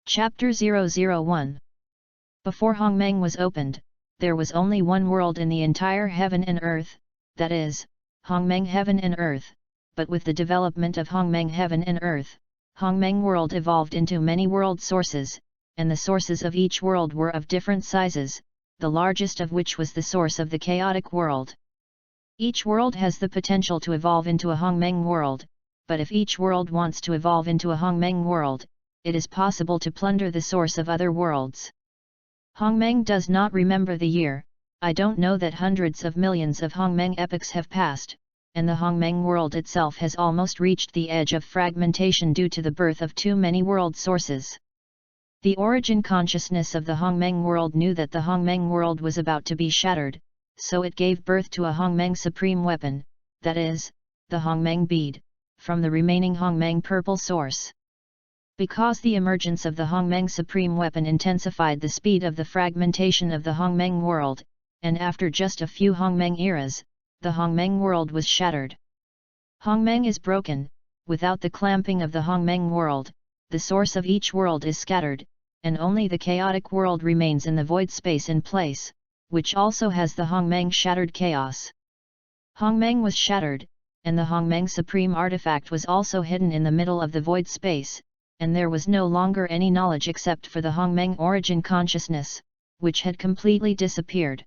Chapter 001. Before Hongmeng was opened, there was only one world in the entire heaven and earth, that is, Hongmeng Heaven and Earth, but with the development of Hongmeng Heaven and Earth, Hongmeng World evolved into many world sources, and the sources of each world were of different sizes, the largest of which was the source of the chaotic world. Each world has the potential to evolve into a Hongmeng world, but if each world wants to evolve into a Hongmeng world, it is possible to plunder the source of other worlds. Hongmeng does not remember the year. I don't know that hundreds of millions of Hongmeng epochs have passed, and the Hongmeng world itself has almost reached the edge of fragmentation due to the birth of too many world sources. The origin consciousness of the Hongmeng world knew that the Hongmeng world was about to be shattered, so it gave birth to a Hongmeng supreme weapon, that is, the Hongmeng bead, from the remaining Hongmeng purple source. Because the emergence of the Hongmeng supreme weapon intensified the speed of the fragmentation of the Hongmeng world, and after just a few Hongmeng eras, the Hongmeng world was shattered. Hongmeng is broken. Without the clamping of the Hongmeng world, the source of each world is scattered, and only the chaotic world remains in the void space in place, which also has the Hongmeng shattered chaos. Hongmeng was shattered, and the Hongmeng supreme artifact was also hidden in the middle of the void space, and there was no longer any knowledge except for the Hongmeng origin consciousness, which had completely disappeared.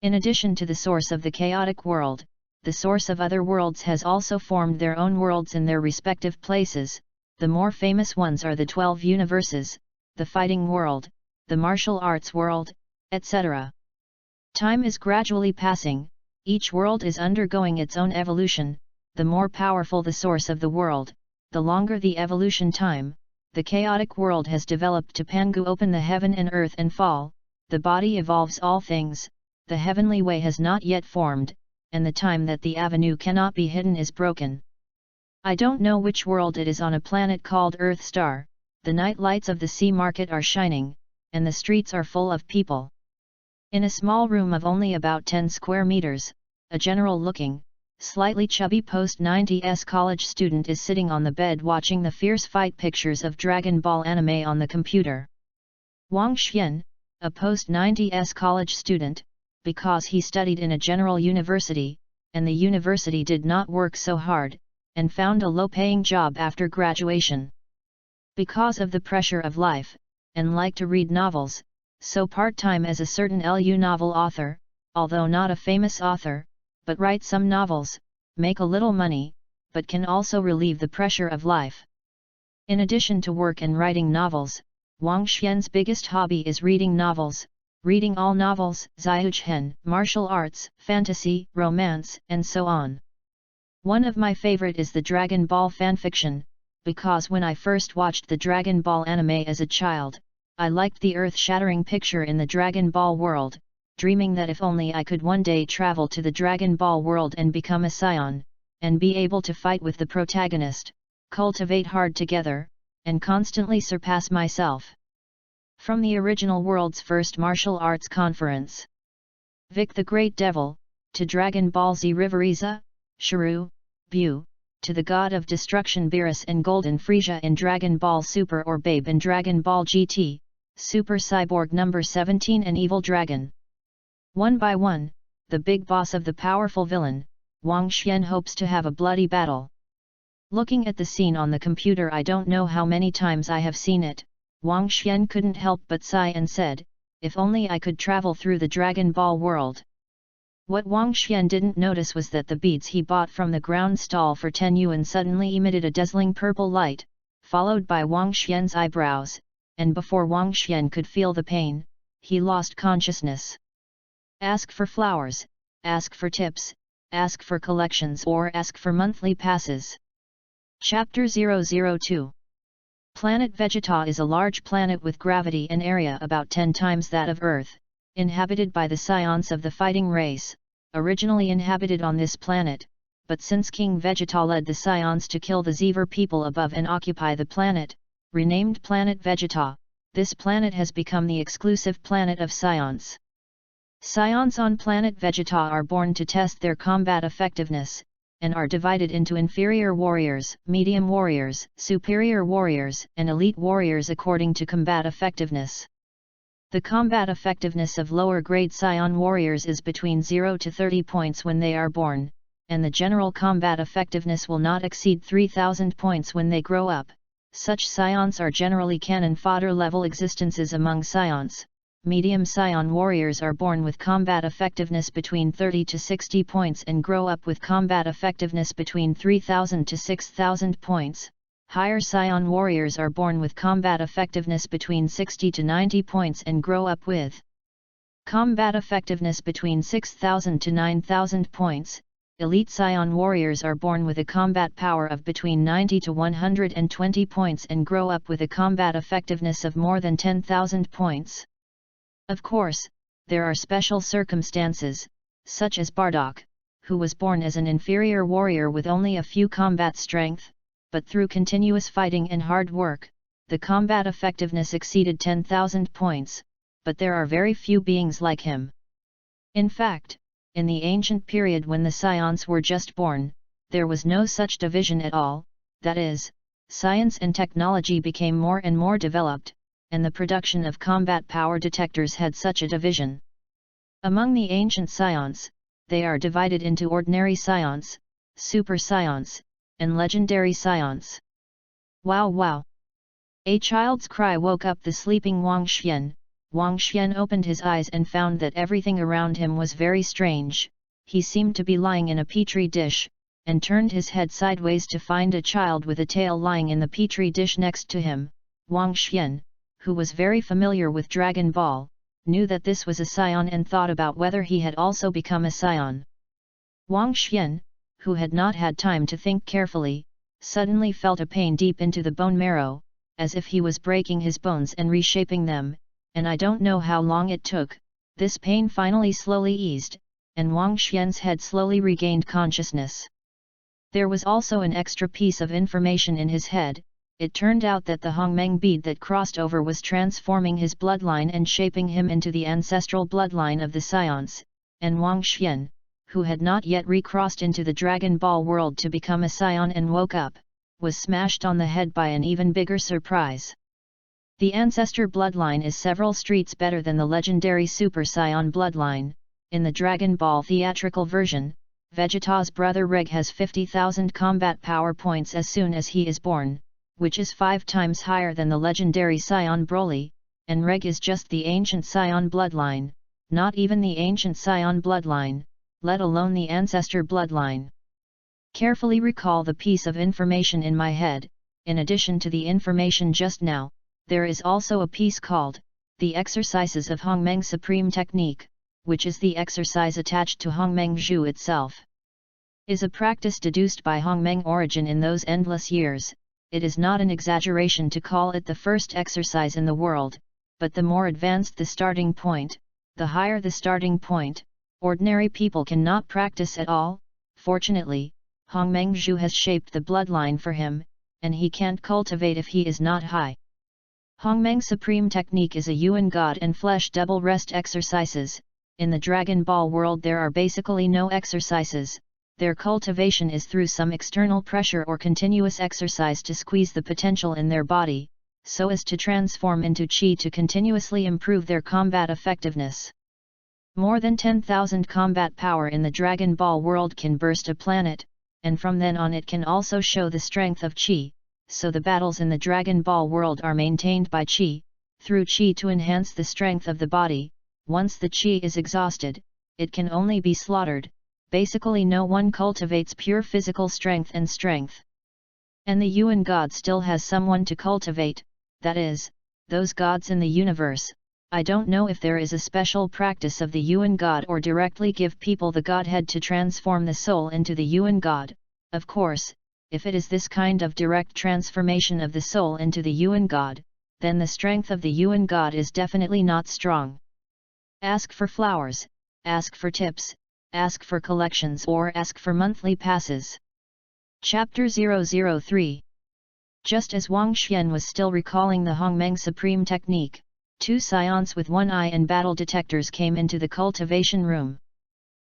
In addition to the source of the chaotic world, the source of other worlds has also formed their own worlds in their respective places. The more famous ones are the 12 universes, the fighting world, the martial arts world, etc. Time is gradually passing, each world is undergoing its own evolution. The more powerful the source of the world, the longer the evolution time. The chaotic world has developed to Pangu open the heaven and earth and fall, the body evolves all things, the heavenly way has not yet formed, and the time that the avenue cannot be hidden is broken. I don't know which world it is on a planet called Earth Star. The night lights of the sea market are shining, and the streets are full of people. In a small room of only about 10 square meters, a general-looking, slightly chubby post-90s college student is sitting on the bed watching the fierce fight pictures of Dragon Ball anime on the computer. Wang Xian, a post-90s college student, because he studied in a general university, and the university did not work so hard, and found a low-paying job after graduation. Because of the pressure of life, and like to read novels, so part-time as a certain LU novel author, although not a famous author, but write some novels, make a little money, but can also relieve the pressure of life. In addition to work and writing novels, Wang Xian's biggest hobby is reading novels, reading all novels, zhiuchen, martial arts, fantasy, romance, and so on. One of my favorite is the Dragon Ball fanfiction, because when I first watched the Dragon Ball anime as a child, I liked the earth-shattering picture in the Dragon Ball world, dreaming that if only I could one day travel to the Dragon Ball world and become a scion, and be able to fight with the protagonist, cultivate hard together, and constantly surpass myself. From the original world's first martial arts conference, Vic the Great Devil, to Dragon Ball Z Riveriza, Shiryu, Bu, to the God of Destruction Beerus and Golden Frieza in Dragon Ball Super or Babe in Dragon Ball GT, Super Cyborg No. 17 and Evil Dragon. One by one, the big boss of the powerful villain, Wang Xian hopes to have a bloody battle. Looking at the scene on the computer, I don't know how many times I have seen it, Wang Xian couldn't help but sigh and said, if only I could travel through the Dragon Ball world. What Wang Xian didn't notice was that the beads he bought from the ground stall for 10 yuan suddenly emitted a dazzling purple light, followed by Wang Xian's eyebrows, and before Wang Xian could feel the pain, he lost consciousness. Ask for flowers, ask for tips, ask for collections or ask for monthly passes. Chapter 002. Planet Vegeta is a large planet with gravity and area about 10 times that of Earth, inhabited by the scions of the fighting race, originally inhabited on this planet, but since King Vegeta led the scions to kill the Xever people above and occupy the planet, renamed Planet Vegeta, this planet has become the exclusive planet of scions. Scions on Planet Vegeta are born to test their combat effectiveness, and are divided into inferior warriors, medium warriors, superior warriors, and elite warriors according to combat effectiveness. The combat effectiveness of lower-grade Scion warriors is between 0 to 30 points when they are born, and the general combat effectiveness will not exceed 3,000 points when they grow up. Such Scions are generally cannon fodder level existences among Scions. Medium Scion warriors are born with combat effectiveness between 30 to 60 points and grow up with combat effectiveness between 3,000 to 6,000 points. Higher Scion warriors are born with combat effectiveness between 60 to 90 points and grow up with combat effectiveness between 6,000 to 9,000 points. Elite Scion warriors are born with a combat power of between 90 to 120 points and grow up with a combat effectiveness of more than 10,000 points. Of course, there are special circumstances, such as Bardock, who was born as an inferior warrior with only a few combat strength, but through continuous fighting and hard work, the combat effectiveness exceeded 10,000 points, but there are very few beings like him. In fact, in the ancient period when the Scions were just born, there was no such division at all, that is, science and technology became more and more developed, and the production of combat power detectors had such a division. Among the ancient Scions, they are divided into ordinary Scions, super Scions, and legendary Scions. Wow wow! A child's cry woke up the sleeping Wang Xian. Wang Xian opened his eyes and found that everything around him was very strange. He seemed to be lying in a petri dish, and turned his head sideways to find a child with a tail lying in the petri dish next to him. Wang Xian, who was very familiar with Dragon Ball, knew that this was a Scion and thought about whether he had also become a Scion. Wang Xian, who had not had time to think carefully, suddenly felt a pain deep into the bone marrow, as if he was breaking his bones and reshaping them, and I don't know how long it took. This pain finally slowly eased, and Wang Xian's head slowly regained consciousness. There was also an extra piece of information in his head. It turned out that the Hongmeng bead that crossed over was transforming his bloodline and shaping him into the ancestral bloodline of the Scions, and Wang Xian, who had not yet recrossed into the Dragon Ball world to become a Scion and woke up, was smashed on the head by an even bigger surprise. The ancestor bloodline is several streets better than the legendary Super Scion bloodline. In the Dragon Ball theatrical version, Vegeta's brother Reg has 50,000 combat power points as soon as he is born, which is 5 times higher than the legendary Scion Broly, and Reg is just the ancient Scion bloodline, not even the ancient Scion bloodline, let alone the ancestor bloodline. Carefully recall the piece of information in my head. In addition to the information just now, there is also a piece called the Exercises of Hongmeng Supreme Technique, which is the exercise attached to Hongmeng Zhu itself. Is a practice deduced by Hongmeng origin in those endless years. It is not an exaggeration to call it the first exercise in the world, but the more advanced the starting point, the higher the starting point. Ordinary people cannot practice at all. Fortunately, Hongmeng Zhu has shaped the bloodline for him, and he can't cultivate if he is not high. Hongmeng Supreme Technique is a Yuan God and Flesh double rest exercises. In the Dragon Ball world there are basically no exercises. Their cultivation is through some external pressure or continuous exercise to squeeze the potential in their body, so as to transform into Qi to continuously improve their combat effectiveness. More than 10,000 combat power in the Dragon Ball world can burst a planet, and from then on it can also show the strength of Qi, so the battles in the Dragon Ball world are maintained by Qi, through Qi to enhance the strength of the body. Once the Qi is exhausted, it can only be slaughtered. Basically no one cultivates pure physical strength and strength. And the Yuan God still has someone to cultivate, that is, those gods in the universe. I don't know if there is a special practice of the Yuan God or directly give people the Godhead to transform the soul into the Yuan God. Of course, if it is this kind of direct transformation of the soul into the Yuan God, then the strength of the Yuan God is definitely not strong. Ask for flowers, ask for tips, ask for collections or ask for monthly passes. Chapter 003. Just as Wang Xian was still recalling the Hongmeng Supreme Technique, 2 Scions with one eye and battle detectors came into the cultivation room.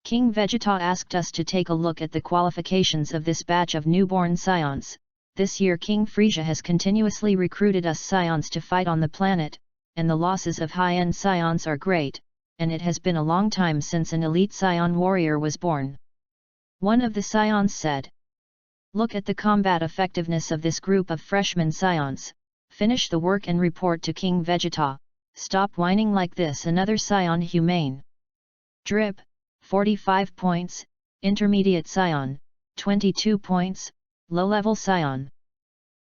King Vegeta asked us to take a look at the qualifications of this batch of newborn scions. This year King Frisia has continuously recruited us scions to fight on the planet, and the losses of high-end scions are great, and it has been a long time since an elite scion warrior was born. One of the scions said. Look at the combat effectiveness of this group of freshman scions. Finish the work and report to King Vegeta. Stop whining like this. Another scion humane. Drip, 45 points, intermediate scion, 22 points, low-level scion.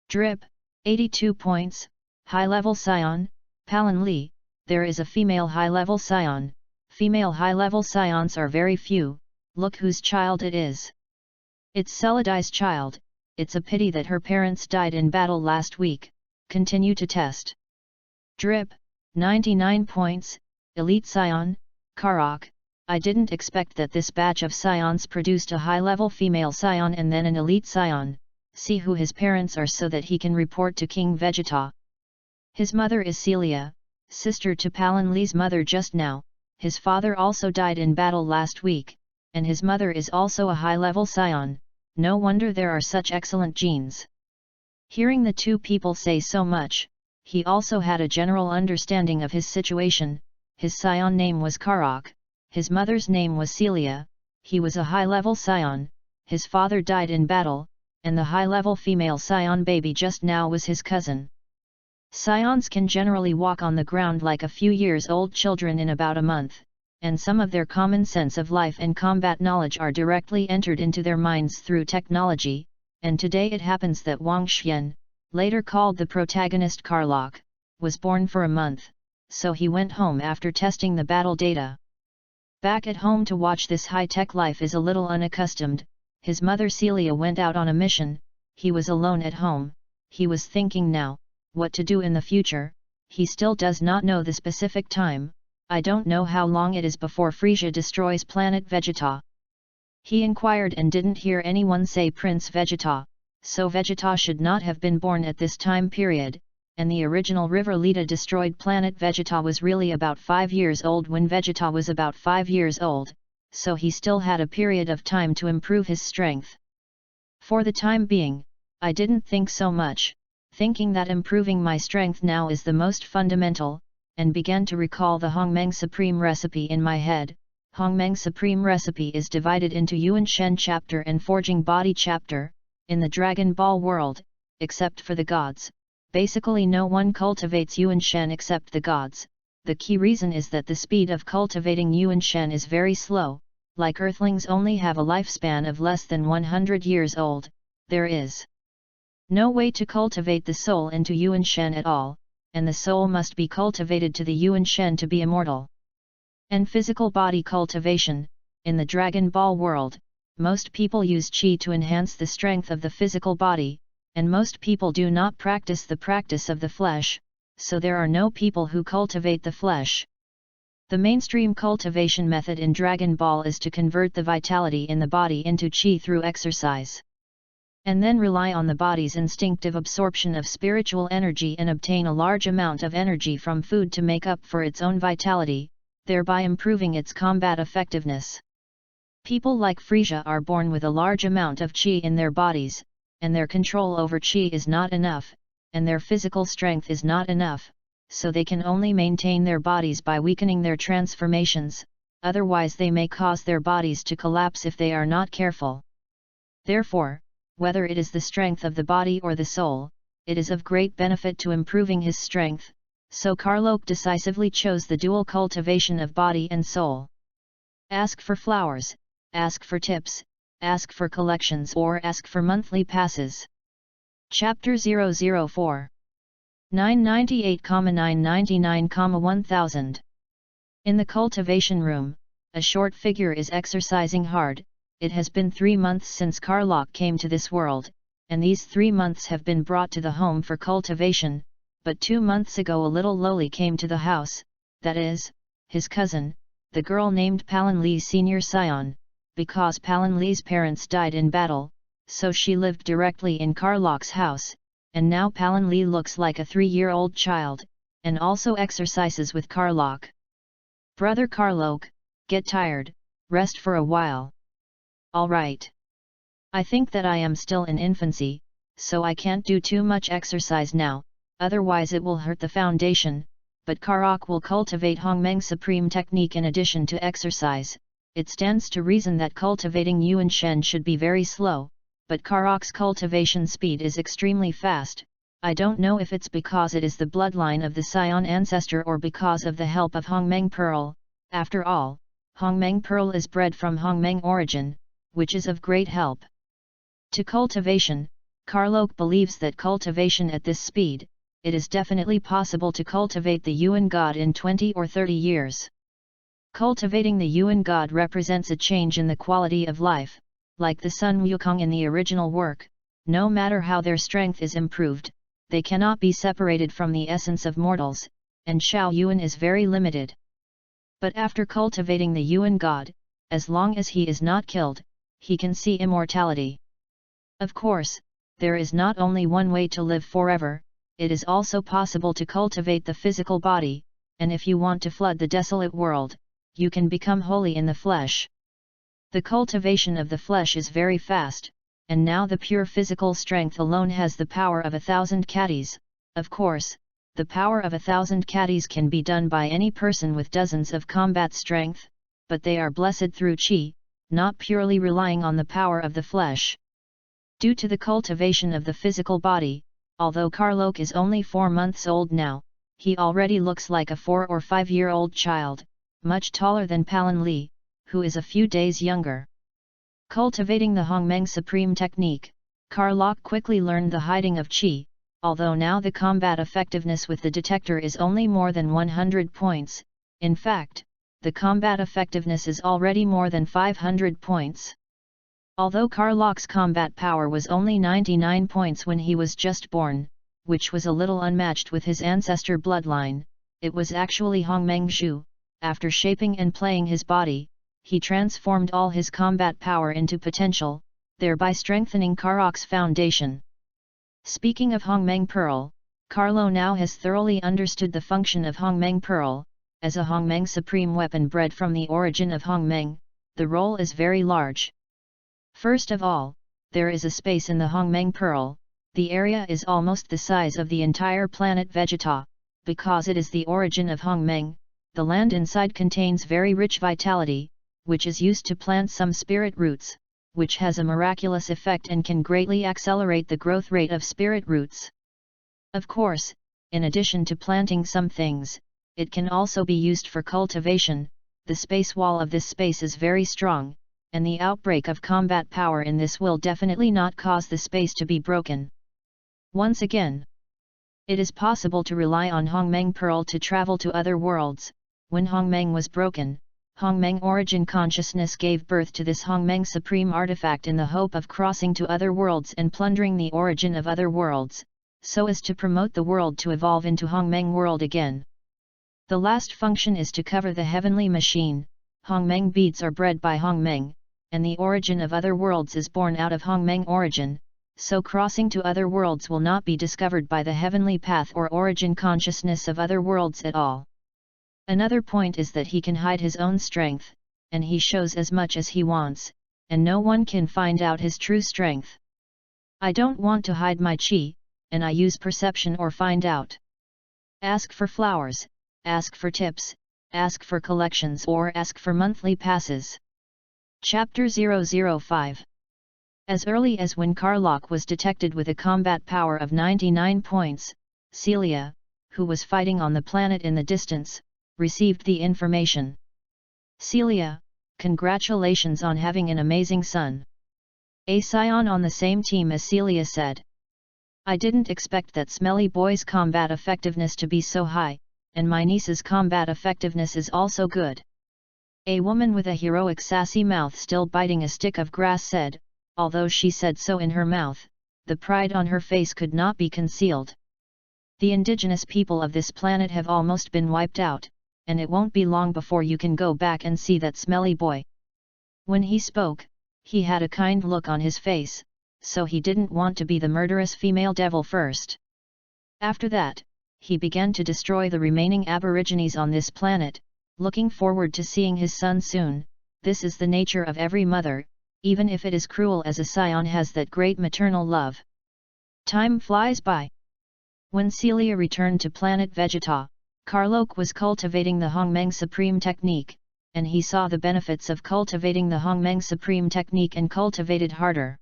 Drip, 82 points, high-level scion, Palin Lee, there is a female high-level scion. Female high-level scions are very few, look whose child it is. It's Celadai's child, it's a pity that her parents died in battle last week, continue to test. Drip, 99 points, elite scion, Karok. I didn't expect that this batch of scions produced a high-level female scion and then an elite scion. See who his parents are so that he can report to King Vegeta. His mother is Celia, sister to Palin Lee's mother just now. His father also died in battle last week, and his mother is also a high-level scion. No wonder there are such excellent genes. Hearing the two people say so much, he also had a general understanding of his situation. His scion name was Karok. His mother's name was Celia, he was a high-level scion, his father died in battle, and the high-level female scion baby just now was his cousin. Scions can generally walk on the ground like a few years old children in about a month, and some of their common sense of life and combat knowledge are directly entered into their minds through technology, and today it happens that Wang Xian, later called the protagonist Karlok, was born for a month, so he went home after testing the battle data. Back at home to watch this high-tech life is a little unaccustomed. His mother Celia went out on a mission, he was alone at home, he was thinking now, what to do in the future, he still does not know the specific time. I don't know how long it is before Frisia destroys planet Vegeta. He inquired and didn't hear anyone say Prince Vegeta, so Vegeta should not have been born at this time period, and the original River Lita destroyed planet Vegeta was really about 5 years old when Vegeta was about 5 years old, so he still had a period of time to improve his strength. For the time being, I didn't think so much, thinking that improving my strength now is the most fundamental, and began to recall the Hongmeng Supreme Recipe in my head. Hongmeng Supreme Recipe is divided into Yuan Shen chapter and Forging Body chapter, in the Dragon Ball world, except for the gods. Basically no one cultivates Yuan Shen except the gods. The key reason is that the speed of cultivating Yuan Shen is very slow, like earthlings only have a lifespan of less than 100 years old, there is no way to cultivate the soul into Yuan Shen at all, and the soul must be cultivated to the Yuan Shen to be immortal. And physical body cultivation, in the Dragon Ball world, most people use Qi to enhance the strength of the physical body, and most people do not practice the practice of the flesh, so there are no people who cultivate the flesh. The mainstream cultivation method in Dragon Ball is to convert the vitality in the body into Qi through exercise, and then rely on the body's instinctive absorption of spiritual energy and obtain a large amount of energy from food to make up for its own vitality, thereby improving its combat effectiveness. People like Frisia are born with a large amount of Qi in their bodies, and their control over Qi is not enough, and their physical strength is not enough, so they can only maintain their bodies by weakening their transformations, otherwise they may cause their bodies to collapse if they are not careful. Therefore, whether it is the strength of the body or the soul, it is of great benefit to improving his strength, so Karlok decisively chose the dual cultivation of body and soul. Ask for flowers, ask for tips, ask for collections or ask for monthly passes. Chapter 004 998,999,1000. In the cultivation room, a short figure is exercising hard. It has been 3 months since Karlok came to this world, and these 3 months have been brought to the home for cultivation, but 2 months ago a little lowly came to the house, that is, his cousin, the girl named Palin Lee Senior Scion, because Palin Lee's parents died in battle, so she lived directly in Karlok's house, and now Palin Lee looks like a 3-year-old child, and also exercises with Karlok. Brother Karlok, get tired, rest for a while. All right. I think that I am still in infancy, so I can't do too much exercise now, otherwise it will hurt the foundation, but Karok will cultivate Hongmeng Supreme Technique in addition to exercise. It stands to reason that cultivating Yuan Shen should be very slow, but Karok's cultivation speed is extremely fast. I don't know if it's because it is the bloodline of the Scion ancestor or because of the help of Hongmeng Pearl. After all, Hongmeng Pearl is bred from Hongmeng origin, which is of great help. To cultivation, Karlok believes that cultivation at this speed, it is definitely possible to cultivate the Yuan God in 20 or 30 years. Cultivating the Yuan God represents a change in the quality of life, like the Sun Wukong in the original work. No matter how their strength is improved, they cannot be separated from the essence of mortals, and Xiao Yuan is very limited. But after cultivating the Yuan God, as long as he is not killed, he can see immortality. Of course, there is not only one way to live forever, it is also possible to cultivate the physical body, and if you want to flood the desolate world, you can become holy in the flesh. The cultivation of the flesh is very fast, and now the pure physical strength alone has the power of 1,000 caddies. Of course, the power of 1,000 caddies can be done by any person with dozens of combat strength, but they are blessed through Qi, not purely relying on the power of the flesh. Due to the cultivation of the physical body, although Karlok is only 4 months old now, he already looks like a 4 or 5-year-old child, much taller than Palin Li, who is a few days younger. Cultivating the Hongmeng Supreme Technique, Karlok quickly learned the hiding of Qi, although now the combat effectiveness with the detector is only more than 100 points, in fact, the combat effectiveness is already more than 500 points. Although Karlok's combat power was only 99 points when he was just born, which was a little unmatched with his ancestor bloodline, it was actually Hongmeng Zhu. After shaping and playing his body, he transformed all his combat power into potential, thereby strengthening Karok's foundation. Speaking of Hongmeng Pearl, Carlo now has thoroughly understood the function of Hongmeng Pearl. As a Hongmeng supreme weapon bred from the origin of Hongmeng, the role is very large. First of all, there is a space in the Hongmeng Pearl. The area is almost the size of the entire planet Vegeta. Because it is the origin of Hongmeng, the land inside contains very rich vitality, which is used to plant some spirit roots, which has a miraculous effect and can greatly accelerate the growth rate of spirit roots. Of course, in addition to planting some things, it can also be used for cultivation. The space wall of this space is very strong, and the outbreak of combat power in this will definitely not cause the space to be broken. Once again, it is possible to rely on Hongmeng Pearl to travel to other worlds. When Hongmeng was broken, Hongmeng Origin Consciousness gave birth to this Hongmeng Supreme Artifact in the hope of crossing to other worlds and plundering the origin of other worlds, so as to promote the world to evolve into Hongmeng world again. The last function is to cover the heavenly machine. Hongmeng beads are bred by Hongmeng, and the origin of other worlds is born out of Hongmeng origin, so crossing to other worlds will not be discovered by the heavenly path or origin consciousness of other worlds at all. Another point is that he can hide his own strength, and he shows as much as he wants, and no one can find out his true strength. I don't want to hide my Qi, and I use perception or find out. Ask for flowers, ask for tips, ask for collections or ask for monthly passes. Chapter 005. As early as when Karlok was detected with a combat power of 99 points, Celia, who was fighting on the planet in the distance, received the information. Celia, congratulations on having an amazing son. A scion on the same team as Celia said. I didn't expect that Smelly Boy's combat effectiveness to be so high, and my niece's combat effectiveness is also good. A woman with a heroic sassy mouth still biting a stick of grass said, although she said so in her mouth, the pride on her face could not be concealed. The indigenous people of this planet have almost been wiped out, and it won't be long before you can go back and see that Smelly Boy. When he spoke, he had a kind look on his face, so he didn't want to be the murderous female devil first. After that, he began to destroy the remaining aborigines on this planet, looking forward to seeing his son soon. this is the nature of every mother, even if it is cruel, as a scion has that great maternal love. Time flies by. When Celia returned to planet Vegeta, Karlok was cultivating the Hongmeng Supreme Technique, and he saw the benefits of cultivating the Hongmeng Supreme Technique and cultivated harder.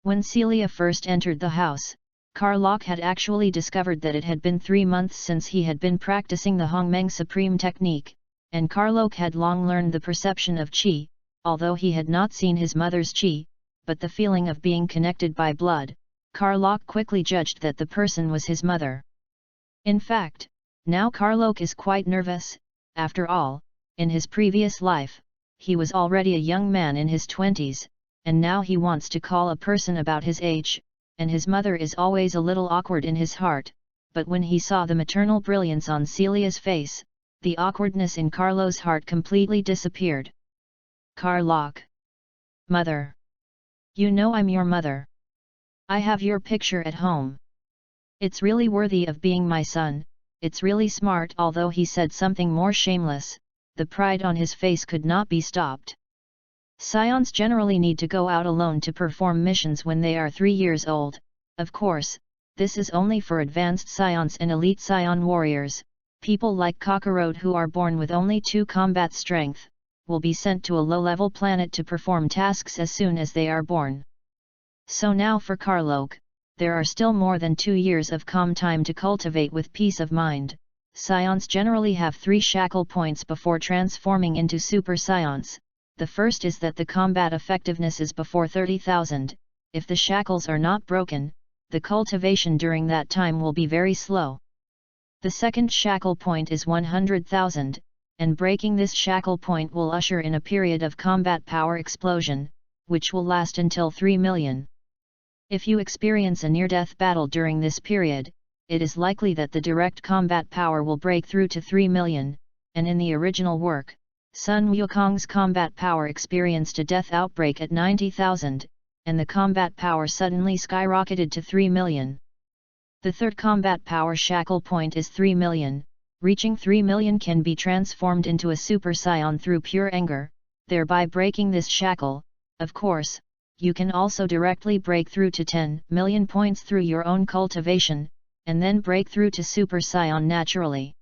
When Celia first entered the house, Karlok had actually discovered that it had been 3 months since he had been practicing the Hongmeng Supreme Technique, and Karlok had long learned the perception of Qi, although he had not seen his mother's Qi, but the feeling of being connected by blood, Karlok quickly judged that the person was his mother. In fact, now Karlok is quite nervous. After all, in his previous life, he was already a young man in his 20s, and now he wants to call a person about his age, and his mother is always a little awkward in his heart, but when he saw the maternal brilliance on Celia's face, the awkwardness in Carlo's heart completely disappeared. Karlok. Mother. You know I'm your mother. I have your picture at home. It's really worthy of being my son, it's really smart. Although he said something more shameless, the pride on his face could not be stopped. Scions generally need to go out alone to perform missions when they are 3 years old. Of course, this is only for advanced scions and elite scion warriors. People like Kakarot who are born with only 2 combat strength, will be sent to a low-level planet to perform tasks as soon as they are born. So now for Karlok, there are still more than 2 years of calm time to cultivate with peace of mind. Scions generally have 3 shackle points before transforming into super scions. The first is that the combat effectiveness is before 30,000, if the shackles are not broken, the cultivation during that time will be very slow. The second shackle point is 100,000, and breaking this shackle point will usher in a period of combat power explosion, which will last until 3 million. If you experience a near-death battle during this period, it is likely that the direct combat power will break through to 3 million, and in the original work, Sun Wukong's combat power experienced a death outbreak at 90,000, and the combat power suddenly skyrocketed to 3 million. The third combat power shackle point is 3 million, reaching 3 million can be transformed into a super scion through pure anger, thereby breaking this shackle. Of course, you can also directly break through to 10 million points through your own cultivation, and then break through to super scion naturally.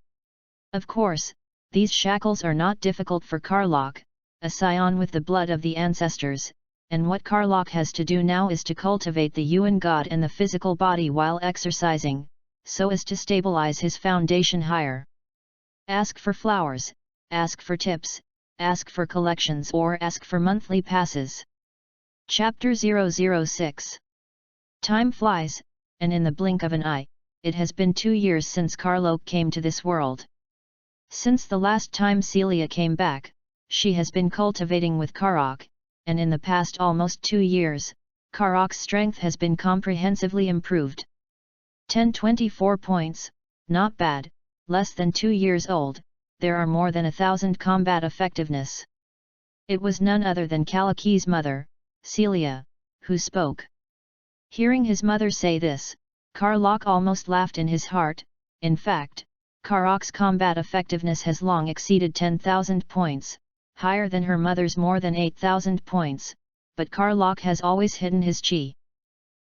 Of course, these shackles are not difficult for Karlok, a scion with the blood of the ancestors, and what Karlok has to do now is to cultivate the Yuan God and the physical body while exercising, so as to stabilize his foundation higher. Ask for flowers, ask for tips, ask for collections, or ask for monthly passes. Chapter 006. Time flies, and in the blink of an eye, it has been 2 years since Karlok came to this world. Since the last time Celia came back, she has been cultivating with Karok, and in the past almost 2 years, Karok's strength has been comprehensively improved. 1024 points, not bad. Less than 2 years old, there are more than 1,000 combat effectiveness. It was none other than Kalaki's mother, Celia, who spoke. Hearing his mother say this, Karlok almost laughed in his heart. In fact, Karok's combat effectiveness has long exceeded 10,000 points, higher than her mother's more than 8,000 points, but Karlok has always hidden his chi.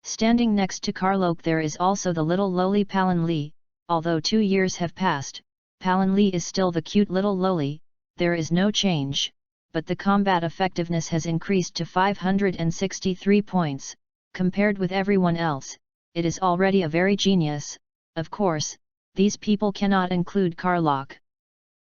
Standing next to Karlok there is also the little lowly Palin Li. Although 2 years have passed, Palin Li is still the cute little lowly. There is no change, but the combat effectiveness has increased to 563 points, compared with everyone else. It is already a very genius. Of course, these people cannot include Karlok.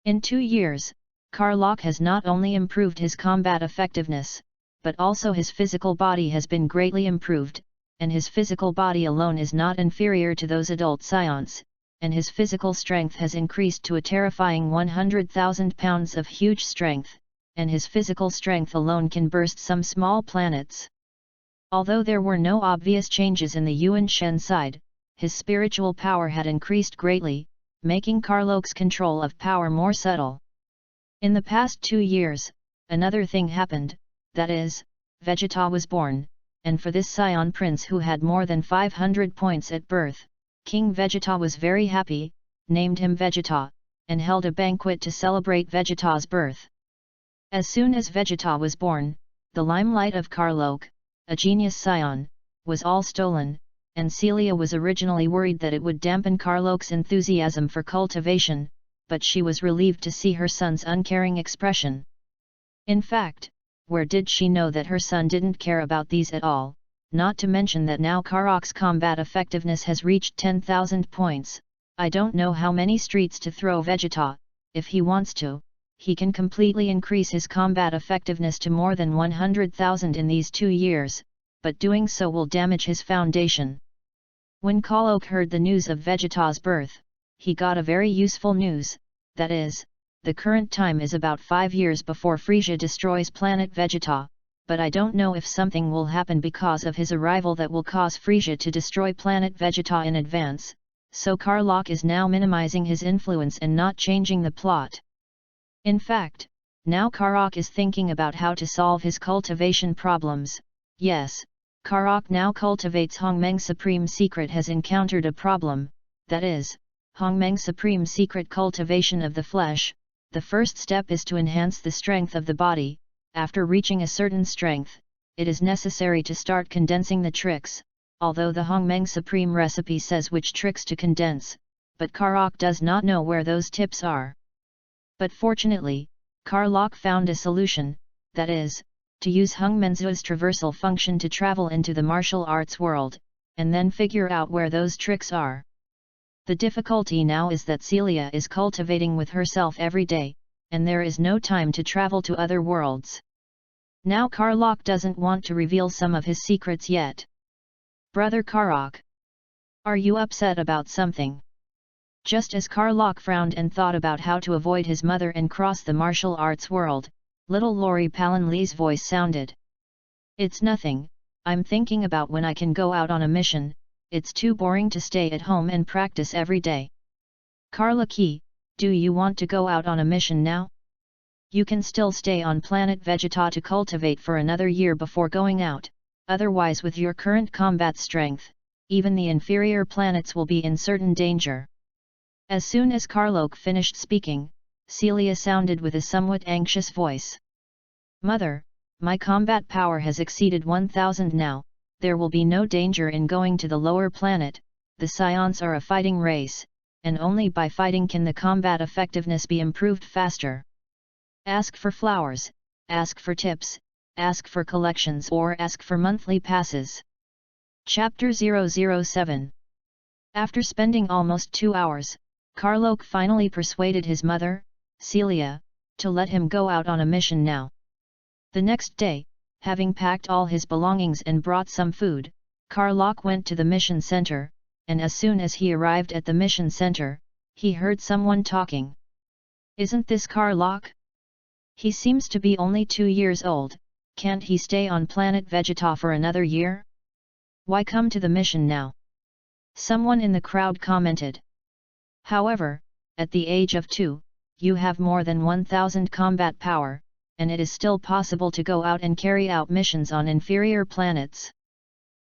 In 2 years, Karlok has not only improved his combat effectiveness, but also his physical body has been greatly improved, and his physical body alone is not inferior to those adult scions, and his physical strength has increased to a terrifying 100,000 pounds of huge strength, and his physical strength alone can burst some small planets. Although there were no obvious changes in the Yuan Shen side, his spiritual power had increased greatly, making Karlok's control of power more subtle. In the past 2 years, another thing happened, that is, Vegeta was born, and for this scion prince who had more than 500 points at birth, King Vegeta was very happy, named him Vegeta, and held a banquet to celebrate Vegeta's birth. As soon as Vegeta was born, the limelight of Karlok, a genius scion, was all stolen, and Celia was originally worried that it would dampen Karlok's enthusiasm for cultivation, but she was relieved to see her son's uncaring expression. In fact, where did she know that her son didn't care about these at all, not to mention that now Karok's combat effectiveness has reached 10,000 points. I don't know how many streets to throw Vegeta. If he wants to, he can completely increase his combat effectiveness to more than 100,000 in these 2 years, but doing so will damage his foundation. When Karlok heard the news of Vegeta's birth, he got a very useful news, that is, the current time is about 5 years before Frieza destroys planet Vegeta, but I don't know if something will happen because of his arrival that will cause Frieza to destroy planet Vegeta in advance, so Karlok is now minimizing his influence and not changing the plot. In fact, now Karok is thinking about how to solve his cultivation problems. Yes, Karok now cultivates Hongmeng's supreme secret has encountered a problem, that is, Hongmeng's supreme secret cultivation of the flesh. The first step is to enhance the strength of the body. After reaching a certain strength, it is necessary to start condensing the tricks, although the Hongmeng supreme recipe says which tricks to condense, but Karok does not know where those tips are. But fortunately, Karlok found a solution, that is, to use Hongmenzu's traversal function to travel into the martial arts world, and then figure out where those tricks are. The difficulty now is that Celia is cultivating with herself every day, and there is no time to travel to other worlds. Now Karlok doesn't want to reveal some of his secrets yet. Brother Karok, are you upset about something? Just as Karlok frowned and thought about how to avoid his mother and cross the martial arts world, little Lori Palinlee's voice sounded. It's nothing, I'm thinking about when I can go out on a mission. It's too boring to stay at home and practice every day. Karlaki, do you want to go out on a mission now? You can still stay on planet Vegeta to cultivate for another year before going out, otherwise with your current combat strength, even the inferior planets will be in certain danger. As soon as Karlok finished speaking, Celia sounded with a somewhat anxious voice. Mother, my combat power has exceeded 1000 now, there will be no danger in going to the lower planet. The Scions are a fighting race, and only by fighting can the combat effectiveness be improved faster. Ask for flowers, ask for tips, ask for collections or ask for monthly passes. Chapter 007. After spending almost 2 hours, Karlok finally persuaded his mother, Celia, to let him go out on a mission now. The next day, having packed all his belongings and brought some food, Karlok went to the mission center, and as soon as he arrived at the mission center, he heard someone talking. Isn't this Karlok? He seems to be only 2 years old, can't he stay on planet Vegeta for another year? Why come to the mission now? Someone in the crowd commented. However, at the age of 2, you have more than 1000 combat power, and it is still possible to go out and carry out missions on inferior planets.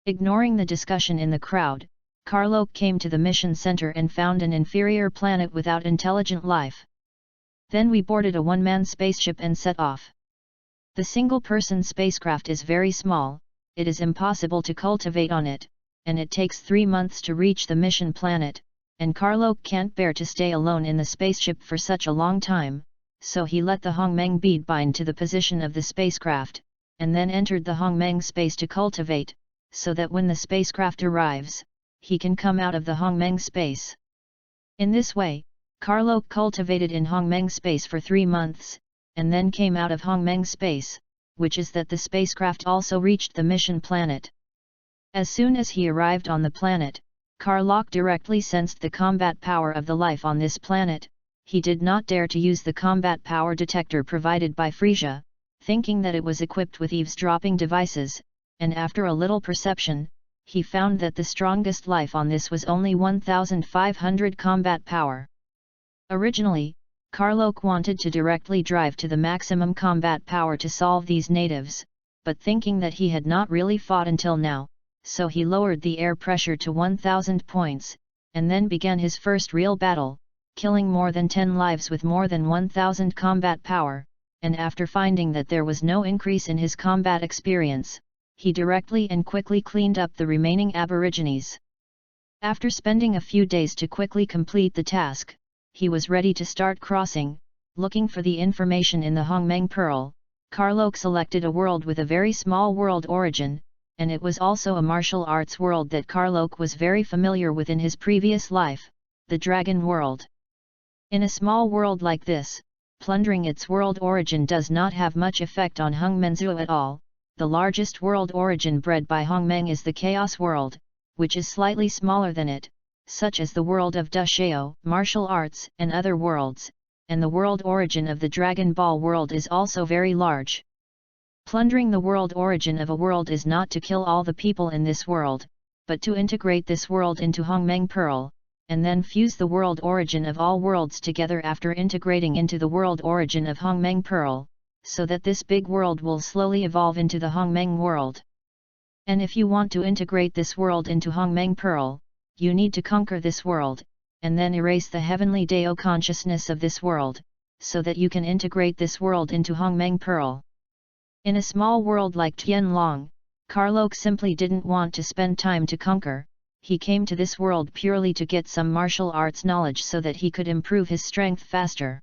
Ignoring the discussion in the crowd, Karlok came to the mission center and found an inferior planet without intelligent life. Then we boarded a one-man spaceship and set off. The single-person spacecraft is very small, it is impossible to cultivate on it, and it takes 3 months to reach the mission planet, and Karlok can't bear to stay alone in the spaceship for such a long time, so he let the Hongmeng bead bind to the position of the spacecraft, and then entered the Hongmeng space to cultivate, so that when the spacecraft arrives, he can come out of the Hongmeng space. In this way, Karlok cultivated in Hongmeng space for 3 months, and then came out of Hongmeng space, which is that the spacecraft also reached the mission planet. As soon as he arrived on the planet, Karlok directly sensed the combat power of the life on this planet. He did not dare to use the combat power detector provided by Frieza, thinking that it was equipped with eavesdropping devices, and after a little perception, he found that the strongest life on this was only 1500 combat power. Originally, Karlok wanted to directly drive to the maximum combat power to solve these natives, but thinking that he had not really fought until now, so he lowered the air pressure to 1000 points, and then began his first real battle, killing more than 10 lives with more than 1000 combat power, and after finding that there was no increase in his combat experience, he directly and quickly cleaned up the remaining aborigines. After spending a few days to quickly complete the task, he was ready to start crossing, looking for the information in the Hongmeng Pearl. Carlock selected a world with a very small world origin, and it was also a martial arts world that Carlock was very familiar with in his previous life, the Dragon World. In a small world like this, plundering its world origin does not have much effect on Hongmenzu at all. The largest world origin bred by Hongmeng is the Chaos World, which is slightly smaller than it, such as the world of Dushao, martial arts and other worlds, and the world origin of the Dragon Ball world is also very large. Plundering the world origin of a world is not to kill all the people in this world, but to integrate this world into Hongmeng Pearl, and then fuse the world origin of all worlds together after integrating into the world origin of Hongmeng Pearl, so that this big world will slowly evolve into the Hongmeng world. And if you want to integrate this world into Hongmeng Pearl, you need to conquer this world, and then erase the heavenly Dao consciousness of this world, so that you can integrate this world into Hongmeng Pearl. In a small world like Tianlong, Carlock simply didn't want to spend time to conquer. He came to this world purely to get some martial arts knowledge so that he could improve his strength faster.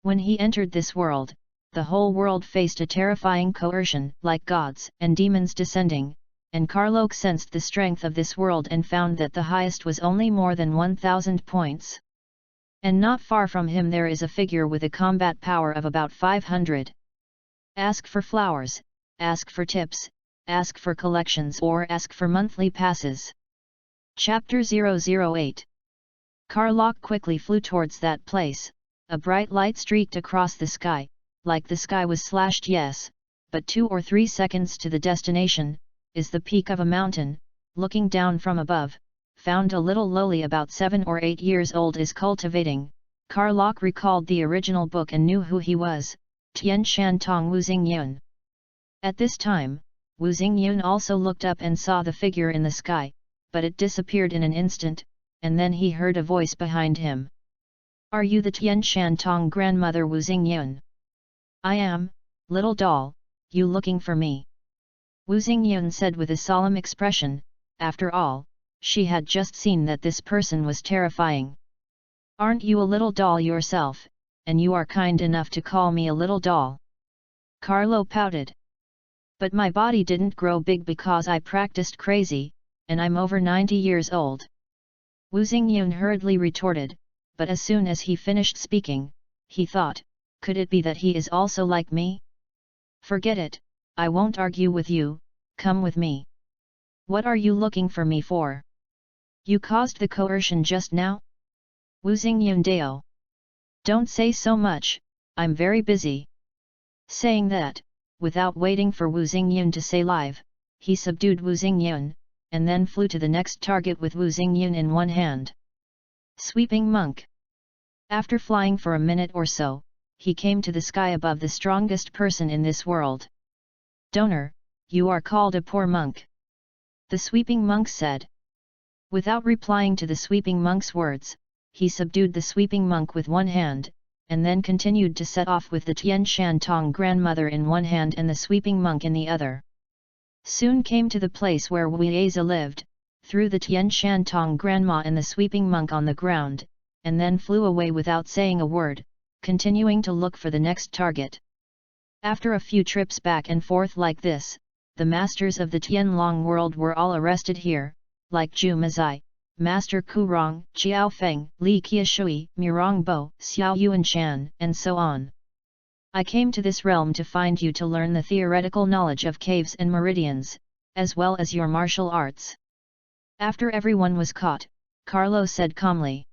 When he entered this world, the whole world faced a terrifying coercion, like gods and demons descending, and Carlock sensed the strength of this world and found that the highest was only more than 1,000 points. And not far from him there is a figure with a combat power of about 500. Ask for flowers, ask for tips, ask for collections or ask for monthly passes. Chapter 008. Carlock quickly flew towards that place. A bright light streaked across the sky, like the sky was slashed. Yes, but 2 or 3 seconds to the destination, is the peak of a mountain. Looking down from above, found a little lowly about 7 or 8 years old is cultivating. Carlock recalled the original book and knew who he was, Tian Shan Tong Wu Xingyun. At this time, Wu Xingyun also looked up and saw the figure in the sky, but it disappeared in an instant, and then he heard a voice behind him. Are you the Tian Shan Tong grandmother Wu Xingyun? I am, little doll, you looking for me? Wu Xingyun said with a solemn expression. After all, she had just seen that this person was terrifying. Aren't you a little doll yourself, and you are kind enough to call me a little doll? Carlo pouted. But my body didn't grow big because I practiced crazy, and I'm over 90 years old. Wu Xingyun hurriedly retorted, but as soon as he finished speaking, he thought, could it be that he is also like me? Forget it, I won't argue with you, come with me. What are you looking for me for? You caused the coercion just now? Wu Xingyun Dao. Don't say so much, I'm very busy. Saying that, without waiting for Wu Xingyun to say live, he subdued Wu Xingyun, and then flew to the next target with Wu Xingyun in one hand. Sweeping monk. After flying for a minute or so, he came to the sky above the strongest person in this world. Donor, you are called a poor monk. The sweeping monk said. Without replying to the sweeping monk's words, he subdued the sweeping monk with one hand, and then continued to set off with the Tian Shan Tong grandmother in one hand and the sweeping monk in the other. Soon came to the place where Wu Yeza lived, threw the Tian Shan Tong grandma and the sweeping monk on the ground, and then flew away without saying a word, continuing to look for the next target. After a few trips back and forth like this, the masters of the Tianlong world were all arrested here, like Zhu Mazai, Master Kurong, Chiao Feng, Li Qiushui, Mirong Bo, Xiao Yuanshan, and so on. I came to this realm to find you to learn the theoretical knowledge of caves and meridians, as well as your martial arts. After everyone was caught, Carlo said calmly.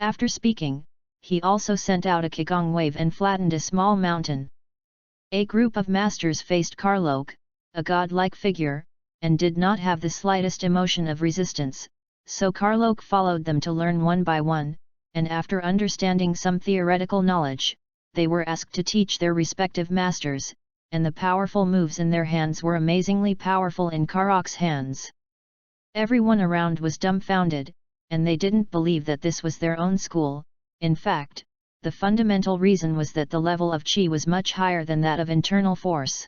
After speaking, he also sent out a Qigong wave and flattened a small mountain. A group of masters faced Carlock, a godlike figure, and did not have the slightest emotion of resistance, so Carlock followed them to learn one by one, and after understanding some theoretical knowledge, they were asked to teach their respective masters, and the powerful moves in their hands were amazingly powerful in Carlock's hands. Everyone around was dumbfounded, and they didn't believe that this was their own school. In fact, The fundamental reason was that the level of qi was much higher than that of internal force.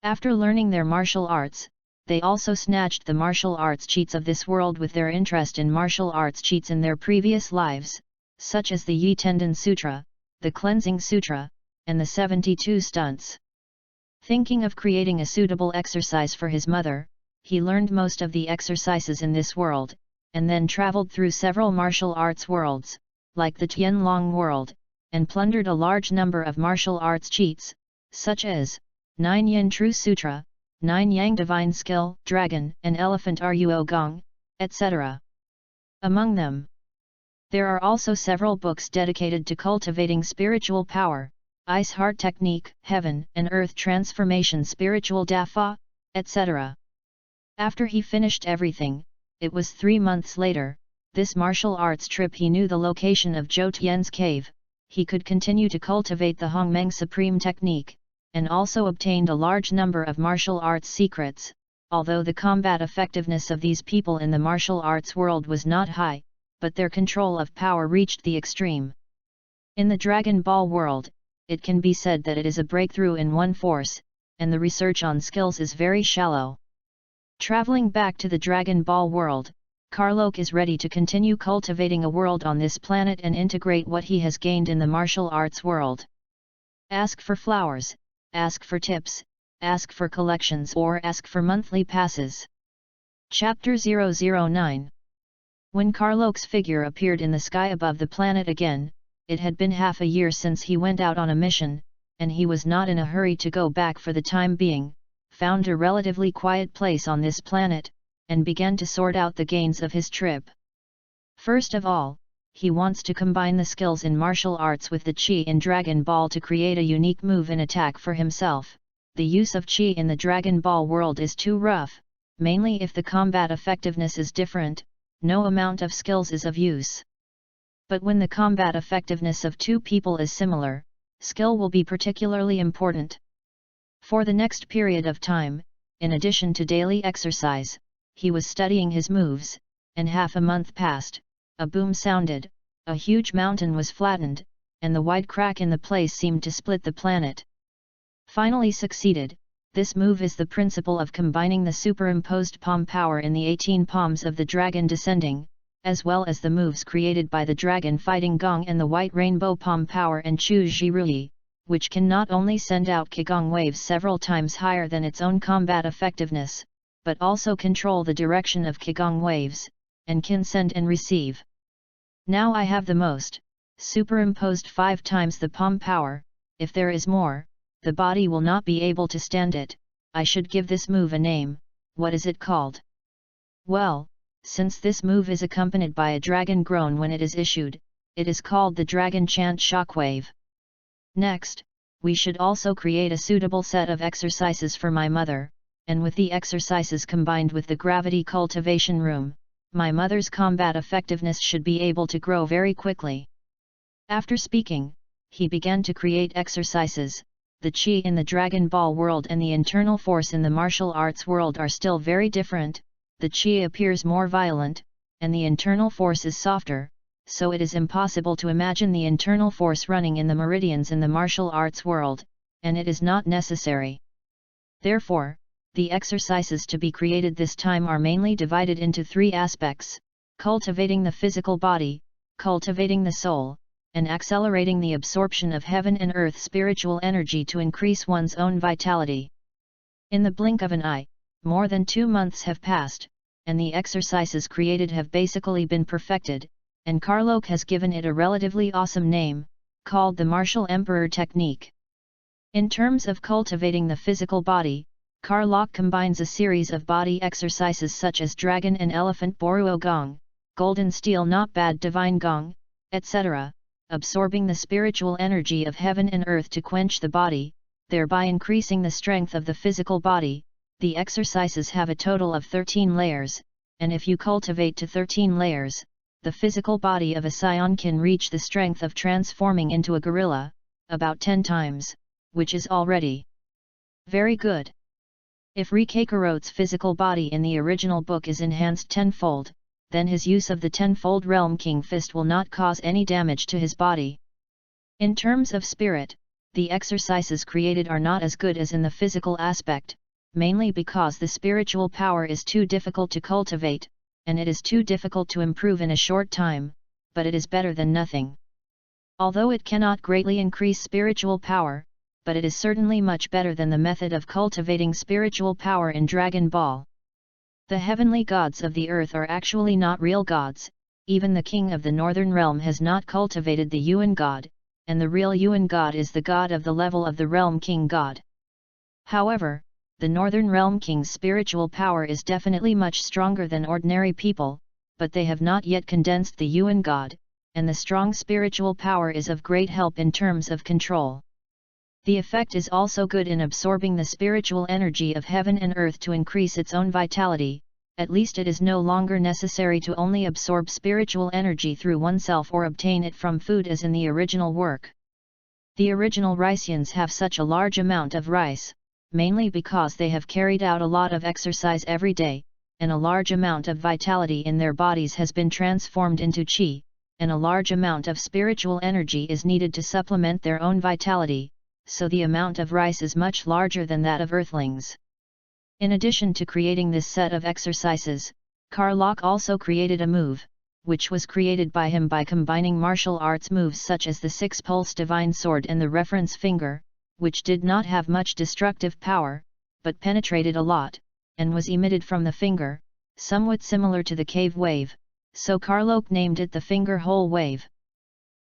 After learning their martial arts, they also snatched the martial arts cheats of this world with their interest in martial arts cheats in their previous lives, such as the Yi Tendon Sutra, the Cleansing Sutra, and the 72 Stunts. Thinking of creating a suitable exercise for his mother, he learned most of the exercises in this world, and then traveled through several martial arts worlds, like the Tianlong world, and plundered a large number of martial arts cheats, such as 9 Yin True Sutra, 9 Yang Divine Skill, Dragon and Elephant Ruo Gong, etc. Among them, there are also several books dedicated to cultivating spiritual power, Ice Heart Technique, Heaven and Earth Transformation Spiritual Dafa, etc. After he finished everything, it was 3 months later, this martial arts trip he knew the location of Zhou Tian's cave, he could continue to cultivate the Hongmeng Supreme Technique, and also obtained a large number of martial arts secrets, although the combat effectiveness of these people in the martial arts world was not high, but their control of power reached the extreme. In the Dragon Ball world, it can be said that it is a breakthrough in one force, and the research on skills is very shallow. Traveling back to the Dragon Ball world, Karlok is ready to continue cultivating a world on this planet and integrate what he has gained in the martial arts world. Ask for flowers, ask for tips, ask for collections or ask for monthly passes. Chapter 009. When Karlok's figure appeared in the sky above the planet again, it had been half a year since he went out on a mission, and he was not in a hurry to go back for the time being, found a relatively quiet place on this planet, and began to sort out the gains of his trip. First of all, he wants to combine the skills in martial arts with the Qi in Dragon Ball to create a unique move and attack for himself. The use of Qi in the Dragon Ball world is too rough, mainly if the combat effectiveness is different, no amount of skills is of use. But when the combat effectiveness of two people is similar, skill will be particularly important. For the next period of time, in addition to daily exercise, he was studying his moves, and half a month passed, a boom sounded, a huge mountain was flattened, and the wide crack in the place seemed to split the planet. Finally succeeded. This move is the principle of combining the superimposed palm power in the 18 palms of the dragon descending, as well as the moves created by the dragon fighting Gong and the white rainbow palm power and Chu Jirui, which can not only send out Qigong waves several times higher than its own combat effectiveness, but also control the direction of Qigong waves, and can send and receive. Now I have the most, superimposed 5 times the palm power. If there is more, the body will not be able to stand it. I should give this move a name. What is it called? Well, since this move is accompanied by a dragon groan when it is issued, it is called the Dragon Chant Shockwave. Next, we should also create a suitable set of exercises for my mother, and with the exercises combined with the gravity cultivation room, my mother's combat effectiveness should be able to grow very quickly. After speaking, he began to create exercises. The Qi in the Dragon Ball world and the internal force in the martial arts world are still very different. The Qi appears more violent, and the internal force is softer, so it is impossible to imagine the internal force running in the meridians in the martial arts world, and it is not necessary. Therefore, the exercises to be created this time are mainly divided into 3 aspects: cultivating the physical body, cultivating the soul, and accelerating the absorption of heaven and earth spiritual energy to increase one's own vitality. In the blink of an eye, more than 2 months have passed, and the exercises created have basically been perfected, and Karlok has given it a relatively awesome name, called the Martial Emperor Technique. In terms of cultivating the physical body, Karlok combines a series of body exercises such as Dragon and Elephant Boruo Gong, Golden Steel Not Bad Divine Gong, etc., absorbing the spiritual energy of heaven and earth to quench the body, thereby increasing the strength of the physical body. The exercises have a total of 13 layers, and if you cultivate to 13 layers, the physical body of a scion can reach the strength of transforming into a gorilla, about 10 times, which is already very good. If Rikakarot's physical body in the original book is enhanced tenfold, then his use of the tenfold Realm King Fist will not cause any damage to his body. In terms of spirit, the exercises created are not as good as in the physical aspect, mainly because the spiritual power is too difficult to cultivate, and it is too difficult to improve in a short time, but it is better than nothing. Although it cannot greatly increase spiritual power, but it is certainly much better than the method of cultivating spiritual power in Dragon Ball. The heavenly gods of the earth are actually not real gods, even the king of the northern realm has not cultivated the Yuan god, and the real Yuan god is the god of the level of the realm king god. However, the northern realm king's spiritual power is definitely much stronger than ordinary people, but they have not yet condensed the Yuan god, and the strong spiritual power is of great help in terms of control. The effect is also good in absorbing the spiritual energy of heaven and earth to increase its own vitality. At least it is no longer necessary to only absorb spiritual energy through oneself or obtain it from food as in the original work. The original Riceans have such a large amount of rice, mainly because they have carried out a lot of exercise every day, and a large amount of vitality in their bodies has been transformed into qi, and a large amount of spiritual energy is needed to supplement their own vitality, so the amount of rice is much larger than that of earthlings. In addition to creating this set of exercises, Karlach also created a move, which was created by him by combining martial arts moves such as the six-pulse divine sword and the reference finger, which did not have much destructive power, but penetrated a lot, and was emitted from the finger, somewhat similar to the cave wave, so Karlach named it the finger hole wave.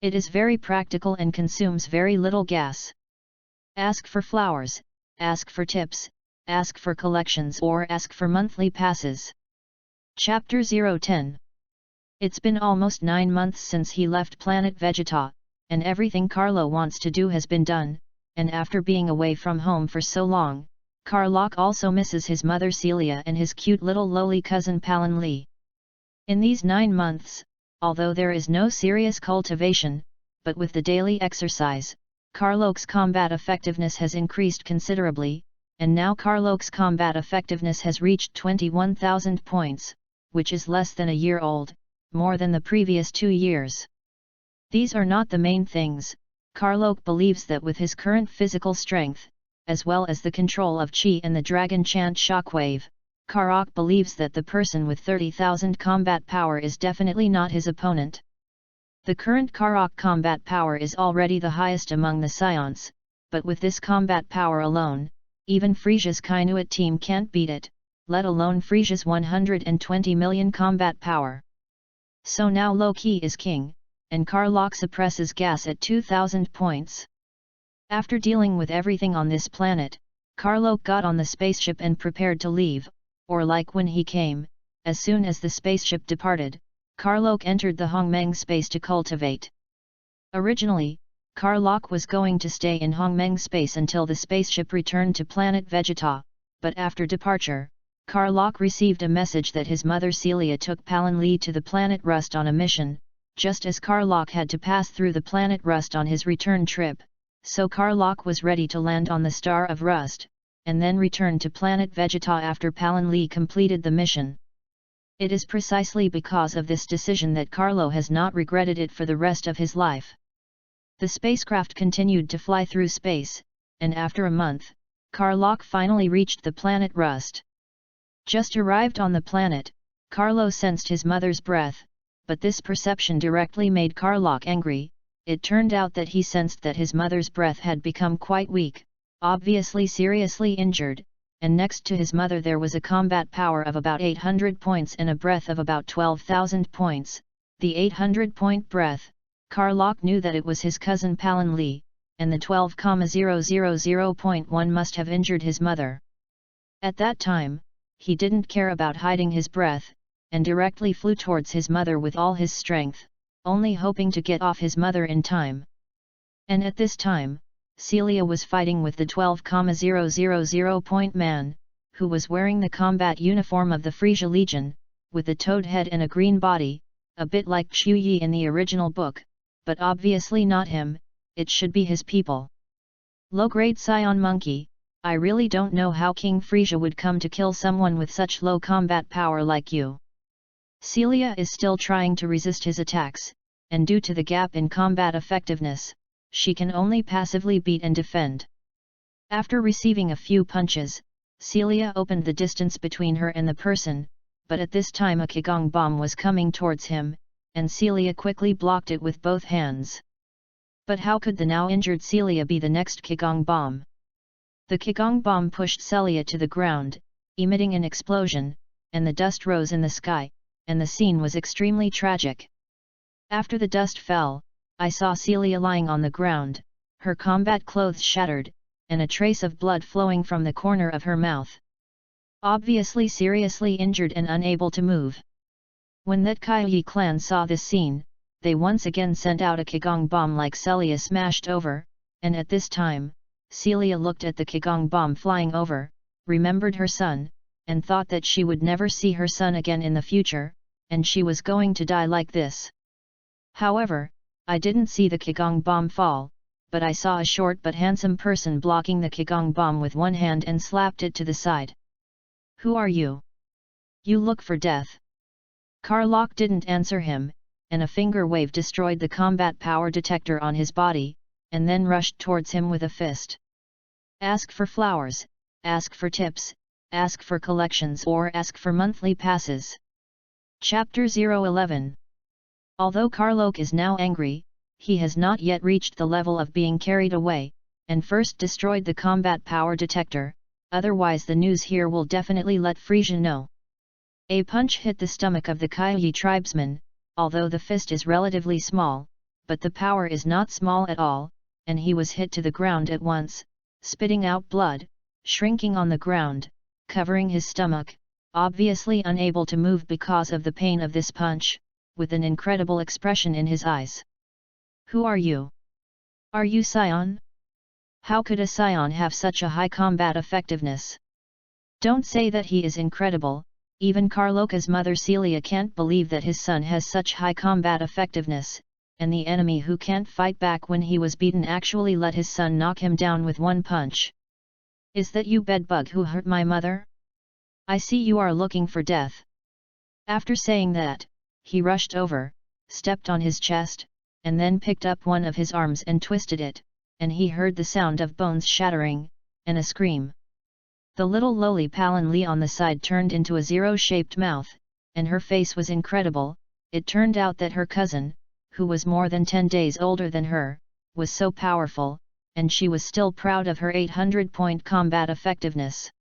It is very practical and consumes very little gas. Ask for flowers, ask for tips, ask for collections or ask for monthly passes. Chapter 010. It's been almost 9 months since he left planet Vegeta, and everything Carlo wants to do has been done, and after being away from home for so long, Karlach also misses his mother Celia and his cute little lowly cousin Palin Lee. In these 9 months, although there is no serious cultivation, but with the daily exercise, Karlach's combat effectiveness has increased considerably, and now Karlach's combat effectiveness has reached 21,000 points, which is less than a year old, more than the previous 2 years. These are not the main things. Karlach believes that with his current physical strength, as well as the control of Qi and the Dragon Chant Shockwave, Karlach believes that the person with 30,000 combat power is definitely not his opponent. The current Karlach combat power is already the highest among the Scions, but with this combat power alone, even Frisia's Kainuit team can't beat it, let alone Frisia's 120 million combat power. So now Loki is king, and Karlach suppresses gas at 2,000 points. After dealing with everything on this planet, Karlach got on the spaceship and prepared to leave, or like when he came, as soon as the spaceship departed, Karlach entered the Hongmeng space to cultivate. Originally, Karlach was going to stay in Hongmeng space until the spaceship returned to planet Vegeta, but after departure, Karlach received a message that his mother Celia took Palin Lee to the planet Rust on a mission, just as Karlach had to pass through the planet Rust on his return trip, so Karlach was ready to land on the star of Rust, and then return to planet Vegeta after Palin Lee completed the mission. It is precisely because of this decision that Carlo has not regretted it for the rest of his life. The spacecraft continued to fly through space, and after a month, Karlach finally reached the planet Rust. Just arrived on the planet, Carlo sensed his mother's breath, but this perception directly made Karlach angry. It turned out that he sensed that his mother's breath had become quite weak, obviously seriously injured, and next to his mother there was a combat power of about 800 points and a breath of about 12,000 points. The 800-point breath, Karlach knew that it was his cousin Palin Lee, and the 12,000.1 must have injured his mother. At that time, he didn't care about hiding his breath, and directly flew towards his mother with all his strength, only hoping to get off his mother in time. And at this time, Celia was fighting with the 12,000-point man, who was wearing the combat uniform of the Frisia Legion, with a toad head and a green body, a bit like Xu Yi in the original book, but obviously not him. It should be his people. Low-grade Scion Monkey, I really don't know how King Frisia would come to kill someone with such low combat power like you. Celia is still trying to resist his attacks, and due to the gap in combat effectiveness, she can only passively beat and defend. After receiving a few punches, Celia opened the distance between her and the person, but at this time a qigong bomb was coming towards him, and Celia quickly blocked it with both hands. But how could the now injured Celia be the next qigong bomb? The qigong bomb pushed Celia to the ground, emitting an explosion, and the dust rose in the sky, and the scene was extremely tragic. After the dust fell, I saw Celia lying on the ground, her combat clothes shattered, and a trace of blood flowing from the corner of her mouth. Obviously seriously injured and unable to move. When that Kaiyi clan saw this scene, they once again sent out a qigong bomb like Celia smashed over, and at this time, Celia looked at the qigong bomb flying over, remembered her son, and thought that she would never see her son again in the future, and she was going to die like this. However, I didn't see the qigong bomb fall, but I saw a short but handsome person blocking the qigong bomb with one hand and slapped it to the side. "Who are you? You look for death." Karlok didn't answer him, and a finger wave destroyed the combat power detector on his body, and then rushed towards him with a fist. "Ask for flowers, ask for tips, ask for collections or ask for monthly passes." Chapter 011. Although Karlok is now angry, he has not yet reached the level of being carried away, and first destroyed the combat power detector, otherwise the news here will definitely let Frisia know. A punch hit the stomach of the Kaiyi tribesman, although the fist is relatively small, but the power is not small at all, and he was hit to the ground at once, spitting out blood, shrinking on the ground, covering his stomach, obviously unable to move because of the pain of this punch, with an incredible expression in his eyes. "Who are you? Are you Scion? How could a Scion have such a high combat effectiveness? Don't say that he is incredible, even Karloka's mother Celia can't believe that his son has such high combat effectiveness, and the enemy who can't fight back when he was beaten actually let his son knock him down with one punch. Is that you, bedbug who hurt my mother? I see you are looking for death." After saying that, he rushed over, stepped on his chest, and then picked up one of his arms and twisted it, and he heard the sound of bones shattering, and a scream. The little lowly Palin Lee on the side turned into a zero-shaped mouth, and her face was incredible. It turned out that her cousin, who was more than 10 days older than her, was so powerful, and she was still proud of her 800-point combat effectiveness.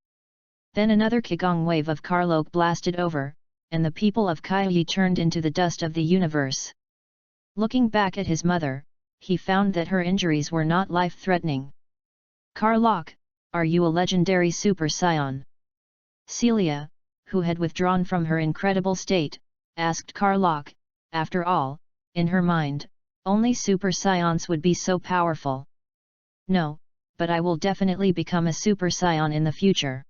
Then another qigong wave of Karlok blasted over, and the people of Kaiyi turned into the dust of the universe. Looking back at his mother, he found that her injuries were not life-threatening. "Karlok, are you a legendary Super Scion?" Celia, who had withdrawn from her incredible state, asked Karlok. After all, in her mind, only Super Scions would be so powerful. "No, but I will definitely become a Super Scion in the future."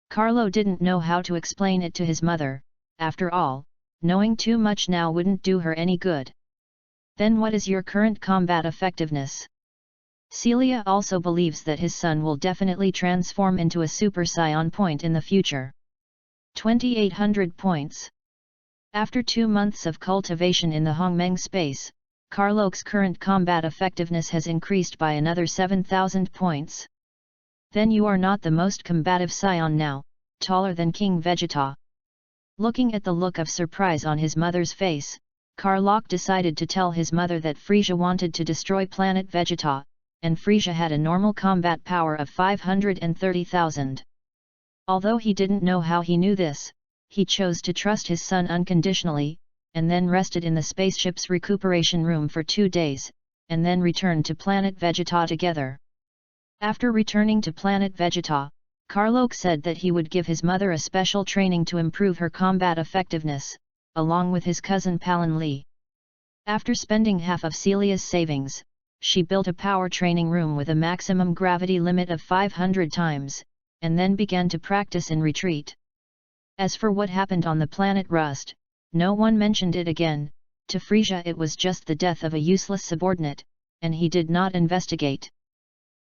Carlo didn't know how to explain it to his mother. After all, knowing too much now wouldn't do her any good. "Then what is your current combat effectiveness?" Celia also believes that his son will definitely transform into a Super Scion point in the future. 2800 points. After 2 months of cultivation in the Hongmeng space, Karlok's current combat effectiveness has increased by another 7000 points. "Then you are not the most combative Scion now, taller than King Vegeta." Looking at the look of surprise on his mother's face, Karlok decided to tell his mother that Frisia wanted to destroy planet Vegeta, and Frisia had a normal combat power of 530,000. Although he didn't know how he knew this, he chose to trust his son unconditionally, and then rested in the spaceship's recuperation room for 2 days, and then returned to planet Vegeta together. After returning to planet Vegeta, Karlok said that he would give his mother a special training to improve her combat effectiveness, along with his cousin Palin Lee. After spending half of Celia's savings, she built a power training room with a maximum gravity limit of 500 times, and then began to practice in retreat. As for what happened on the planet Rust, no one mentioned it again. To Frisia it was just the death of a useless subordinate, and he did not investigate.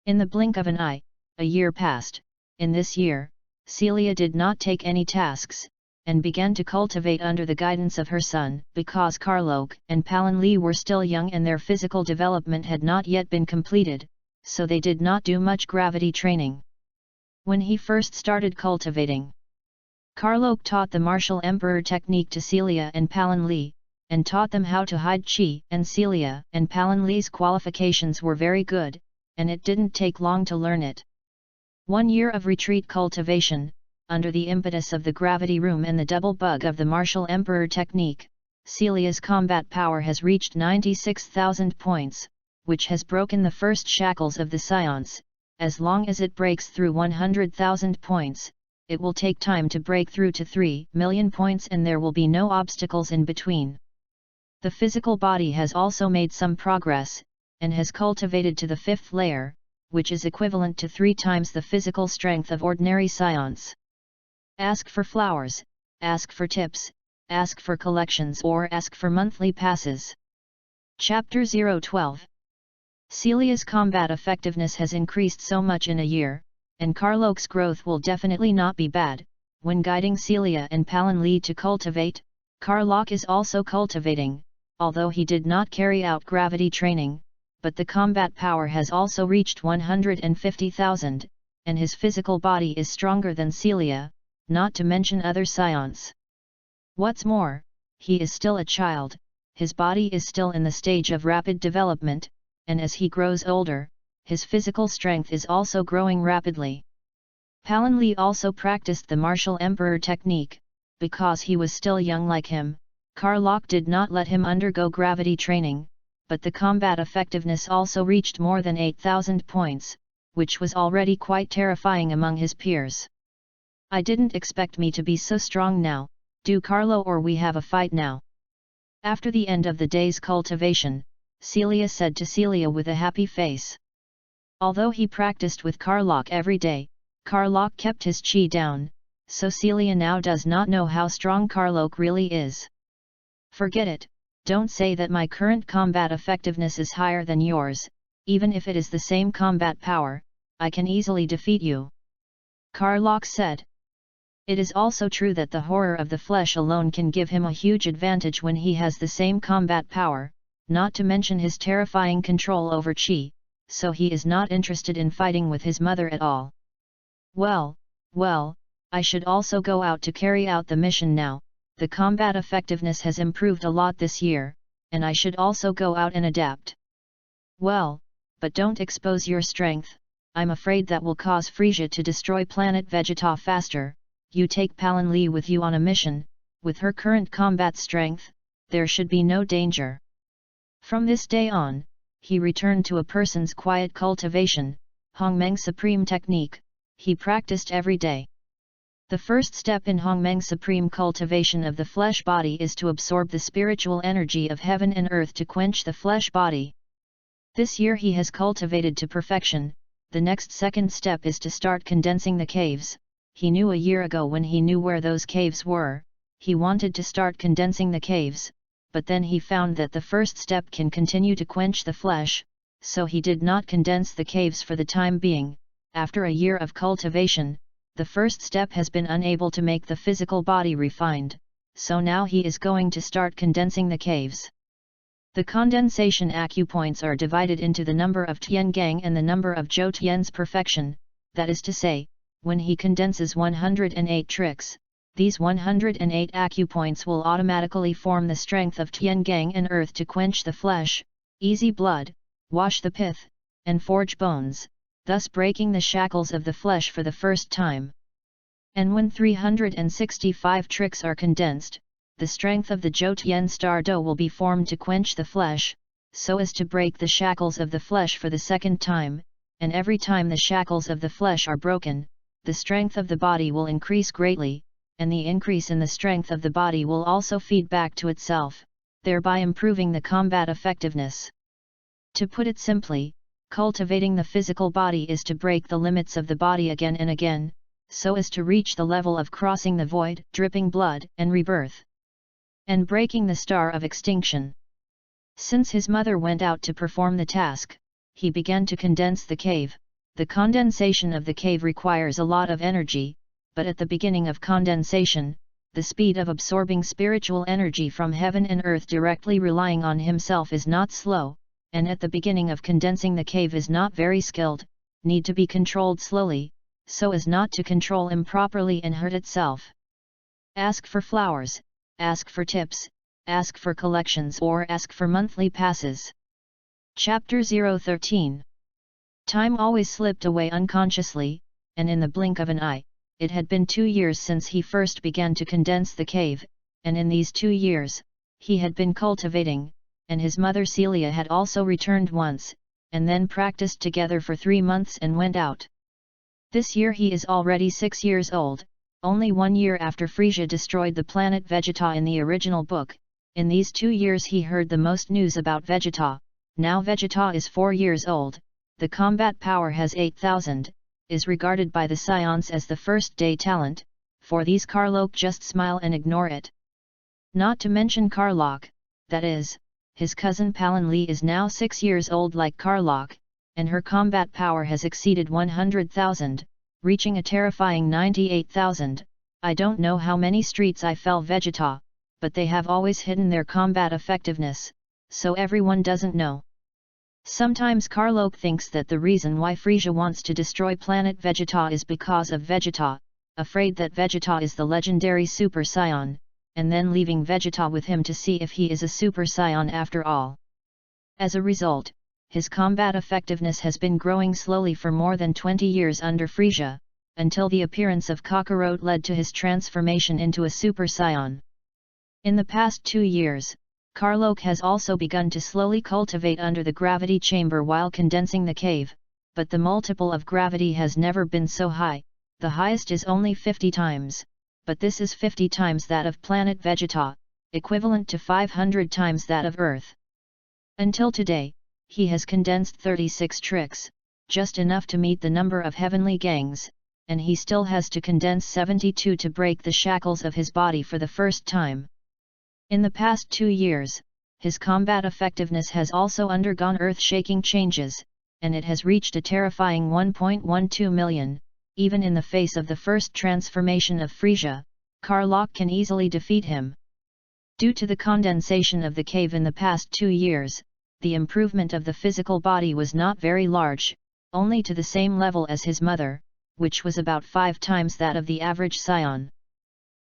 In the blink of an eye, a year passed. In this year, Celia did not take any tasks, and began to cultivate under the guidance of her son, because Karlok and Palin Lee were still young and their physical development had not yet been completed, so they did not do much gravity training. When he first started cultivating, Karlok taught the martial emperor technique to Celia and Palin Lee, and taught them how to hide chi, and Celia and Palin Lee's qualifications were very good, and it didn't take long to learn it. 1 year of retreat cultivation, under the impetus of the gravity room and the double bug of the martial emperor technique, Celia's combat power has reached 96,000 points, which has broken the first shackles of the science. As long as it breaks through 100,000 points, it will take time to break through to 3 million points and there will be no obstacles in between. The physical body has also made some progress, and has cultivated to the 5th layer, which is equivalent to 3 times the physical strength of ordinary science. Ask for flowers, ask for tips, ask for collections or ask for monthly passes. Chapter 012. Celia's combat effectiveness has increased so much in a year, and Karlok's growth will definitely not be bad. When guiding Celia and Palin Lee to cultivate, Karlok is also cultivating, although he did not carry out gravity training, but the combat power has also reached 150,000, and his physical body is stronger than Celia, not to mention other scions. What's more, he is still a child, his body is still in the stage of rapid development, and as he grows older, his physical strength is also growing rapidly. Palin Lee also practiced the martial emperor technique, because he was still young like him. Karlok did not let him undergo gravity training, but the combat effectiveness also reached more than 8,000 points, which was already quite terrifying among his peers. I didn't expect me to be so strong now, do Carlo, or we have a fight now? After the end of the day's cultivation, Celia said to Celia with a happy face. Although he practiced with Karlok every day, Karlok kept his chi down, so Celia now does not know how strong Karlok really is. Forget it, don't say that my current combat effectiveness is higher than yours, even if it is the same combat power, I can easily defeat you. Karlok said. It is also true that the horror of the flesh alone can give him a huge advantage when he has the same combat power, not to mention his terrifying control over chi, so he is not interested in fighting with his mother at all. Well, I should also go out to carry out the mission now. The combat effectiveness has improved a lot this year, and I should also go out and adapt. Well, but don't expose your strength, I'm afraid that will cause Frisia to destroy planet Vegeta faster. You take Palin Lee with you on a mission, with her current combat strength, there should be no danger. From this day on, he returned to a person's quiet cultivation, Hongmeng Supreme Technique, he practiced every day. The first step in Hongmeng Supreme cultivation of the flesh body is to absorb the spiritual energy of heaven and earth to quench the flesh body. This year he has cultivated to perfection. The next second step is to start condensing the caves. He knew a year ago when he knew where those caves were, he wanted to start condensing the caves, but then he found that the first step can continue to quench the flesh, so he did not condense the caves for the time being. After a year of cultivation, the first step has been unable to make the physical body refined, so now he is going to start condensing the caves. The condensation acupoints are divided into the number of Tiangang and the number of Zhou Tian's perfection, that is to say, when he condenses 108 tricks, these 108 acupoints will automatically form the strength of Tiangang and earth to quench the flesh, easy blood, wash the pith, and forge bones, thus breaking the shackles of the flesh for the first time. And when 365 tricks are condensed, the strength of the Zhou Tian Star Do will be formed to quench the flesh, so as to break the shackles of the flesh for the second time, and every time the shackles of the flesh are broken, the strength of the body will increase greatly, and the increase in the strength of the body will also feed back to itself, thereby improving the combat effectiveness. To put it simply, cultivating the physical body is to break the limits of the body again and again, so as to reach the level of crossing the void, dripping blood, and rebirth. And breaking the star of extinction. Since his mother went out to perform the task, he began to condense the cave. The condensation of the cave requires a lot of energy, but at the beginning of condensation, the speed of absorbing spiritual energy from heaven and earth directly relying on himself is not slow, and at the beginning of condensing the cave is not very skilled, need to be controlled slowly, so as not to control improperly and hurt itself. Ask for flowers, ask for tips, ask for collections or ask for monthly passes. Chapter 013. Time always slipped away unconsciously, and in the blink of an eye, it had been 2 years since he first began to condense the cave, and in these 2 years, he had been cultivating, and his mother Celia had also returned once, and then practiced together for 3 months and went out. This year he is already 6 years old, only 1 year after Frisia destroyed the planet Vegeta in the original book. In these 2 years he heard the most news about Vegeta. Now Vegeta is 4 years old, the combat power has 8,000, is regarded by the Scions as the first-day talent. For these Karlok just smile and ignore it. Not to mention Karlok, that is, his cousin Palin Lee is now 6 years old like Karlok, and her combat power has exceeded 100,000, reaching a terrifying 98,000. I don't know how many streets I fell Vegeta, but they have always hidden their combat effectiveness, so everyone doesn't know. Sometimes Karlok thinks that the reason why Frisia wants to destroy planet Vegeta is because of Vegeta, afraid that Vegeta is the legendary Super Saiyan, and then leaving Vegeta with him to see if he is a Super Saiyan after all. As a result, his combat effectiveness has been growing slowly for more than 20 years under Frisia, until the appearance of Kakarot led to his transformation into a Super Saiyan. In the past 2 years, Karlok has also begun to slowly cultivate under the gravity chamber while condensing the cave, but the multiple of gravity has never been so high. The highest is only 50 times, but this is 50 times that of planet Vegeta, equivalent to 500 times that of Earth. Until today, he has condensed 36 tricks, just enough to meet the number of heavenly gangs, and he still has to condense 72 to break the shackles of his body for the first time. In the past 2 years, his combat effectiveness has also undergone earth-shaking changes, and it has reached a terrifying 1.12 million. Even in the face of the first transformation of Frisia, Karlok can easily defeat him. Due to the condensation of the cave in the past 2 years, the improvement of the physical body was not very large, only to the same level as his mother, which was about 5 times that of the average Scion.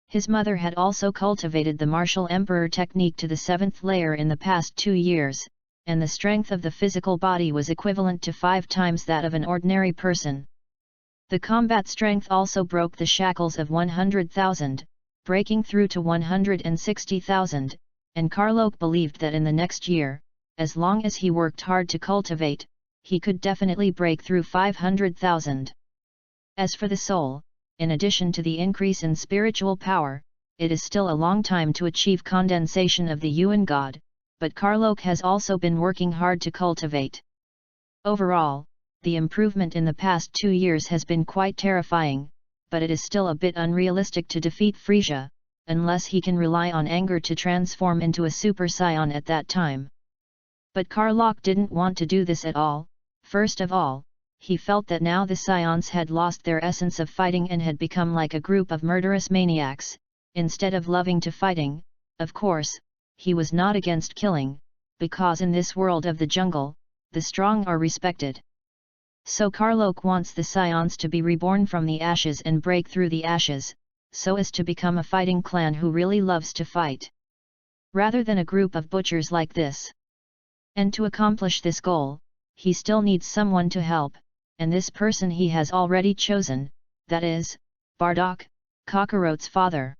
His mother had also cultivated the martial emperor technique to the 7th layer in the past 2 years, and the strength of the physical body was equivalent to 5 times that of an ordinary person. The combat strength also broke the shackles of 100,000, breaking through to 160,000, and Karlok believed that in the next year, as long as he worked hard to cultivate, he could definitely break through 500,000. As for the soul, in addition to the increase in spiritual power, it is still a long time to achieve condensation of the Yuan God, but Karlok has also been working hard to cultivate. Overall, the improvement in the past 2 years has been quite terrifying, but it is still a bit unrealistic to defeat Frisia, unless he can rely on anger to transform into a Super Saiyan at that time. But Karlok didn't want to do this at all. First of all, he felt that now the Scions had lost their essence of fighting and had become like a group of murderous maniacs, instead of loving to fighting. Of course, he was not against killing, because in this world of the jungle, the strong are respected. So Karlok wants the Scions to be reborn from the ashes and break through the ashes, so as to become a fighting clan who really loves to fight, rather than a group of butchers like this. And to accomplish this goal, he still needs someone to help, and this person he has already chosen, that is, Bardock, Kakarot's father.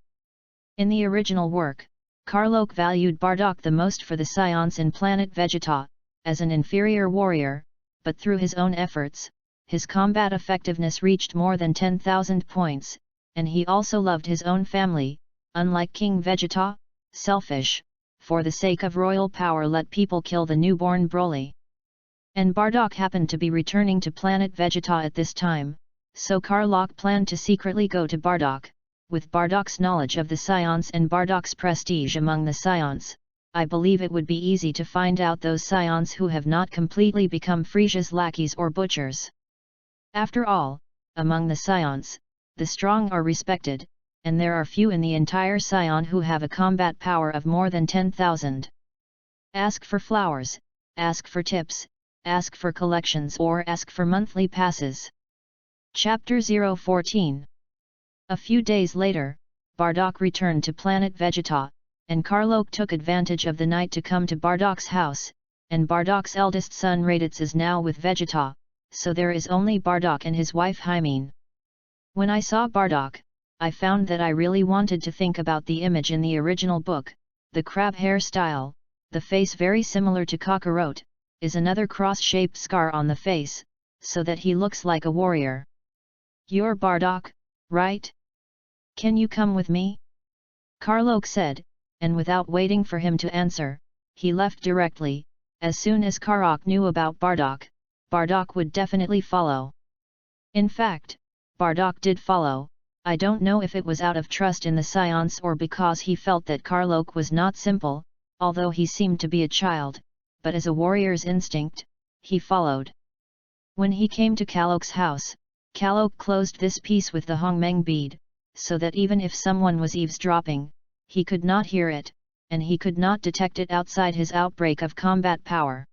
In the original work, Karlok valued Bardock the most for the Scions in planet Vegeta, as an inferior warrior, but through his own efforts, his combat effectiveness reached more than 10,000 points, and he also loved his own family, unlike King Vegeta, selfish, for the sake of royal power let people kill the newborn Broly. And Bardock happened to be returning to planet Vegeta at this time, so Karlok planned to secretly go to Bardock. With Bardock's knowledge of the Scions and Bardock's prestige among the Scions, I believe it would be easy to find out those Scions who have not completely become Frisia's lackeys or butchers. After all, among the Scions, the strong are respected, and there are few in the entire Scion who have a combat power of more than 10,000. Ask for flowers, ask for tips, ask for collections or ask for monthly passes. Chapter 014. A few days later, Bardock returned to planet Vegeta, and Karlok took advantage of the night to come to Bardock's house, and Bardock's eldest son Raditz is now with Vegeta, so there is only Bardock and his wife Hymen. When I saw Bardock, I found that I really wanted to think about the image in the original book, the crab hairstyle, the face very similar to Kakarot, is another cross-shaped scar on the face, so that he looks like a warrior. You're Bardock, right? Can you come with me? Karlok said, and without waiting for him to answer, he left directly. As soon as Karlok knew about Bardock, Bardock would definitely follow. In fact, Bardock did follow. I don't know if it was out of trust in the Scions or because he felt that Karlok was not simple, although he seemed to be a child, but as a warrior's instinct, he followed. When he came to Karlok's house, Karlok closed this piece with the Hongmeng bead, so that even if someone was eavesdropping, he could not hear it, and he could not detect it outside his outbreak of combat power.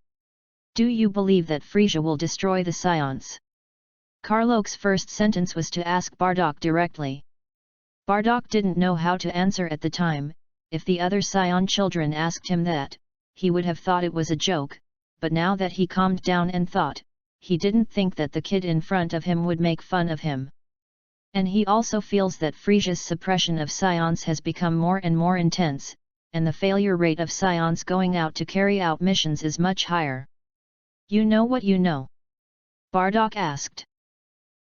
Do you believe that Frisia will destroy the Scions? Karlok's first sentence was to ask Bardock directly. Bardock didn't know how to answer at the time. If the other Scion children asked him that, he would have thought it was a joke, but now that he calmed down and thought, he didn't think that the kid in front of him would make fun of him. And he also feels that Frisia's suppression of Scions has become more and more intense, and the failure rate of Scions going out to carry out missions is much higher. You know what you know? Bardock asked.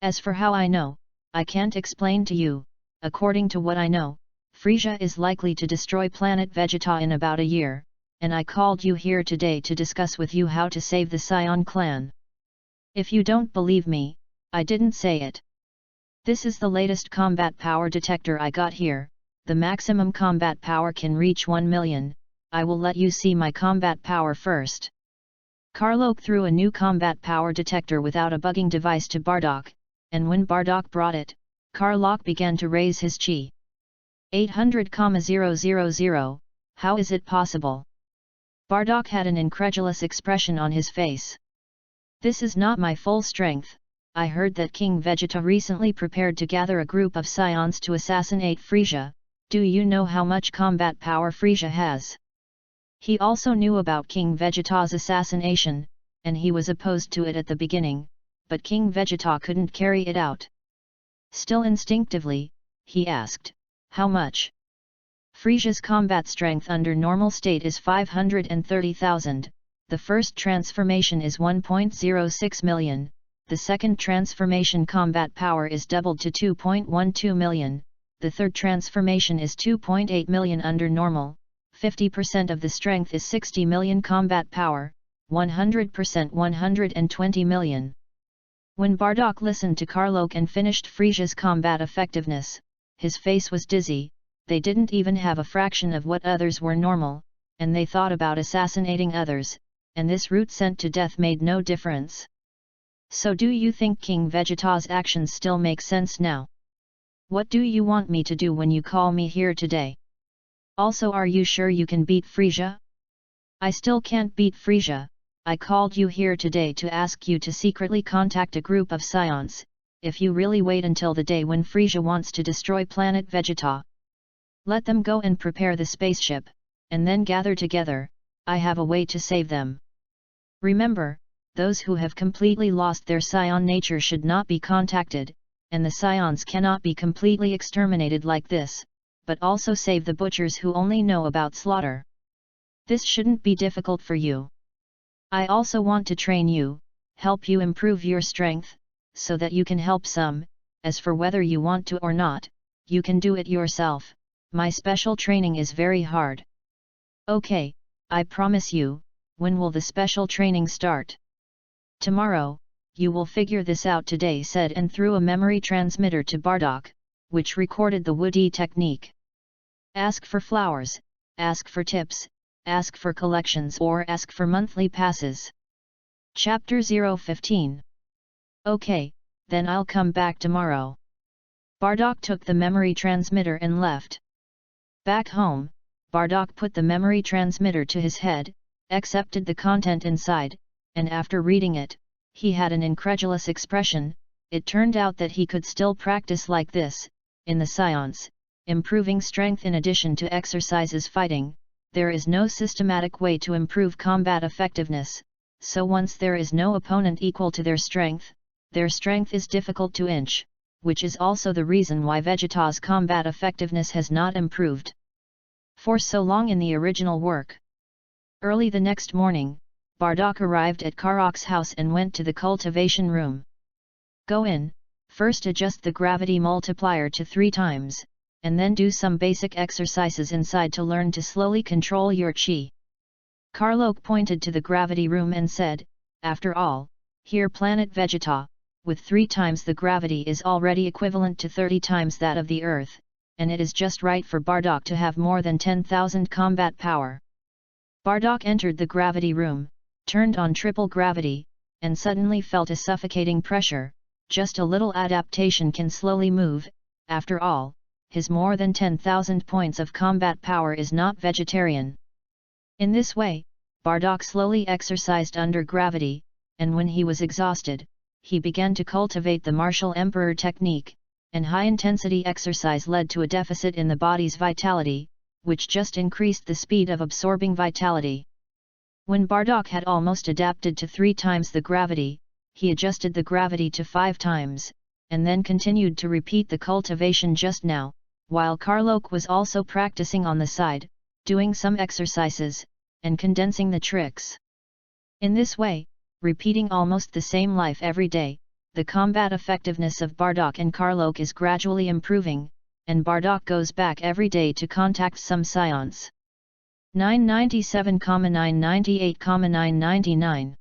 As for how I know, I can't explain to you. According to what I know, Frisia is likely to destroy planet Vegeta in about a year, and I called you here today to discuss with you how to save the Scion clan. If you don't believe me, I didn't say it. This is the latest combat power detector I got here. The maximum combat power can reach 1 million, I will let you see my combat power first. Karlok threw a new combat power detector without a bugging device to Bardock, and when Bardock brought it, Karlok began to raise his chi. 800,000, how is it possible? Bardock had an incredulous expression on his face. This is not my full strength. I heard that King Vegeta recently prepared to gather a group of Scions to assassinate Frisia. Do you know how much combat power Frisia has? He also knew about King Vegeta's assassination, and he was opposed to it at the beginning, but King Vegeta couldn't carry it out. Still instinctively, he asked, how much? Frisia's combat strength under normal state is 530,000, the first transformation is 1.06 million, the second transformation combat power is doubled to 2.12 million, the third transformation is 2.8 million under normal, 50% of the strength is 60 million combat power, 100% 120 million. When Bardock listened to Karlok and finished Frisia's combat effectiveness, his face was dizzy. They didn't even have a fraction of what others were normal, and they thought about assassinating others, and this route sent to death made no difference. So do you think King Vegeta's actions still make sense now? What do you want me to do when you call me here today? Also, are you sure you can beat Frisia? I still can't beat Frisia. I called you here today to ask you to secretly contact a group of Scions, if you really wait until the day when Frisia wants to destroy planet Vegeta. Let them go and prepare the spaceship, and then gather together. I have a way to save them. Remember, those who have completely lost their Scion nature should not be contacted, and the Scions cannot be completely exterminated like this, but also save the butchers who only know about slaughter. This shouldn't be difficult for you. I also want to train you, help you improve your strength, so that you can help some. As for whether you want to or not, you can do it yourself. My special training is very hard. Okay, I promise you. When will the special training start? Tomorrow. You will figure this out today, said, and threw a memory transmitter to Bardock, which recorded the Woody technique. Ask for flowers, ask for tips, ask for collections or ask for monthly passes. Chapter 015. Okay, then I'll come back tomorrow. Bardock took the memory transmitter and left. Back home, Bardock put the memory transmitter to his head, accepted the content inside, and after reading it, he had an incredulous expression. It turned out that he could still practice like this, in the seance, improving strength in addition to exercises fighting. There is no systematic way to improve combat effectiveness, so once there is no opponent equal to their strength is difficult to inch, which is also the reason why Vegeta's combat effectiveness has not improved for so long in the original work. Early the next morning, Bardock arrived at Karok's house and went to the cultivation room. Go in, first adjust the gravity multiplier to 3 times, and then do some basic exercises inside to learn to slowly control your chi. Karlok pointed to the gravity room and said, after all, here planet Vegeta, with 3 times the gravity is already equivalent to 30 times that of the Earth, and it is just right for Bardock to have more than 10,000 combat power. Bardock entered the gravity room, turned on triple gravity, and suddenly felt a suffocating pressure. Just a little adaptation can slowly move. After all, his more than 10,000 points of combat power is not vegetarian. In this way, Bardock slowly exercised under gravity, and when he was exhausted, he began to cultivate the martial emperor technique, and high-intensity exercise led to a deficit in the body's vitality, which just increased the speed of absorbing vitality. When Bardock had almost adapted to 3 times the gravity, he adjusted the gravity to 5 times, and then continued to repeat the cultivation just now, while Karlok was also practicing on the side, doing some exercises, and condensing the tricks. In this way, repeating almost the same life every day, the combat effectiveness of Bardock and Karlok is gradually improving, and Bardock goes back every day to contact some scions. 997,998,999.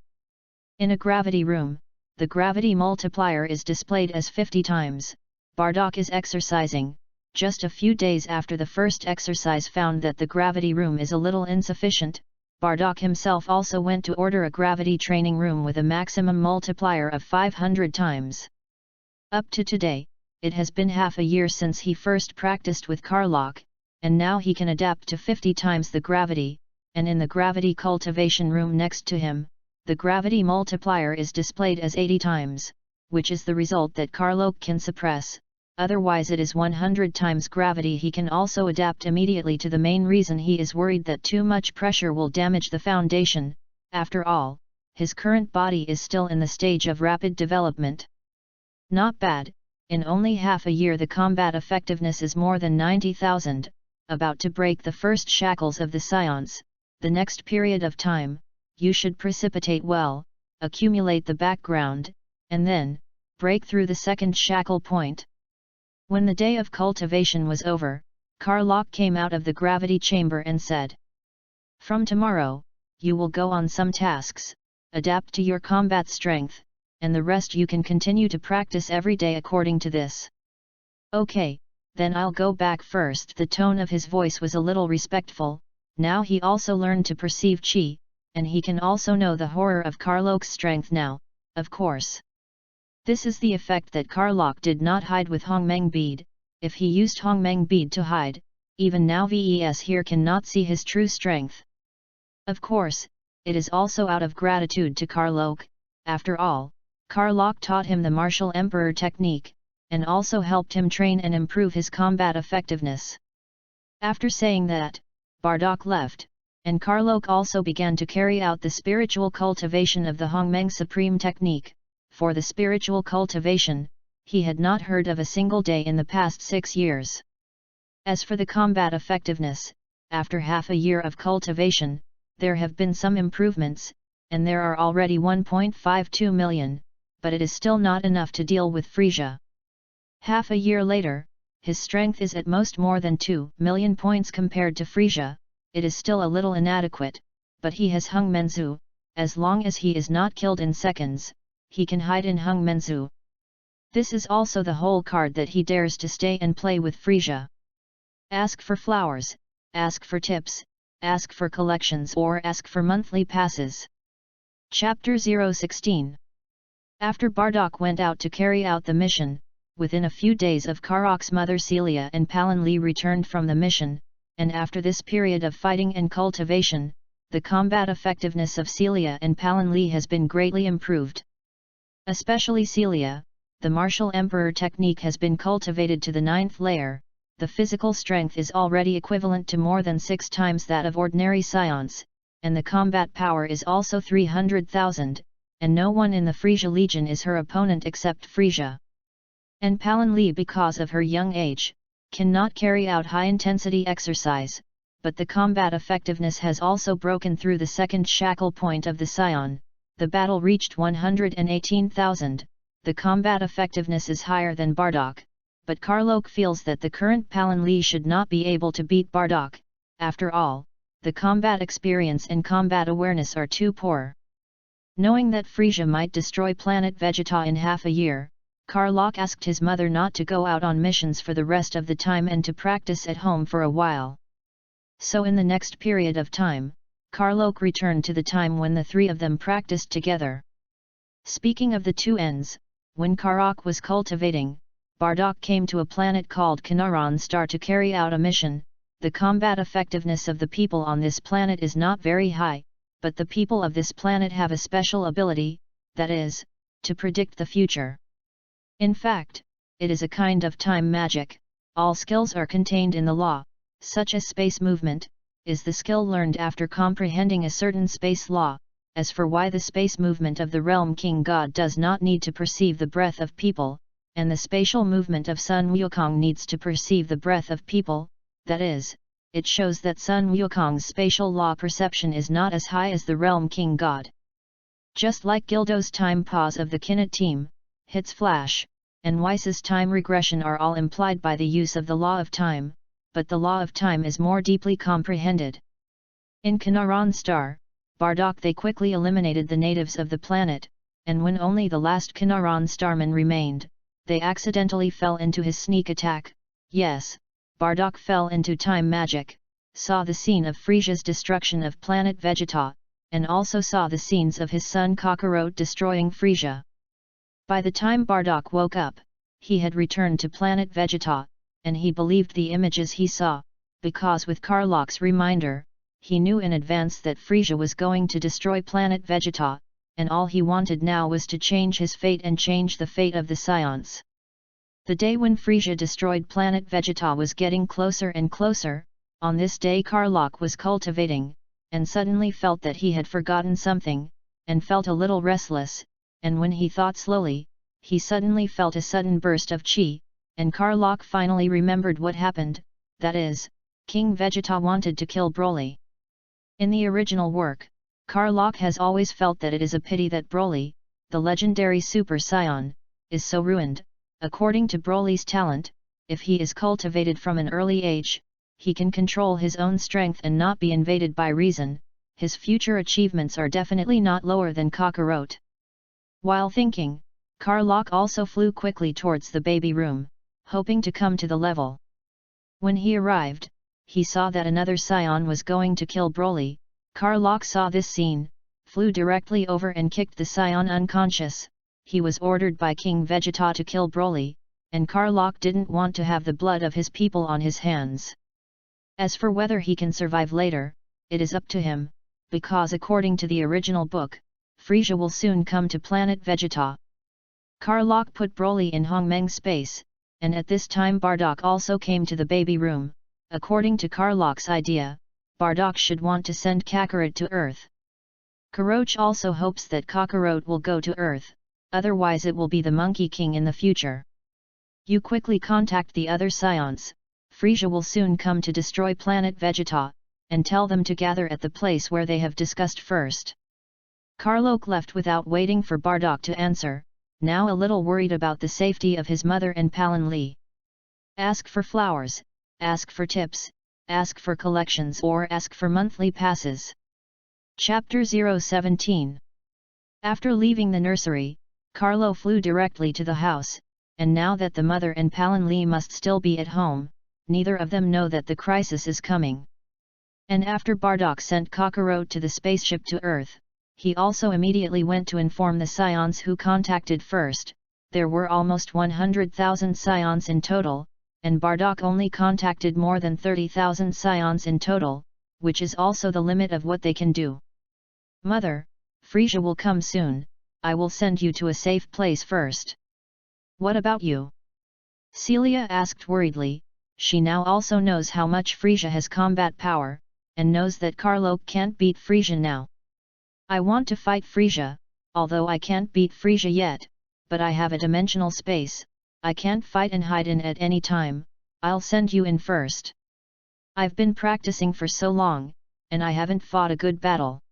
In a gravity room, the gravity multiplier is displayed as 50 times. Bardock is exercising. Just a few days after the first exercise found that the gravity room is a little insufficient, Bardock himself also went to order a gravity training room with a maximum multiplier of 500 times. Up to today, it has been half a year since he first practiced with Karlok, and now he can adapt to 50 times the gravity, and in the gravity cultivation room next to him, the gravity multiplier is displayed as 80 times, which is the result that Karlok can suppress. Otherwise it is 100 times gravity. He can also adapt immediately to the main reason he is worried that too much pressure will damage the foundation. After all, his current body is still in the stage of rapid development. Not bad, in only half a year the combat effectiveness is more than 90,000, about to break the first shackles of the scions. The next period of time, you should precipitate well, accumulate the background, and then, break through the second shackle point. When the day of cultivation was over, Karlok came out of the gravity chamber and said, "From tomorrow, you will go on some tasks, adapt to your combat strength, and the rest you can continue to practice every day according to this." "Okay, then I'll go back first." The tone of his voice was a little respectful. Now he also learned to perceive chi, and he can also know the horror of Karlok's strength now, of course. This is the effect that Karlok did not hide with Hongmeng bead. If he used Hongmeng bead to hide, even now VES here cannot see his true strength. Of course, it is also out of gratitude to Karlok. After all, Karlok taught him the martial emperor technique, and also helped him train and improve his combat effectiveness. After saying that, Bardock left, and Karlok also began to carry out the spiritual cultivation of the Hongmeng Supreme technique. For the spiritual cultivation, he had not heard of a single day in the past 6 years. As for the combat effectiveness, after half a year of cultivation, there have been some improvements, and there are already 1.52 million, but it is still not enough to deal with Frisia. Half a year later, his strength is at most more than 2 million points compared to Frisia. It is still a little inadequate, but he has Hungmenzu. As long as he is not killed in seconds, he can hide in Hungmenzu. This is also the whole card that he dares to stay and play with Frisia. Ask for flowers, ask for tips, ask for collections or ask for monthly passes. Chapter 016. After Bardock went out to carry out the mission, within a few days of Karok's mother Celia and Palin Lee returned from the mission, and after this period of fighting and cultivation, the combat effectiveness of Celia and Palin Lee has been greatly improved. Especially Celia, the martial emperor technique has been cultivated to the 9th layer, the physical strength is already equivalent to more than 6 times that of ordinary scions, and the combat power is also 300,000, and no one in the Frisia Legion is her opponent except Frisia. And Palin Lee, because of her young age, cannot carry out high-intensity exercise, but the combat effectiveness has also broken through the second shackle point of the scion. The battle reached 118,000, the combat effectiveness is higher than Bardock, but Karlok feels that the current Palin Lee should not be able to beat Bardock. After all, the combat experience and combat awareness are too poor. Knowing that Frisia might destroy planet Vegeta in half a year, Karlok asked his mother not to go out on missions for the rest of the time and to practice at home for a while. So in the next period of time, Karlok returned to the time when the three of them practiced together. Speaking of the two ends, when Karok was cultivating, Bardock came to a planet called Kanaran Star to carry out a mission. The combat effectiveness of the people on this planet is not very high, but the people of this planet have a special ability, that is, to predict the future. In fact, it is a kind of time magic. All skills are contained in the law, such as space movement, is the skill learned after comprehending a certain space law. As for why the space movement of the realm king god does not need to perceive the breath of people, and the spatial movement of Sun Wukong needs to perceive the breath of people, that is, it shows that Sun Wukong's spatial law perception is not as high as the realm king god. Just like Gildo's time pause of the Kinnit team, Hit's flash, and Weiss's time regression are all implied by the use of the law of time, but the law of time is more deeply comprehended. In Kanaran Star, Bardock they quickly eliminated the natives of the planet, and when only the last Kanaran Starman remained, they accidentally fell into his sneak attack. Yes, Bardock fell into time magic, saw the scene of Frisia's destruction of planet Vegeta, and also saw the scenes of his son Kakarot destroying Frisia. By the time Bardock woke up, he had returned to planet Vegeta, and he believed the images he saw, because with Karlok's reminder, he knew in advance that Frisia was going to destroy planet Vegeta, and all he wanted now was to change his fate and change the fate of the Scions. The day when Frisia destroyed planet Vegeta was getting closer and closer. On this day Karlok was cultivating, and suddenly felt that he had forgotten something, and felt a little restless, and when he thought slowly, he suddenly felt a sudden burst of chi, and Karlok finally remembered what happened, that is, King Vegeta wanted to kill Broly. In the original work, Karlok has always felt that it is a pity that Broly, the legendary Super Saiyan, is so ruined. According to Broly's talent, if he is cultivated from an early age, he can control his own strength and not be invaded by reason. His future achievements are definitely not lower than Kakarot. While thinking, Karlok also flew quickly towards the baby room, hoping to come to the level. When he arrived, he saw that another Scion was going to kill Broly. Karlok saw this scene, flew directly over and kicked the Scion unconscious. He was ordered by King Vegeta to kill Broly, and Karlok didn't want to have the blood of his people on his hands. As for whether he can survive later, it is up to him, because according to the original book, Frisia will soon come to planet Vegeta. Karlok put Broly in Hongmeng space, and at this time Bardock also came to the baby room. According to Karlok's idea, Bardock should want to send Kakarot to Earth. Karoch also hopes that Kakarot will go to Earth, otherwise it will be the Monkey King in the future. You quickly contact the other Scions. Frisia will soon come to destroy planet Vegeta, and tell them to gather at the place where they have discussed first. Karlok left without waiting for Bardock to answer, now a little worried about the safety of his mother and Palin Lee. Ask for flowers, ask for tips, ask for collections or ask for monthly passes. Chapter 017. After leaving the nursery, Carlo flew directly to the house, and now that the mother and Palin Lee must still be at home, neither of them know that the crisis is coming. And after Bardock sent Kakarot to the spaceship to Earth, he also immediately went to inform the Scions who contacted first, there were almost 100,000 scions in total, and Bardock only contacted more than 30,000 scions in total, which is also the limit of what they can do. Mother, Frisia will come soon, I will send you to a safe place first. What about you? Celia asked worriedly. She now also knows how much Frisia has combat power, and knows that Carlo can't beat Frisia now. I want to fight Frisia, although I can't beat Frisia yet, but I have a dimensional space, I can't fight and hide in at any time, I'll send you in first. I've been practicing for so long, and I haven't fought a good battle.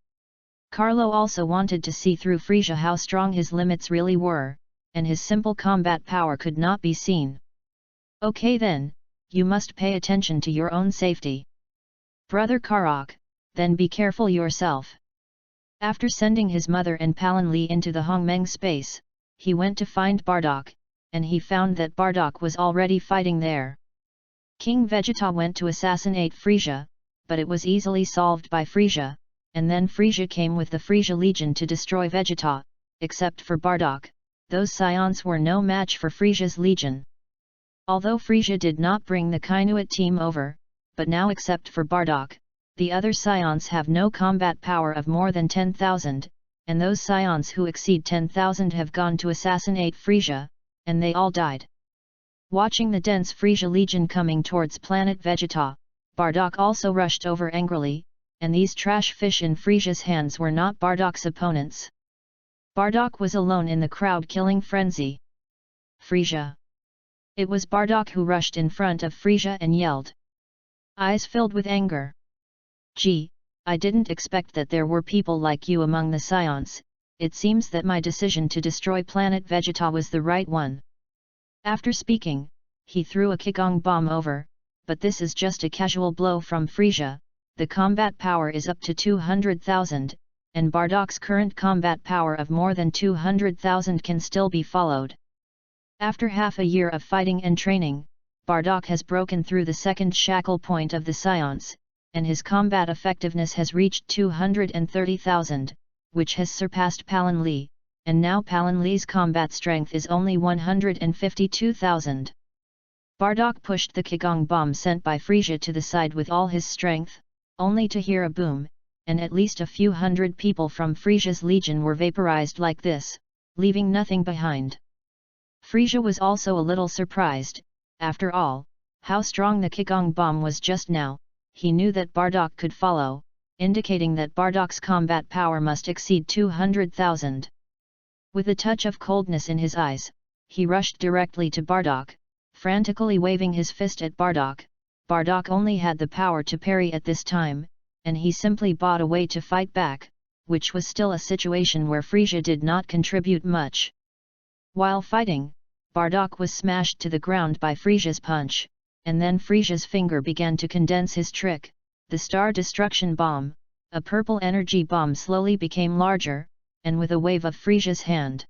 Carlo also wanted to see through Frisia how strong his limits really were, and his simple combat power could not be seen. Okay then, you must pay attention to your own safety. Brother Karok, then be careful yourself. After sending his mother and Palin Li into the Hongmeng space, he went to find Bardock, and he found that Bardock was already fighting there. King Vegeta went to assassinate Frisia, but it was easily solved by Frisia, and then Frisia came with the Frisia Legion to destroy Vegeta, except for Bardock, those scions were no match for Frisia's legion. Although Frisia did not bring the Kainuit team over, but now except for Bardock, the other scions have no combat power of more than 10,000, and those scions who exceed 10,000 have gone to assassinate Frisia, and they all died. Watching the dense Frisia legion coming towards planet Vegeta, Bardock also rushed over angrily, and these trash fish in Frisia's hands were not Bardock's opponents. Bardock was alone in the crowd-killing frenzy. Frisia! It was Bardock who rushed in front of Frisia and yelled. Eyes filled with anger. Gee, I didn't expect that there were people like you among the scions, it seems that my decision to destroy planet Vegeta was the right one. After speaking, he threw a Kigong bomb over, but this is just a casual blow from Frisia, the combat power is up to 200,000, and Bardock's current combat power of more than 200,000 can still be followed. After half a year of fighting and training, Bardock has broken through the second shackle point of the scions, and his combat effectiveness has reached 230,000, which has surpassed Palin Li, and now Palin Li's combat strength is only 152,000. Bardock pushed the Kigong bomb sent by Frisia to the side with all his strength, only to hear a boom, and at least a few hundred people from Frisia's legion were vaporized like this, leaving nothing behind. Frisia was also a little surprised. After all, how strong the Kigong bomb was just now, he knew that Bardock could follow, indicating that Bardock's combat power must exceed 200,000. With a touch of coldness in his eyes, he rushed directly to Bardock, frantically waving his fist at Bardock. Bardock only had the power to parry at this time, and he simply bought a way to fight back, which was still a situation where Frisia did not contribute much. While fighting, Bardock was smashed to the ground by Frisia's punch, and then Frisia's finger began to condense his trick, the Star Destruction Bomb. A purple energy bomb slowly became larger, and with a wave of Frisia's hand,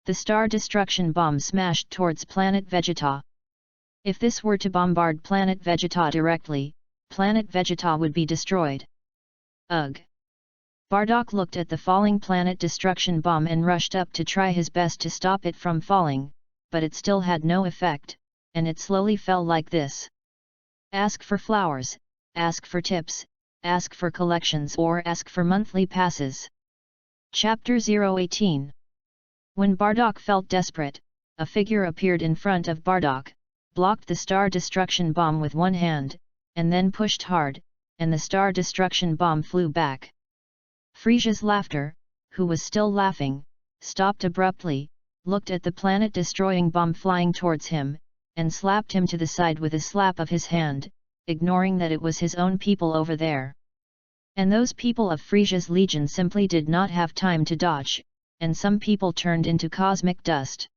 the Star Destruction Bomb smashed towards planet Vegeta. If this were to bombard planet Vegeta directly, planet Vegeta would be destroyed. Ugh! Bardock looked at the falling planet destruction bomb and rushed up to try his best to stop it from falling, but it still had no effect, and it slowly fell like this. Ask for flowers, ask for tips, ask for collections or ask for monthly passes. Chapter 018. When Bardock felt desperate, a figure appeared in front of Bardock, blocked the Star Destruction Bomb with one hand, and then pushed hard, and the Star Destruction Bomb flew back. Frisia's laughter, who was still laughing, stopped abruptly, looked at the planet-destroying bomb flying towards him, and slapped him to the side with a slap of his hand, ignoring that it was his own people over there. And those people of Frisia's legion simply did not have time to dodge, and some people turned into cosmic dust.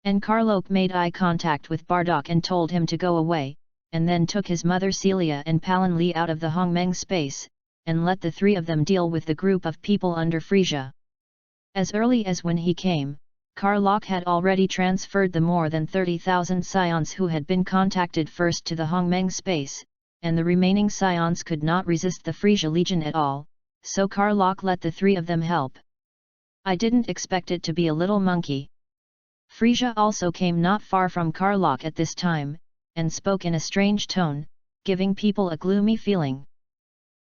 And Carloke made eye contact with Bardock and told him to go away, and then took his mother Celia and Palin Li out of the Hongmeng space, and let the three of them deal with the group of people under Frisia. As early as when he came, Carlock had already transferred the more than 30,000 scions who had been contacted first to the Hongmeng space, and the remaining scions could not resist the Frisia Legion at all, so Carlock let the three of them help. I didn't expect it to be a little monkey. Frisia also came not far from Karlach at this time, and spoke in a strange tone, giving people a gloomy feeling.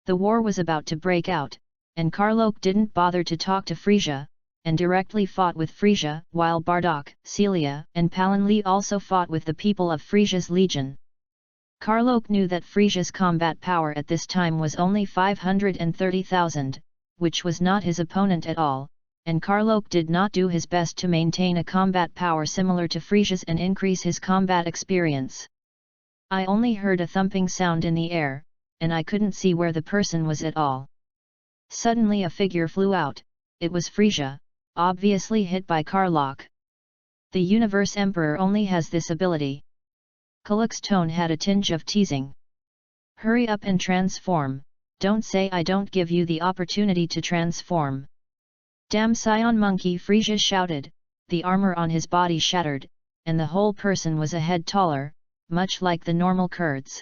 The war was about to break out, and Karlach didn't bother to talk to Frisia, and directly fought with Frisia, while Bardock, Celia, and Palinlee also fought with the people of Frisia's legion. Karlach knew that Frisia's combat power at this time was only 530,000, which was not his opponent at all, and Karlach did not do his best to maintain a combat power similar to Frisia's and increase his combat experience. I only heard a thumping sound in the air, and I couldn't see where the person was at all. Suddenly a figure flew out. It was Frisia, obviously hit by Karlach. The Universe Emperor only has this ability. Karlach's tone had a tinge of teasing. Hurry up and transform, don't say I don't give you the opportunity to transform. Damn scion monkey, Frisia shouted. The armor on his body shattered, and the whole person was a head taller, much like the normal Kurds.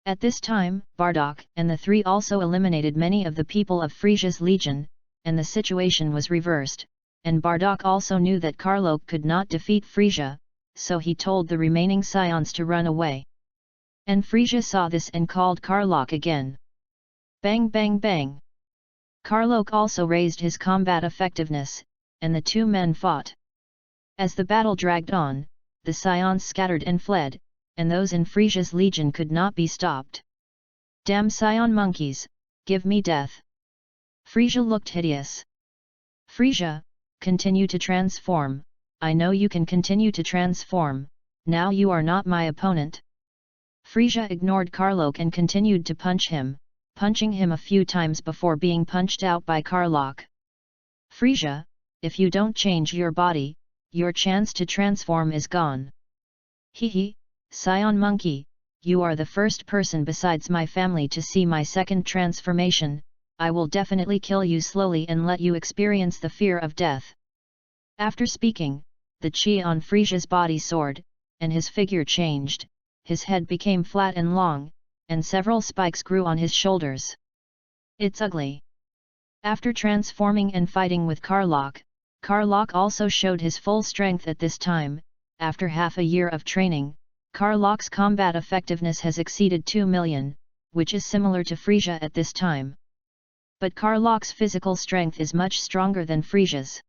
At this time, Bardock and the three also eliminated many of the people of Frisia's legion, and the situation was reversed, and Bardock also knew that Karlach could not defeat Frisia, so he told the remaining scions to run away. And Frisia saw this and called Karlach again. Bang bang bang! Karlach also raised his combat effectiveness, and the two men fought. As the battle dragged on, the scions scattered and fled, and those in Frisia's legion could not be stopped. Damn scion monkeys, give me death! Frisia looked hideous. Frisia, continue to transform, I know you can continue to transform, now you are not my opponent. Frisia ignored Karlach and continued to punch him, punching him a few times before being punched out by Karlach. Frisia, if you don't change your body, your chance to transform is gone. Hee, scion monkey, you are the first person besides my family to see my second transformation, I will definitely kill you slowly and let you experience the fear of death. After speaking, the chi on Frisia's body soared, and his figure changed, his head became flat and long, and several spikes grew on his shoulders. It's ugly. After transforming and fighting with Karlach, Karlach also showed his full strength at this time. After half a year of training, Karlach's combat effectiveness has exceeded 2 million, which is similar to Frisia at this time. But Karlach's physical strength is much stronger than Frisia's.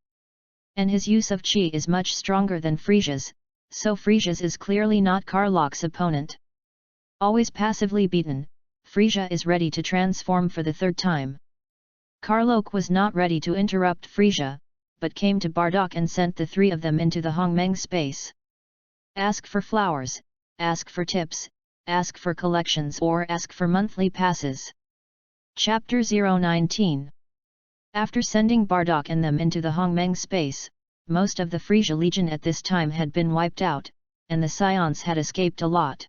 And his use of chi is much stronger than Frisia's, so Frisia's is clearly not Karlach's opponent. Always passively beaten, Frisia is ready to transform for the third time. Karlach was not ready to interrupt Frisia, but came to Bardock and sent the three of them into the Hongmeng space. Ask for flowers, ask for tips, ask for collections or ask for monthly passes. Chapter 019. After sending Bardock and them into the Hongmeng space, most of the Frisia legion at this time had been wiped out, and the scions had escaped a lot.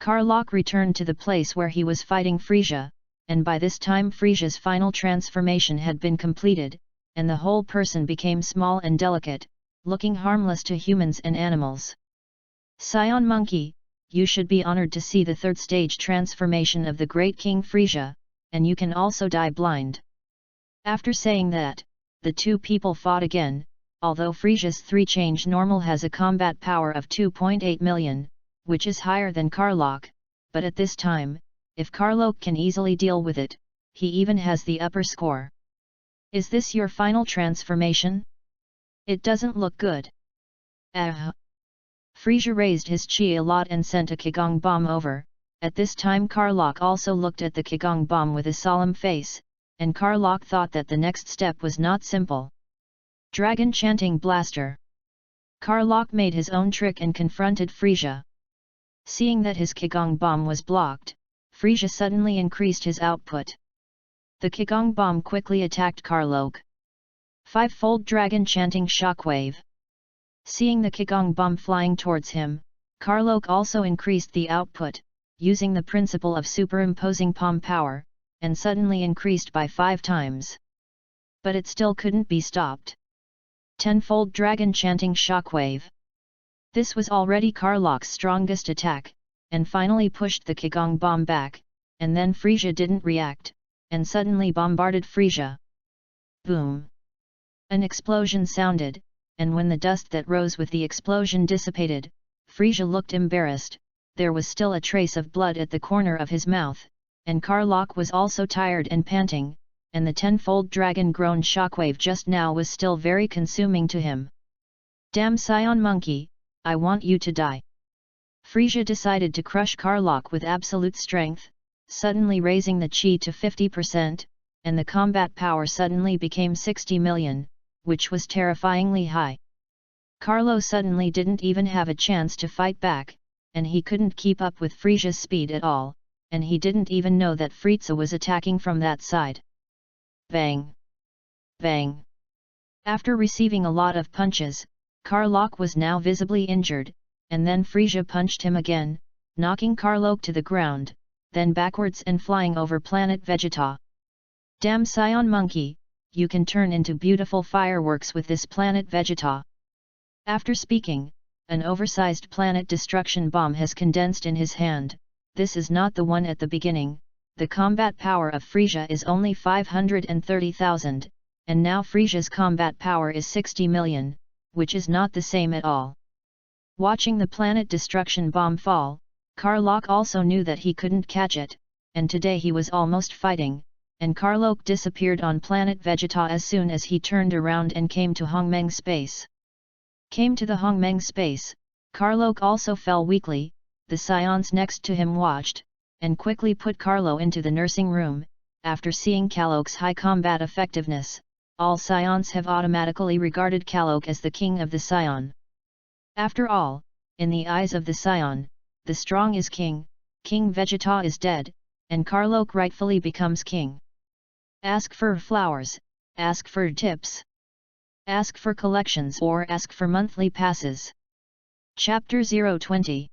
Karlach returned to the place where he was fighting Frisia, and by this time Frisia's final transformation had been completed, and the whole person became small and delicate, looking harmless to humans and animals. Scion monkey, you should be honored to see the third stage transformation of the great King Frisia, and you can also die blind. After saying that, the two people fought again, although Frisia's 3-change normal has a combat power of 2.8 million, which is higher than Karlach, but at this time, if Karlach can easily deal with it, he even has the upper score. Is this your final transformation? It doesn't look good. Frisia raised his chi a lot and sent a Qigong bomb over. At this time Karlach also looked at the Qigong bomb with a solemn face, and Karlach thought that the next step was not simple. Dragon chanting blaster. Karlach made his own trick and confronted Frisia. Seeing that his Qigong bomb was blocked, Frisia suddenly increased his output. The Qigong bomb quickly attacked Karlach. 5-fold dragon chanting shockwave. Seeing the Qigong bomb flying towards him, Karlach also increased the output, using the principle of superimposing palm power, and suddenly increased by 5 times. But it still couldn't be stopped. 10-fold dragon chanting shockwave. This was already Karlach's strongest attack, and finally pushed the Qigong bomb back, and then Frisia didn't react, and suddenly bombarded Frisia. Boom! An explosion sounded, and when the dust that rose with the explosion dissipated, Frisia looked embarrassed. There was still a trace of blood at the corner of his mouth, and Karlach was also tired and panting, and the tenfold dragon-grown shockwave just now was still very consuming to him. "Damn scion monkey, I want you to die." Frisia decided to crush Karlach with absolute strength, suddenly raising the chi to 50%, and the combat power suddenly became 60 million, which was terrifyingly high. Carlo suddenly didn't even have a chance to fight back, and he couldn't keep up with Frisia's speed at all, and he didn't even know that Fritza was attacking from that side. Bang! Bang! After receiving a lot of punches, Karlach was now visibly injured, and then Frisia punched him again, knocking Karlach to the ground, then backwards and flying over planet Vegeta. "Damn scion monkey, you can turn into beautiful fireworks with this planet Vegeta." After speaking, an oversized planet destruction bomb has condensed in his hand. This is not the one at the beginning. The combat power of Frisia is only 530,000, and now Frisia's combat power is 60 million, which is not the same at all. Watching the planet destruction bomb fall, Karlach also knew that he couldn't catch it, and today he was almost fighting, and Karlach disappeared on planet Vegeta as soon as he turned around and came to Hongmeng space. Came to the Hongmeng space, Karlach also fell weakly. The scions next to him watched, and quickly put Carlo into the nursing room. After seeing Karlach's high combat effectiveness, all scions have automatically regarded Karlach as the king of the scion. After all, in the eyes of the scion, the strong is king, King Vegeta is dead, and Karlach rightfully becomes king. Ask for flowers, ask for tips, ask for collections or ask for monthly passes. Chapter 020.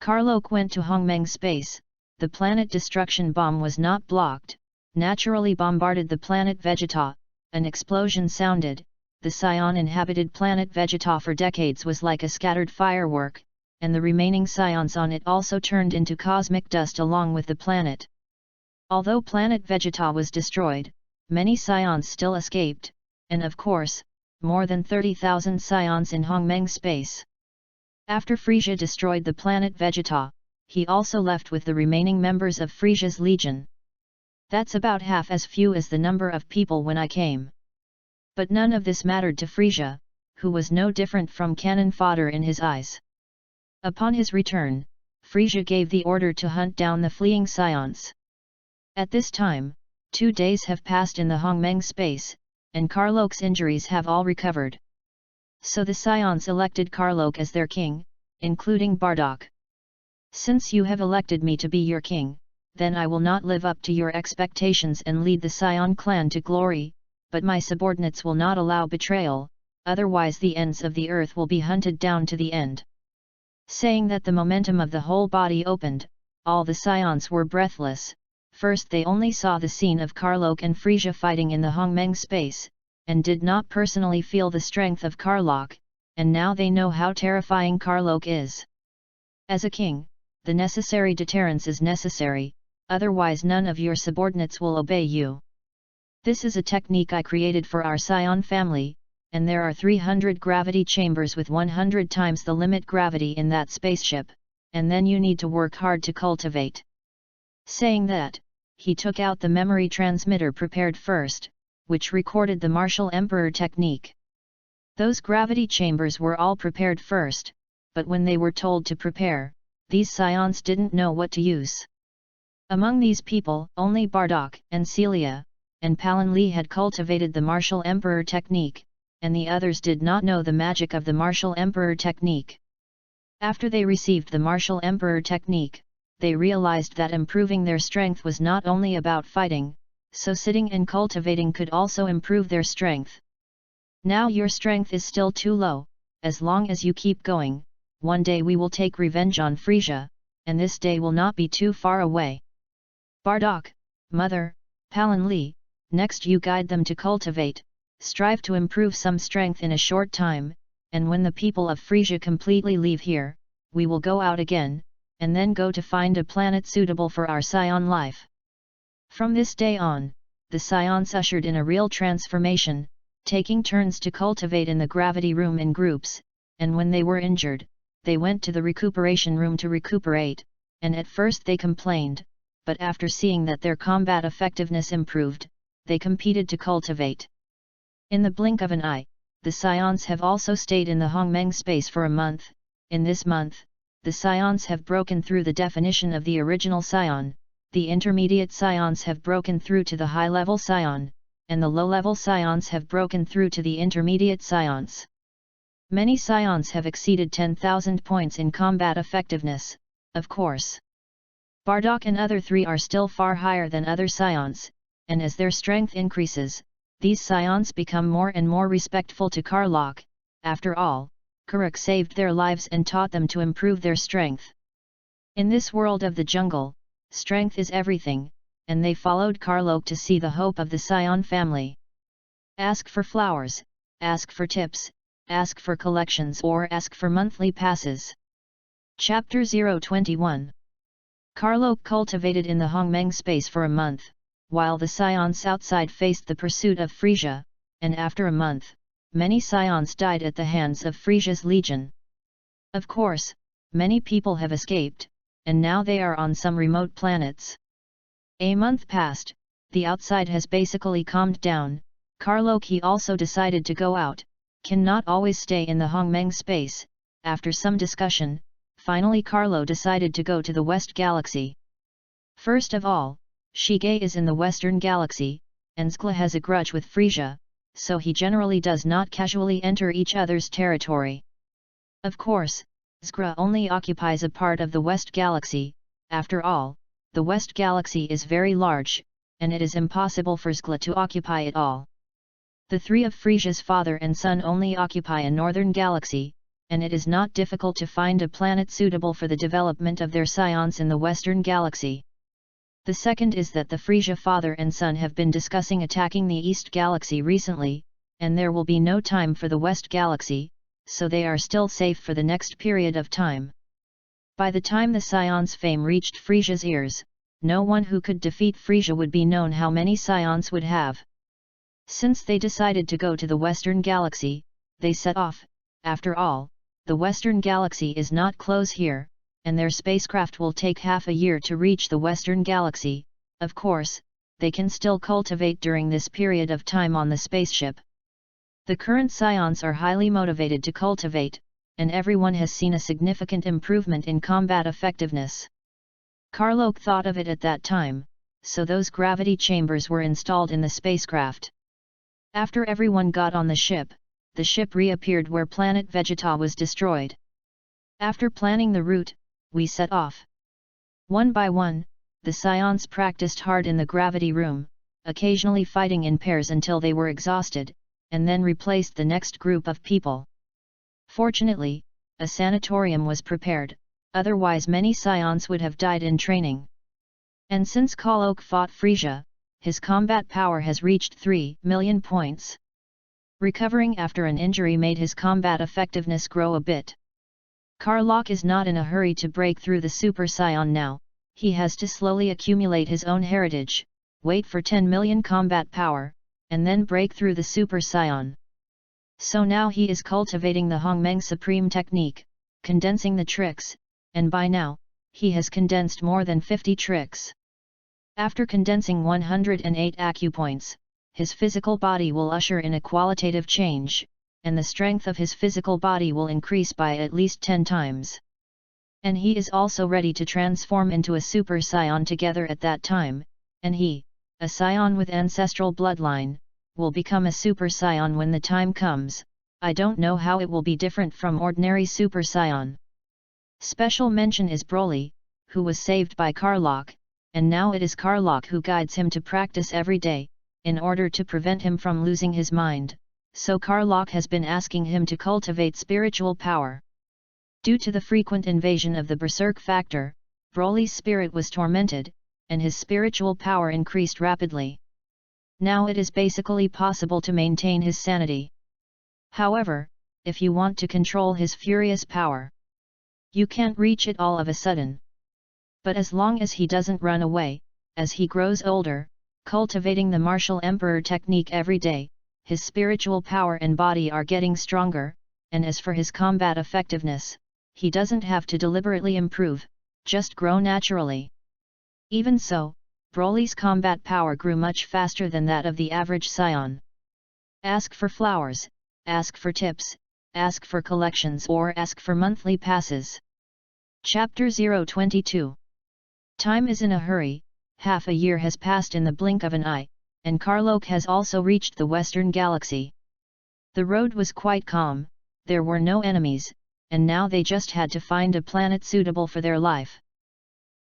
Karlach went to Hongmeng space. The planet destruction bomb was not blocked, naturally bombarded the planet Vegeta. An explosion sounded. The scion-inhabited planet Vegeta for decades was like a scattered firework, and the remaining scions on it also turned into cosmic dust along with the planet. Although planet Vegeta was destroyed, many scions still escaped, and of course, more than 30,000 scions in Hongmeng space. After Frisia destroyed the planet Vegeta, he also left with the remaining members of Frisia's legion. That's about half as few as the number of people when I came. But none of this mattered to Frisia, who was no different from cannon fodder in his eyes. Upon his return, Frisia gave the order to hunt down the fleeing scions. At this time, 2 days have passed in the Hongmeng space, and Karlach's injuries have all recovered. So the scions elected Karlach as their king, including Bardock. "Since you have elected me to be your king, then I will not live up to your expectations and lead the Scion clan to glory, but my subordinates will not allow betrayal, otherwise the ends of the earth will be hunted down to the end." Saying that, the momentum of the whole body opened. All the scions were breathless. First they only saw the scene of Karlach and Frisia fighting in the Hongmeng space, and did not personally feel the strength of Karlach, and now they know how terrifying Karlach is. As a king, the necessary deterrence is necessary, otherwise none of your subordinates will obey you. This is a technique I created for our scion family, and there are 300 gravity chambers with 100 times the limit gravity in that spaceship, and then you need to work hard to cultivate. Saying that, he took out the memory transmitter prepared first, which recorded the martial emperor technique. Those gravity chambers were all prepared first, but when they were told to prepare, these scions didn't know what to use. Among these people, only Bardock and Celia and Palin Lee had cultivated the martial emperor technique, and the others did not know the magic of the martial emperor technique. After they received the martial emperor technique, they realized that improving their strength was not only about fighting, so sitting and cultivating could also improve their strength. "Now your strength is still too low. As long as you keep going, one day we will take revenge on Frisia, and this day will not be too far away. Bardock, Mother, Palin Lee, next you guide them to cultivate, strive to improve some strength in a short time, and when the people of Frisia completely leave here, we will go out again, and then go to find a planet suitable for our scion life." From this day on, the scions ushered in a real transformation. taking turns to cultivate in the gravity room in groups, and when they were injured, they went to the recuperation room to recuperate, and at first they complained, but after seeing that their combat effectiveness improved, they competed to cultivate. In the blink of an eye, the scions have also stayed in the Hongmeng space for a month. In this month, the scions have broken through the definition of the original scion, the intermediate scions have broken through to the high-level scion, and the low-level scions have broken through to the intermediate scions. Many scions have exceeded 10,000 points in combat effectiveness, of course. Bardock and other three are still far higher than other scions, and as their strength increases, these scions become more and more respectful to Karlach. After all, Karuk saved their lives and taught them to improve their strength. In this world of the jungle, strength is everything, and they followed Karlach to see the hope of the scion family. Ask for flowers, ask for tips, ask for collections or ask for monthly passes. Chapter 021. Karlach cultivated in the Hongmeng space for a month, while the scions outside faced the pursuit of Frisia, and after a month, many scions died at the hands of Frisia's legion. Of course, many people have escaped, and now they are on some remote planets. A month passed, the outside has basically calmed down. Karlach also decided to go out, cannot always stay in the Hongmeng space. After some discussion, finally Karlach decided to go to the West Galaxy. First of all, Shige is in the Western Galaxy, and Skla has a grudge with Frisia, so he generally does not casually enter each other's territory. Of course, Skra only occupies a part of the West Galaxy. After all, the West Galaxy is very large, and it is impossible for Skla to occupy it all. The three of Frisia's father and son only occupy a northern galaxy, and it is not difficult to find a planet suitable for the development of their scions in the Western Galaxy. The second is that the Frisia father and son have been discussing attacking the East Galaxy recently, and there will be no time for the West Galaxy, so they are still safe for the next period of time. By the time the scions' fame reached Frisia's ears, no one who could defeat Frisia would be known how many scions would have. Since they decided to go to the Western Galaxy, they set off. After all, the Western Galaxy is not close here, and their spacecraft will take half a year to reach the Western Galaxy. Of course, they can still cultivate during this period of time on the spaceship. The current scions are highly motivated to cultivate, and everyone has seen a significant improvement in combat effectiveness. Karlach thought of it at that time, so those gravity chambers were installed in the spacecraft. After everyone got on the ship reappeared where planet Vegeta was destroyed. After planning the route, we set off. One by one, the scions practiced hard in the gravity room, occasionally fighting in pairs until they were exhausted, and then replaced the next group of people. Fortunately, a sanatorium was prepared, otherwise many scions would have died in training. And since Karlach fought Frisia, his combat power has reached 3 million points. Recovering after an injury made his combat effectiveness grow a bit. Karlach is not in a hurry to break through the Super Scion now, he has to slowly accumulate his own heritage, wait for 10 million combat power, and then break through the Super Scion. So now he is cultivating the Hongmeng Supreme technique, condensing the tricks, and by now, he has condensed more than 50 tricks. After condensing 108 acupoints, his physical body will usher in a qualitative change, and the strength of his physical body will increase by at least 10 times. And he is also ready to transform into a Super Scion together at that time, and he, a scion with ancestral bloodline, will become a Super Scion when the time comes. I don't know how it will be different from ordinary Super Scion. Special mention is Broly, who was saved by Karlach, and now it is Karlach who guides him to practice every day, in order to prevent him from losing his mind, so Karlach has been asking him to cultivate spiritual power. Due to the frequent invasion of the Berserk factor, Broly's spirit was tormented, and his spiritual power increased rapidly. Now it is basically possible to maintain his sanity. However, if you want to control his furious power, you can't reach it all of a sudden. But as long as he doesn't run away, as he grows older, cultivating the martial emperor technique every day, his spiritual power and body are getting stronger, and as for his combat effectiveness, he doesn't have to deliberately improve, just grow naturally. Even so, Broly's combat power grew much faster than that of the average scion. Ask for flowers, ask for tips, ask for collections or ask for monthly passes. Chapter 022. Time is in a hurry, half a year has passed in the blink of an eye, and Karlok has also reached the Western Galaxy. The road was quite calm, there were no enemies, and now they just had to find a planet suitable for their life.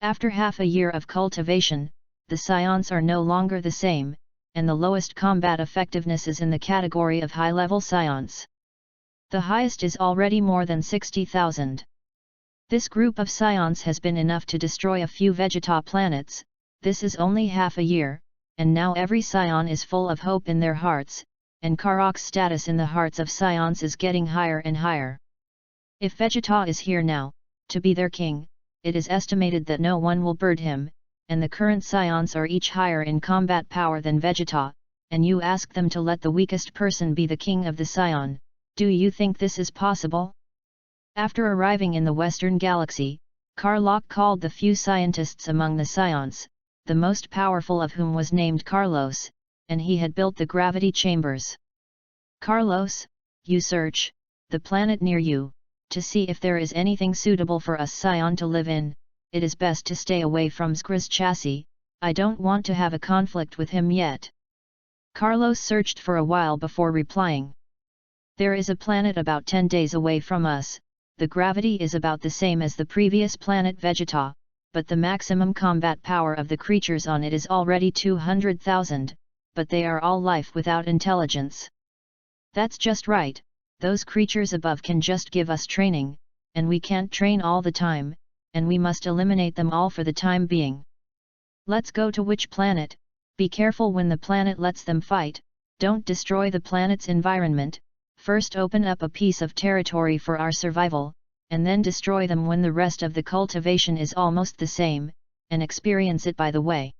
After half a year of cultivation, the scions are no longer the same, and the lowest combat effectiveness is in the category of high-level scions. The highest is already more than 60,000. This group of scions has been enough to destroy a few Vegeta planets. This is only half a year, and now every scion is full of hope in their hearts, and Karok's status in the hearts of scions is getting higher and higher. If Vegeta is here now, to be their king, it is estimated that no one will bird him, and the current scions are each higher in combat power than Vegeta, and you ask them to let the weakest person be the king of the scion. Do you think this is possible? After arriving in the Western Galaxy, Karlok called the few scientists among the scions, the most powerful of whom was named Carlos, and he had built the gravity chambers. Carlos, you search the planet near you, to see if there is anything suitable for us scion to live in. It is best to stay away from Skri's chassis, I don't want to have a conflict with him yet. Carlos searched for a while before replying. There is a planet about 10 days away from us. The gravity is about the same as the previous planet Vegeta, but the maximum combat power of the creatures on it is already 200,000, but they are all life without intelligence. That's just right, those creatures above can just give us training, and we can't train all the time, and we must eliminate them all for the time being. Let's go to which planet? Be careful when the planet lets them fight, don't destroy the planet's environment. First open up a piece of territory for our survival, and then destroy them when the rest of the cultivation is almost the same, and experience it by the way.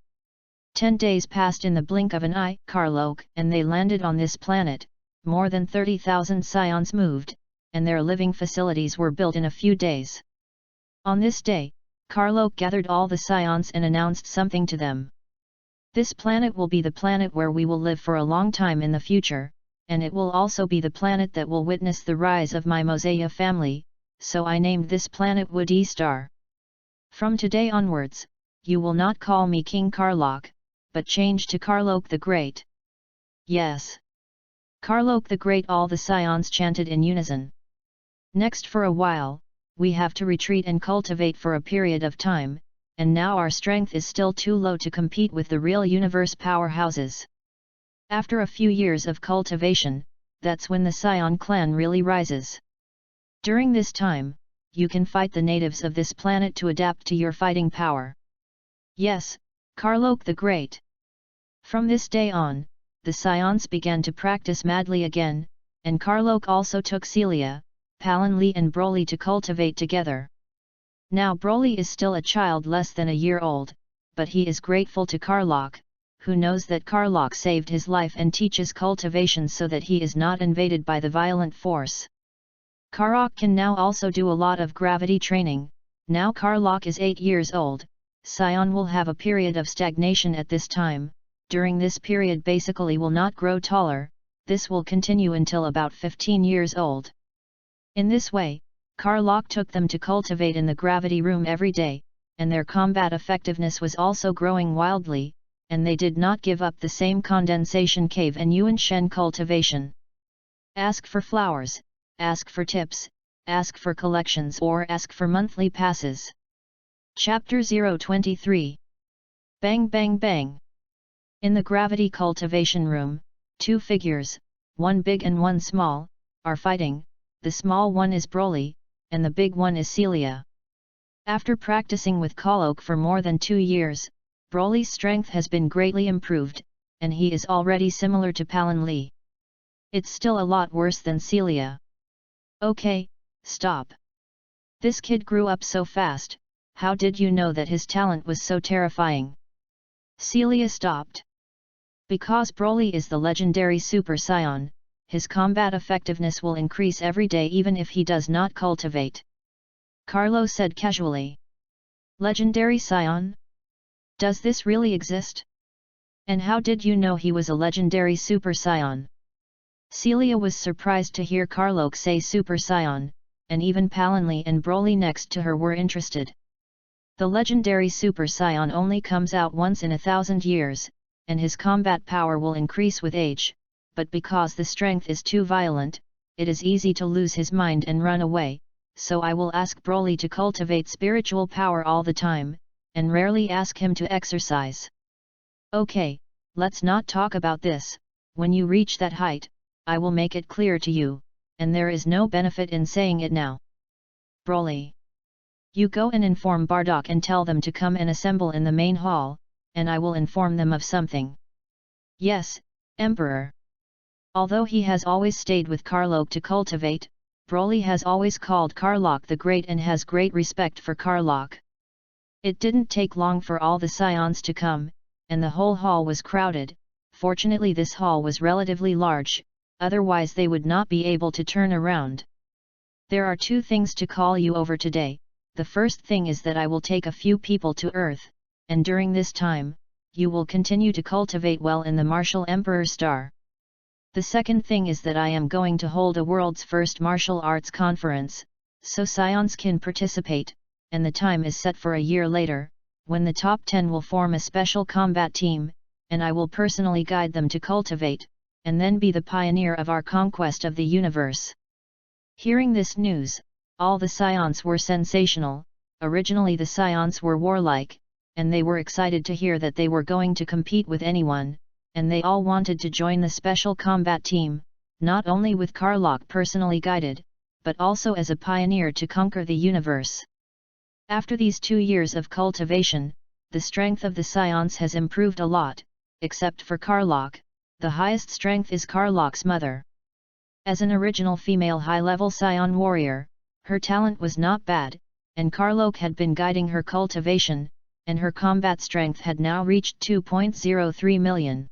10 days passed in the blink of an eye, Karlok, and they landed on this planet. More than 30,000 scions moved, and their living facilities were built in a few days. On this day, Karlok gathered all the scions and announced something to them. This planet will be the planet where we will live for a long time in the future, and it will also be the planet that will witness the rise of my Mosaic family, so I named this planet Woody Star. From today onwards, you will not call me King Karlok, but change to Karlok the Great. Yes. Karlok the Great, all the scions chanted in unison. Next, for a while, we have to retreat and cultivate for a period of time, and now our strength is still too low to compete with the real universe powerhouses. After a few years of cultivation, that's when the Scion clan really rises. During this time, you can fight the natives of this planet to adapt to your fighting power. Yes, Karlok the Great. From this day on, the Scions began to practice madly again, and Karlok also took Celia, Palin Lee and Broly to cultivate together. Now Broly is still a child less than a year old, but he is grateful to Karlok, who knows that Karlok saved his life and teaches cultivation so that he is not invaded by the violent force. Karlok can now also do a lot of gravity training. Now Karlok is 8 years old, Scion will have a period of stagnation at this time. During this period basically will not grow taller, this will continue until about 15 years old. In this way, Karlok took them to cultivate in the gravity room every day, and their combat effectiveness was also growing wildly, and they did not give up the same condensation cave and Yuan Shen cultivation. Ask for flowers, ask for tips, ask for collections or ask for monthly passes. Chapter 023. Bang Bang Bang. In the gravity cultivation room, 2 figures, one big and one small, are fighting. The small one is Broly, and the big one is Celia. After practicing with Karlok for more than 2 years, Broly's strength has been greatly improved, and he is already similar to Palin Lee. It's still a lot worse than Celia. Okay, stop. This kid grew up so fast, how did you know that his talent was so terrifying? Celia stopped. Because Broly is the legendary Super Saiyan, his combat effectiveness will increase every day even if he does not cultivate. Carlo said casually. Legendary Saiyan? Does this really exist? And how did you know he was a legendary Super Saiyan? Celia was surprised to hear Carlo say Super Saiyan, and even Palinli and Broly next to her were interested. The legendary Super Saiyan only comes out once in 1,000 years, and his combat power will increase with age, but because the strength is too violent, it is easy to lose his mind and run away, so I will ask Broly to cultivate spiritual power all the time, and rarely ask him to exercise. Okay, let's not talk about this. When you reach that height, I will make it clear to you, and there is no benefit in saying it now. Broly. You go and inform Bardock and tell them to come and assemble in the main hall, and I will inform them of something. Yes, Emperor. Although he has always stayed with Karlok to cultivate, Broly has always called Karlok the Great and has great respect for Karlok. It didn't take long for all the Scions to come, and the whole hall was crowded. Fortunately this hall was relatively large, otherwise they would not be able to turn around. There are two things to call you over today. The first thing is that I will take a few people to Earth, and during this time, you will continue to cultivate well in the Martial Emperor Star. The second thing is that I am going to hold a world's first martial arts conference, so Scions can participate, and the time is set for a year later, when the top 10 will form a special combat team, and I will personally guide them to cultivate, and then be the pioneer of our conquest of the universe. Hearing this news, all the Scions were sensational. Originally the Scions were warlike, and they were excited to hear that they were going to compete with anyone, and they all wanted to join the special combat team, not only with Karlok personally guided, but also as a pioneer to conquer the universe. After these 2 years of cultivation, the strength of the Scions has improved a lot, except for Karlok. The highest strength is Karlok's mother. As an original female high-level Scion warrior, her talent was not bad, and Karlok had been guiding her cultivation, and her combat strength had now reached 2.03 million.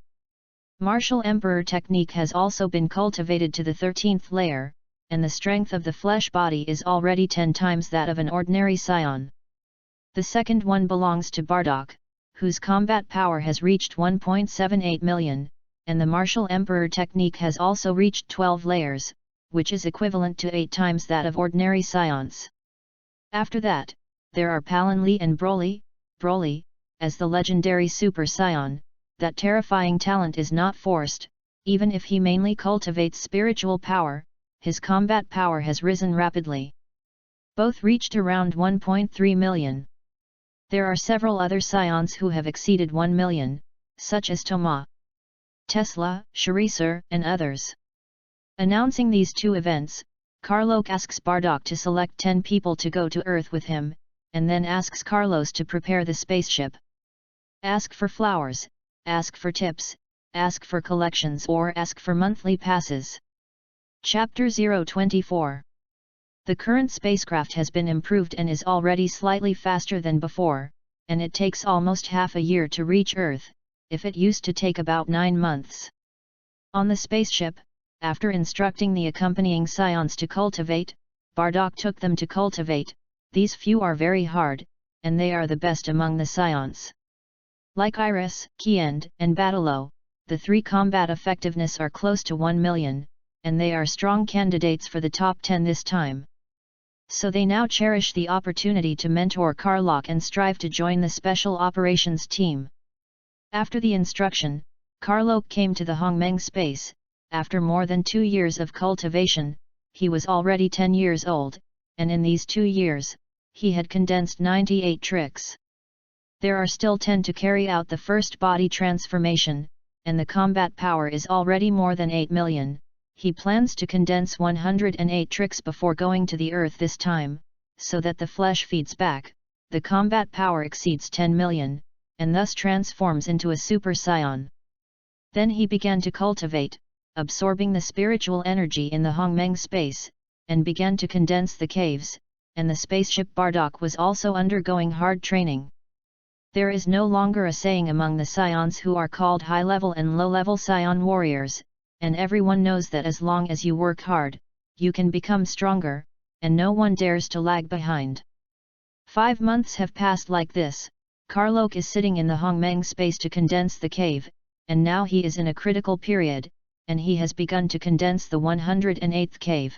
Martial Emperor technique has also been cultivated to the 13th layer, and the strength of the flesh body is already 10 times that of an ordinary Scion. The second one belongs to Bardock, whose combat power has reached 1.78 million, and the Martial Emperor technique has also reached 12 layers, which is equivalent to 8 times that of ordinary Scions. After that, there are Palinli and Broly. Broly, as the legendary Super Saiyan, that terrifying talent is not forced. Even if he mainly cultivates spiritual power, his combat power has risen rapidly. Both reached around 1.3 million. There are several other Scions who have exceeded 1 million, such as Toma, Tesla, Sharicer, and others. Announcing these two events, Karlok asks Bardock to select 10 people to go to Earth with him, and then asks Carlos to prepare the spaceship. Ask for flowers, ask for tips, ask for collections or ask for monthly passes. Chapter 024. The current spacecraft has been improved and is already slightly faster than before, and it takes almost half a year to reach Earth, if it used to take about 9 months. On the spaceship, after instructing the accompanying Scions to cultivate, Bardock took them to cultivate. These few are very hard, and they are the best among the Scions. Like Iris, Kiend, and Batalo, the 3 combat effectiveness are close to 1 million, and they are strong candidates for the top 10 this time. So they now cherish the opportunity to mentor Karlok and strive to join the Special Operations team. After the instruction, Karlok came to the Hongmeng space. After more than 2 years of cultivation, he was already 10 years old, and in these 2 years, he had condensed 98 tricks. There are still 10 to carry out the first body transformation, and the combat power is already more than 8 million. He plans to condense 108 tricks before going to the Earth this time, so that the flesh feeds back, the combat power exceeds 10 million, and thus transforms into a Super Saiyan. Then he began to cultivate, absorbing the spiritual energy in the Hongmeng space, and began to condense the caves, and the spaceship Bardock was also undergoing hard training. There is no longer a saying among the scions who are called high-level and low-level scion warriors, and everyone knows that as long as you work hard, you can become stronger, and no one dares to lag behind. 5 months have passed like this. Karlok is sitting in the Hongmeng space to condense the cave, and now he is in a critical period, and he has begun to condense the 108th cave.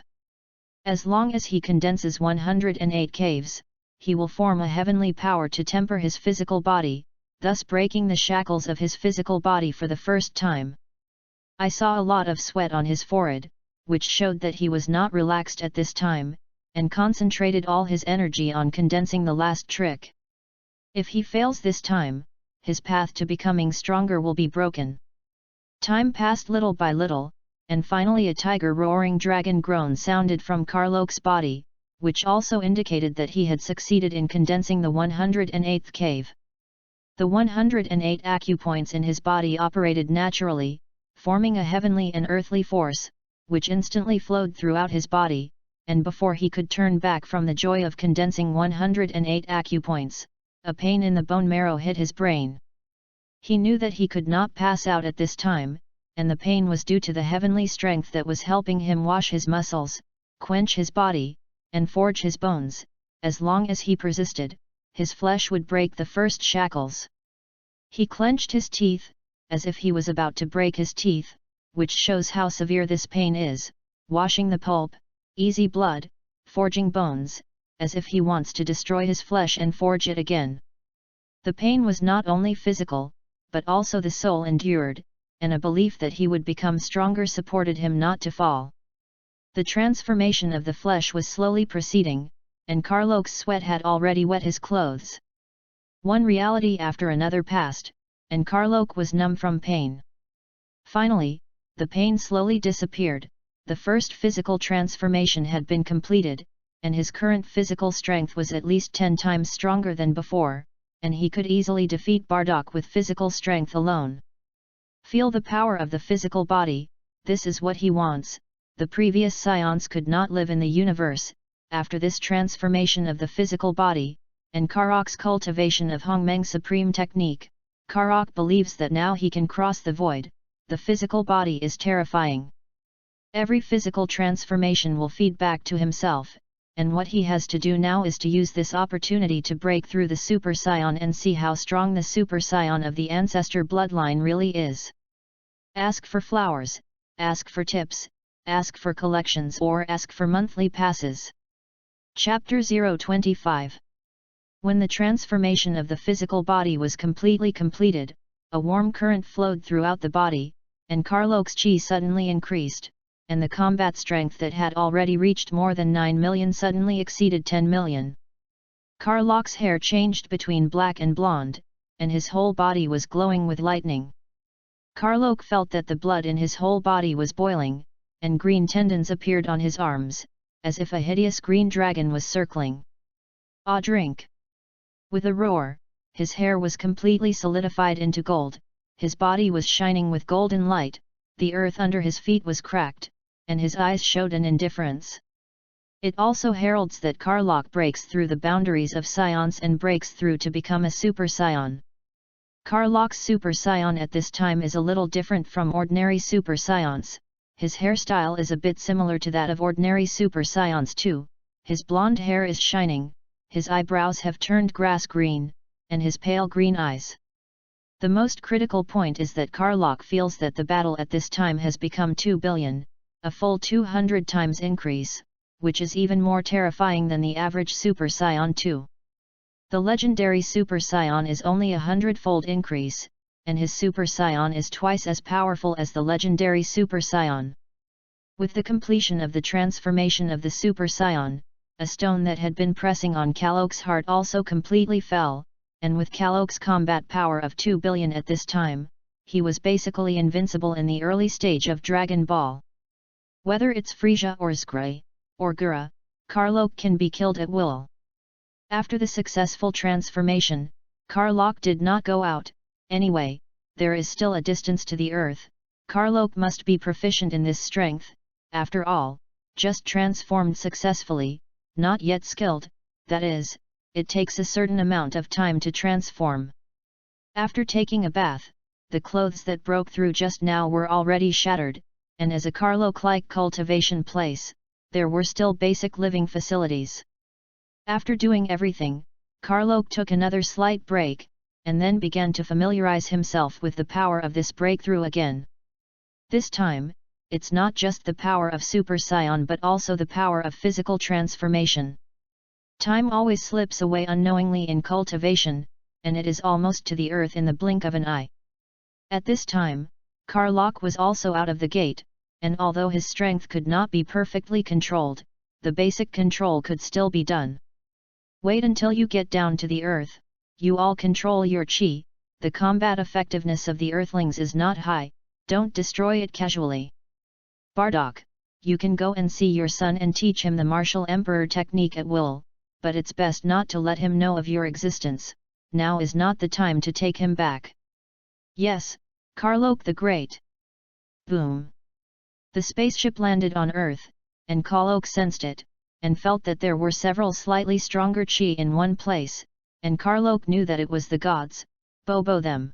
As long as he condenses 108 caves, he will form a heavenly power to temper his physical body, thus breaking the shackles of his physical body for the first time. I saw a lot of sweat on his forehead, which showed that he was not relaxed at this time, and concentrated all his energy on condensing the last trick. If he fails this time, his path to becoming stronger will be broken. Time passed little by little, and finally a tiger roaring dragon groan sounded from Karlok's body, which also indicated that he had succeeded in condensing the 108th cave. The 108 acupoints in his body operated naturally, forming a heavenly and earthly force, which instantly flowed throughout his body, and before he could turn back from the joy of condensing 108 acupoints, a pain in the bone marrow hit his brain. He knew that he could not pass out at this time, and the pain was due to the heavenly strength that was helping him wash his muscles, quench his body, and forge his bones. As long as he persisted, his flesh would break the first shackles. He clenched his teeth, as if he was about to break his teeth, which shows how severe this pain is, washing the pulp, easy blood, forging bones, as if he wants to destroy his flesh and forge it again. The pain was not only physical, but also the soul endured, and a belief that he would become stronger supported him not to fall. The transformation of the flesh was slowly proceeding, and Karlok's sweat had already wet his clothes. One reality after another passed, and Karlok was numb from pain. Finally, the pain slowly disappeared, the first physical transformation had been completed, and his current physical strength was at least 10 times stronger than before, and he could easily defeat Bardock with physical strength alone. Feel the power of the physical body, this is what he wants. The previous scions could not live in the universe. After this transformation of the physical body, and Karok's cultivation of Hongmeng Supreme Technique, Karok believes that now he can cross the void. The physical body is terrifying. Every physical transformation will feed back to himself, and what he has to do now is to use this opportunity to break through the Super Scion and see how strong the Super Scion of the ancestor bloodline really is. Ask for flowers, ask for tips, ask for collections or ask for monthly passes. Chapter 025. When the transformation of the physical body was completely completed, a warm current flowed throughout the body, and Karlok's chi suddenly increased, and the combat strength that had already reached more than 9 million suddenly exceeded 10 million. Karlok's hair changed between black and blonde, and his whole body was glowing with lightning. Karlok felt that the blood in his whole body was boiling, and green tendons appeared on his arms, as if a hideous green dragon was circling. Ah, drink! With a roar, his hair was completely solidified into gold, his body was shining with golden light, the earth under his feet was cracked, and his eyes showed an indifference. It also heralds that Karlok breaks through the boundaries of scions and breaks through to become a super scion. Karlok's super scion at this time is a little different from ordinary super scions. His hairstyle is a bit similar to that of ordinary super scions too. His blonde hair is shining, his eyebrows have turned grass green, and his pale green eyes. The most critical point is that Karlok feels that the battle at this time has become 2 billion, a full 200 times increase, which is even more terrifying than the average Super Scion 2. The legendary Super Scion is only 100-fold increase, and his Super Scion is twice as powerful as the legendary Super Scion. With the completion of the transformation of the Super Scion, a stone that had been pressing on Karlok's heart also completely fell, and with Karlok's combat power of 2 billion at this time, he was basically invincible in the early stage of Dragon Ball. Whether it's Frieza or Skray, or Gura, Karlok can be killed at will. After the successful transformation, Karlok did not go out. Anyway, there is still a distance to the earth. Karlok must be proficient in this strength, after all, just transformed successfully, not yet skilled, that is, it takes a certain amount of time to transform. After taking a bath, the clothes that broke through just now were already shattered, and as a Karlok-like cultivation place, there were still basic living facilities. After doing everything, Karlok took another slight break, and then began to familiarize himself with the power of this breakthrough again. This time, it's not just the power of Super Saiyan but also the power of physical transformation. Time always slips away unknowingly in cultivation, and it is almost to the earth in the blink of an eye. At this time, Karlok was also out of the gate, and although his strength could not be perfectly controlled, the basic control could still be done. Wait until you get down to the earth, you all control your chi, the combat effectiveness of the earthlings is not high, don't destroy it casually. Bardock, you can go and see your son and teach him the martial emperor technique at will, but it's best not to let him know of your existence, now is not the time to take him back. Yes, Karlok the Great. Boom. The spaceship landed on Earth, and Karlok sensed it, and felt that there were several slightly stronger chi in one place, and Karlok knew that it was the gods, Bobo them.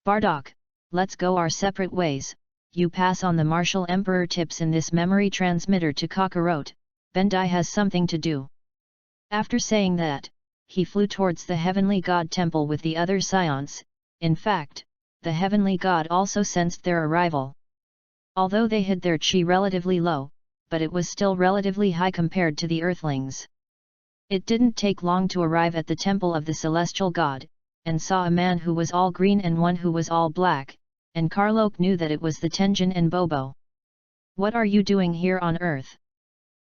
Bardock, let's go our separate ways, you pass on the martial emperor tips in this memory transmitter to Kakarot, Bandai has something to do. After saying that, he flew towards the heavenly god temple with the other scions. In fact, the heavenly god also sensed their arrival. Although they hid their chi relatively low, but it was still relatively high compared to the earthlings. It didn't take long to arrive at the temple of the celestial god, and saw a man who was all green and one who was all black, and Karlok knew that it was the Tenjin and Bobo. What are you doing here on earth?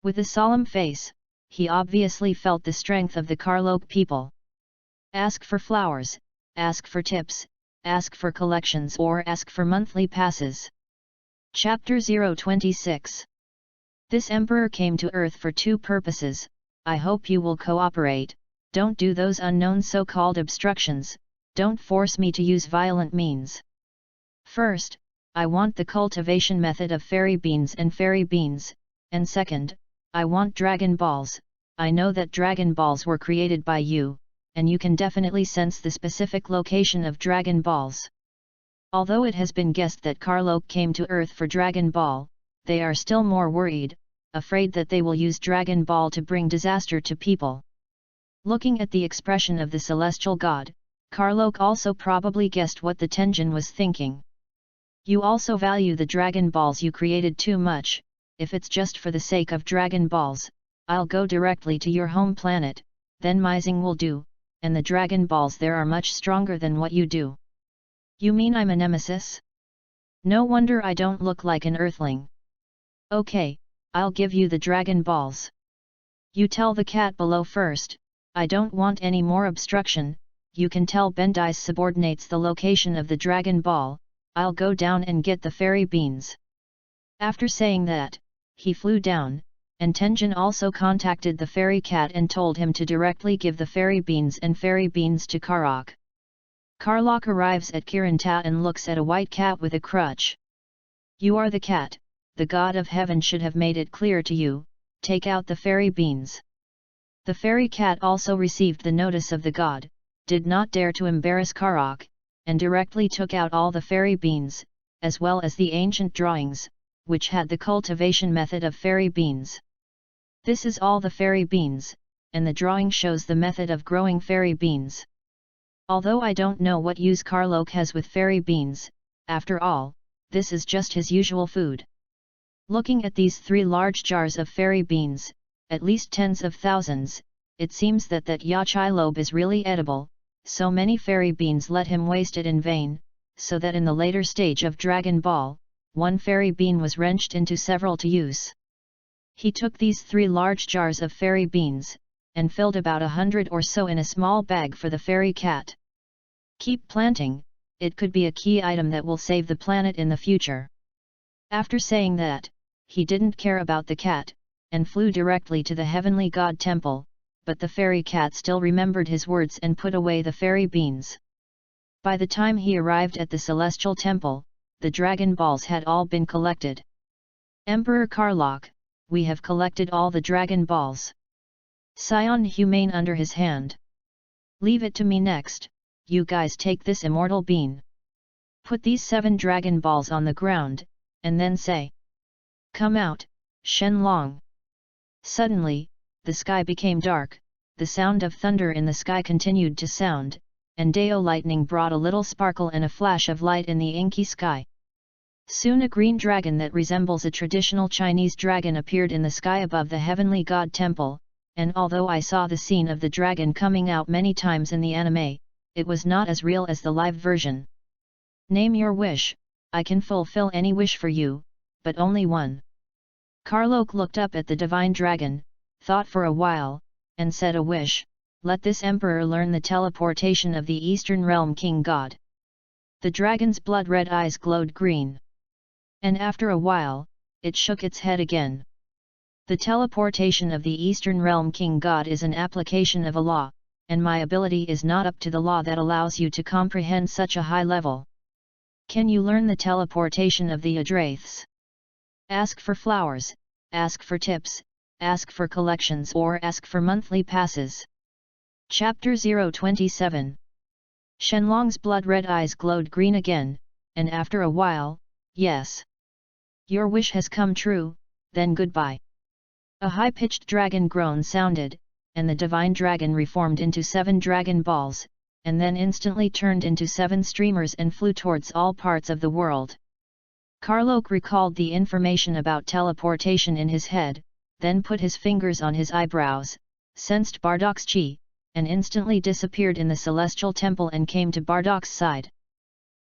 With a solemn face, he obviously felt the strength of the Karlok people. Ask for flowers, ask for tips, ask for collections or ask for monthly passes. Chapter 026. This emperor came to Earth for two purposes, I hope you will cooperate, don't do those unknown so-called obstructions, don't force me to use violent means. First, I want the cultivation method of fairy beans, and second, I want Dragon Balls. I know that Dragon Balls were created by you, and you can definitely sense the specific location of Dragon Balls. Although it has been guessed that Karlok came to Earth for Dragon Ball, they are still more worried, afraid that they will use Dragon Ball to bring disaster to people. Looking at the expression of the celestial god, Karlok also probably guessed what the Tenjin was thinking. You also value the Dragon Balls you created too much, if it's just for the sake of Dragon Balls, I'll go directly to your home planet, then Mizing will do, and the Dragon Balls there are much stronger than what you do. You mean I'm a nemesis? No wonder I don't look like an earthling. Okay, I'll give you the Dragon Balls. You tell the cat below first, I don't want any more obstruction, you can tell Bandai's subordinates the location of the Dragon Ball, I'll go down and get the fairy beans. After saying that, he flew down, and Tenjin also contacted the fairy cat and told him to directly give the fairy beans to Karlok. Karlok arrives at Kiranta and looks at a white cat with a crutch. You are the cat, the god of heaven should have made it clear to you, take out the fairy beans. The fairy cat also received the notice of the god, did not dare to embarrass Karlok, and directly took out all the fairy beans, as well as the ancient drawings, which had the cultivation method of fairy beans. This is all the fairy beans, and the drawing shows the method of growing fairy beans. Although I don't know what use Karlok has with fairy beans, after all, this is just his usual food. Looking at these 3 large jars of fairy beans, at least tens of thousands, it seems that Yachai lobe is really edible, so many fairy beans let him waste it in vain, so that in the later stage of Dragon Ball, 1 fairy bean was wrenched into several to use. He took these 3 large jars of fairy beans, and filled about 100 or so in a small bag for the fairy cat. Keep planting, it could be a key item that will save the planet in the future. After saying that, he didn't care about the cat, and flew directly to the heavenly god temple, but the fairy cat still remembered his words and put away the fairy beans. By the time he arrived at the celestial temple, the Dragon Balls had all been collected. Emperor Karlok, we have collected all the Dragon Balls. Scion humane under his hand. Leave it to me next, you guys take this immortal bean. Put these 7 dragon balls on the ground, and then say, 'Come out, Shenlong.'" Suddenly, the sky became dark, the sound of thunder in the sky continued to sound, and Dao lightning brought a little sparkle and a flash of light in the inky sky. Soon a green dragon that resembles a traditional Chinese dragon appeared in the sky above the heavenly god temple, and although I saw the scene of the dragon coming out many times in the anime, it was not as real as the live version. "Name your wish, I can fulfill any wish for you, but only one." Karlok looked up at the divine dragon, thought for a while, and said, "A wish, let this emperor learn the teleportation of the Eastern Realm King God." The dragon's blood-red eyes glowed green. And after a while, it shook its head again. "The teleportation of the Eastern Realm King God is an application of a law, and my ability is not up to the law that allows you to comprehend such a high level. Can you learn the teleportation of the Adraths? Ask for flowers, ask for tips, ask for collections, or ask for monthly passes." Chapter 027. Shenlong's blood-red eyes glowed green again, and after a while, "Yes. Your wish has come true, then goodbye." A high-pitched dragon groan sounded, and the divine dragon reformed into 7 dragon balls, and then instantly turned into 7 streamers and flew towards all parts of the world. Karlok recalled the information about teleportation in his head, then put his fingers on his eyebrows, sensed Bardak's chi, and instantly disappeared in the celestial temple and came to Bardak's side.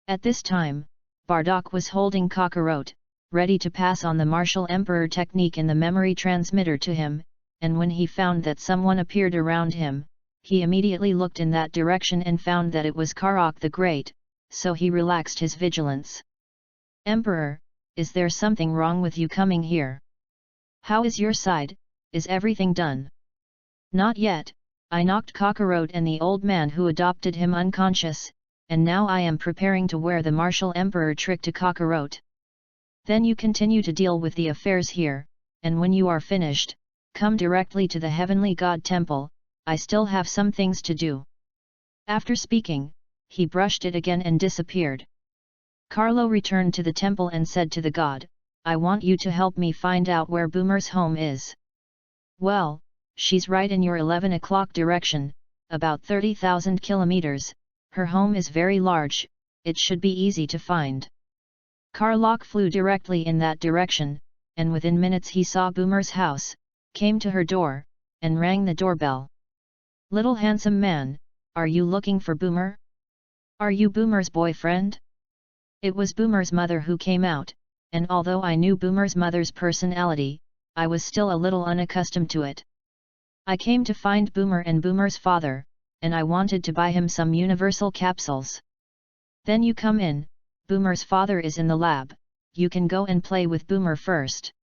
At this time, Bardak was holding Kakarot, ready to pass on the martial emperor technique in the memory transmitter to him, and when he found that someone appeared around him, he immediately looked in that direction and found that it was Karok the Great, so he relaxed his vigilance. "Emperor, is there something wrong with you coming here? How is your side, is everything done?" "Not yet, I knocked Kakarot and the old man who adopted him unconscious, and now I am preparing to wear the martial emperor trick to Kakarot. Then you continue to deal with the affairs here, and when you are finished, come directly to the heavenly god temple, I still have some things to do." After speaking, he brushed it again and disappeared. Carlo returned to the temple and said to the god, "I want you to help me find out where Boomer's home is." "Well, she's right in your 11 o'clock direction, about 30,000 kilometers, her home is very large, it should be easy to find." Karlok flew directly in that direction, and within minutes he saw Boomer's house, came to her door, and rang the doorbell. "Little handsome man, are you looking for Boomer? Are you Boomer's boyfriend?" It was Boomer's mother who came out, and although I knew Boomer's mother's personality, I was still a little unaccustomed to it. "I came to find Boomer and Boomer's father, and I wanted to buy him some universal capsules." "Then you come in, Boomer's father is in the lab, you can go and play with Boomer first."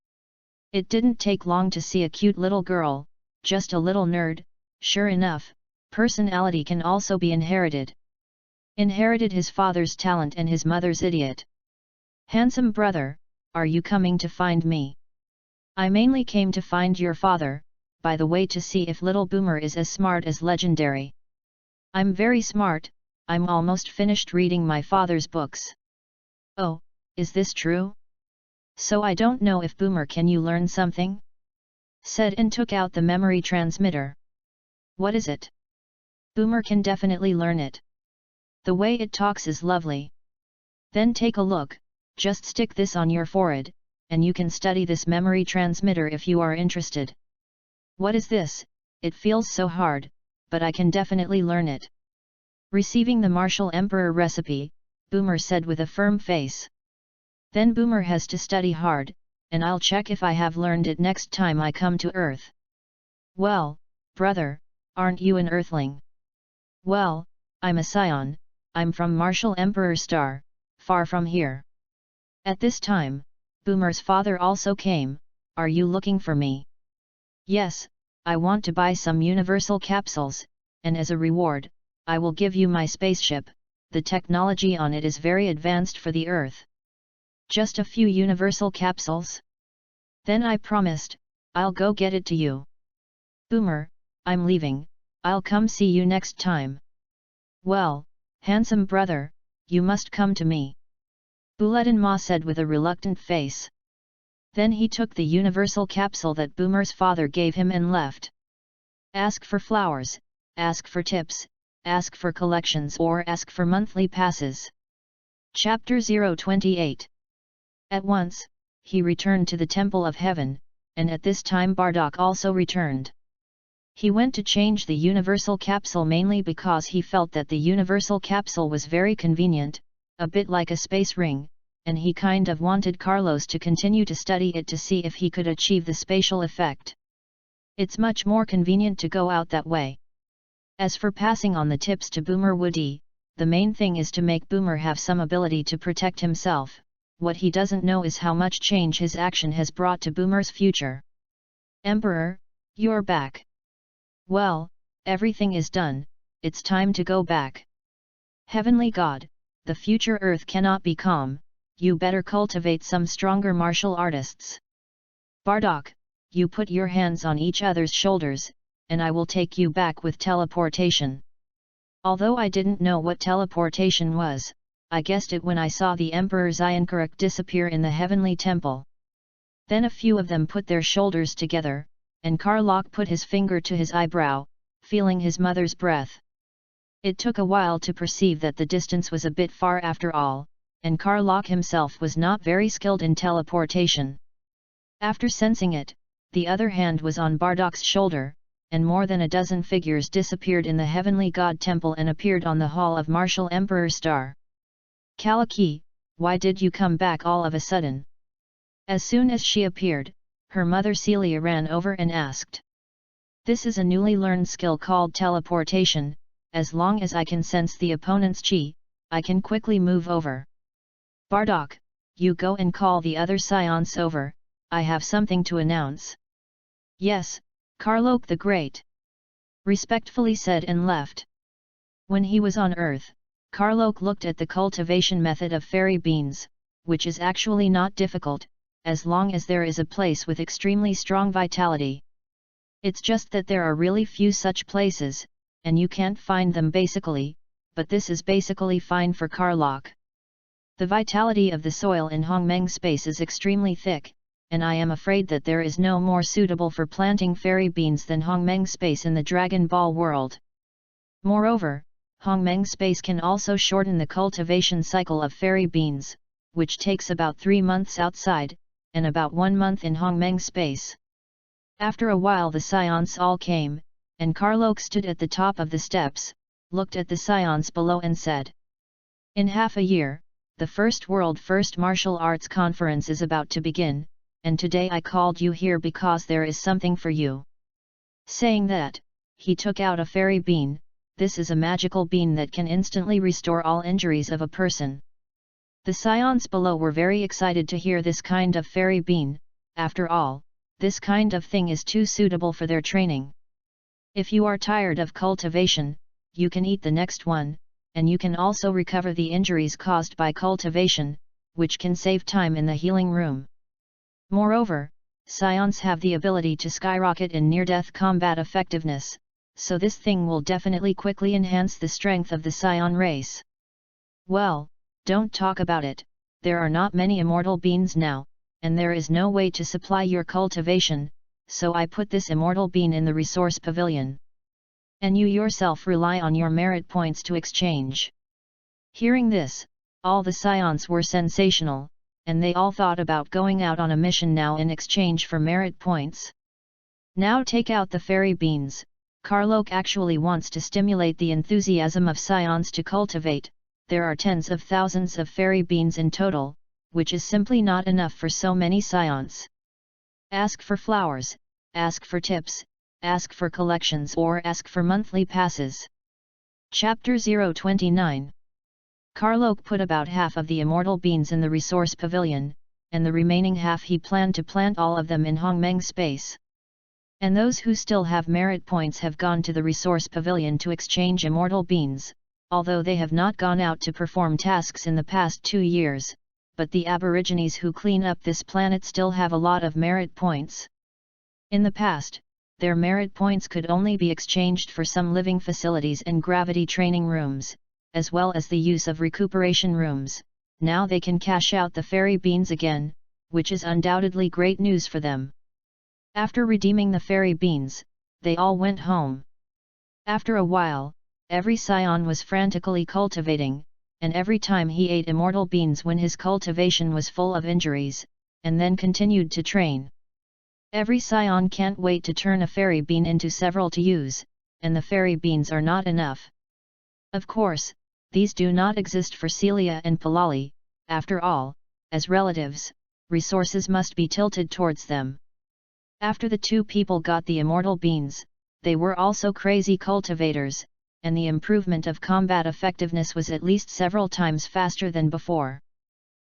It didn't take long to see a cute little girl, just a little nerd. Sure enough, personality can also be inherited. Inherited his father's talent and his mother's idiot. "Handsome brother, are you coming to find me?" "I mainly came to find your father, by the way, to see if little Boomer is as smart as legendary." "I'm very smart, I'm almost finished reading my father's books." "Oh, is this true? So I don't know if Boomer can you learn something?" Said and took out the memory transmitter. "What is it?" "Boomer can definitely learn it. The way it talks is lovely." "Then take a look, just stick this on your forehead, and you can study this memory transmitter if you are interested." "What is this? It feels so hard, but I can definitely learn it." Receiving the martial emperor recipe, Boomer said with a firm face. "Then Boomer has to study hard, and I'll check if I have learned it next time I come to Earth." "Well, brother, aren't you an Earthling?" "Well, I'm a scion, I'm from Martial Emperor Star, far from here." At this time, Boomer's father also came. "Are you looking for me?" "Yes, I want to buy some universal capsules, and as a reward, I will give you my spaceship, the technology on it is very advanced for the Earth." "Just a few universal capsules?" "Then I promised, I'll go get it to you." "Boomer, I'm leaving, I'll come see you next time." "Well, "Handsome brother, you must come to me," Bulutin Ma said with a reluctant face. Then he took the universal capsule that Boomer's father gave him and left. Ask for flowers, ask for tips, ask for collections or ask for monthly passes. Chapter 028. At once, he returned to the Temple of Heaven, and at this time Bardock also returned. He went to change the universal capsule mainly because he felt that the universal capsule was very convenient, a bit like a space ring, and he kind of wanted Carlos to continue to study it to see if he could achieve the spatial effect. It's much more convenient to go out that way. As for passing on the tips to Boomer Woody, the main thing is to make Boomer have some ability to protect himself. What he doesn't know is how much change his action has brought to Boomer's future. Emperor, you're back. Well, everything is done, it's time to go back. Heavenly God, the future Earth cannot be calm, you better cultivate some stronger martial artists. Bardock, you put your hands on each other's shoulders, and I will take you back with teleportation. Although I didn't know what teleportation was, I guessed it when I saw the Emperor Zionkaruk disappear in the heavenly temple. Then a few of them put their shoulders together, and Karlok put his finger to his eyebrow, feeling his mother's breath. It took a while to perceive that the distance was a bit far after all, and Karlok himself was not very skilled in teleportation. After sensing it, the other hand was on Bardock's shoulder, and more than a dozen figures disappeared in the heavenly god temple and appeared on the hall of Martial Emperor Star. Kalaki, why did you come back all of a sudden? As soon as she appeared, her mother Celia ran over and asked. This is a newly learned skill called teleportation. As long as I can sense the opponent's chi, I can quickly move over. Bardock, you go and call the other scions over, I have something to announce. Yes, Karlok the Great, respectfully said and left. When he was on Earth, Karlok looked at the cultivation method of fairy beans, which is actually not difficult, as long as there is a place with extremely strong vitality. It's just that there are really few such places, and you can't find them basically, but this is basically fine for Karlok. The vitality of the soil in Hongmeng space is extremely thick, and I am afraid that there is no more suitable for planting fairy beans than Hongmeng space in the Dragon Ball world. Moreover, Hongmeng space can also shorten the cultivation cycle of fairy beans, which takes about 3 months outside, and about 1 month in Hongmeng space. After a while the scions all came, and Karlok stood at the top of the steps, looked at the scions below and said. In half a year, the First World First Martial Arts Conference is about to begin, and today I called you here because there is something for you. Saying that, he took out a fairy bean. This is a magical bean that can instantly restore all injuries of a person. The scions below were very excited to hear this kind of fairy bean. After all, this kind of thing is too suitable for their training. If you are tired of cultivation, you can eat the next one, and you can also recover the injuries caused by cultivation, which can save time in the healing room. Moreover, scions have the ability to skyrocket in near-death combat effectiveness, so this thing will definitely quickly enhance the strength of the scion race. Well, don't talk about it, there are not many immortal beans now, and there is no way to supply your cultivation, so I put this immortal bean in the resource pavilion. And you yourself rely on your merit points to exchange. Hearing this, all the scions were sensational, and they all thought about going out on a mission now in exchange for merit points. Now take out the fairy beans. Karlok actually wants to stimulate the enthusiasm of scions to cultivate. There are tens of thousands of fairy beans in total, which is simply not enough for so many scions. Ask for flowers, ask for tips, ask for collections or ask for monthly passes. Chapter 029. Karlok put about half of the immortal beans in the resource pavilion, and the remaining half he planned to plant all of them in Hongmeng space. And those who still have merit points have gone to the resource pavilion to exchange immortal beans, although they have not gone out to perform tasks in the past 2 years, but the aborigines who clean up this planet still have a lot of merit points. In the past, their merit points could only be exchanged for some living facilities and gravity training rooms, as well as the use of recuperation rooms. Now they can cash out the fairy beans again, which is undoubtedly great news for them. After redeeming the fairy beans, they all went home. After a while, every scion was frantically cultivating, and every time he ate immortal beans when his cultivation was full of injuries, and then continued to train. Every scion can't wait to turn a fairy bean into several to use, and the fairy beans are not enough. Of course, these do not exist for Celia and Palali. After all, as relatives, resources must be tilted towards them. After the two people got the immortal beans, they were also crazy cultivators, and the improvement of combat effectiveness was at least several times faster than before.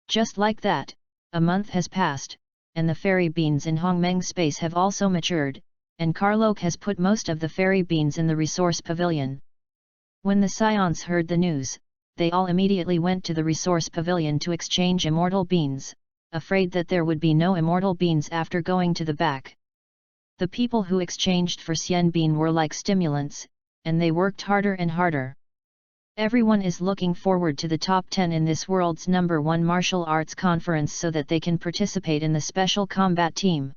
Just like that, a month has passed, and the fairy beans in Hongmeng space have also matured, and Karlok has put most of the fairy beans in the resource pavilion. When the scions heard the news, they all immediately went to the resource pavilion to exchange immortal beans, afraid that there would be no immortal beans after going to the back. The people who exchanged for Xian bean were like stimulants, and they worked harder and harder. Everyone is looking forward to the top 10 in this world's #1 martial arts conference so that they can participate in the special combat team.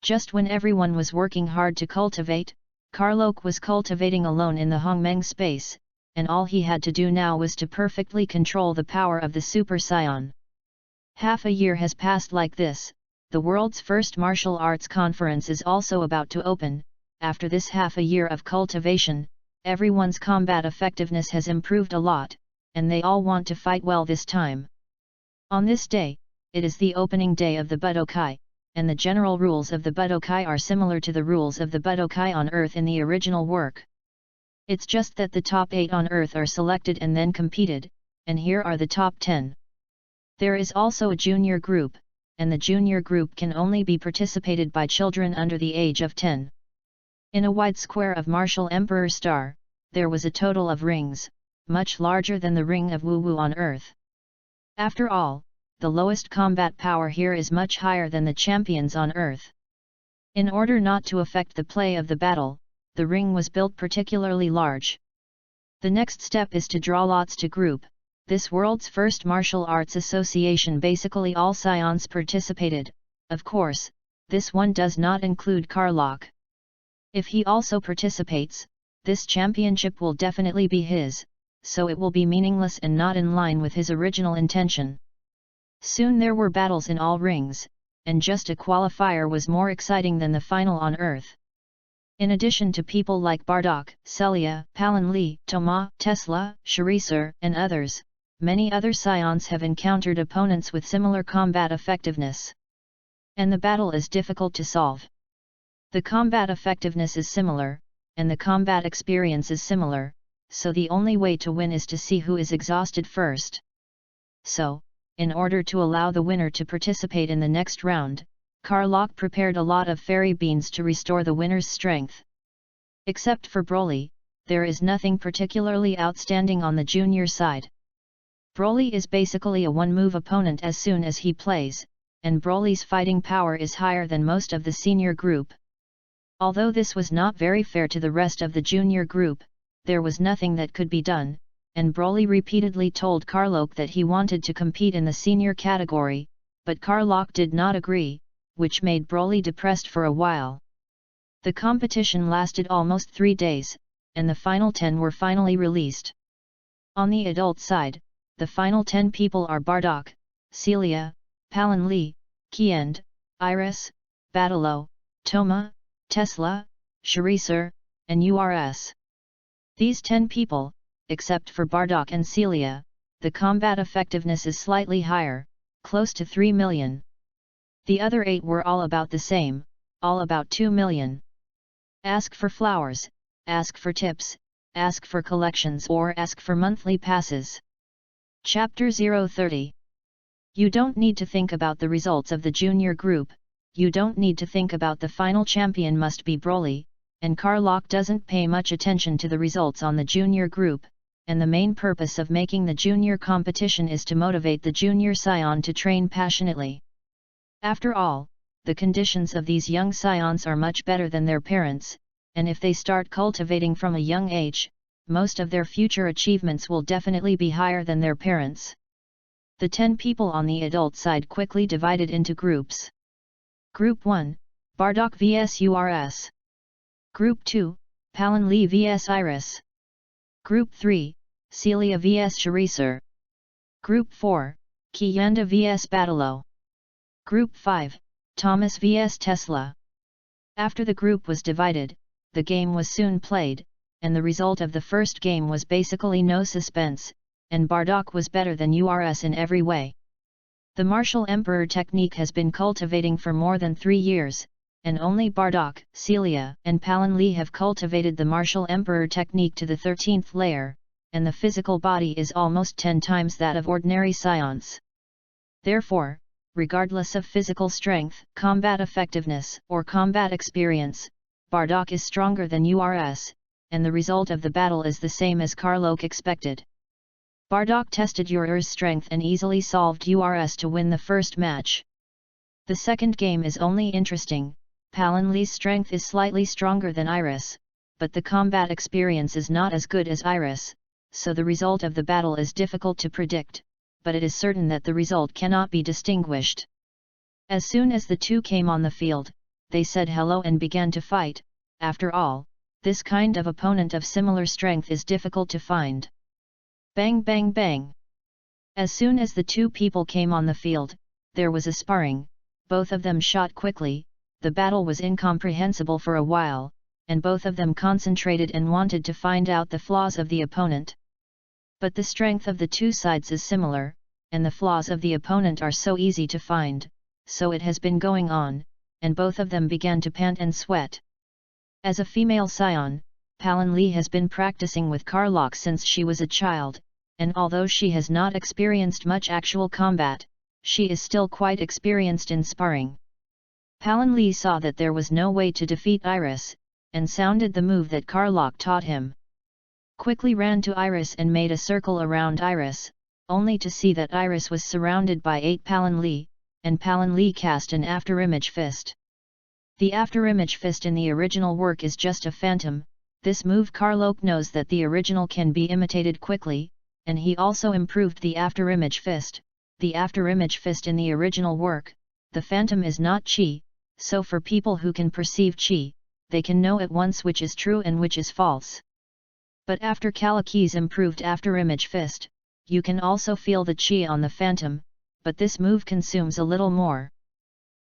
Just when everyone was working hard to cultivate, Karlok was cultivating alone in the Hongmeng space, and all he had to do now was to perfectly control the power of the Super Scion. Half a year has passed like this. The world's first martial arts conference is also about to open. After this half a year of cultivation, everyone's combat effectiveness has improved a lot, and they all want to fight well this time. On this day, it is the opening day of the Budokai, and the general rules of the Budokai are similar to the rules of the Budokai on Earth in the original work. It's just that the top 8 on Earth are selected and then competed, and here are the top 10. There is also a junior group, and the junior group can only be participated by children under the age of 10. In a wide square of Martial Emperor Star, there was a total of rings, much larger than the ring of Wu Wu on Earth. After all, the lowest combat power here is much higher than the champions on Earth. In order not to affect the play of the battle, the ring was built particularly large. The next step is to draw lots to group. This world's first martial arts association basically all scions participated. Of course, this one does not include Karlok. If he also participates, this championship will definitely be his, so it will be meaningless and not in line with his original intention. Soon there were battles in all rings, and just a qualifier was more exciting than the final on Earth. In addition to people like Bardock, Celia, Palin Lee, Thomas, Tesla, Cheriser, and others, many other scions have encountered opponents with similar combat effectiveness. And the battle is difficult to solve. The combat effectiveness is similar, and the combat experience is similar, so the only way to win is to see who is exhausted first. So, in order to allow the winner to participate in the next round, Karlok prepared a lot of fairy beans to restore the winner's strength. Except for Broly, there is nothing particularly outstanding on the junior side. Broly is basically a one-move opponent as soon as he plays, and Broly's fighting power is higher than most of the senior group. Although this was not very fair to the rest of the junior group, there was nothing that could be done, and Broly repeatedly told Karlok that he wanted to compete in the senior category, but Karlok did not agree, which made Broly depressed for a while. The competition lasted almost 3 days, and the final 10 were finally released. On the adult side, the final 10 people are Bardock, Celia, Palin Lee, Kiend, Iris, Batalo, Toma, Tesla, Cheriser, and URS. These 10 people, except for Bardock and Celia, the combat effectiveness is slightly higher, close to 3 million. The other 8 were all about the same, all about 2 million. Ask for flowers, ask for tips, ask for collections or ask for monthly passes. Chapter 030. You don't need to think about the results of the junior group, you don't need to think about the final champion must be Broly, and Karlok doesn't pay much attention to the results on the junior group, and the main purpose of making the junior competition is to motivate the junior scion to train passionately. After all, the conditions of these young scions are much better than their parents', and if they start cultivating from a young age, most of their future achievements will definitely be higher than their parents. The 10 people on the adult side quickly divided into groups. Group 1, Bardock vs URS. Group 2, Palin Lee vs Iris. Group 3, Celia vs Charisar. Group 4, Kiyanda vs Batalo. Group 5, Thomas vs Tesla. After the group was divided, the game was soon played, and the result of the first game was basically no suspense, and Bardock was better than URS in every way. The martial emperor technique has been cultivating for more than 3 years, and only Bardock, Celia, and Palin Lee have cultivated the martial emperor technique to the 13th layer, and the physical body is almost 10 times that of ordinary scions. Therefore, regardless of physical strength, combat effectiveness, or combat experience, Bardock is stronger than URS, and the result of the battle is the same as Karlok expected. Bardock tested URS' strength and easily solved URS to win the first match. The second game is only interesting. Palin Lee's strength is slightly stronger than Iris, but the combat experience is not as good as Iris, so the result of the battle is difficult to predict, but it is certain that the result cannot be distinguished. As soon as the two came on the field, they said hello and began to fight. After all, this kind of opponent of similar strength is difficult to find. Bang bang bang! As soon as the two people came on the field, there was a sparring. Both of them shot quickly. The battle was incomprehensible for a while, and both of them concentrated and wanted to find out the flaws of the opponent. But the strength of the two sides is similar, and the flaws of the opponent are so easy to find, so it has been going on, and both of them began to pant and sweat. As a female scion, Palin Lee has been practicing with Karlok since she was a child, and although she has not experienced much actual combat, she is still quite experienced in sparring. Palin Lee saw that there was no way to defeat Iris, and sounded the move that Karlok taught him. Quickly ran to Iris and made a circle around Iris, only to see that Iris was surrounded by 8 Palin Lee, and Palin Lee cast an afterimage fist. The afterimage fist in the original work is just a phantom. This move Karlok knows that the original can be imitated quickly, and he also improved the afterimage fist. The afterimage fist in the original work, the phantom is not chi, so for people who can perceive chi, they can know at once which is true and which is false. But after Kalaki's improved afterimage fist, you can also feel the chi on the phantom, but this move consumes a little more.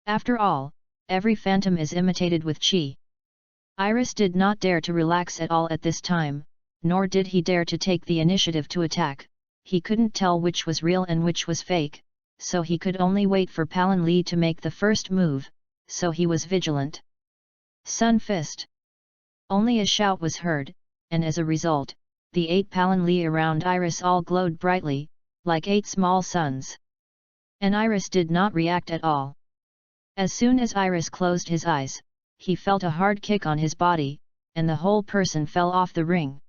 After all, every phantom is imitated with chi. Iris did not dare to relax at all at this time, nor did he dare to take the initiative to attack. He couldn't tell which was real and which was fake, so he could only wait for Palin Lee to make the first move, so he was vigilant. Sun fist! Only a shout was heard, and as a result, the 8 Palin Lee around Iris all glowed brightly, like 8 small suns. And Iris did not react at all. As soon as Iris closed his eyes, he felt a hard kick on his body, and the whole person fell off the ring.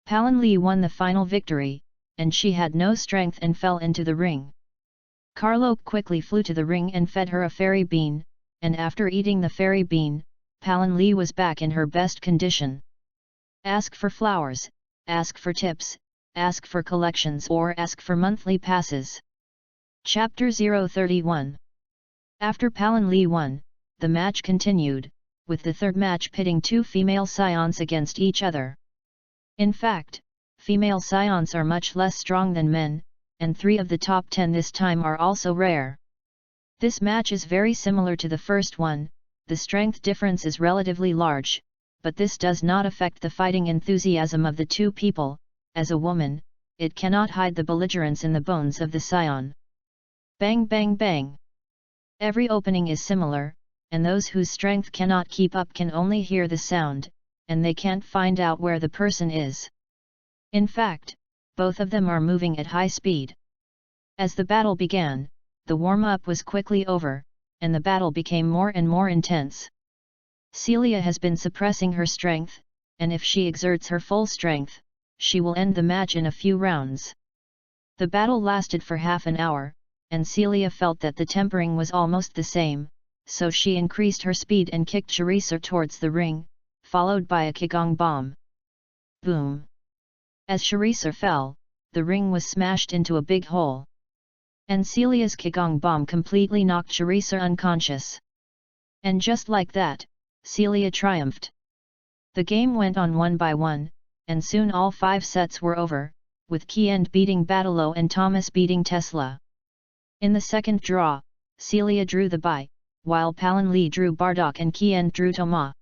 Palin Lee won the final victory, and she had no strength and fell into the ring. Karlok quickly flew to the ring and fed her a fairy bean, and after eating the fairy bean, Palin Lee was back in her best condition. Ask for flowers, ask for tips, ask for collections or ask for monthly passes. Chapter 031. After Palin Lee won, the match continued, with the third match pitting 2 female scions against each other. In fact, female scions are much less strong than men, and 3 of the top 10 this time are also rare. This match is very similar to the first one. The strength difference is relatively large, but this does not affect the fighting enthusiasm of the 2 people. As a woman, it cannot hide the belligerence in the bones of the scion. Bang bang bang! Every opening is similar, and those whose strength cannot keep up can only hear the sound, and they can't find out where the person is. In fact, both of them are moving at high speed. As the battle began, the warm-up was quickly over, and the battle became more and more intense. Celia has been suppressing her strength, and if she exerts her full strength, she will end the match in a few rounds. The battle lasted for half an hour, and Celia felt that the tempering was almost the same, so she increased her speed and kicked Charisar towards the ring, followed by a Qigong bomb. Boom! As Charissa fell, the ring was smashed into a big hole. And Celia's Qigong bomb completely knocked Charissa unconscious. And just like that, Celia triumphed. The game went on one by one, and soon all 5 sets were over, with Kiend beating Batalo and Thomas beating Tesla. In the second draw, Celia drew the Bai, while Palin Lee drew Bardock and Kiend drew Toma.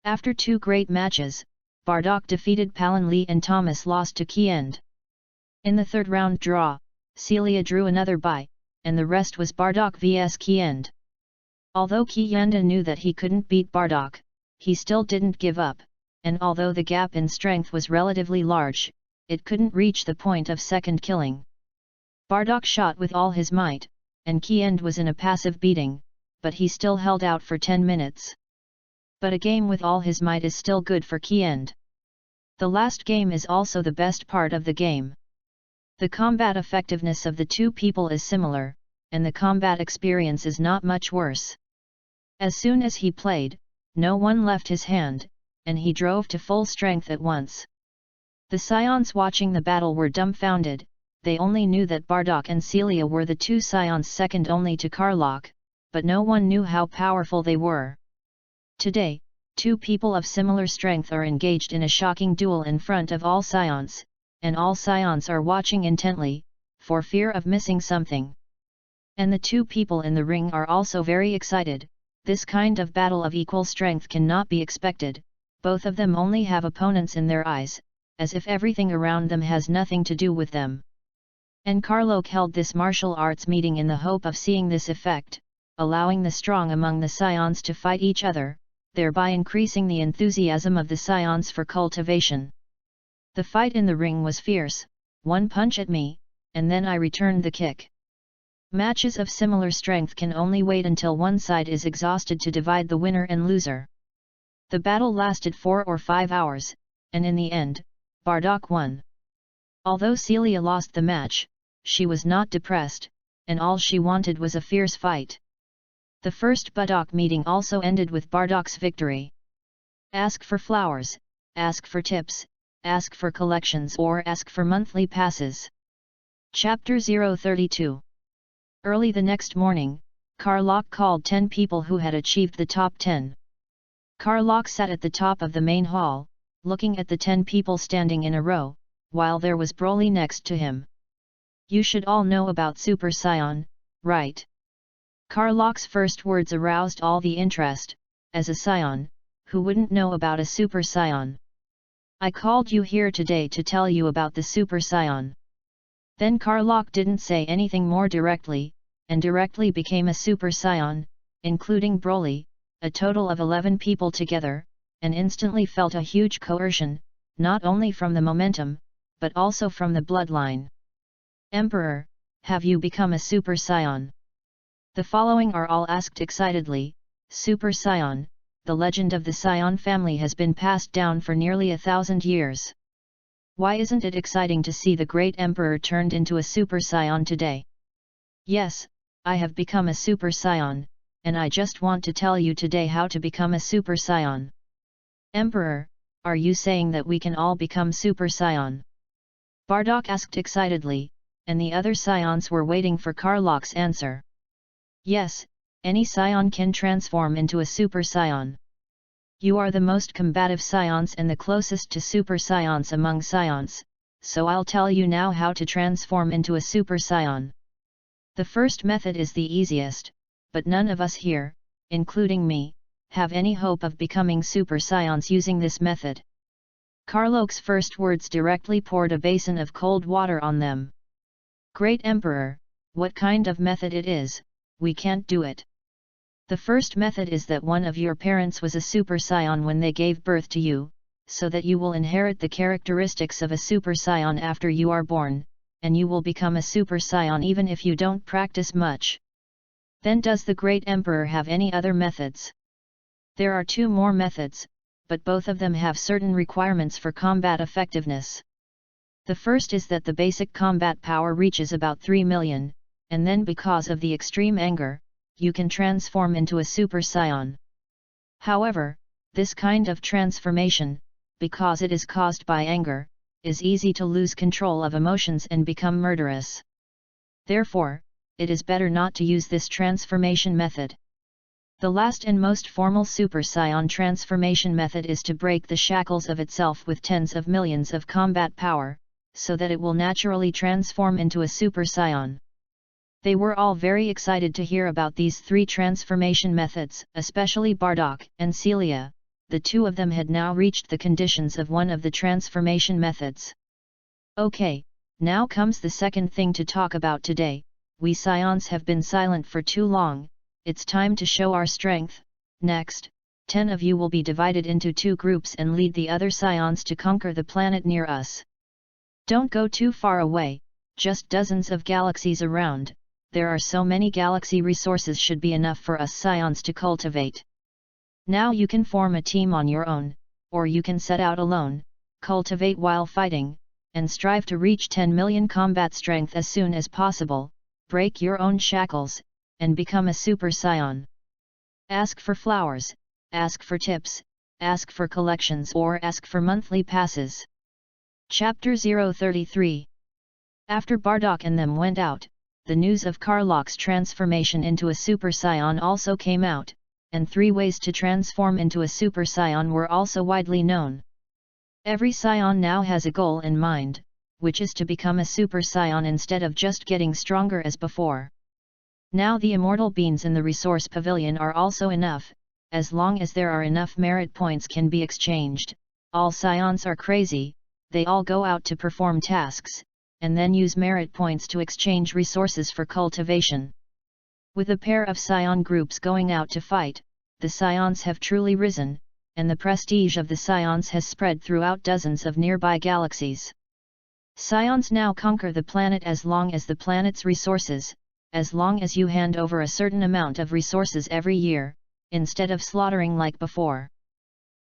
After 2 great matches, Bardock defeated Palin Lee and Thomas lost to Kiend. In the third round draw, Celia drew another Bai, and the rest was Bardock vs Kiend. Although Kiend knew that he couldn't beat Bardock, he still didn't give up, and although the gap in strength was relatively large, it couldn't reach the point of second killing. Bardock shot with all his might, and Kiend was in a passive beating, but he still held out for 10 minutes. But a game with all his might is still good for Kiend. The last game is also the best part of the game. The combat effectiveness of the 2 people is similar, and the combat experience is not much worse. As soon as he played, no one left his hand, and he drove to full strength at once. The scions watching the battle were dumbfounded, they only knew that Bardock and Celia were the 2 scions second only to Karlach, but no one knew how powerful they were. Today, 2 people of similar strength are engaged in a shocking duel in front of all scions, and all scions are watching intently, for fear of missing something. And the 2 people in the ring are also very excited. This kind of battle of equal strength cannot be expected, both of them only have opponents in their eyes, as if everything around them has nothing to do with them. And Karlach held this martial arts meeting in the hope of seeing this effect, allowing the strong among the scions to fight each other, thereby increasing the enthusiasm of the scions for cultivation. The fight in the ring was fierce, 1 punch at me, and then I returned the kick. Matches of similar strength can only wait until one side is exhausted to divide the winner and loser. The battle lasted 4 or 5 hours, and in the end, Bardock won. Although Celia lost the match, she was not depressed, and all she wanted was a fierce fight. The first Bardock meeting also ended with Bardock's victory. Ask for flowers, ask for tips, ask for collections or ask for monthly passes. Chapter 032. Early the next morning, Karlach called 10 people who had achieved the top 10. Karlach sat at the top of the main hall, looking at the 10 people standing in a row, while there was Broly next to him. You should all know about Super Saiyan, right? Karlach's first words aroused all the interest. As a Saiyan, who wouldn't know about a Super Saiyan? I called you here today to tell you about the Super Saiyan. Then Karlach didn't say anything more directly, and directly became a Super Saiyan, including Broly, a total of 11 people together, and instantly felt a huge coercion, not only from the momentum, but also from the bloodline. Emperor, have you become a Super Saiyan? The following are all asked excitedly. Super Saiyan, the legend of the Saiyan family has been passed down for nearly 1,000 years. Why isn't it exciting to see the great Emperor turned into a Super Saiyan today? Yes, I have become a Super Saiyan, and I just want to tell you today how to become a Super Saiyan. Emperor, are you saying that we can all become Super Saiyan? Bardock asked excitedly, and the other Scions were waiting for Karlach's answer. Yes, any Saiyan can transform into a Super Saiyan. You are the most combative Scions and the closest to Super Saiyan among Scions, so I'll tell you now how to transform into a Super Saiyan. The first method is the easiest, but none of us here, including me, have any hope of becoming Super Saiyan using this method. Karlach's first words directly poured a basin of cold water on them. Great Emperor, what kind of method it is, we can't do it. The first method is that one of your parents was a Super Saiyan when they gave birth to you, so that you will inherit the characteristics of a Super Saiyan after you are born, and you will become a Super Saiyan even if you don't practice much. Then does the Great Emperor have any other methods? There are 2 more methods, but both of them have certain requirements for combat effectiveness. The first is that the basic combat power reaches about 3 million, and then because of the extreme anger, you can transform into a Super Saiyan. However, this kind of transformation, because it is caused by anger, is easy to lose control of emotions and become murderous. Therefore, it is better not to use this transformation method. The last and most formal Super Saiyan transformation method is to break the shackles of itself with tens of millions of combat power, so that it will naturally transform into a Super Saiyan. They were all very excited to hear about these three transformation methods, especially Bardock and Celia. The two of them had now reached the conditions of one of the transformation methods. Okay, now comes the second thing to talk about today. We Scions have been silent for too long, it's time to show our strength. Next, 10 of you will be divided into 2 groups and lead the other Scions to conquer the planet near us. Don't go too far away, just dozens of galaxies around. There are so many galaxy resources should be enough for us Scions to cultivate. Now you can form a team on your own, or you can set out alone, cultivate while fighting, and strive to reach 10 million combat strength as soon as possible, break your own shackles, and become a Super Saiyan. Ask for flowers, ask for tips, ask for collections or ask for monthly passes. Chapter 033. After Bardock and them went out, the news of Karlach's transformation into a Super Saiyan also came out, and 3 ways to transform into a Super Saiyan were also widely known. Every Saiyan now has a goal in mind, which is to become a Super Saiyan instead of just getting stronger as before. Now the immortal beans in the resource pavilion are also enough, as long as there are enough merit points can be exchanged. All Scions are crazy, they all go out to perform tasks, and then use merit points to exchange resources for cultivation. With a pair of Scion groups going out to fight, the Scions have truly risen, and the prestige of the Scions has spread throughout dozens of nearby galaxies. Scions now conquer the planet as long as the planet's resources, as long as you hand over a certain amount of resources every year, instead of slaughtering like before.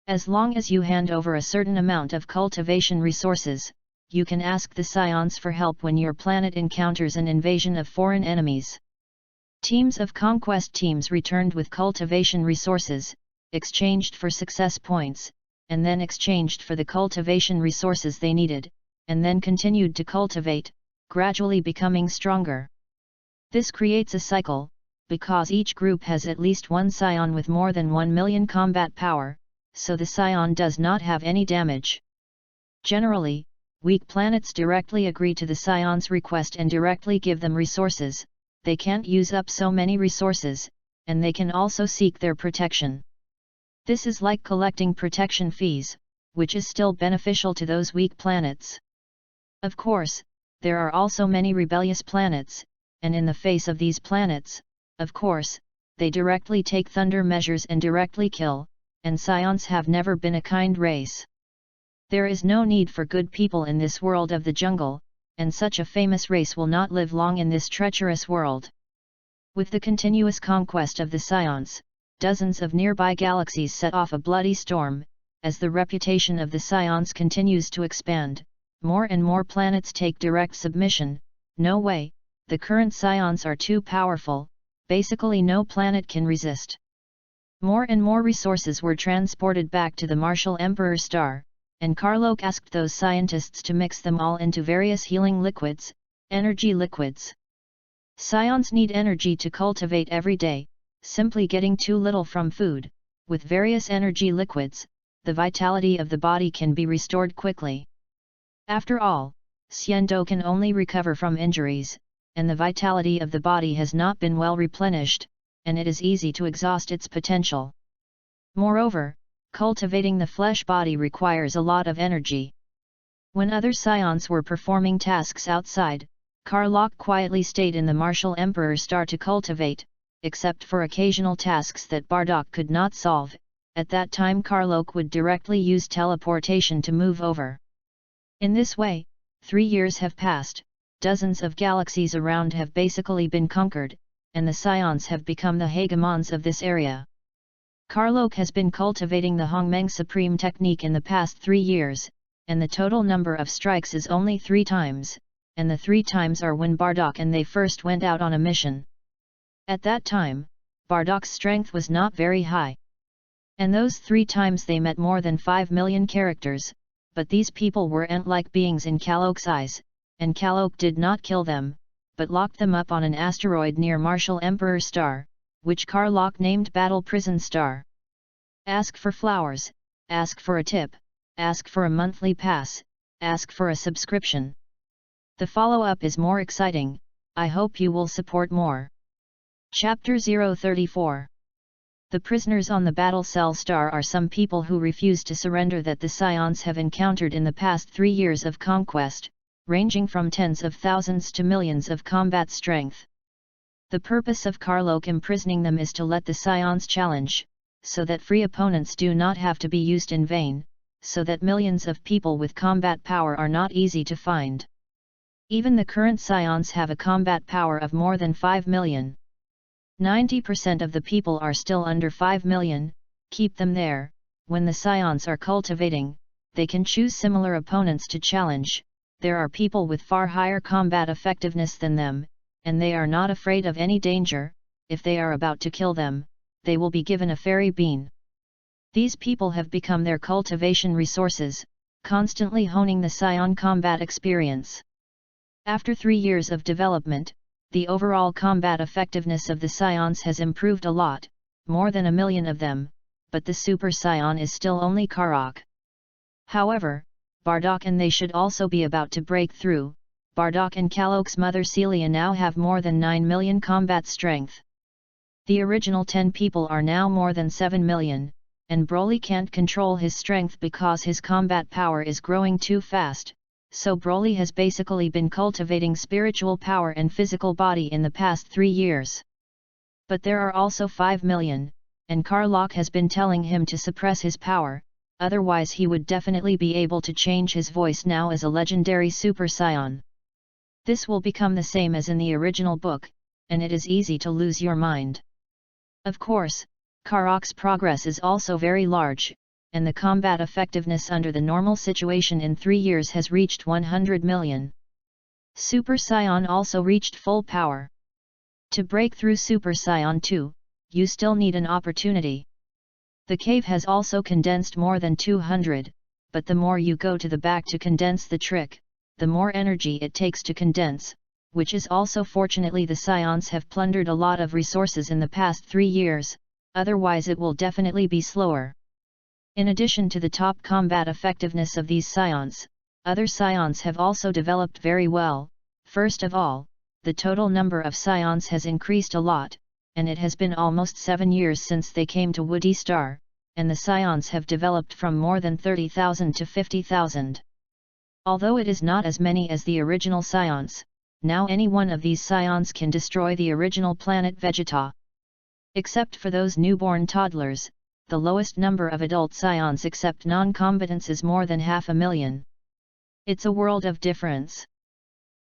As long as you hand over a certain amount of cultivation resources, you can ask the Scions for help when your planet encounters an invasion of foreign enemies. Teams of conquest teams returned with cultivation resources, exchanged for success points, and then exchanged for the cultivation resources they needed, and then continued to cultivate, gradually becoming stronger. This creates a cycle, because each group has at least one Scion with more than 1 million combat power, so the Scion does not have any damage. Generally, weak planets directly agree to the Scion's request and directly give them resources. They can't use up so many resources, and they can also seek their protection. This is like collecting protection fees, which is still beneficial to those weak planets. Of course, there are also many rebellious planets, and in the face of these planets, of course, they directly take thunder measures and directly kill, and Scions have never been a kind race. There is no need for good people in this world of the jungle, and such a famous race will not live long in this treacherous world. With the continuous conquest of the Scions, dozens of nearby galaxies set off a bloody storm. As the reputation of the Scions continues to expand, more and more planets take direct submission. No way, the current Scions are too powerful, basically no planet can resist. More and more resources were transported back to the Martial Emperor star, and Karlach asked those scientists to mix them all into various healing liquids, energy liquids. Scions need energy to cultivate every day, simply getting too little from food. With various energy liquids, the vitality of the body can be restored quickly. After all, Xiando can only recover from injuries, and the vitality of the body has not been well replenished, and it is easy to exhaust its potential. Moreover, cultivating the flesh body requires a lot of energy. When other Scions were performing tasks outside, Karlach quietly stayed in the Martial Emperor star to cultivate, except for occasional tasks that Bardock could not solve. At that time Karlach would directly use teleportation to move over. In this way, 3 years have passed, dozens of galaxies around have basically been conquered, and the Scions have become the hegemons of this area. Karlach has been cultivating the Hongmeng Supreme technique in the past 3 years, and the total number of strikes is only 3 times, and the 3 times are when Bardock and they first went out on a mission. At that time, Bardock's strength was not very high. And those 3 times they met more than 5 million characters, but these people were ant-like beings in Kalok's eyes, and Kalok did not kill them, but locked them up on an asteroid near Marshall Emperor Star, which Karlok named Battle Prison Star. Ask for flowers, ask for a tip, ask for a monthly pass, ask for a subscription. The follow-up is more exciting, I hope you will support more. Chapter 034. The prisoners on the Battle Cell Star are some people who refuse to surrender that the Scions have encountered in the past 3 years of conquest, ranging from tens of thousands to millions of combat strength. The purpose of Karlok imprisoning them is to let the Scions challenge, so that free opponents do not have to be used in vain, so that millions of people with combat power are not easy to find. Even the current Scions have a combat power of more than 5 million. 90% of the people are still under 5 million, keep them there. When the Scions are cultivating, they can choose similar opponents to challenge. There are people with far higher combat effectiveness than them, and they are not afraid of any danger. If they are about to kill them, they will be given a fairy bean. These people have become their cultivation resources, constantly honing the Scion combat experience. After 3 years of development, the overall combat effectiveness of the Scions has improved a lot, more than 1 million of them, but the Super Scion is still only Karok. However, Bardock and they should also be about to break through. Bardock and Kalok's mother Celia now have more than 9 million combat strength. The original 10 people are now more than 7 million, and Broly can't control his strength because his combat power is growing too fast. So Broly has basically been cultivating spiritual power and physical body in the past 3 years. But there are also 5 million, and Karlok has been telling him to suppress his power, otherwise he would definitely be able to change his voice now as a legendary Super Saiyan. This will become the same as in the original book, and it is easy to lose your mind. Of course, Karok's progress is also very large, and the combat effectiveness under the normal situation in 3 years has reached 100 million. Super Saiyan also reached full power. To break through Super Saiyan 2, you still need an opportunity. The cave has also condensed more than 200, but the more you go to the back to condense the trick, the more energy it takes to condense, which is also fortunately the Scions have plundered a lot of resources in the past 3 years, otherwise it will definitely be slower. In addition to the top combat effectiveness of these Scions, other Scions have also developed very well. First of all, the total number of Scions has increased a lot, and it has been almost 7 years since they came to Woody Star, and the Scions have developed from more than 30,000 to 50,000. Although it is not as many as the original Scions, now any one of these Scions can destroy the original planet Vegeta. Except for those newborn toddlers, the lowest number of adult Scions except non-combatants is more than 500,000. It's a world of difference.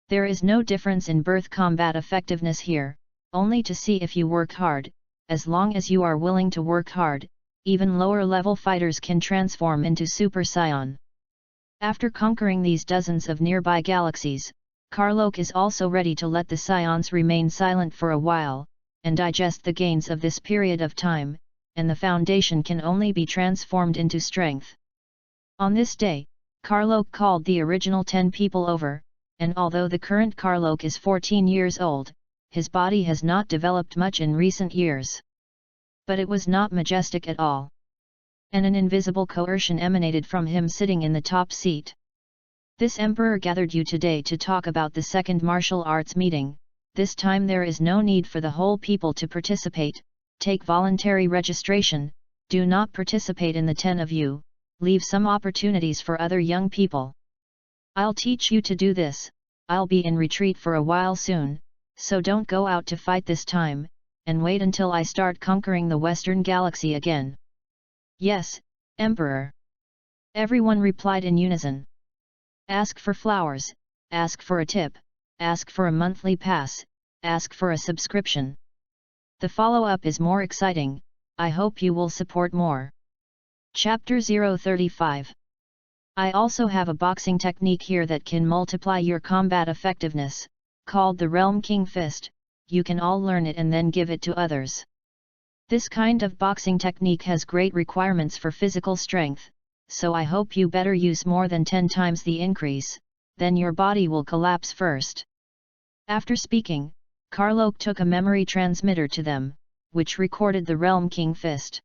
There is no difference in birth combat effectiveness here, only to see if you work hard. As long as you are willing to work hard, even lower level fighters can transform into Super Saiyan. After conquering these dozens of nearby galaxies, Karlok is also ready to let the Scions remain silent for a while, and digest the gains of this period of time, and the foundation can only be transformed into strength. On this day, Karlok called the original 10 people over, and although the current Karlok is 14 years old, his body has not developed much in recent years. But it was not majestic at all. And an invisible coercion emanated from him sitting in the top seat. This emperor gathered you today to talk about the second martial arts meeting. This time there is no need for the whole people to participate. Take voluntary registration, do not participate in the 10 of you, leave some opportunities for other young people. I'll teach you to do this. I'll be in retreat for a while soon, so don't go out to fight this time, and wait until I start conquering the Western Galaxy again. Yes, Emperor. Everyone replied in unison. Ask for flowers, ask for a tip, ask for a monthly pass, ask for a subscription. The follow-up is more exciting, I hope you will support more. Chapter 035. I also have a boxing technique here that can multiply your combat effectiveness, called the Realm King Fist. You can all learn it and then give it to others. This kind of boxing technique has great requirements for physical strength, so I hope you better use more than 10 times the increase, then your body will collapse first. After speaking, Karlok took a memory transmitter to them, which recorded the Realm King Fist.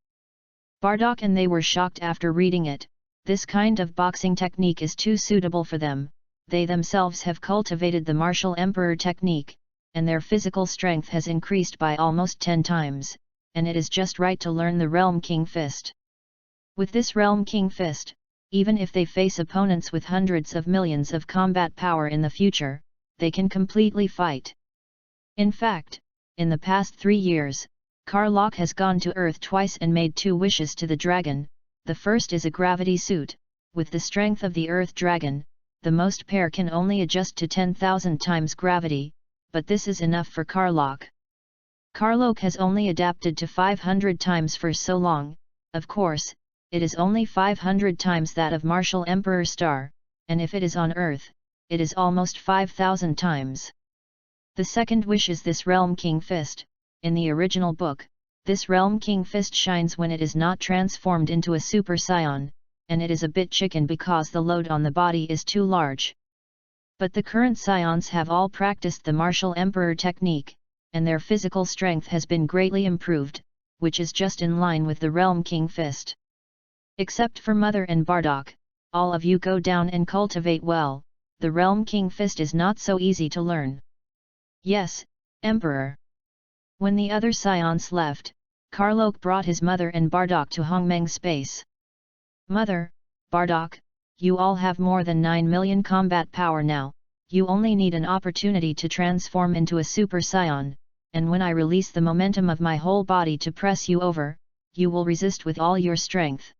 Bardock and they were shocked after reading it. This kind of boxing technique is too suitable for them. They themselves have cultivated the martial emperor technique, and their physical strength has increased by almost 10 times, and it is just right to learn the Realm King Fist. With this Realm King Fist, even if they face opponents with hundreds of millions of combat power in the future, they can completely fight. In fact, in the past 3 years, Karlok has gone to Earth twice and made 2 wishes to the dragon. The first is a gravity suit. With the strength of the Earth Dragon, the most pair can only adjust to 10,000 times gravity, but this is enough for Karlok. Karlok has only adapted to 500 times for so long. Of course, it is only 500 times that of Martial Emperor Star, and if it is on Earth, it is almost 5,000 times. The second wish is this Realm King Fist. In the original book, this Realm King Fist shines when it is not transformed into a Super Saiyan, and it is a bit chicken because the load on the body is too large. But the current Scions have all practiced the Martial Emperor technique, and their physical strength has been greatly improved, which is just in line with the Realm King Fist. Except for Mother and Bardock, all of you go down and cultivate well. The Realm King Fist is not so easy to learn. Yes, Emperor. When the other Scions left, Karlok brought his mother and Bardock to Hongmeng's space. Mother, Bardock, you all have more than 9 million combat power now. You only need an opportunity to transform into a Super Saiyan, and when I release the momentum of my whole body to press you over, you will resist with all your strength.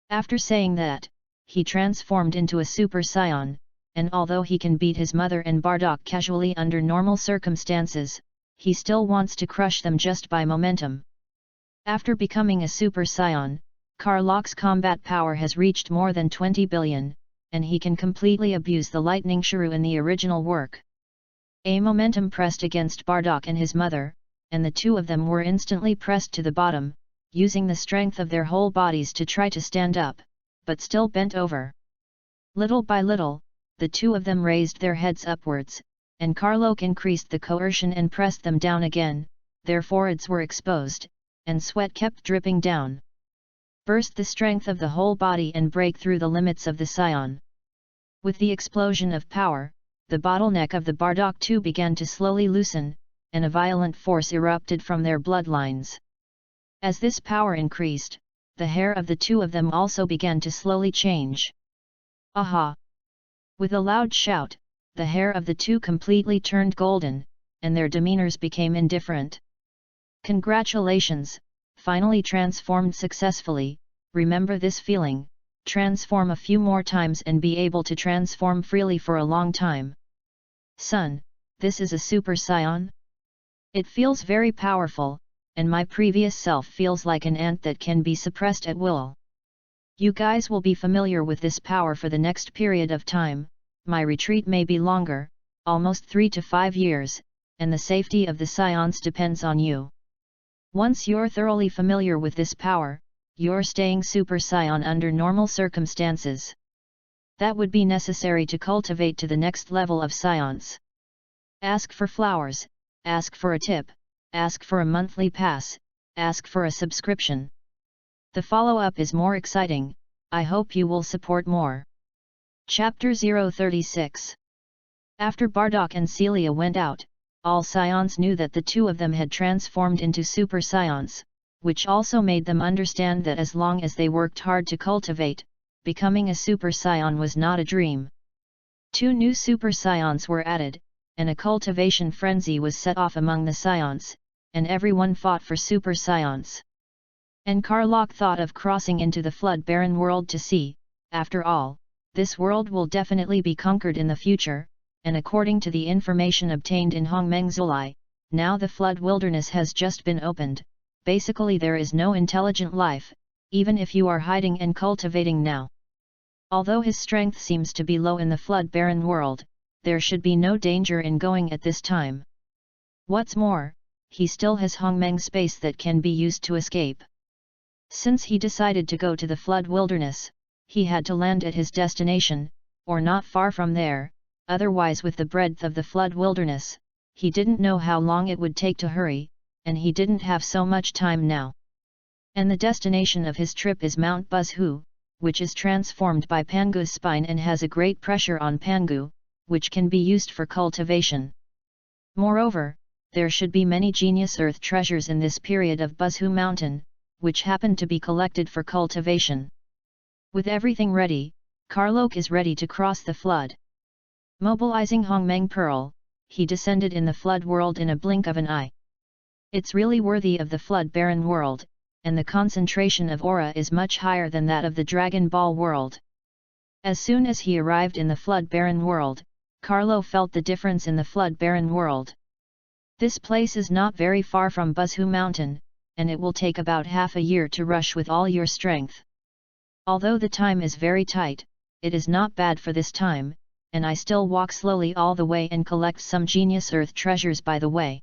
After saying that, he transformed into a Super Saiyan, and although he can beat his mother and Bardock casually under normal circumstances, he still wants to crush them just by momentum. After becoming a Super Saiyan, Karlok's combat power has reached more than 20 billion, and he can completely abuse the lightning shrew in the original work. A momentum pressed against Bardock and his mother, and the 2 of them were instantly pressed to the bottom, using the strength of their whole bodies to try to stand up, but still bent over. Little by little, the 2 of them raised their heads upwards, and Karlok increased the coercion and pressed them down again. Their foreheads were exposed, and sweat kept dripping down. Burst the strength of the whole body and break through the limits of the Scion. With the explosion of power, the bottleneck of the Bardock too began to slowly loosen, and a violent force erupted from their bloodlines. As this power increased, the hair of the 2 of them also began to slowly change. Aha! With a loud shout, the hair of the 2 completely turned golden, and their demeanors became indifferent. Congratulations, finally transformed successfully. Remember this feeling, transform a few more times and be able to transform freely for a long time. Son, this is a Super Saiyan? It feels very powerful, and my previous self feels like an ant that can be suppressed at will. You guys will be familiar with this power for the next period of time. My retreat may be longer, almost 3 to 5 years, and the safety of the Scions depends on you. Once you're thoroughly familiar with this power, you're staying Super Saiyan under normal circumstances. That would be necessary to cultivate to the next level of Scions. Ask for flowers, ask for a tip, ask for a monthly pass, ask for a subscription. The follow-up is more exciting. I hope you will support more. Chapter 036. After Bardock and Celia went out, all Scions knew that the 2 of them had transformed into Super Scions, which also made them understand that as long as they worked hard to cultivate, becoming a Super Saiyan was not a dream. 2 new Super Scions were added, and a cultivation frenzy was set off among the Scions, and everyone fought for Super Scions. And Karlok thought of crossing into the flood-barren world to see. After all, this world will definitely be conquered in the future, and according to the information obtained in Hongmeng Zulai, now the flood wilderness has just been opened. Basically there is no intelligent life, even if you are hiding and cultivating now. Although his strength seems to be low in the flood-barren world, there should be no danger in going at this time. What's more, he still has Hongmeng space that can be used to escape. Since he decided to go to the flood wilderness, he had to land at his destination, or not far from there, otherwise with the breadth of the flood wilderness, he didn't know how long it would take to hurry, and he didn't have so much time now. And the destination of his trip is Mount Buzhu, which is transformed by Pangu's spine and has a great pressure on Pangu, which can be used for cultivation. Moreover, there should be many genius earth treasures in this period of Buzhu Mountain, which happen to be collected for cultivation. With everything ready, Karlok is ready to cross the flood. Mobilizing Hongmeng Pearl, he descended in the flood world in a blink of an eye. It's really worthy of the flood barren world, and the concentration of aura is much higher than that of the Dragon Ball world. As soon as he arrived in the flood barren world, Carlo felt the difference in the flood barren world. This place is not very far from Buzhu Mountain, and it will take about half a year to rush with all your strength. Although the time is very tight, it is not bad for this time, and I still walk slowly all the way and collect some genius earth treasures by the way.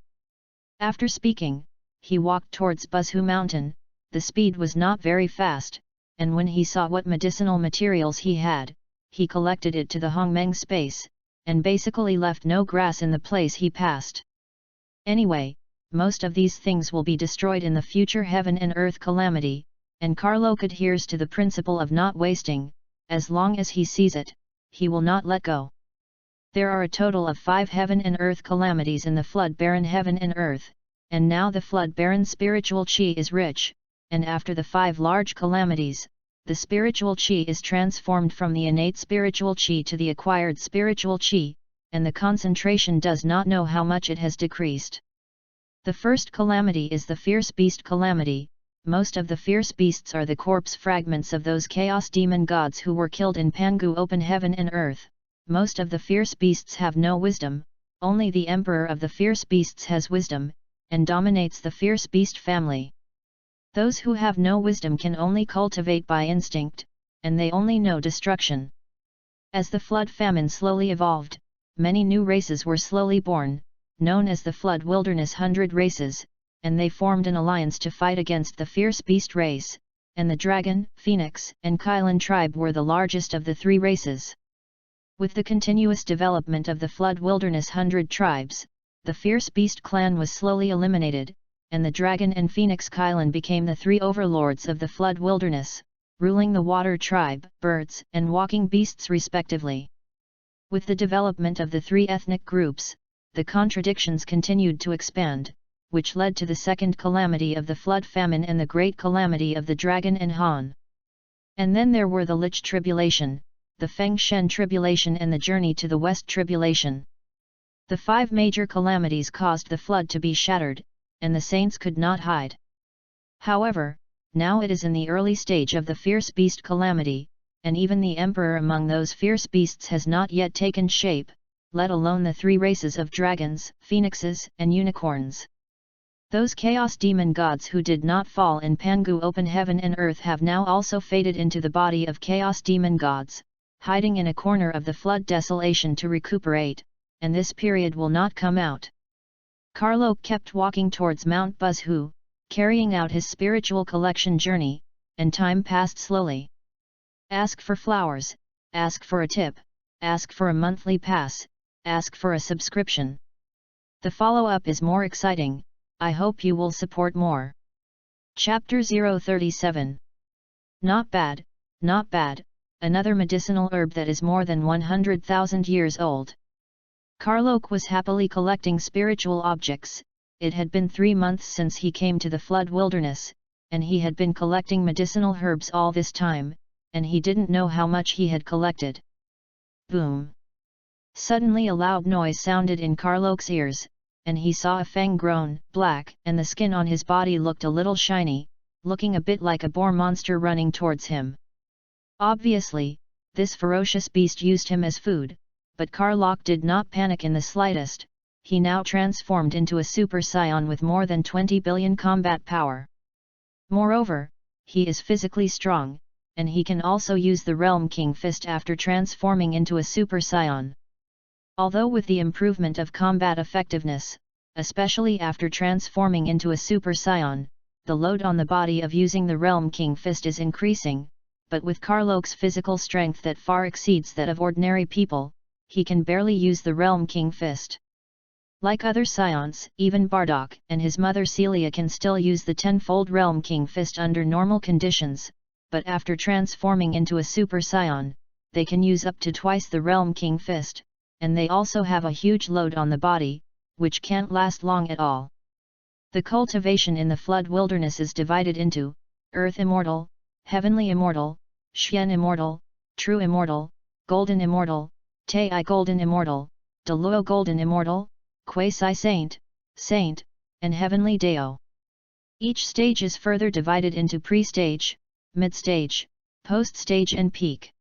After speaking, he walked towards Buzhu Mountain. The speed was not very fast, and when he saw what medicinal materials he had, he collected it to the Hongmeng space, and basically left no grass in the place he passed. Anyway, most of these things will be destroyed in the future heaven and earth calamity, and Karlok adheres to the principle of not wasting. As long as he sees it, he will not let go. There are a total of 5 heaven and earth calamities in the flood barren heaven and earth, and now the flood barren spiritual chi is rich, and after the 5 large calamities, the spiritual chi is transformed from the innate spiritual chi to the acquired spiritual chi, and the concentration does not know how much it has decreased. The first calamity is the fierce beast calamity. Most of the fierce beasts are the corpse fragments of those chaos demon gods who were killed in Pangu open heaven and earth. Most of the fierce beasts have no wisdom, only the emperor of the fierce beasts has wisdom, and dominates the fierce beast family. Those who have no wisdom can only cultivate by instinct, and they only know destruction. As the flood famine slowly evolved, many new races were slowly born, known as the flood wilderness 100 races, and they formed an alliance to fight against the fierce beast race, and the dragon, phoenix, and Kylan tribe were the largest of the 3 races. With the continuous development of the flood wilderness 100 tribes, the fierce beast clan was slowly eliminated, and the dragon and phoenix Kylan became the 3 overlords of the flood wilderness, ruling the water tribe, birds, and walking beasts respectively. With the development of the 3 ethnic groups, the contradictions continued to expand, which led to the second calamity of the flood famine and the great calamity of the dragon and Han. And then there were the Lich tribulation, the Feng Shen tribulation and the journey to the West tribulation. The 5 major calamities caused the flood to be shattered, and the saints could not hide. However, now it is in the early stage of the fierce beast calamity, and even the emperor among those fierce beasts has not yet taken shape, let alone the 3 races of dragons, phoenixes, and unicorns. Those chaos demon gods who did not fall in Pangu open heaven and earth have now also faded into the body of chaos demon gods, hiding in a corner of the flood desolation to recuperate, and this period will not come out. Karlok kept walking towards Mount Buzhu, carrying out his spiritual collection journey, and time passed slowly. Ask for flowers, ask for a tip, ask for a monthly pass, ask for a subscription. The follow-up is more exciting. I hope you will support more. Chapter 037. Not bad, not bad, another medicinal herb that is more than 100,000 years old. Karlok was happily collecting spiritual objects. It had been 3 months since he came to the flood wilderness, and he had been collecting medicinal herbs all this time, and he didn't know how much he had collected. Boom! Suddenly a loud noise sounded in Karlok's ears, and he saw a fang grown black, and the skin on his body looked a little shiny, looking a bit like a boar monster running towards him. Obviously, this ferocious beast used him as food, but Karlok did not panic in the slightest. He now transformed into a super scion with more than 20 billion combat power. Moreover, he is physically strong, and he can also use the Realm King Fist after transforming into a super scion. Although with the improvement of combat effectiveness, especially after transforming into a super scion, the load on the body of using the Realm King Fist is increasing, but with Karlok's physical strength that far exceeds that of ordinary people, he can barely use the Realm King Fist. Like other scions, even Bardock and his mother Celia can still use the tenfold Realm King Fist under normal conditions, but after transforming into a Super Scion, they can use up to twice the Realm King Fist, and they also have a huge load on the body, which can't last long at all. The cultivation in the Flood Wilderness is divided into Earth Immortal, Heavenly Immortal, Xian Immortal, True Immortal, Golden Immortal, Tei Golden Immortal, Deluo Golden Immortal, Quasi-Saint, Saint, and Heavenly Deo. Each stage is further divided into pre-stage, mid-stage, post-stage and peak.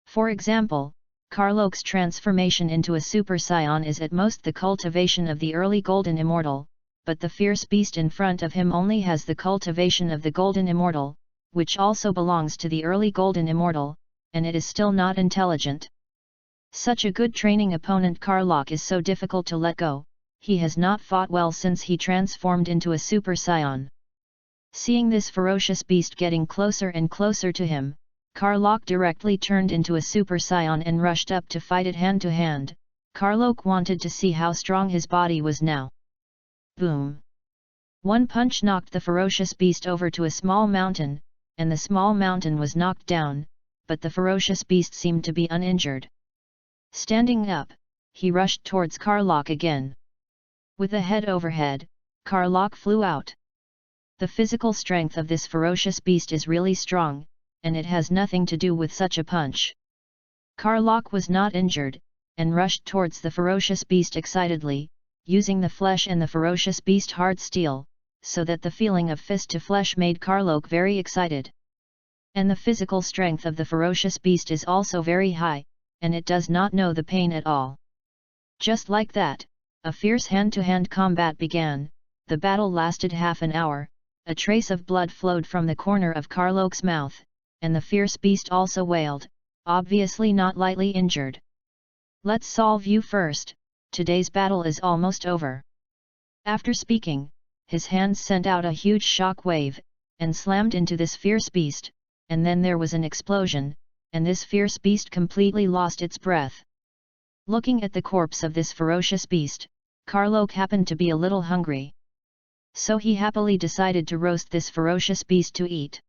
For example, Karlok's transformation into a Super Scion is at most the cultivation of the early Golden Immortal, but the fierce beast in front of him only has the cultivation of the Golden Immortal, which also belongs to the early Golden Immortal, and it is still not intelligent. Such a good training opponent Karlok is so difficult to let go, he has not fought well since he transformed into a Super Scion. Seeing this ferocious beast getting closer and closer to him, Karlok directly turned into a Super Scion and rushed up to fight it hand to hand. Karlok wanted to see how strong his body was now. Boom! One punch knocked the ferocious beast over to a small mountain, and the small mountain was knocked down, but the ferocious beast seemed to be uninjured. Standing up, he rushed towards Karlok again. With the head overhead, Karlok flew out. The physical strength of this ferocious beast is really strong, and it has nothing to do with such a punch. Karlok was not injured, and rushed towards the ferocious beast excitedly, using the flesh and the ferocious beast hard steel, so that the feeling of fist to flesh made Karlok very excited. And the physical strength of the ferocious beast is also very high, and it does not know the pain at all. Just like that, a fierce hand-to-hand combat began. The battle lasted half an hour, a trace of blood flowed from the corner of Karlok's mouth, and the fierce beast also wailed, obviously not lightly injured. "Let's solve you first, today's battle is almost over." After speaking, his hands sent out a huge shock wave, and slammed into this fierce beast, and then there was an explosion, and this fierce beast completely lost its breath. Looking at the corpse of this ferocious beast, Karlok happened to be a little hungry. So he happily decided to roast this ferocious beast to eat.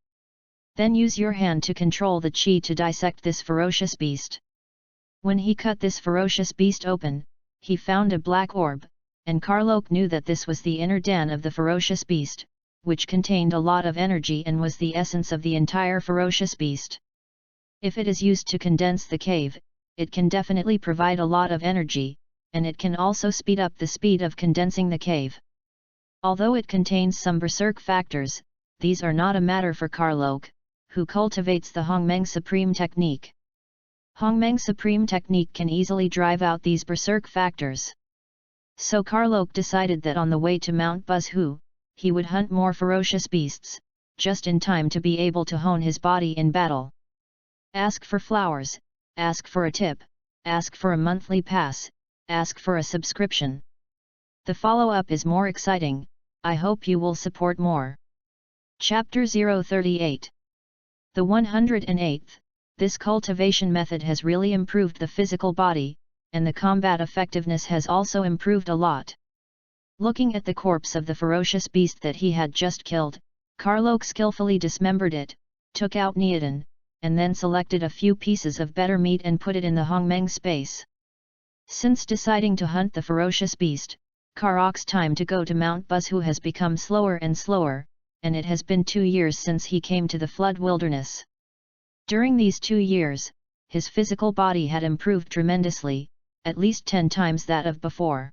Then use your hand to control the chi to dissect this ferocious beast. When he cut this ferocious beast open, he found a black orb, and Karlok knew that this was the inner den of the ferocious beast, which contained a lot of energy and was the essence of the entire ferocious beast. If it is used to condense the cave, it can definitely provide a lot of energy, and it can also speed up the speed of condensing the cave. Although it contains some berserk factors, these are not a matter for Karlok, who cultivates the Hongmeng Supreme Technique. Hongmeng Supreme Technique can easily drive out these berserk factors. So Karlok decided that on the way to Mount Buzhu, he would hunt more ferocious beasts, just in time to be able to hone his body in battle. Ask for flowers, ask for a tip, ask for a monthly pass, ask for a subscription. The follow-up is more exciting, I hope you will support more. Chapter 038. The 108th, this cultivation method has really improved the physical body, and the combat effectiveness has also improved a lot. Looking at the corpse of the ferocious beast that he had just killed, Karlok skillfully dismembered it, took out Neodon, and then selected a few pieces of better meat and put it in the Hongmeng space. Since deciding to hunt the ferocious beast, Karlok's time to go to Mount Buzhu has become slower and slower, and it has been 2 years since he came to the Flood Wilderness. During these 2 years, his physical body had improved tremendously, at least 10 times that of before.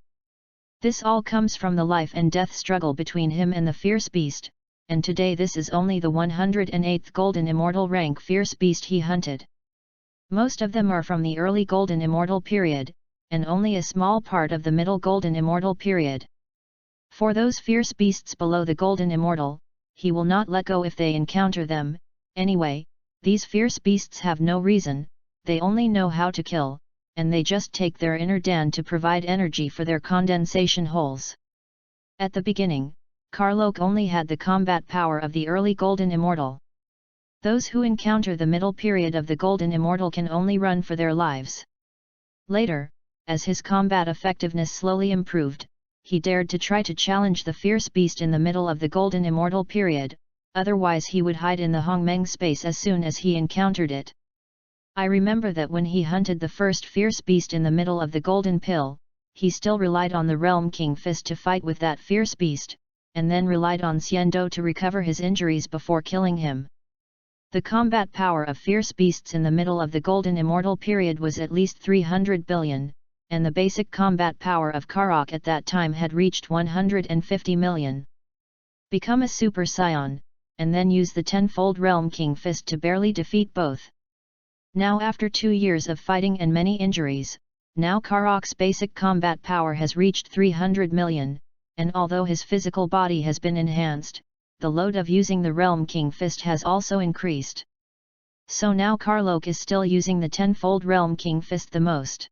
This all comes from the life and death struggle between him and the fierce beast, and today this is only the 108th Golden Immortal rank fierce beast he hunted. Most of them are from the early Golden Immortal period, and only a small part of the middle Golden Immortal period. For those fierce beasts below the Golden Immortal, he will not let go if they encounter them. Anyway, these fierce beasts have no reason, they only know how to kill, and they just take their inner den to provide energy for their condensation holes. At the beginning, Karlok only had the combat power of the early Golden Immortal. Those who encounter the middle period of the Golden Immortal can only run for their lives. Later, as his combat effectiveness slowly improved, he dared to try to challenge the fierce beast in the middle of the Golden Immortal period, otherwise he would hide in the Hongmeng space as soon as he encountered it. I remember that when he hunted the first fierce beast in the middle of the Golden Pill, he still relied on the Realm King Fist to fight with that fierce beast, and then relied on Xiando to recover his injuries before killing him. The combat power of fierce beasts in the middle of the Golden Immortal period was at least 300 billion, and the basic combat power of Karok at that time had reached 150 million. Become a Super Scion, and then use the tenfold Realm King Fist to barely defeat both. Now after 2 years of fighting and many injuries, now Karok's basic combat power has reached 300 million, and although his physical body has been enhanced, the load of using the Realm King Fist has also increased. So now Karlok is still using the tenfold Realm King Fist the most.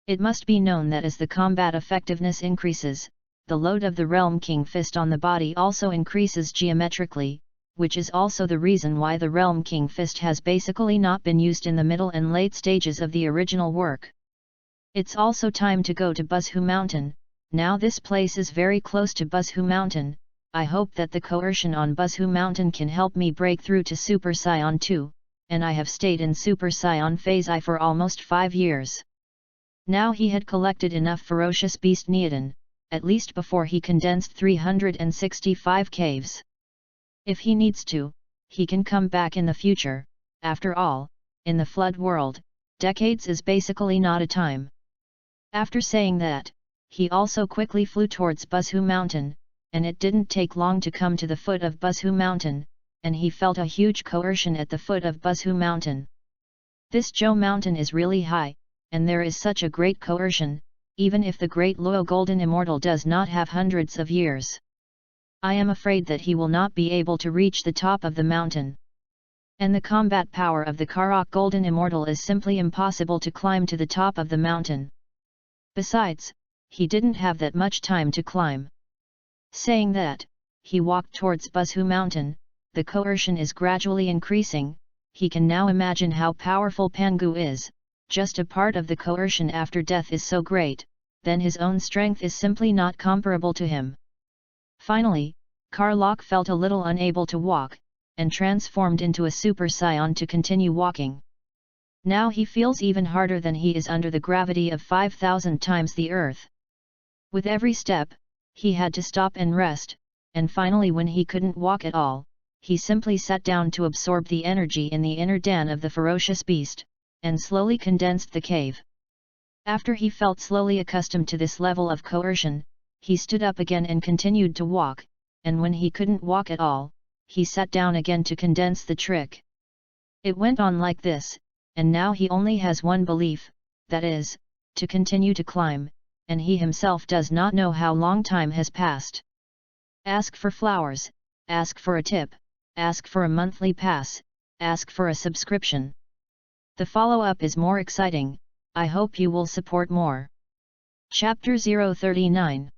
It must be known that as the combat effectiveness increases, the load of the Realm King Fist on the body also increases geometrically, which is also the reason why the Realm King Fist has basically not been used in the middle and late stages of the original work. It's also time to go to Buzhu Mountain. Now this place is very close to Buzhu Mountain. I hope that the coercion on Buzhu Mountain can help me break through to Super Scion 2, and I have stayed in Super Scion Phase I for almost 5 years. Now he had collected enough ferocious beast Neodon, at least before he condensed 365 caves. If he needs to, he can come back in the future. After all, in the Flood world, decades is basically not a time. After saying that, he also quickly flew towards Buzhu Mountain, and it didn't take long to come to the foot of Buzhu Mountain, and he felt a huge coercion at the foot of Buzhu Mountain. This Zhou Mountain is really high, and there is such a great coercion, even if the Great Luo Golden Immortal does not have hundreds of years. I am afraid that he will not be able to reach the top of the mountain. And the combat power of the Karok Golden Immortal is simply impossible to climb to the top of the mountain. Besides, he didn't have that much time to climb. Saying that, he walked towards Buzhu Mountain. The coercion is gradually increasing. He can now imagine how powerful Pangu is. Just a part of the coercion after death is so great, then his own strength is simply not comparable to him. Finally, Karlok felt a little unable to walk, and transformed into a Super Scion to continue walking. Now he feels even harder than he is under the gravity of 5,000 times the earth. With every step, he had to stop and rest, and finally when he couldn't walk at all, he simply sat down to absorb the energy in the inner den of the ferocious beast, and slowly condensed the cave. After he felt slowly accustomed to this level of coercion, he stood up again and continued to walk, and when he couldn't walk at all, he sat down again to condense the trick. It went on like this, and now he only has one belief, that is, to continue to climb, and he himself does not know how long time has passed. Ask for flowers, ask for a tip, ask for a monthly pass, ask for a subscription. The follow-up is more exciting. I hope you will support more. Chapter 039.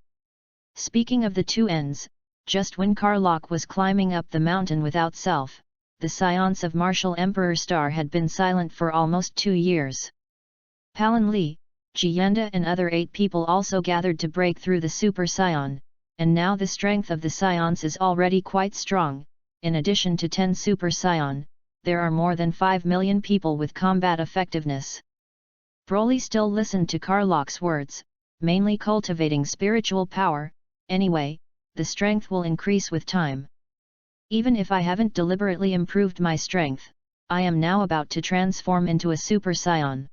Speaking of the two ends, just when Karlok was climbing up the mountain without self, the science of Martial Emperor Star had been silent for almost 2 years. Palin Li, Jianda and other 8 people also gathered to break through the Super Scion, and now the strength of the science is already quite strong. In addition to 10 Super Scion, there are more than 5 million people with combat effectiveness. Broly still listened to Karlok's words, mainly cultivating spiritual power. Anyway, the strength will increase with time. Even if I haven't deliberately improved my strength, I am now about to transform into a Super Scion.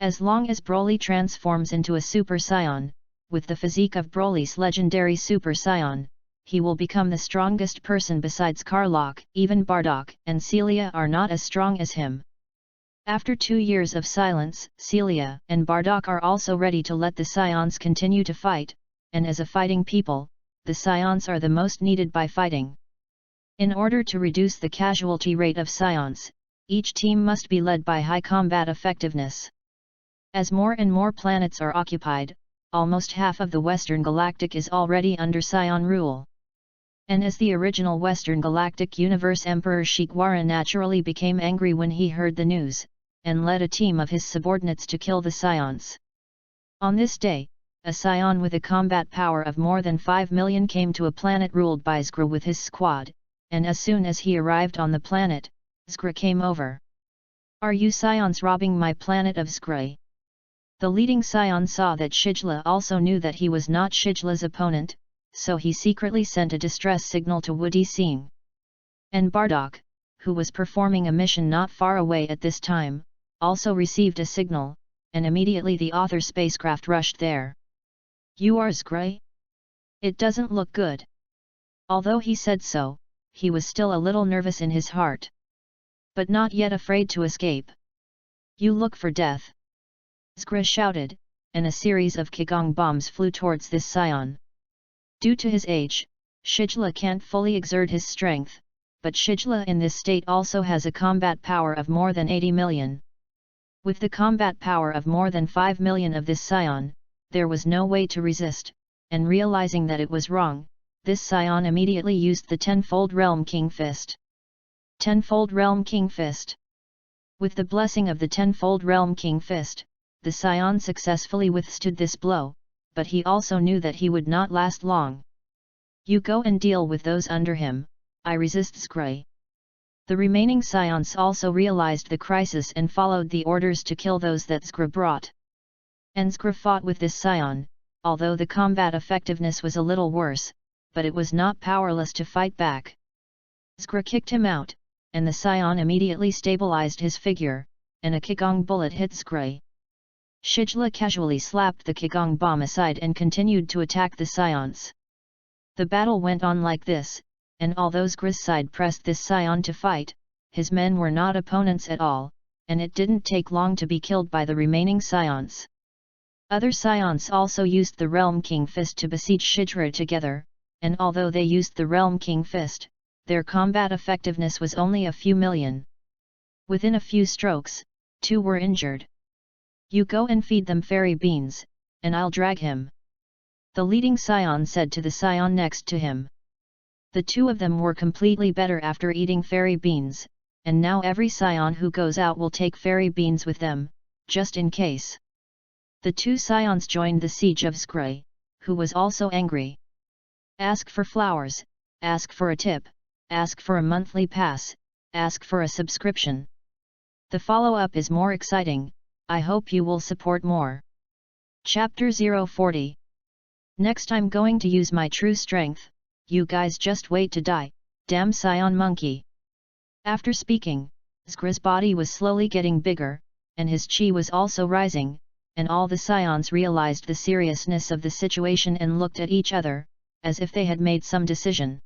As long as Broly transforms into a Super Scion, with the physique of Broly's legendary Super Scion, he will become the strongest person besides Karlok. Even Bardock and Celia are not as strong as him. After 2 years of silence, Celia and Bardock are also ready to let the Scions continue to fight, and as a fighting people, the Scions are the most needed by fighting. In order to reduce the casualty rate of Scions, each team must be led by high combat effectiveness. As more and more planets are occupied, almost half of the Western Galactic is already under Scion rule. And as the original Western Galactic Universe Emperor Shigwara naturally became angry when he heard the news, and led a team of his subordinates to kill the Scions. On this day, a Scion with a combat power of more than 5 million came to a planet ruled by Zgra with his squad, and as soon as he arrived on the planet, Zgra came over. "Are you Scions robbing my planet of Zgra?" The leading Scion saw that Shijla also knew that he was not Shijla's opponent, so he secretly sent a distress signal to Woody Singh. And Bardock, who was performing a mission not far away at this time, also received a signal, and immediately the author spacecraft rushed there. "You are Zgra? It doesn't look good." Although he said so, he was still a little nervous in his heart. But not yet afraid to escape. "You look for death!" Zgra shouted, and a series of Qigong bombs flew towards this Scion. Due to his age, Shijla can't fully exert his strength, but Shijla in this state also has a combat power of more than 80 million. With the combat power of more than 5 million of this Scion, there was no way to resist, and realizing that it was wrong, this Scion immediately used the Tenfold Realm King Fist. Tenfold Realm King Fist. With the blessing of the Tenfold Realm King Fist, the Scion successfully withstood this blow, but he also knew that he would not last long. "You go and deal with those under him, I resist Zgra." The remaining Scions also realized the crisis and followed the orders to kill those that Zgra brought. And Zgra fought with this Scion, although the combat effectiveness was a little worse, but it was not powerless to fight back. Zgra kicked him out, and the Scion immediately stabilized his figure, and a Qigong bullet hit Zgra. Shijla casually slapped the Qigong bomb aside and continued to attack the Scions. The battle went on like this, and although Zgra's side pressed this Scion to fight, his men were not opponents at all, and it didn't take long to be killed by the remaining Scions. Other Scions also used the Realm King Fist to besiege Shijra together, and although they used the Realm King Fist, their combat effectiveness was only a few million. Within a few strokes, 2 were injured. "You go and feed them fairy beans, and I'll drag him," the leading Scion said to the Scion next to him. The 2 of them were completely better after eating fairy beans, and now every Scion who goes out will take fairy beans with them, just in case. The 2 Scions joined the siege of Zgra, who was also angry. "Ask for flowers, ask for a tip, ask for a monthly pass, ask for a subscription." The follow-up is more exciting. I hope you will support more. Chapter 040. Next I'm going to use my true strength, you guys just wait to die, damn Scion monkey. After speaking, Zgra's body was slowly getting bigger, and his chi was also rising, and all the Scions realized the seriousness of the situation and looked at each other, as if they had made some decision.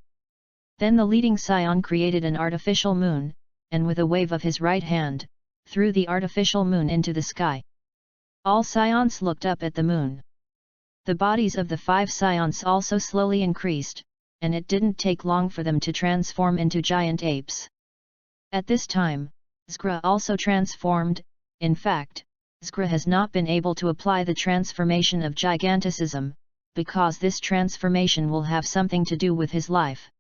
Then the leading Scion created an artificial moon, and with a wave of his right hand, threw the artificial moon into the sky. All Scions looked up at the moon. The bodies of the 5 Scions also slowly increased, and it didn't take long for them to transform into giant apes. At this time, Zgra also transformed. In fact, Zgra has not been able to apply the transformation of giganticism, because this transformation will have something to do with his life.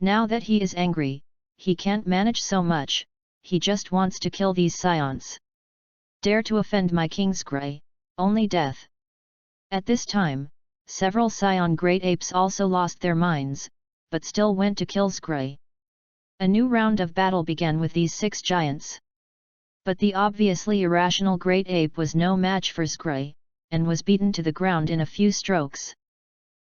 Now that he is angry, he can't manage so much. He just wants to kill these Scions. "Dare to offend my king Zgra, only death." At this time, several Scion great apes also lost their minds, but still went to kill Zgra. A new round of battle began with these 6 giants. But the obviously irrational great ape was no match for Zgra, and was beaten to the ground in a few strokes.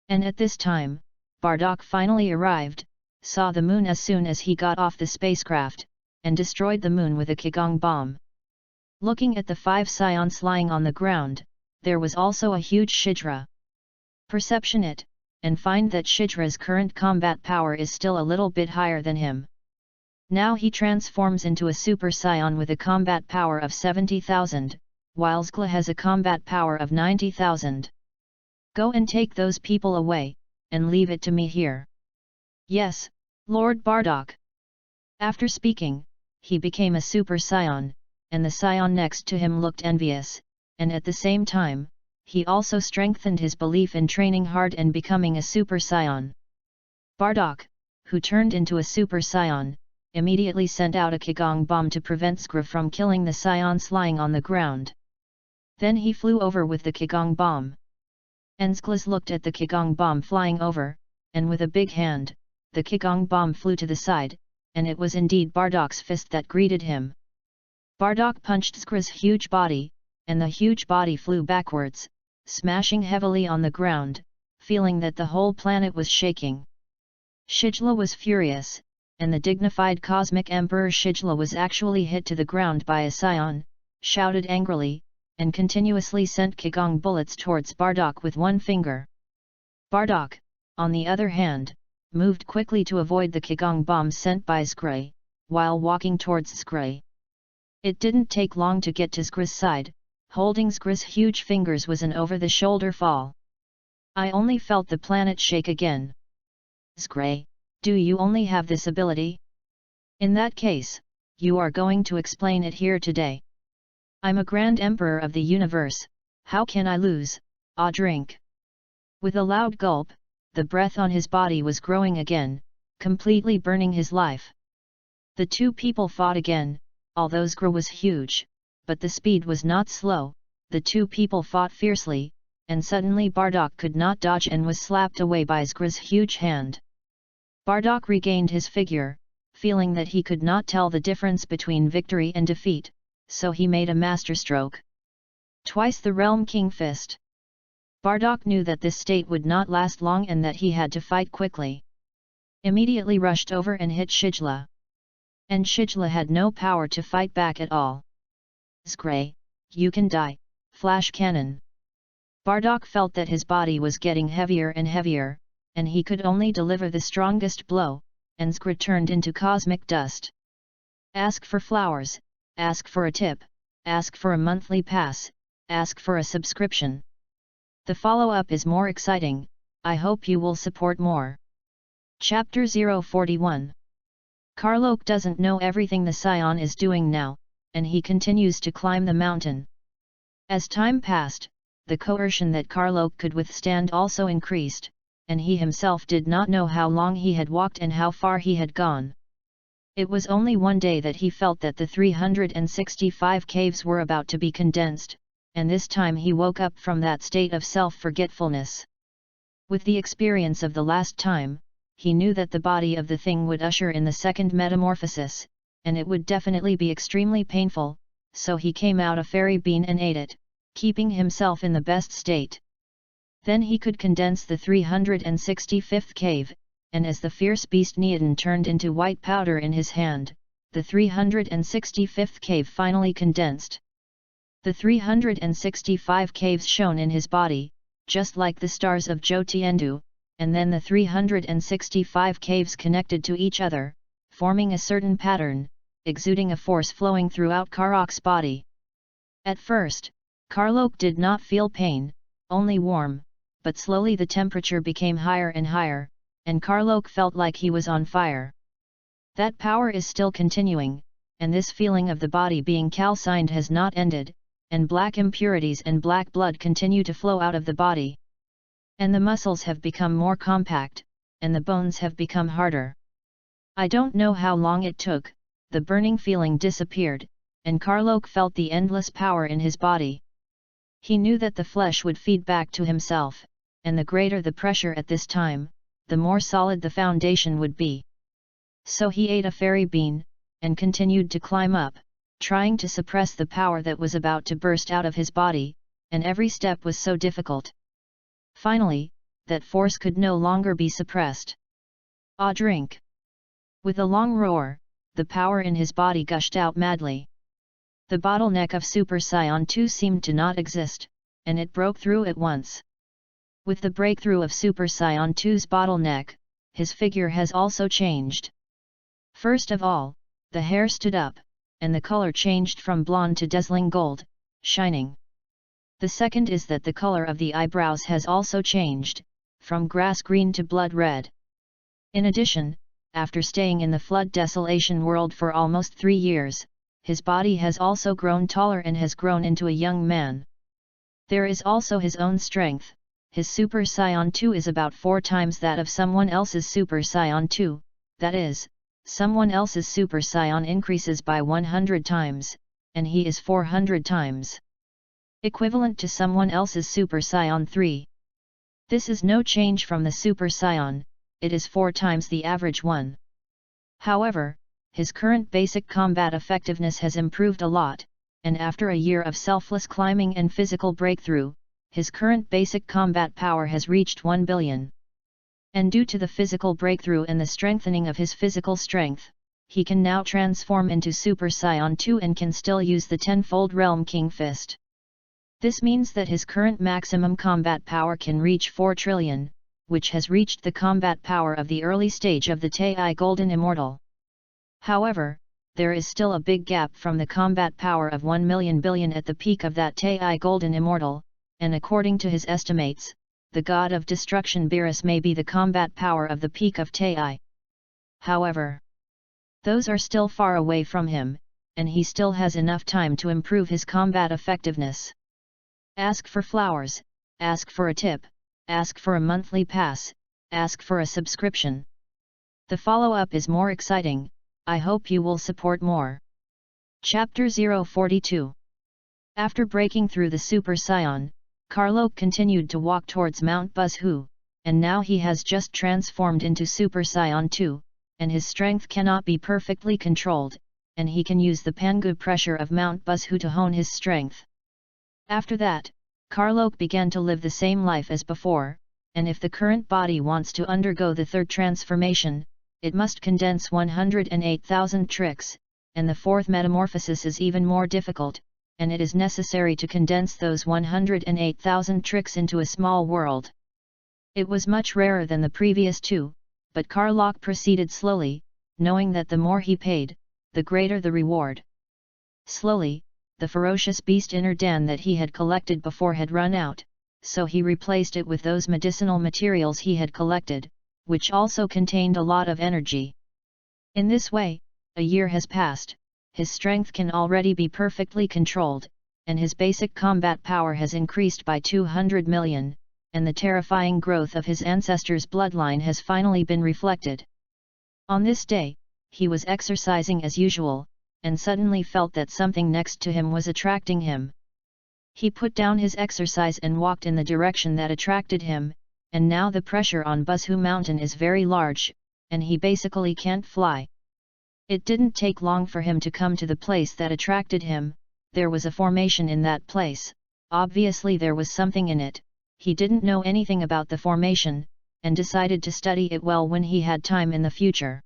And at this time, Bardock finally arrived, saw the moon as soon as he got off the spacecraft, and destroyed the moon with a Qigong bomb. Looking at the 5 Scions lying on the ground, there was also a huge Shijra. Perception it, and find that Shidra's current combat power is still a little bit higher than him. Now he transforms into a Super Scion with a combat power of 70,000, while Zgla has a combat power of 90,000. "Go and take those people away, and leave it to me here." "Yes, Lord Bardock." After speaking, he became a Super Scion, and the Scion next to him looked envious, and at the same time, he also strengthened his belief in training hard and becoming a Super Scion. Bardock, who turned into a Super Saiyan, immediately sent out a Qigong bomb to prevent Skra from killing the Scions lying on the ground. Then he flew over with the Qigong bomb. Sklas looked at the Qigong bomb flying over, and with a big hand, the Qigong bomb flew to the side, and it was indeed Bardock's fist that greeted him. Bardock punched Skra's huge body, and the huge body flew backwards, smashing heavily on the ground, feeling that the whole planet was shaking. Shijla was furious, and the dignified Cosmic Emperor Shijla was actually hit to the ground by a Scion, shouted angrily, and continuously sent Qigong bullets towards Bardock with one finger. Bardock, on the other hand, moved quickly to avoid the Qigong bombs sent by Skra, while walking towards Skra. It didn't take long to get to Skra's side. Holding Skra's huge fingers was an over-the-shoulder fall. I only felt the planet shake again. Skra, do you only have this ability? In that case, you are going to explain it here today. I'm a Grand Emperor of the universe, how can I lose? Drink. With a loud gulp, the breath on his body was growing again, completely burning his life. The two people fought again, although Skra was huge, but the speed was not slow. The two people fought fiercely, and suddenly Bardock could not dodge and was slapped away by Skra's huge hand. Bardock regained his figure, feeling that he could not tell the difference between victory and defeat, so he made a masterstroke. Twice the Realm King Fist. Bardock knew that this state would not last long and that he had to fight quickly. Immediately rushed over and hit Shijla. And Shijla had no power to fight back at all. Skra, you can die, flash cannon. Bardock felt that his body was getting heavier and heavier, and he could only deliver the strongest blow, and Skra turned into cosmic dust. Ask for flowers, ask for a tip, ask for a monthly pass, ask for a subscription. The follow-up is more exciting, I hope you will support more. Chapter 041. Karlok doesn't know everything the Scion is doing now, and he continues to climb the mountain. As time passed, the coercion that Karlok could withstand also increased, and he himself did not know how long he had walked and how far he had gone. It was only one day that he felt that the 365 caves were about to be condensed, and this time he woke up from that state of self-forgetfulness. With the experience of the last time, he knew that the body of the thing would usher in the second metamorphosis, and it would definitely be extremely painful, so he came out a fairy bean and ate it, keeping himself in the best state. Then he could condense the 365th cave, and as the fierce beast Neodon turned into white powder in his hand, the 365th cave finally condensed. The 365 caves shone in his body, just like the stars of Jotiendu, and then the 365 caves connected to each other, forming a certain pattern, exuding a force flowing throughout Karlok's body. At first, Karlok did not feel pain, only warm, but slowly the temperature became higher and higher, and Karlok felt like he was on fire. That power is still continuing, and this feeling of the body being calcined has not ended, and black impurities and black blood continue to flow out of the body. And the muscles have become more compact, and the bones have become harder. I don't know how long it took, the burning feeling disappeared, and Karlok felt the endless power in his body. He knew that the flesh would feed back to himself, and the greater the pressure at this time, the more solid the foundation would be. So he ate a fairy bean, and continued to climb up, trying to suppress the power that was about to burst out of his body, and every step was so difficult. Finally, that force could no longer be suppressed. Drink! With a long roar, the power in his body gushed out madly. The bottleneck of Super Saiyan 2 seemed to not exist, and it broke through at once. With the breakthrough of Super Saiyan 2's bottleneck, his figure has also changed. First of all, the hair stood up, and the color changed from blonde to dazzling gold, shining. The second is that the color of the eyebrows has also changed, from grass green to blood red. In addition, after staying in the flood desolation world for almost 3 years, his body has also grown taller and has grown into a young man. There is also his own strength, his Super Saiyan 2 is about 4 times that of someone else's Super Saiyan 2, that is, someone else's Super Saiyan increases by 100 times, and he is 400 times equivalent to someone else's Super Saiyan 3. This is no change from the Super Saiyan, it is 4 times the average one. However, his current basic combat effectiveness has improved a lot, and after a year of selfless climbing and physical breakthrough, his current basic combat power has reached 1 billion. And due to the physical breakthrough and the strengthening of his physical strength, he can now transform into Super Saiyan 2 and can still use the tenfold Realm King Fist. This means that his current maximum combat power can reach 4 trillion, which has reached the combat power of the early stage of the Tei Golden Immortal. However, there is still a big gap from the combat power of 1 million billion at the peak of that Tei Golden Immortal, and according to his estimates, the god of destruction Beerus may be the combat power of the peak of Tei. However, those are still far away from him, and he still has enough time to improve his combat effectiveness. Ask for flowers, ask for a tip, ask for a monthly pass, ask for a subscription. The follow-up is more exciting, I hope you will support more. Chapter 042. After breaking through the Super Saiyan, Karlok continued to walk towards Mount Buzhu, and now he has just transformed into Super Saiyan 2, and his strength cannot be perfectly controlled, and he can use the Pangu pressure of Mount Buzhu to hone his strength. After that, Karlok began to live the same life as before, and if the current body wants to undergo the third transformation, it must condense 108,000 tricks, and the fourth metamorphosis is even more difficult, and it is necessary to condense those 108,000 tricks into a small world. It was much rarer than the previous two, but Karlok proceeded slowly, knowing that the more he paid, the greater the reward. Slowly, the ferocious beast inner Dan that he had collected before had run out, so he replaced it with those medicinal materials he had collected, which also contained a lot of energy. In this way, a year has passed, his strength can already be perfectly controlled, and his basic combat power has increased by 200 million, and the terrifying growth of his ancestors' bloodline has finally been reflected. On this day, he was exercising as usual, and suddenly felt that something next to him was attracting him. He put down his exercise and walked in the direction that attracted him, and now the pressure on Buzhu Mountain is very large, and he basically can't fly. It didn't take long for him to come to the place that attracted him. There was a formation in that place, obviously there was something in it. He didn't know anything about the formation, and decided to study it well when he had time in the future.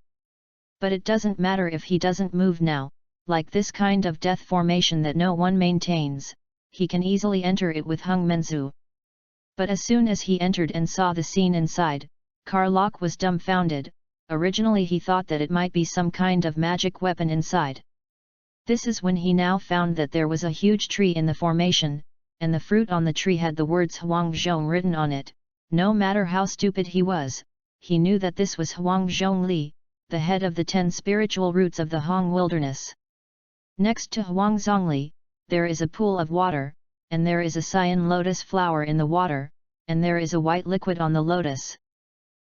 But it doesn't matter if he doesn't move now, like this kind of death formation that no one maintains, he can easily enter it with Hung Menzu. But as soon as he entered and saw the scene inside, Karlok was dumbfounded. Originally he thought that it might be some kind of magic weapon inside. This is when he now found that there was a huge tree in the formation, and the fruit on the tree had the words Huangzhong written on it. No matter how stupid he was, he knew that this was Huangzhong Li, the head of the 10 spiritual roots of the Hong wilderness. Next to Huangzhong Li, there is a pool of water, and there is a cyan lotus flower in the water, and there is a white liquid on the lotus.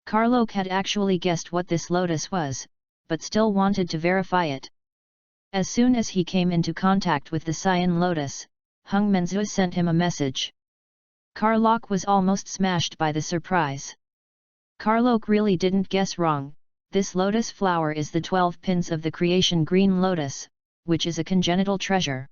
Karlok had actually guessed what this lotus was, but still wanted to verify it. As soon as he came into contact with the cyan lotus, Hung Menzu sent him a message. Karlok was almost smashed by the surprise. Karlok really didn't guess wrong. This lotus flower is the 12 pins of the creation green lotus, which is a congenital treasure.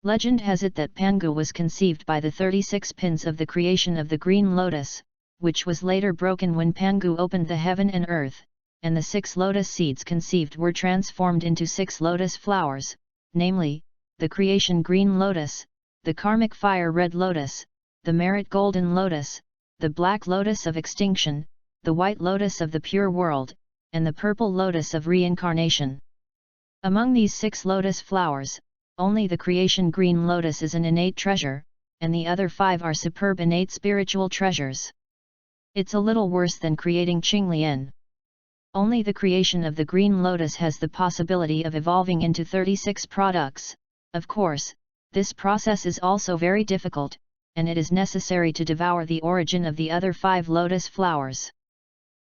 Legend has it that Pangu was conceived by the 36 pins of the creation of the green lotus, which was later broken when Pangu opened the heaven and earth, and the 6 lotus seeds conceived were transformed into 6 lotus flowers, namely, the creation green lotus, the karmic fire red lotus, the merit golden lotus, the black lotus of extinction, the white lotus of the pure world, and the purple lotus of reincarnation. Among these 6 lotus flowers, only the creation green lotus is an innate treasure, and the other 5 are superb innate spiritual treasures. It's a little worse than creating Qinglian. Only the creation of the green lotus has the possibility of evolving into 36 products. Of course, this process is also very difficult, and it is necessary to devour the origin of the other 5 lotus flowers.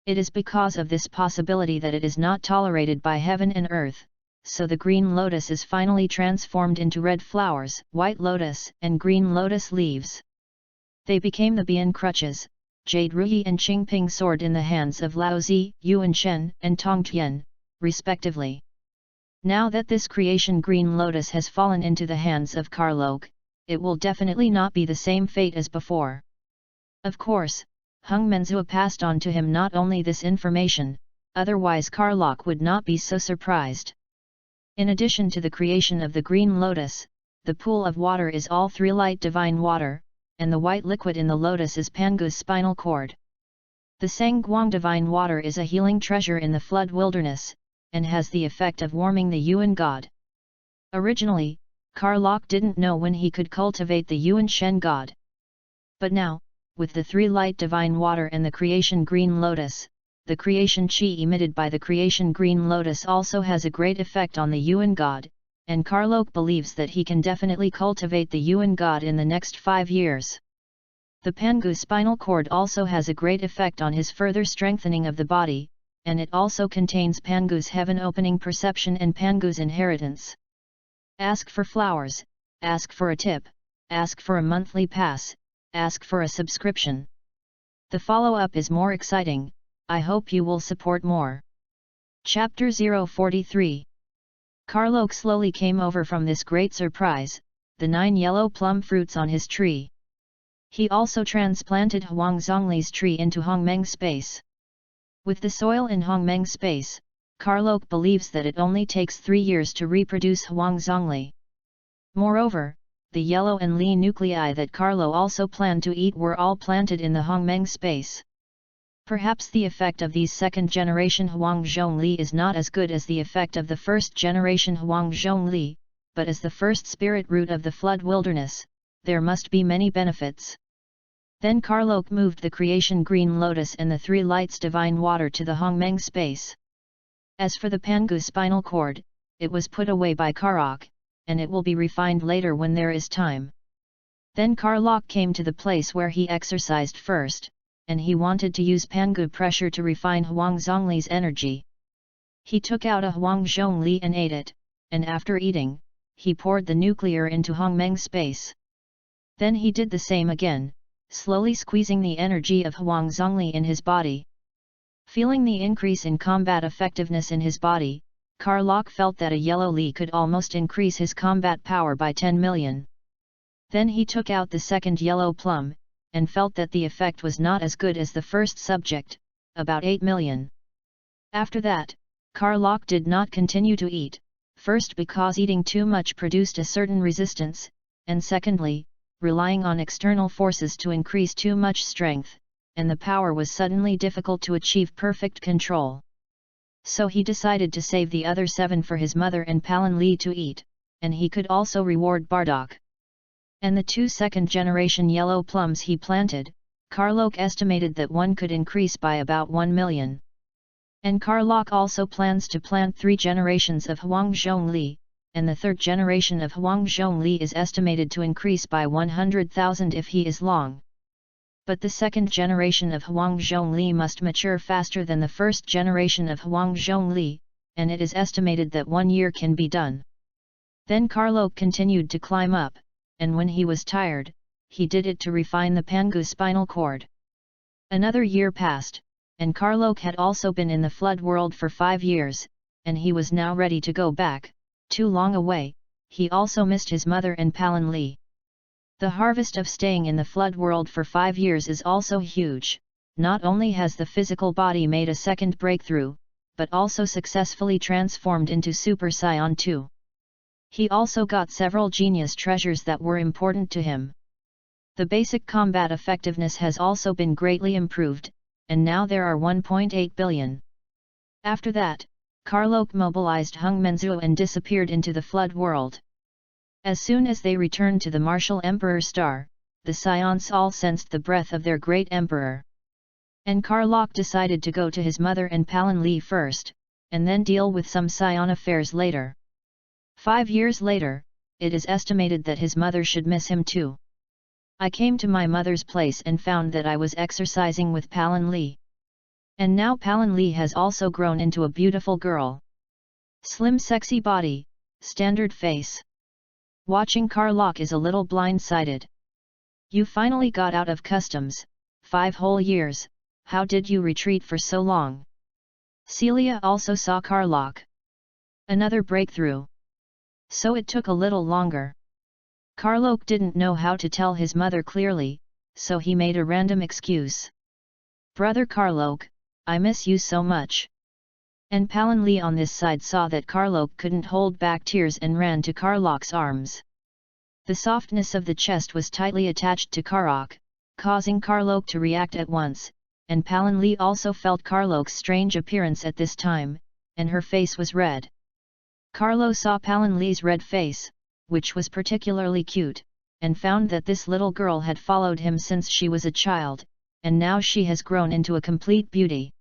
It is because of this possibility that it is not tolerated by heaven and earth, so the green lotus is finally transformed into red flowers, white lotus, and green lotus leaves. They became the Bian crutches, Jade Ruyi and Qingping sword in the hands of Laozi, Yuan Shen, and Tong Tian, respectively. Now that this creation green lotus has fallen into the hands of Karlok, it will definitely not be the same fate as before. Of course, Hung Menzua passed on to him not only this information, otherwise Karlok would not be so surprised. In addition to the creation of the green lotus, the pool of water is all 3 light divine water, and the white liquid in the lotus is Pangu's spinal cord. The Sangguang divine water is a healing treasure in the flood wilderness, and has the effect of warming the Yuan god. Originally, Karlok didn't know when he could cultivate the Yuan Shen god. But now, with the 3 light divine water and the creation green lotus, the creation chi emitted by the creation green lotus also has a great effect on the Yuan god, and Karlok believes that he can definitely cultivate the Yuan god in the next 5 years. The Pangu spinal cord also has a great effect on his further strengthening of the body, and it also contains Pangu's heaven opening perception and Pangu's inheritance. Ask for flowers, ask for a tip, ask for a monthly pass, ask for a subscription. The follow-up is more exciting, I hope you will support more. Chapter 043. Karlok slowly came over from this great surprise, the 9 yellow plum fruits on his tree. He also transplanted Huang Zongli's tree into Hongmeng space. With the soil in Hongmeng space, Karlok believes that it only takes 3 years to reproduce Huang Zongli. Moreover, the yellow and Li nuclei that Karlo also planned to eat were all planted in the Hongmeng space. Perhaps the effect of these second-generation Huang Zhongli is not as good as the effect of the first-generation Huang Zhongli, but as the first spirit root of the flood wilderness, there must be many benefits. Then Karlok moved the creation green lotus and the 3 lights divine water to the Hongmeng space. As for the Pangu spinal cord, it was put away by Karlok, and it will be refined later when there is time. Then Karlok came to the place where he exercised first, and he wanted to use Pangu pressure to refine Huang Zongli's energy. He took out a Huang Zhongli and ate it, and after eating, he poured the nuclear into Hongmeng space. Then he did the same again, slowly squeezing the energy of Huang Zongli in his body. Feeling the increase in combat effectiveness in his body, Karlok felt that a yellow Li could almost increase his combat power by 10 million. Then he took out the second yellow plum, and felt that the effect was not as good as the first subject, about 8 million. After that, Karlok did not continue to eat, first because eating too much produced a certain resistance, and secondly, relying on external forces to increase too much strength, and the power was suddenly difficult to achieve perfect control. So he decided to save the other 7 for his mother and Palin Li to eat, and he could also reward Bardock. And the 2 second-generation yellow plums he planted, Karlok estimated that one could increase by about 1 million. And Karlok also plans to plant 3 generations of Huang Zhongli, and the 3rd generation of Huang Zhongli is estimated to increase by 100,000 if he is long. But the 2nd generation of Huang Zhongli must mature faster than the 1st generation of Huang Zhongli, and it is estimated that 1 year can be done. Then Karlok continued to climb up, and when he was tired, he did it to refine the Pangu spinal cord. Another year passed, and Karlok had also been in the flood world for 5 years, and he was now ready to go back, too long away. He also missed his mother and Palin Li. The harvest of staying in the flood world for 5 years is also huge. Not only has the physical body made a second breakthrough, but also successfully transformed into Super Saiyan 2. He also got several genius treasures that were important to him. The basic combat effectiveness has also been greatly improved, and now there are 1.8 billion. After that, Karlok mobilized Hung Menzua and disappeared into the flood world. As soon as they returned to the martial Emperor Star, the Scions all sensed the breath of their great emperor. And Karlok decided to go to his mother and Palin Li first, and then deal with some Scion affairs later. 5 years later, it is estimated that his mother should miss him too. I came to my mother's place and found that I was exercising with Palin Lee. And now Palin Lee has also grown into a beautiful girl. Slim sexy body, standard face. Watching Carlock is a little blindsided. You finally got out of customs, 5 whole years, how did you retreat for so long? Celia also saw Carlock. Another breakthrough. So it took a little longer. Carlock didn't know how to tell his mother clearly, so he made a random excuse. Brother Carlock, I miss you so much. And Palin Lee on this side saw that Carlock couldn't hold back tears and ran to Carlock's arms. The softness of the chest was tightly attached to Carlock, causing Carlock to react at once, and Palin Lee also felt Carlock's strange appearance at this time, and her face was red. Carlo saw Palin Lee's red face, which was particularly cute, and found that this little girl had followed him since she was a child, and now she has grown into a complete beauty.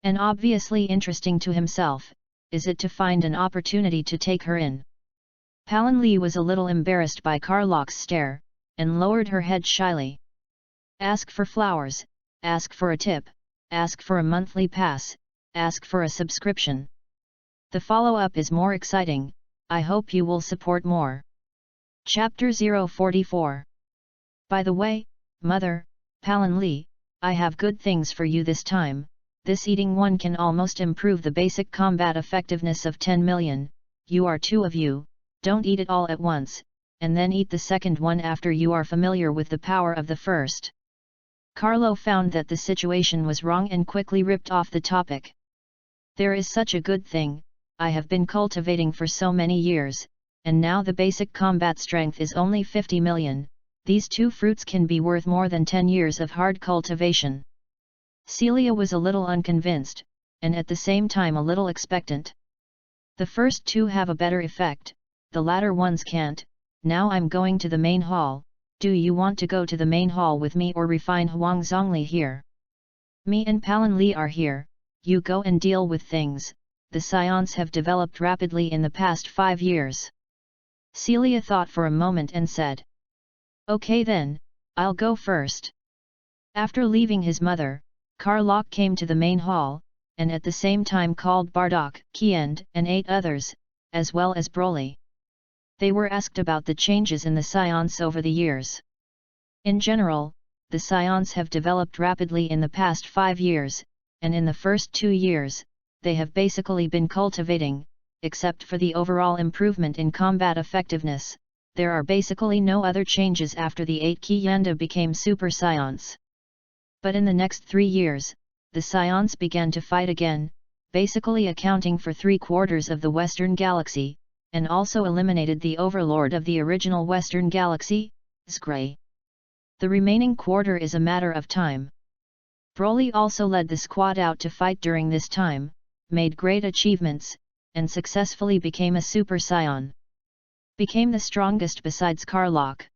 And obviously interesting to himself, is it to find an opportunity to take her in. Palin Lee was a little embarrassed by Carlock's stare, and lowered her head shyly. Ask for flowers, ask for a tip, ask for a monthly pass, ask for a subscription. The follow-up is more exciting, I hope you will support more. Chapter 044. By the way, Mother, Palin Lee, I have good things for you this time. This eating one can almost improve the basic combat effectiveness of 10 million, you are 2 of you, don't eat it all at once, and then eat the second one after you are familiar with the power of the first. Carlo found that the situation was wrong and quickly ripped off the topic. There is such a good thing, I have been cultivating for so many years, and now the basic combat strength is only 50 million, these 2 fruits can be worth more than 10 years of hard cultivation. Celia was a little unconvinced, and at the same time a little expectant. The first 2 have a better effect, the latter ones can't. Now I'm going to the main hall, do you want to go to the main hall with me or refine Huang Zhongli here? Me and Palin Lee are here, you go and deal with things, the scions have developed rapidly in the past 5 years. Celia thought for a moment and said. Okay then, I'll go first. After leaving his mother, Carlock came to the main hall, and at the same time called Bardock, Kiend, and 8 others, as well as Broly. They were asked about the changes in the scions over the years. In general, the scions have developed rapidly in the past 5 years, and in the first 2 years, they have basically been cultivating, except for the overall improvement in combat effectiveness. There are basically no other changes after the 8 Kiyanda became Super Scions. But in the next 3 years, the Scions began to fight again, basically accounting for 3/4 of the Western Galaxy, and also eliminated the overlord of the original Western Galaxy, Zgray. The remaining quarter is a matter of time. Broly also led the squad out to fight during this time, made great achievements, and successfully became a Super Scion. Became the strongest besides Carlock.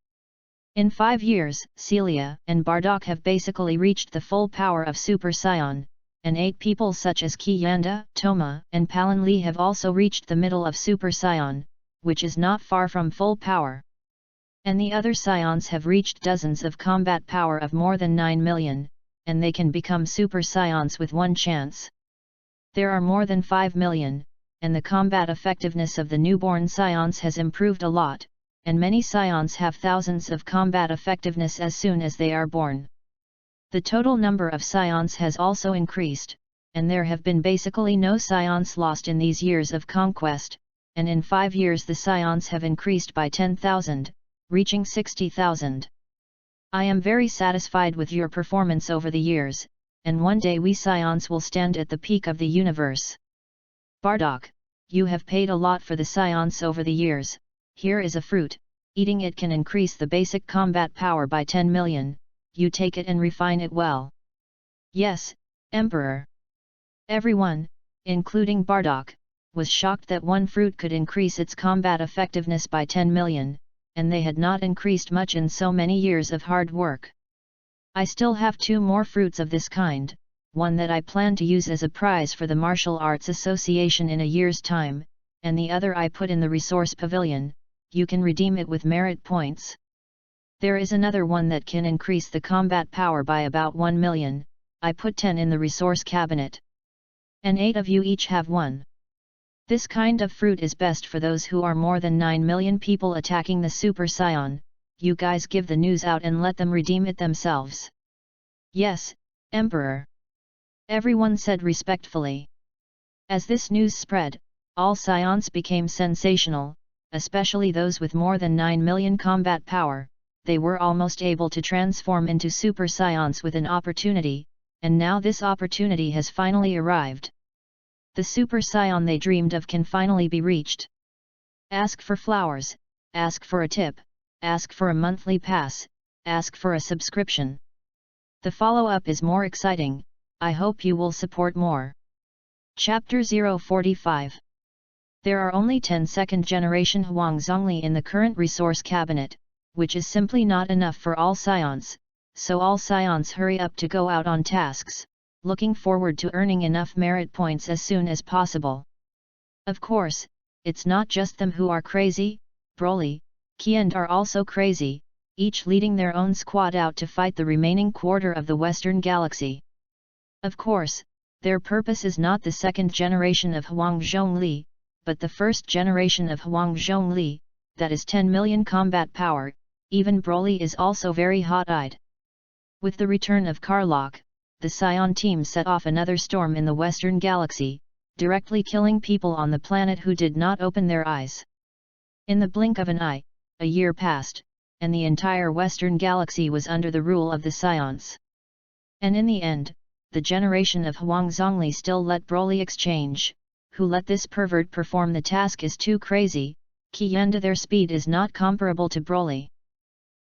In 5 years, Celia and Bardock have basically reached the full power of Super Scion, and 8 people such as Kiyanda, Toma, and Palin Lee have also reached the middle of Super Scion, which is not far from full power. And the other Scions have reached dozens of combat power of more than 9 million, and they can become Super Scions with 1 chance. There are more than 5 million, and the combat effectiveness of the newborn Scions has improved a lot, and many Scions have thousands of combat effectiveness as soon as they are born. The total number of Scions has also increased, and there have been basically no Scions lost in these years of conquest, and in 5 years the Scions have increased by 10,000, reaching 60,000. I am very satisfied with your performance over the years, and one day we Scions will stand at the peak of the universe. Bardock, you have paid a lot for the Scions over the years. Here is a fruit, eating it can increase the basic combat power by 10 million, you take it and refine it well. Yes, Emperor. Everyone, including Bardock, was shocked that one fruit could increase its combat effectiveness by 10 million, and they had not increased much in so many years of hard work. I still have 2 more fruits of this kind, one that I plan to use as a prize for the Martial Arts Association in a year's time, and the other I put in the Resource Pavilion. You can redeem it with merit points. There is another one that can increase the combat power by about 1 million, I put 10 in the resource cabinet. And 8 of you each have one. This kind of fruit is best for those who are more than 9 million people attacking the Super Scion. You guys give the news out and let them redeem it themselves. Yes, Emperor. Everyone said respectfully. As this news spread, all Scions became sensational, especially those with more than 9 million combat power. They were almost able to transform into Super Scions with an opportunity, and now this opportunity has finally arrived. The Super Scion they dreamed of can finally be reached. Ask for flowers, ask for a tip, ask for a monthly pass, ask for a subscription. The follow-up is more exciting, I hope you will support more. Chapter 045. There are only 10 second-generation Huang Zhongli in the current resource cabinet, which is simply not enough for all Scions, so all Scions hurry up to go out on tasks, looking forward to earning enough merit points as soon as possible. Of course, it's not just them who are crazy, Broly, Qian are also crazy, each leading their own squad out to fight the remaining quarter of the Western Galaxy. Of course, their purpose is not the second generation of Huang Zhongli, but the first generation of Huang Zhongli, that is 10 million combat power. Even Broly is also very hot-eyed. With the return of Karlach, the Scion team set off another storm in the Western Galaxy, directly killing people on the planet who did not open their eyes. In the blink of an eye, a year passed, and the entire Western Galaxy was under the rule of the Scions. And in the end, the generation of Huang Zhongli still let Broly exchange. Who let this pervert perform the task is too crazy, Qian their speed is not comparable to Broly.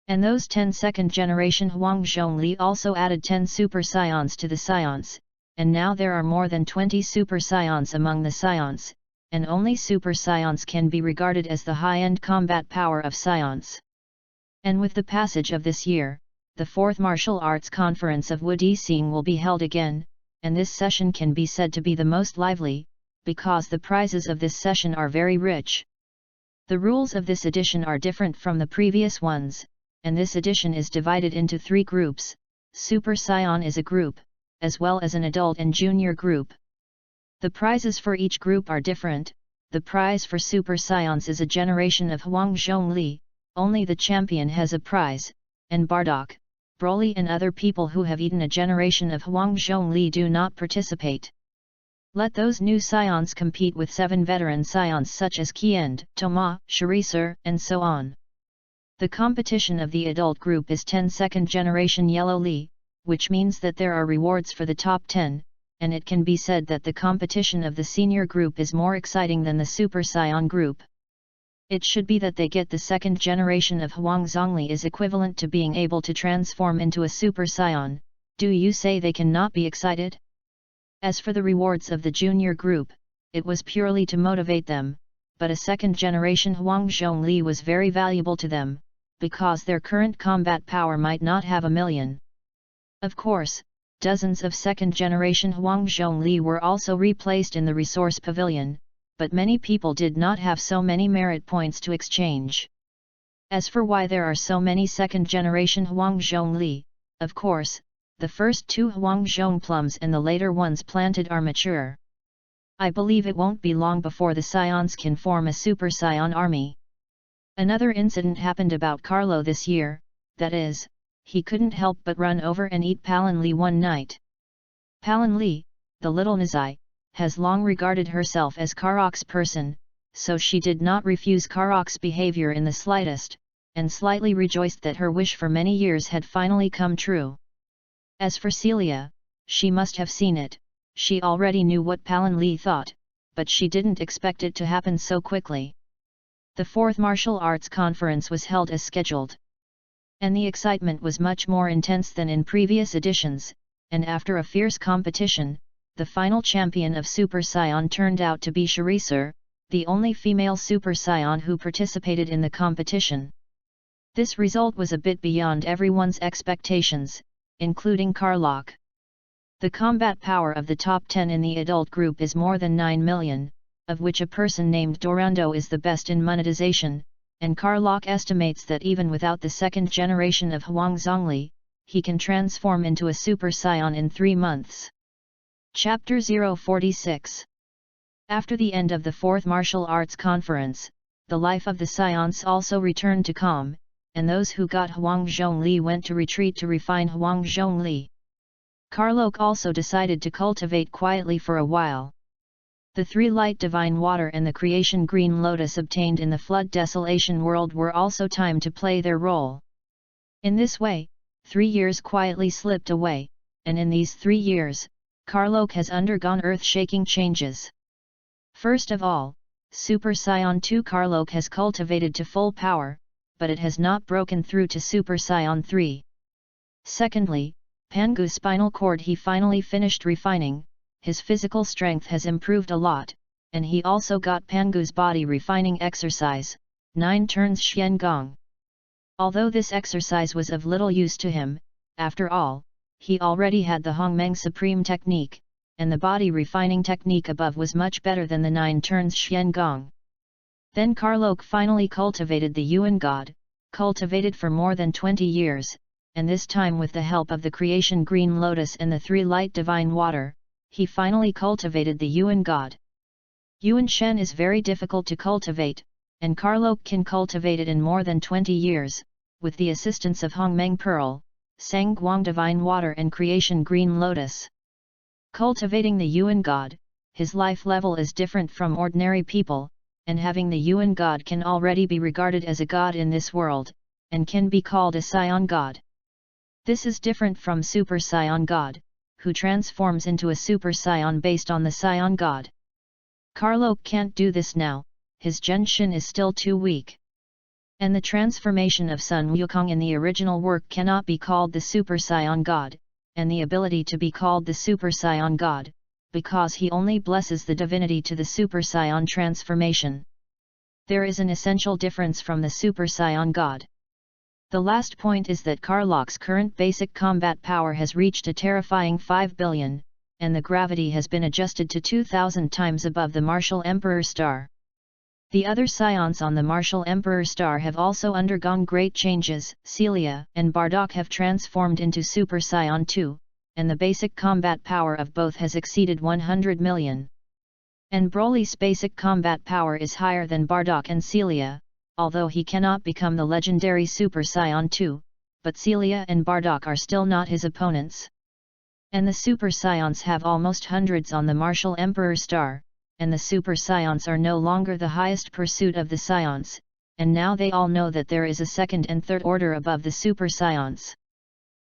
And those 10 second-generation Huang Zhongli also added 10 Super Scions to the Scions, and now there are more than 20 Super Scions among the Scions, and only Super Scions can be regarded as the high-end combat power of Scions. And with the passage of this year, the 4th Martial Arts Conference of Wudixing will be held again, and this session can be said to be the most lively, because the prizes of this session are very rich. The rules of this edition are different from the previous ones, and this edition is divided into 3 groups. Super Scion is a group, as well as an adult and junior group. The prizes for each group are different. The prize for Super Scions is a generation of Huang Zhongli, only the champion has a prize, and Bardock, Broly and other people who have eaten a generation of Huang Zhongli do not participate. Let those new Scions compete with 7 veteran Scions such as Qian, Toma, Sharicer, and so on. The competition of the adult group is 10 second-generation Yellow Li, which means that there are rewards for the top 10, and it can be said that the competition of the senior group is more exciting than the Super Scion group. It should be that they get the second generation of Huang Zhongli is equivalent to being able to transform into a Super Scion. Do you say they cannot be excited? As for the rewards of the junior group, it was purely to motivate them, but a second-generation Huang Zhongli was very valuable to them, because their current combat power might not have a million. Of course, dozens of second-generation Huang Zhongli were also replaced in the resource pavilion, but many people did not have so many merit points to exchange. As for why there are so many second-generation Huang Zhongli, of course, the first 2 Huang Zhong plums and the later ones planted are mature. I believe it won't be long before the Scions can form a Super Scion army. Another incident happened about Carlo this year, that is, he couldn't help but run over and eat Palin Li one night. Palin Li, the little Nazai, has long regarded herself as Karok's person, so she did not refuse Karok's behavior in the slightest, and slightly rejoiced that her wish for many years had finally come true. As for Celia, she must have seen it, she already knew what Palin Li thought, but she didn't expect it to happen so quickly. The 4th Martial Arts Conference was held as scheduled. And the excitement was much more intense than in previous editions, and after a fierce competition, the final champion of Super Scion turned out to be Sharicer, the only female Super Scion who participated in the competition. This result was a bit beyond everyone's expectations, including Karlach. The combat power of the top 10 in the adult group is more than 9 million, of which a person named Dorando is the best in monetization, and Karlok estimates that even without the second generation of Huang Zhongli, he can transform into a Super Saiyan in 3 months. Chapter 046. After the end of the 4th Martial Arts Conference, the life of the Scions also returned to calm, and those who got Huang Zhongli went to retreat to refine Huang Zhongli. Karlok also decided to cultivate quietly for a while. The 3 light divine water and the creation green lotus obtained in the flood desolation world were also time to play their role. In this way, 3 years quietly slipped away, and in these 3 years, Karlok has undergone earth-shaking changes. First of all, Super Saiyan 2 Karlok has cultivated to full power, but it has not broken through to Super Saiyan 3. Secondly, Pangu's spinal cord he finally finished refining, his physical strength has improved a lot, and he also got Pangu's body refining exercise, 9 turns Xian Gong. Although this exercise was of little use to him, after all, he already had the Hongmeng Supreme Technique, and the body refining technique above was much better than the 9 turns Xian Gong. Then Karlok finally cultivated the Yuan God, cultivated for more than 20 years, and this time with the help of the creation green lotus and the 3 light divine water, he finally cultivated the Yuan God. Yuan Shen is very difficult to cultivate, and Karlok can cultivate it in more than 20 years, with the assistance of Hongmeng Pearl, Sangguang divine water and creation green lotus. Cultivating the Yuan God, his life level is different from ordinary people, and having the Yuan God can already be regarded as a god in this world, and can be called a Saiyan God. This is different from Super Saiyan God, who transforms into a Super Saiyan based on the Saiyan God. Karlok can't do this now, his Genshin is still too weak. And the transformation of Sun Wukong in the original work cannot be called the Super Saiyan God, and the ability to be called the Super Saiyan God, because he only blesses the divinity to the Super Saiyan transformation. There is an essential difference from the Super Saiyan God. The last point is that Karlok's current basic combat power has reached a terrifying 5 billion, and the gravity has been adjusted to 2000 times above the Martial Emperor star. The other Scions on the Martial Emperor star have also undergone great changes. Celia and Bardock have transformed into Super Saiyan 2, and the basic combat power of both has exceeded 100 million. And Broly's basic combat power is higher than Bardock and Celia, although he cannot become the legendary Super Saiyan 2, but Celia and Bardock are still not his opponents. And the Super Scions have almost hundreds on the Martial Emperor star, and the Super Scions are no longer the highest pursuit of the Scions, and now they all know that there is a second and third order above the Super Scions.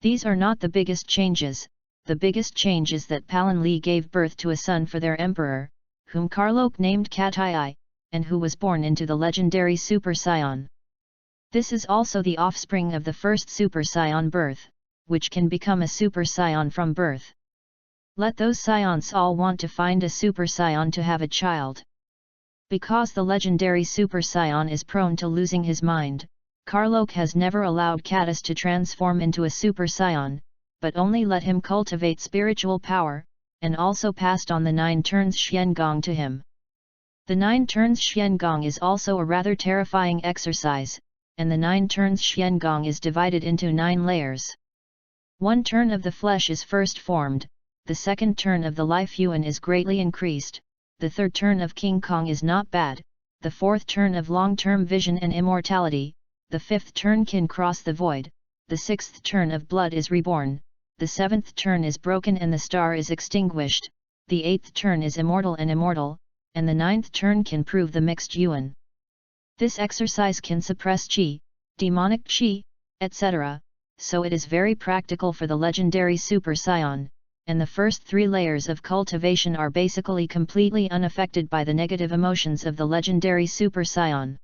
These are not the biggest changes. The biggest change is that Palin Li gave birth to a son for their emperor, whom Karlok named Katai, and who was born into the legendary Super Saiyan. This is also the offspring of the first Super Saiyan birth, which can become a Super Saiyan from birth. Let those Scions all want to find a Super Saiyan to have a child. Because the legendary Super Saiyan is prone to losing his mind, Karlok has never allowed Catus to transform into a Super Saiyan, but only let him cultivate spiritual power, and also passed on the 9 turns Xian Gong to him. The 9 turns Xian Gong is also a rather terrifying exercise, and the 9 turns Xian Gong is divided into 9 layers. 1 turn of the flesh is first formed, the 2nd turn of the life yuan is greatly increased, the 3rd turn of King Kong is not bad, the 4th turn of long-term vision and immortality, the 5th turn can cross the void, the 6th turn of blood is reborn, the 7th turn is broken and the star is extinguished, the 8th turn is immortal and immortal, and the 9th turn can prove the mixed yuan. This exercise can suppress qi, demonic qi, etc., so it is very practical for the legendary Super Saiyan, and the first 3 layers of cultivation are basically completely unaffected by the negative emotions of the legendary Super Saiyan.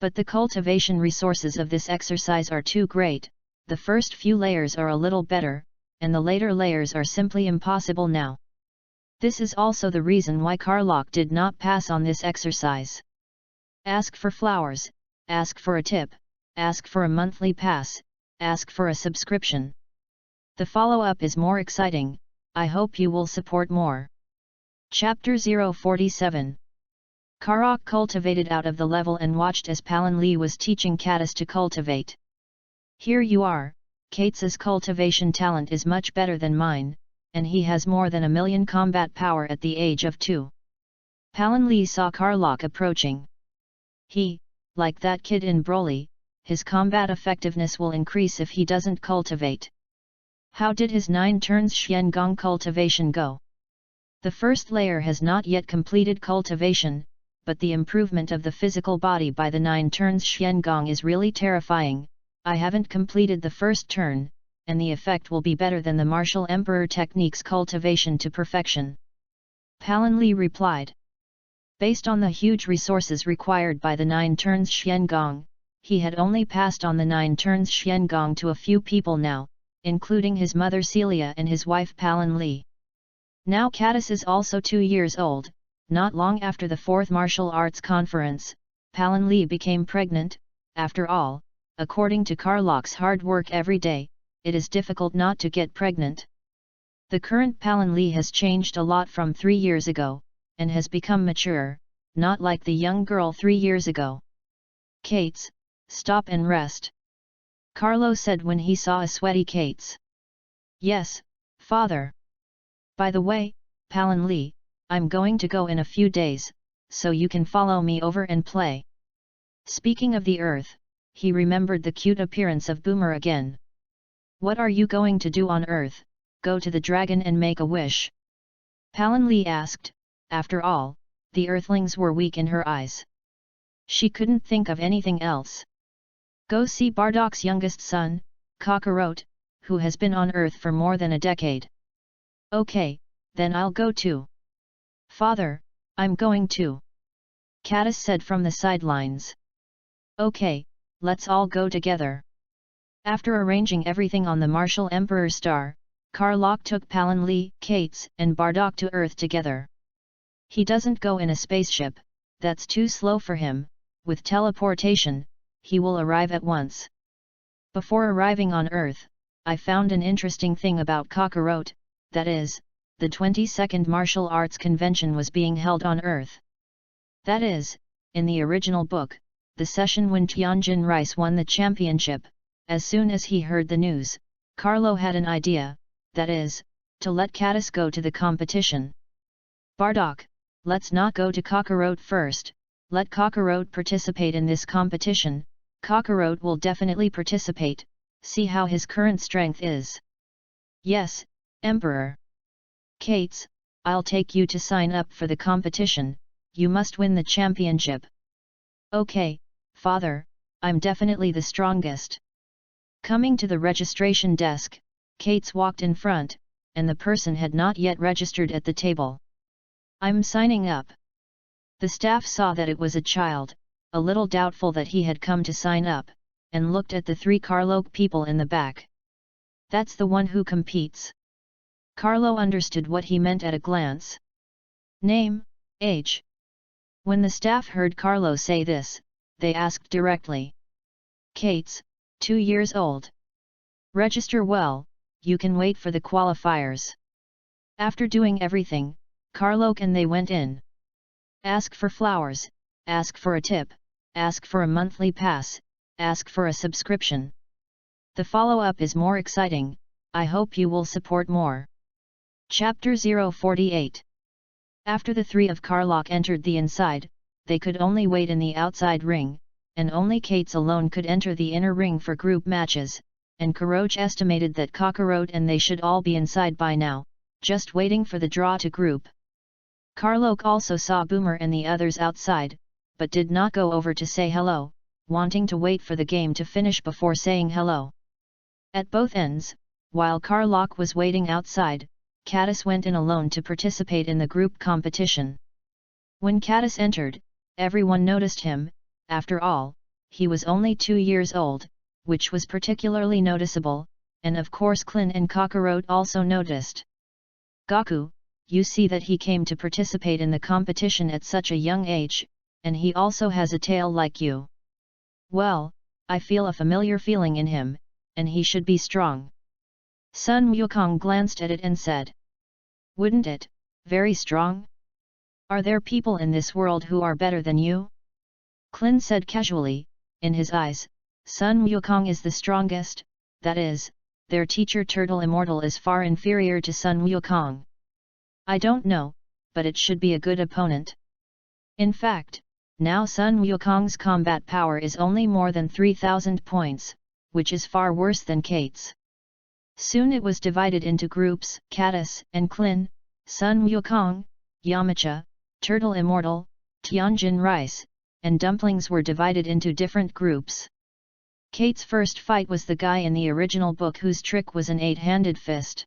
But the cultivation resources of this exercise are too great. The first few layers are a little better, and the later layers are simply impossible now. This is also the reason why Karlok did not pass on this exercise. Ask for flowers, ask for a tip, ask for a monthly pass, ask for a subscription. The follow-up is more exciting, I hope you will support more. Chapter 047. Karok cultivated out of the level and watched as Palin Lee was teaching Caddis to cultivate. Here you are, Kates's cultivation talent is much better than mine, and he has more than 1,000,000 combat power at the age of 2. Palin Lee saw Karlok approaching. He, like that kid in Broly, his combat effectiveness will increase if he doesn't cultivate. How did his 9 turns Xiangong cultivation go? The first layer has not yet completed cultivation, but the improvement of the physical body by the 9 turns Xiangong is really terrifying. I haven't completed the first turn, and the effect will be better than the martial emperor technique's cultivation to perfection. Palin Lee replied. Based on the huge resources required by the 9 turns Xiangong, he had only passed on the 9 turns Xiangong to a few people now, including his mother Celia and his wife Palin Lee. Now Caddis is also 2 years old. Not long after the 4th Martial Arts Conference, Palin Lee became pregnant. After all, according to Karlok's hard work every day, it is difficult not to get pregnant. The current Palin Lee has changed a lot from 3 years ago, and has become mature, not like the young girl 3 years ago. Kates, stop and rest. Carlo said when he saw a sweaty Kates. Yes, father. By the way, Palin Lee, I'm going to go in a few days, so you can follow me over and play. Speaking of the earth, he remembered the cute appearance of Boomer again. What are you going to do on Earth? Go to the dragon and make a wish? Palin Lee asked. After all, the Earthlings were weak in her eyes. She couldn't think of anything else. Go see Bardock's youngest son, Kakarot, who has been on Earth for more than a decade. Okay, then I'll go too. Father, I'm going too. Caddis said from the sidelines. Okay, let's all go together. After arranging everything on the Martial Emperor Star, Karlok took Palin Lee, Kates, and Bardock to Earth together. He doesn't go in a spaceship, that's too slow for him. With teleportation, he will arrive at once. Before arriving on Earth, I found an interesting thing about Kakarot, that is, the 22nd Martial Arts Convention was being held on Earth. That is, in the original book, the session when Tianjin Rice won the championship. As soon as he heard the news, Carlo had an idea, that is, to let Caddis go to the competition. Bardock, let's not go to Kakarot first, let Kakarot participate in this competition. Kakarot will definitely participate, see how his current strength is. Yes, Emperor. Kates, I'll take you to sign up for the competition, you must win the championship. Okay, father, I'm definitely the strongest. Coming to the registration desk, Kates walked in front, and the person had not yet registered at the table. I'm signing up. The staff saw that it was a child, a little doubtful that he had come to sign up, and looked at the 3 Karlok people in the back. That's the one who competes. Carlo understood what he meant at a glance. Name, age. When the staff heard Carlo say this, they asked directly. Kates, 2 years old. Register well, you can wait for the qualifiers. After doing everything, Karlok and they went in. Ask for flowers, ask for a tip, ask for a monthly pass, ask for a subscription. The follow-up is more exciting, I hope you will support more. Chapter 048. After the 3 of Karlok entered the inside, they could only wait in the outside ring, and only Kates alone could enter the inner ring for group matches, and Karoj estimated that Kakarot and they should all be inside by now, just waiting for the draw to group. Karlok also saw Boomer and the others outside, but did not go over to say hello, wanting to wait for the game to finish before saying hello. At both ends, while Karlok was waiting outside, Caddis went in alone to participate in the group competition. When Caddis entered, everyone noticed him. After all, he was only 2 years old, which was particularly noticeable, and of course Klin and Kakarot also noticed. Gaku, you see that he came to participate in the competition at such a young age, and he also has a tail like you. Well, I feel a familiar feeling in him, and he should be strong. Sun Wukong glanced at it and said. Wouldn't it, very strong? Are there people in this world who are better than you? Clin said casually. In his eyes, Sun Wukong is the strongest, that is, their teacher Turtle Immortal is far inferior to Sun Wukong. I don't know, but it should be a good opponent. In fact, now Sun Wukong's combat power is only more than 3,000 points, which is far worse than Kate's. Soon it was divided into groups. Caddis and Clin, Sun Wukong, Yamcha, Turtle Immortal, Tianjin Rice, and Dumplings were divided into different groups. Kate's first fight was the guy in the original book whose trick was an 8-handed fist.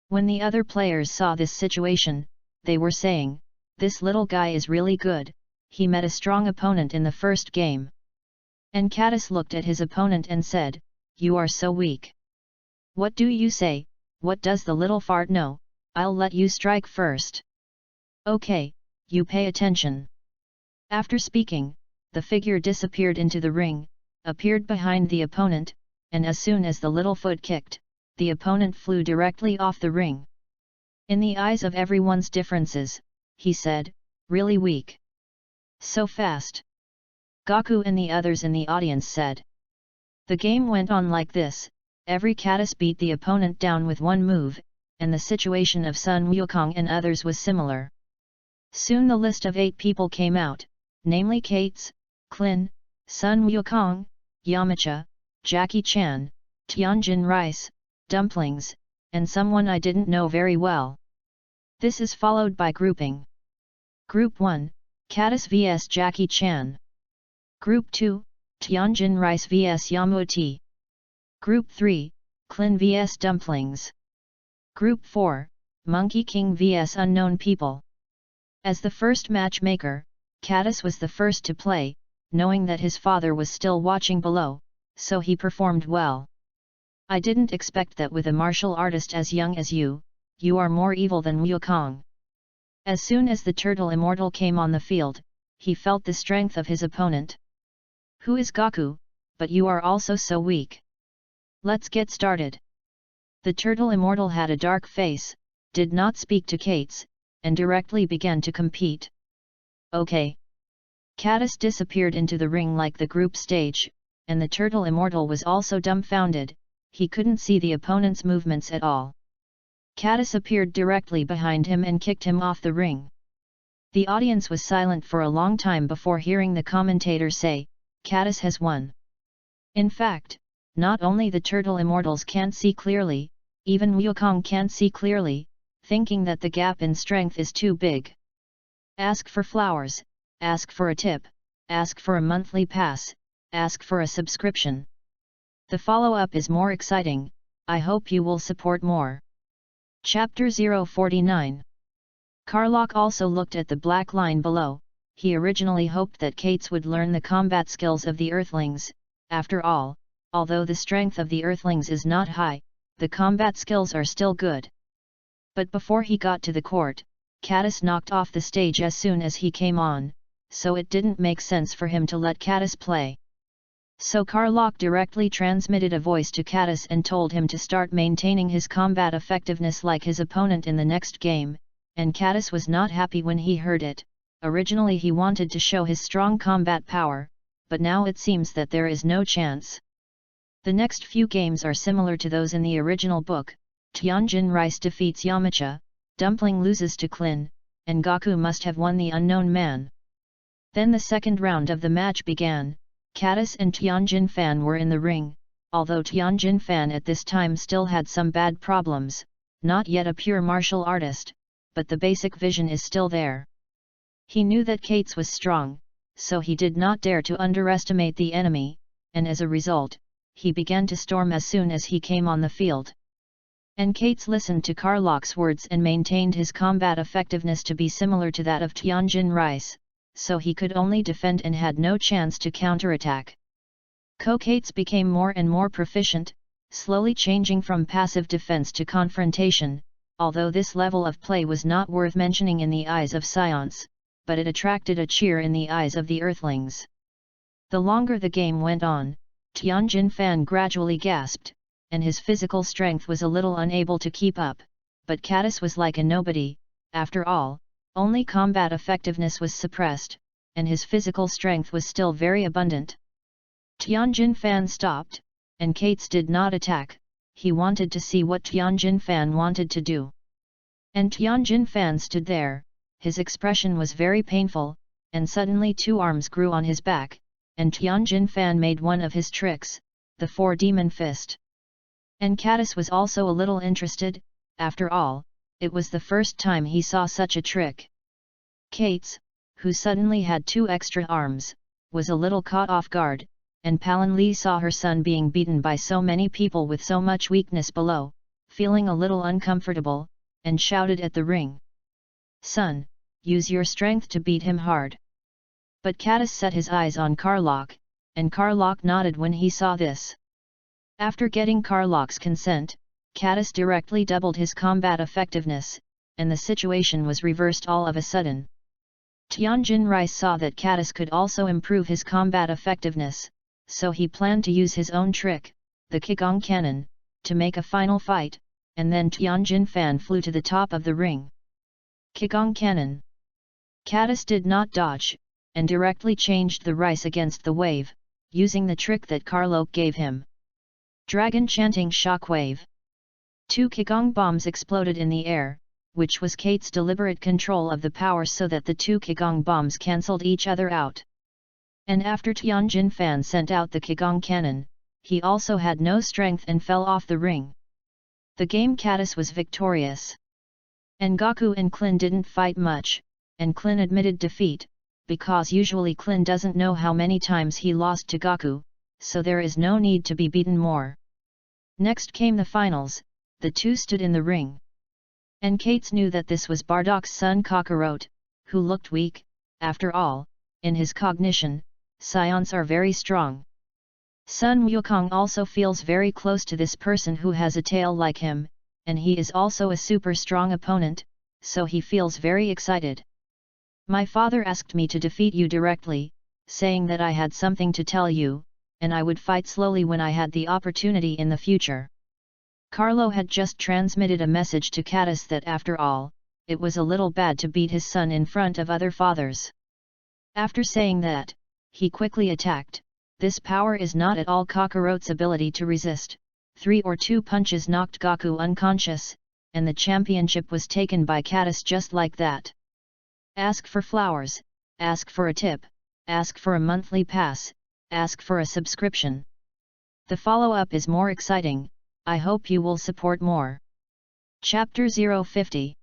When the other players saw this situation, they were saying, "This little guy is really good, he met a strong opponent in the first game." And Caddis looked at his opponent and said, "You are so weak." "What do you say? What does the little fart know? I'll let you strike first." "Okay, you pay attention." After speaking, the figure disappeared into the ring, appeared behind the opponent, and as soon as the little foot kicked, the opponent flew directly off the ring. In the eyes of everyone's differences, he said, "Really weak. So fast." Goku and the others in the audience said. The game went on like this. Every Caddis beat the opponent down with one move, and the situation of Sun Wukong and others was similar. Soon the list of 8 people came out, namely Kates, Clin, Sun Wukong, Yamcha, Jackie Chan, Tianjin Rice, Dumplings, and someone I didn't know very well. This is followed by grouping. Group 1, Caddis vs Jackie Chan. Group 2, Tianjin Rice vs Yamcha. Group 3, Clin vs Dumplings. Group 4, Monkey King vs Unknown People. As the first matchmaker, Caddis was the first to play, knowing that his father was still watching below, so he performed well. "I didn't expect that with a martial artist as young as you, you are more evil than Wukong." As soon as the Turtle Immortal came on the field, he felt the strength of his opponent. "Who is Goku, but you are also so weak. Let's get started." The Turtle Immortal had a dark face, did not speak to Kates, and directly began to compete. "Okay." Caddis disappeared into the ring like the group stage, and the Turtle Immortal was also dumbfounded, he couldn't see the opponent's movements at all. Caddis appeared directly behind him and kicked him off the ring. The audience was silent for a long time before hearing the commentator say, "Caddis has won." In fact, not only the Turtle Immortals can't see clearly, even Wukong can't see clearly, thinking that the gap in strength is too big. Ask for flowers, ask for a tip, ask for a monthly pass, ask for a subscription. The follow-up is more exciting, I hope you will support more. Chapter 049. Carlock also looked at the black line below. He originally hoped that Kates would learn the combat skills of the Earthlings. After all, although the strength of the Earthlings is not high, the combat skills are still good. But before he got to the court, Caddis knocked off the stage as soon as he came on, so it didn't make sense for him to let Caddis play. So Carlock directly transmitted a voice to Caddis and told him to start maintaining his combat effectiveness like his opponent in the next game, and Caddis was not happy when he heard it. Originally he wanted to show his strong combat power, but now it seems that there is no chance. The next few games are similar to those in the original book. Tianjin Rice defeats Yamcha, Dumpling loses to Clin, and Goku must have won the Unknown Man. Then the second round of the match began. Caddis and Tianjin Fan were in the ring, although Tianjin Fan at this time still had some bad problems, not yet a pure martial artist, but the basic vision is still there. He knew that Kates was strong, so he did not dare to underestimate the enemy, and as a result, he began to storm as soon as he came on the field. And Kates listened to Carlock's words and maintained his combat effectiveness to be similar to that of Tianjin Rice, so he could only defend and had no chance to counterattack. Kates became more and more proficient, slowly changing from passive defense to confrontation, although this level of play was not worth mentioning in the eyes of Science, but it attracted a cheer in the eyes of the Earthlings. The longer the game went on, Tianjin Fan gradually gasped, and his physical strength was a little unable to keep up, but Caddis was like a nobody. After all, Only combat effectiveness was suppressed, and his physical strength was still very abundant. Tianjin Fan stopped, and Kates did not attack. He wanted to see what Tianjin Fan wanted to do. And Tianjin Fan stood there, his expression was very painful, and suddenly 2 arms grew on his back, and Tianjin Fan made one of his tricks, the 4-demon fist. And Catus was also a little interested, after all, it was the first time he saw such a trick. Kates, who suddenly had 2 extra arms, was a little caught off guard, and Palin Li saw her son being beaten by so many people with so much weakness below, feeling a little uncomfortable, and shouted at the ring. "Son, use your strength to beat him hard." But Catus set his eyes on Karlok, and Karlok nodded when he saw this. After getting Karlok's consent, Catus directly doubled his combat effectiveness, and the situation was reversed all of a sudden. Tianjin Rice saw that Catus could also improve his combat effectiveness, so he planned to use his own trick, the Qigong Cannon, to make a final fight, and then Tianjin Fan flew to the top of the ring. Qigong Cannon. Catus did not dodge, and directly changed the rice against the wave, using the trick that Karlok gave him. Dragon Chanting Shockwave. 2 Qigong bombs exploded in the air, which was Kate's deliberate control of the power so that the 2 Qigong bombs cancelled each other out. And after Tianjin Fan sent out the Qigong Cannon, he also had no strength and fell off the ring. The game Catus was victorious. And Gaku and Klin didn't fight much, and Klin admitted defeat, because usually Klin doesn't know how many times he lost to Gaku, so there is no need to be beaten more. Next came the finals, the 2 stood in the ring. And Kates knew that this was Bardak's son Kakarot, who looked weak. After all, in his cognition, scions are very strong. Sun Wukong also feels very close to this person who has a tail like him, and he is also a super strong opponent, so he feels very excited. "My father asked me to defeat you directly, saying that I had something to tell you, and I would fight slowly when I had the opportunity in the future." Carlo had just transmitted a message to Catus that after all, it was a little bad to beat his son in front of other fathers. After saying that, he quickly attacked. This power is not at all Kakarot's ability to resist. 3 or 2 punches knocked Gaku unconscious, and the championship was taken by Catus just like that. Ask for flowers, ask for a tip, ask for a monthly pass, ask for a subscription. The follow-up is more exciting, I hope you will support more. Chapter 050.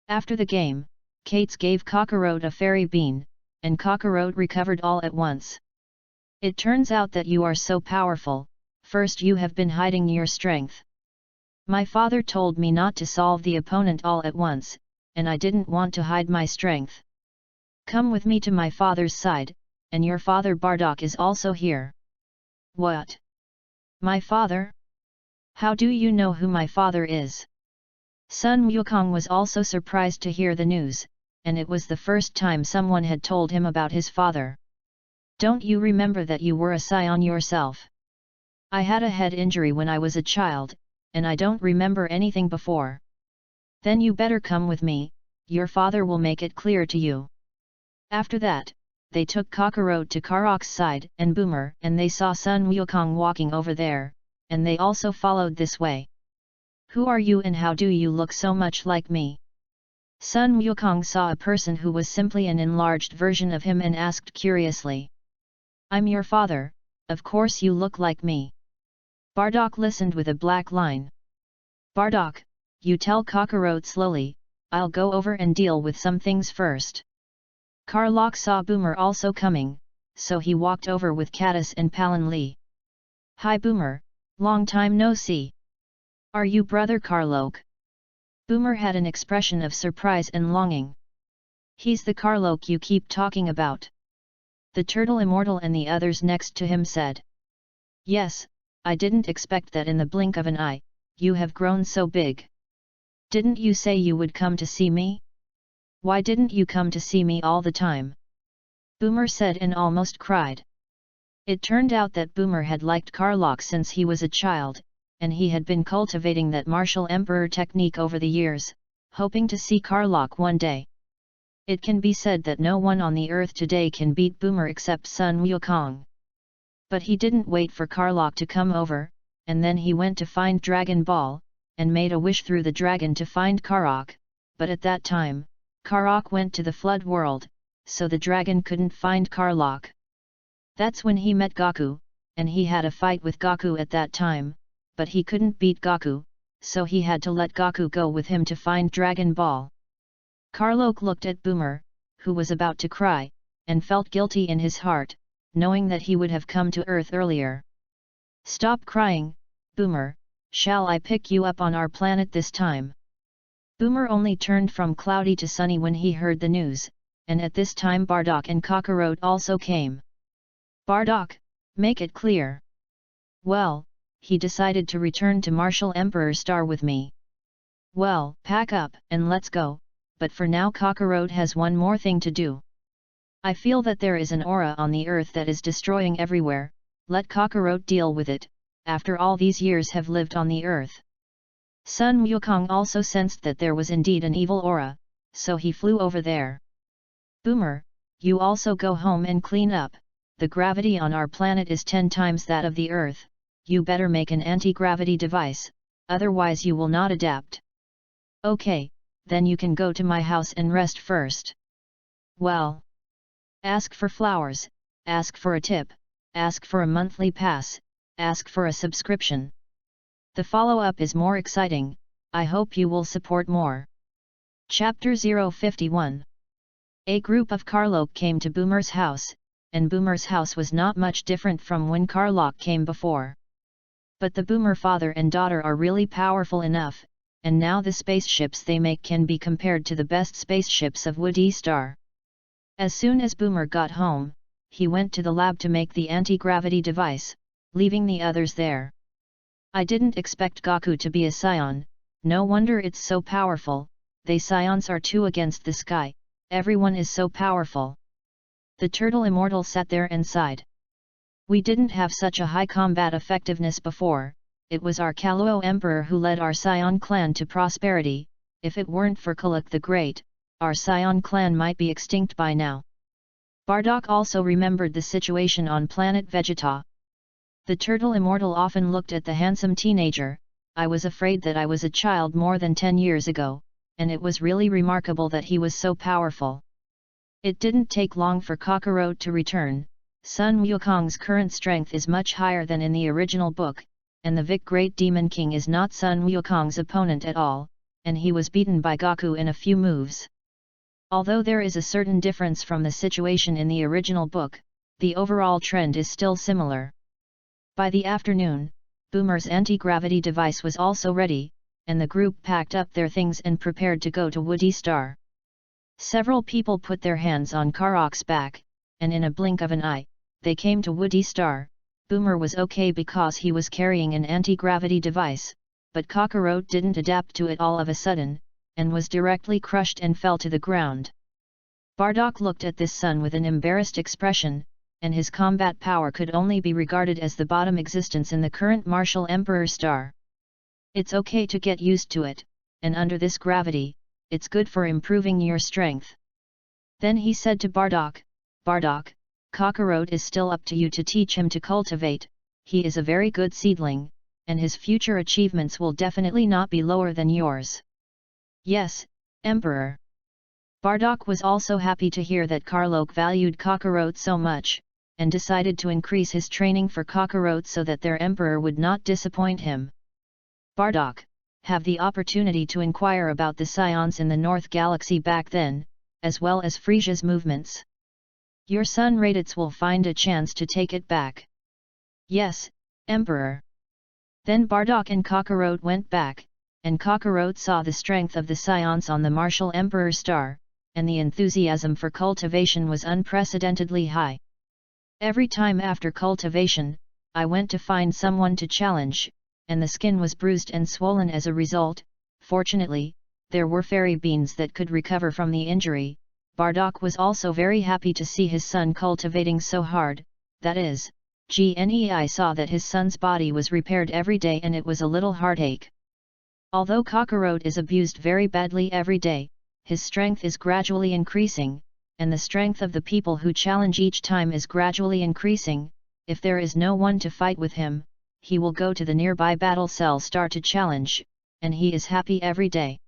After the game, Kates gave Kakarot a fairy bean, and Kakarot recovered all at once. "It turns out that you are so powerful, first you have been hiding your strength. My father told me not to solve the opponent all at once, and I didn't want to hide my strength. Come with me to my father's side, and your father Bardock is also here." "What? My father? How do you know who my father is?" Sun Wukong was also surprised to hear the news, and it was the first time someone had told him about his father. "Don't you remember that you were a scion yourself? I had a head injury when I was a child, and I don't remember anything before." "Then you better come with me, your father will make it clear to you." After that, they took Kakarot to Karok's side and Boomer, and they saw Sun Wukong walking over there, and they also followed this way. "Who are you and how do you look so much like me?" Sun Wukong saw a person who was simply an enlarged version of him and asked curiously. "I'm your father, of course you look like me." Bardock listened with a black line. "Bardock, you tell Kakarot slowly, I'll go over and deal with some things first." Karlok saw Boomer also coming, so he walked over with Catus and Palin Li. "Hi Boomer, long time no see. Are you brother Karlok?" Boomer had an expression of surprise and longing. "He's the Karlok you keep talking about." The Turtle Immortal and the others next to him said. "Yes, I didn't expect that in the blink of an eye, you have grown so big. Didn't you say you would come to see me? Why didn't you come to see me all the time?" Boomer said and almost cried. It turned out that Boomer had liked Karlok since he was a child, and he had been cultivating that martial emperor technique over the years, hoping to see Karlok one day. It can be said that no one on the earth today can beat Boomer except Sun Wukong. But he didn't wait for Karlok to come over, and then he went to find Dragon Ball, and made a wish through the dragon to find Karok, but at that time, Karok went to the flood world, so the dragon couldn't find Karlok. That's when he met Goku, and he had a fight with Goku at that time, but he couldn't beat Goku, so he had to let Goku go with him to find Dragon Ball. Karlok looked at Boomer, who was about to cry, and felt guilty in his heart, knowing that he would have come to Earth earlier. "Stop crying, Boomer, shall I pick you up on our planet this time?" Boomer only turned from cloudy to sunny when he heard the news, and at this time Bardock and Kakarot also came. "Bardock, make it clear." "Well, he decided to return to Martial Emperor Star with me." "Well, pack up and let's go, but for now Kakarot has one more thing to do. I feel that there is an aura on the earth that is destroying everywhere, let Kakarot deal with it, after all these years have lived on the earth." Sun Wukong also sensed that there was indeed an evil aura, so he flew over there. "Boomer, you also go home and clean up, the gravity on our planet is 10 times that of the earth, you better make an anti-gravity device, otherwise you will not adapt." "Okay, then you can go to my house and rest first." "Well, ask for flowers, ask for a tip, ask for a monthly pass, ask for a subscription. The follow-up is more exciting, I hope you will support more." Chapter 051. A group of Karlok came to Boomer's house, and Boomer's house was not much different from when Karlok came before. But the Boomer father and daughter are really powerful enough, and now the spaceships they make can be compared to the best spaceships of Woody Star. As soon as Boomer got home, he went to the lab to make the anti-gravity device, leaving the others there. "I didn't expect Goku to be a Scion, no wonder it's so powerful, they Scions are 2 against the sky, everyone is so powerful." The turtle immortal sat there and sighed. "We didn't have such a high combat effectiveness before, it was our Kaluo Emperor who led our Scion clan to prosperity, if it weren't for Kuluk the Great, our Scion clan might be extinct by now." Bardock also remembered the situation on planet Vegeta. The turtle immortal often looked at the handsome teenager. "I was afraid that I was a child more than 10 years ago, and it was really remarkable that he was so powerful." It didn't take long for Kakarot to return. Sun Wukong's current strength is much higher than in the original book, and the Vic Great Demon King is not Sun Wukong's opponent at all, and he was beaten by Goku in a few moves. Although there is a certain difference from the situation in the original book, the overall trend is still similar. By the afternoon, Boomer's anti-gravity device was also ready, and the group packed up their things and prepared to go to Woody Star. Several people put their hands on Karok's back, and in a blink of an eye, they came to Woody Star. Boomer was okay because he was carrying an anti-gravity device, but Kakarot didn't adapt to it all of a sudden, and was directly crushed and fell to the ground. Bardock looked at this son with an embarrassed expression, and his combat power could only be regarded as the bottom existence in the current Martial Emperor Star. "It's okay to get used to it, and under this gravity, it's good for improving your strength." Then he said to Bardock, "Bardock, Kakarot is still up to you to teach him to cultivate, he is a very good seedling, and his future achievements will definitely not be lower than yours." "Yes, Emperor." Bardock was also happy to hear that Karlok valued Kakarot so much, and decided to increase his training for Kakarot so that their emperor would not disappoint him. Bardock, have the opportunity to inquire about the Scions in the North Galaxy back then, as well as Frisia's movements. Your son Raditz will find a chance to take it back. Yes, Emperor. Then Bardock and Kakarot went back, and Kakarot saw the strength of the Scions on the Martial Emperor Star, and the enthusiasm for cultivation was unprecedentedly high. Every time after cultivation, I went to find someone to challenge, and the skin was bruised and swollen as a result. Fortunately, there were fairy beans that could recover from the injury. Bardock was also very happy to see his son cultivating so hard, that is, Gnei saw that his son's body was repaired every day and it was a little heartache. Although Kakarot is abused very badly every day, his strength is gradually increasing, and the strength of the people who challenge each time is gradually increasing. If there is no one to fight with him, he will go to the nearby battle cell star to challenge, and he is happy every day.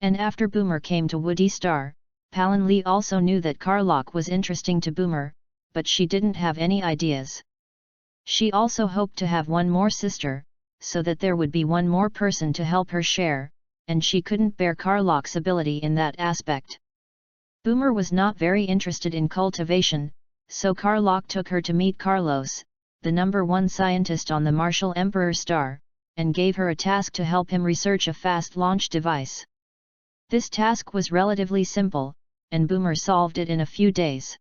And after Boomer came to Woody Star, Palin Lee also knew that Carlock was interesting to Boomer, but she didn't have any ideas. She also hoped to have one more sister, so that there would be one more person to help her share, and she couldn't bear Carlock's ability in that aspect. Boomer was not very interested in cultivation, so Carlock took her to meet Carlos, the #1 scientist on the Marshall Emperor star, and gave her a task to help him research a fast launch device. This task was relatively simple, and Boomer solved it in a few days.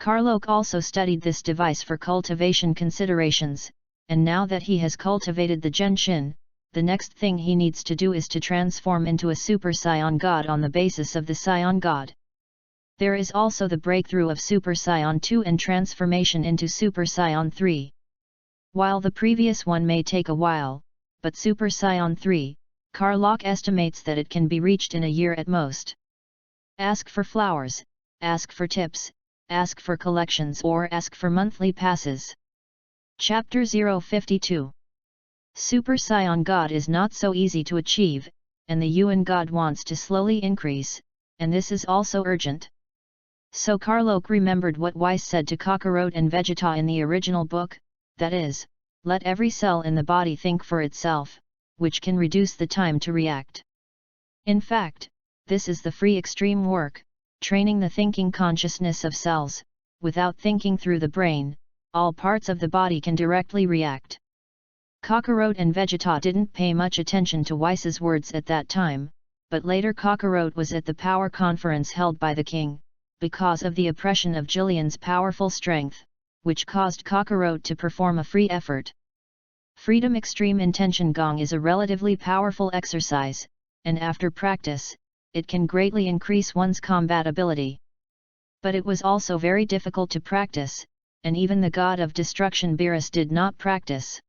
Carlock also studied this device for cultivation considerations, and now that he has cultivated the Genshin, the next thing he needs to do is to transform into a Super Scion God on the basis of the Scion God. There is also the breakthrough of Super Scion 2 and transformation into Super Scion 3. While the previous one may take a while, but Super Scion 3, Carlock estimates that it can be reached in a year at most. Ask for flowers, ask for tips, ask for collections, or ask for monthly passes. Chapter 052. Super Scion God is not so easy to achieve, and the Yuan God wants to slowly increase, and this is also urgent. So Carlock remembered what Weiss said to Kakarot and Vegeta in the original book, that is, let every cell in the body think for itself, which can reduce the time to react. In fact, this is the free extreme work, training the thinking consciousness of cells. Without thinking through the brain, all parts of the body can directly react. Kakarot and Vegeta didn't pay much attention to Weiss's words at that time, but later Kakarot was at the power conference held by the king, because of the oppression of Jillian's powerful strength, which caused Kakarot to perform a free effort. Freedom Extreme Intention Gong is a relatively powerful exercise, and after practice, it can greatly increase one's combat ability. But it was also very difficult to practice, and even the god of destruction Beerus did not practice.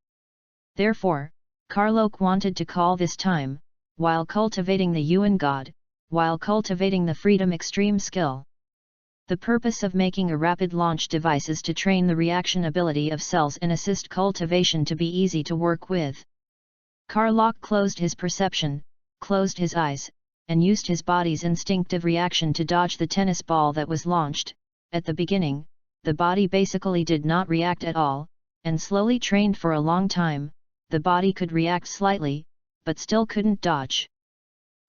Therefore, Carlock wanted to call this time, while cultivating the Yuan god, while cultivating the Freedom Extreme skill. The purpose of making a rapid launch device is to train the reaction ability of cells and assist cultivation to be easy to work with. Carlock closed his perception, closed his eyes, and used his body's instinctive reaction to dodge the tennis ball that was launched. At the beginning, the body basically did not react at all, and slowly trained for a long time, the body could react slightly, but still couldn't dodge.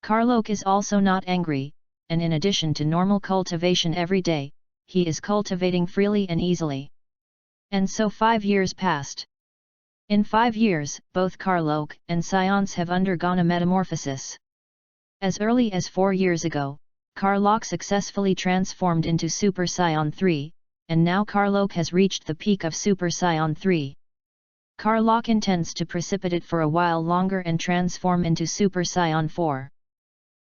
Carlock is also not angry, and in addition to normal cultivation every day, he is cultivating freely and easily. And so 5 years passed. In 5 years, both Carlock and Science have undergone a metamorphosis. As early as 4 years ago, Carlock successfully transformed into Super Scion 3, and now Carlock has reached the peak of Super Scion 3. Carlock intends to precipitate for a while longer and transform into Super Scion 4.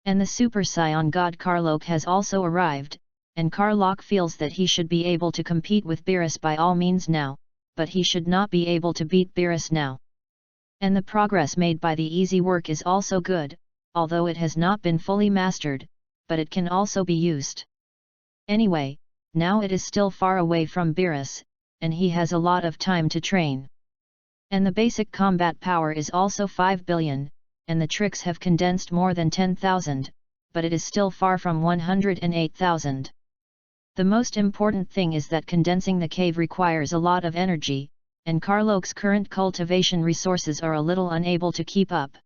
And the Super Scion God Carlock has also arrived, and Carlock feels that he should be able to compete with Beerus by all means now, but he should not be able to beat Beerus now. And the progress made by the easy work is also good, although it has not been fully mastered, but it can also be used. Anyway, now it is still far away from Beerus, and he has a lot of time to train. And the basic combat power is also 5 billion, and the tricks have condensed more than 10,000, but it is still far from 108,000. The most important thing is that condensing the cave requires a lot of energy, and Carlock's current cultivation resources are a little unable to keep up.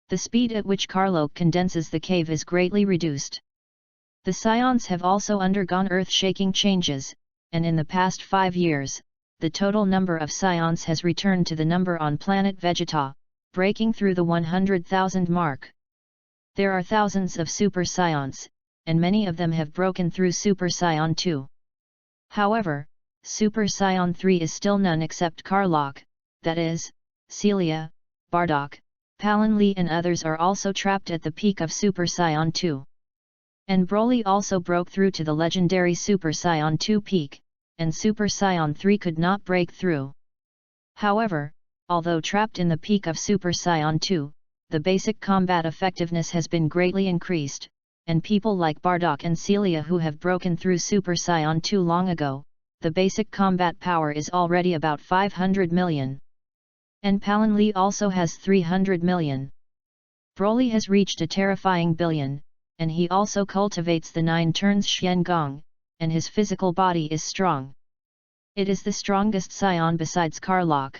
The speed at which Carlock condenses the cave is greatly reduced. The Scions have also undergone earth-shaking changes, and in the past 5 years, the total number of Scions has returned to the number on planet Vegeta, breaking through the 100,000 mark. There are thousands of Super Scions, and many of them have broken through Super Scion 2. However, Super Scion 3 is still none except Carlock, that is, Celia, Bardock, Palin Lee and others are also trapped at the peak of Super Scion 2. And Broly also broke through to the legendary Super Scion 2 peak, and Super Scion 3 could not break through. However, although trapped in the peak of Super Scion 2, the basic combat effectiveness has been greatly increased, and people like Bardock and Celia who have broken through Super Saiyan too long ago, the basic combat power is already about 500 million. And Palin Lee also has 300 million. Broly has reached a terrifying billion, and he also cultivates the 9 turns Xian Gong, and his physical body is strong. It is the strongest Saiyan besides Karlok.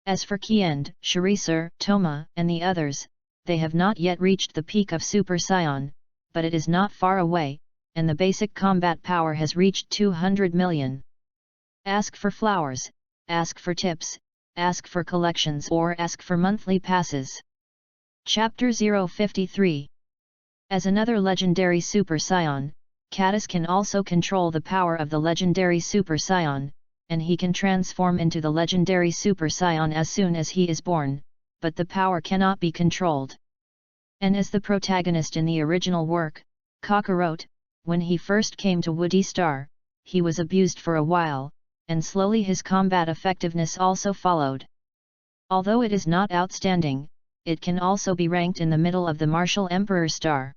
As for Kiend, Sharicer, Toma, and the others, they have not yet reached the peak of Super Saiyan, but it is not far away, and the basic combat power has reached 200 million. Ask for flowers, ask for tips, ask for collections or ask for monthly passes. Chapter 053. As another legendary Super Saiyan, Catus can also control the power of the legendary Super Saiyan, and he can transform into the legendary Super Saiyan as soon as he is born, but the power cannot be controlled. And as the protagonist in the original work, Kakarot, when he first came to Woody Star, he was abused for a while, and slowly his combat effectiveness also followed. Although it is not outstanding, it can also be ranked in the middle of the Martial Emperor Star.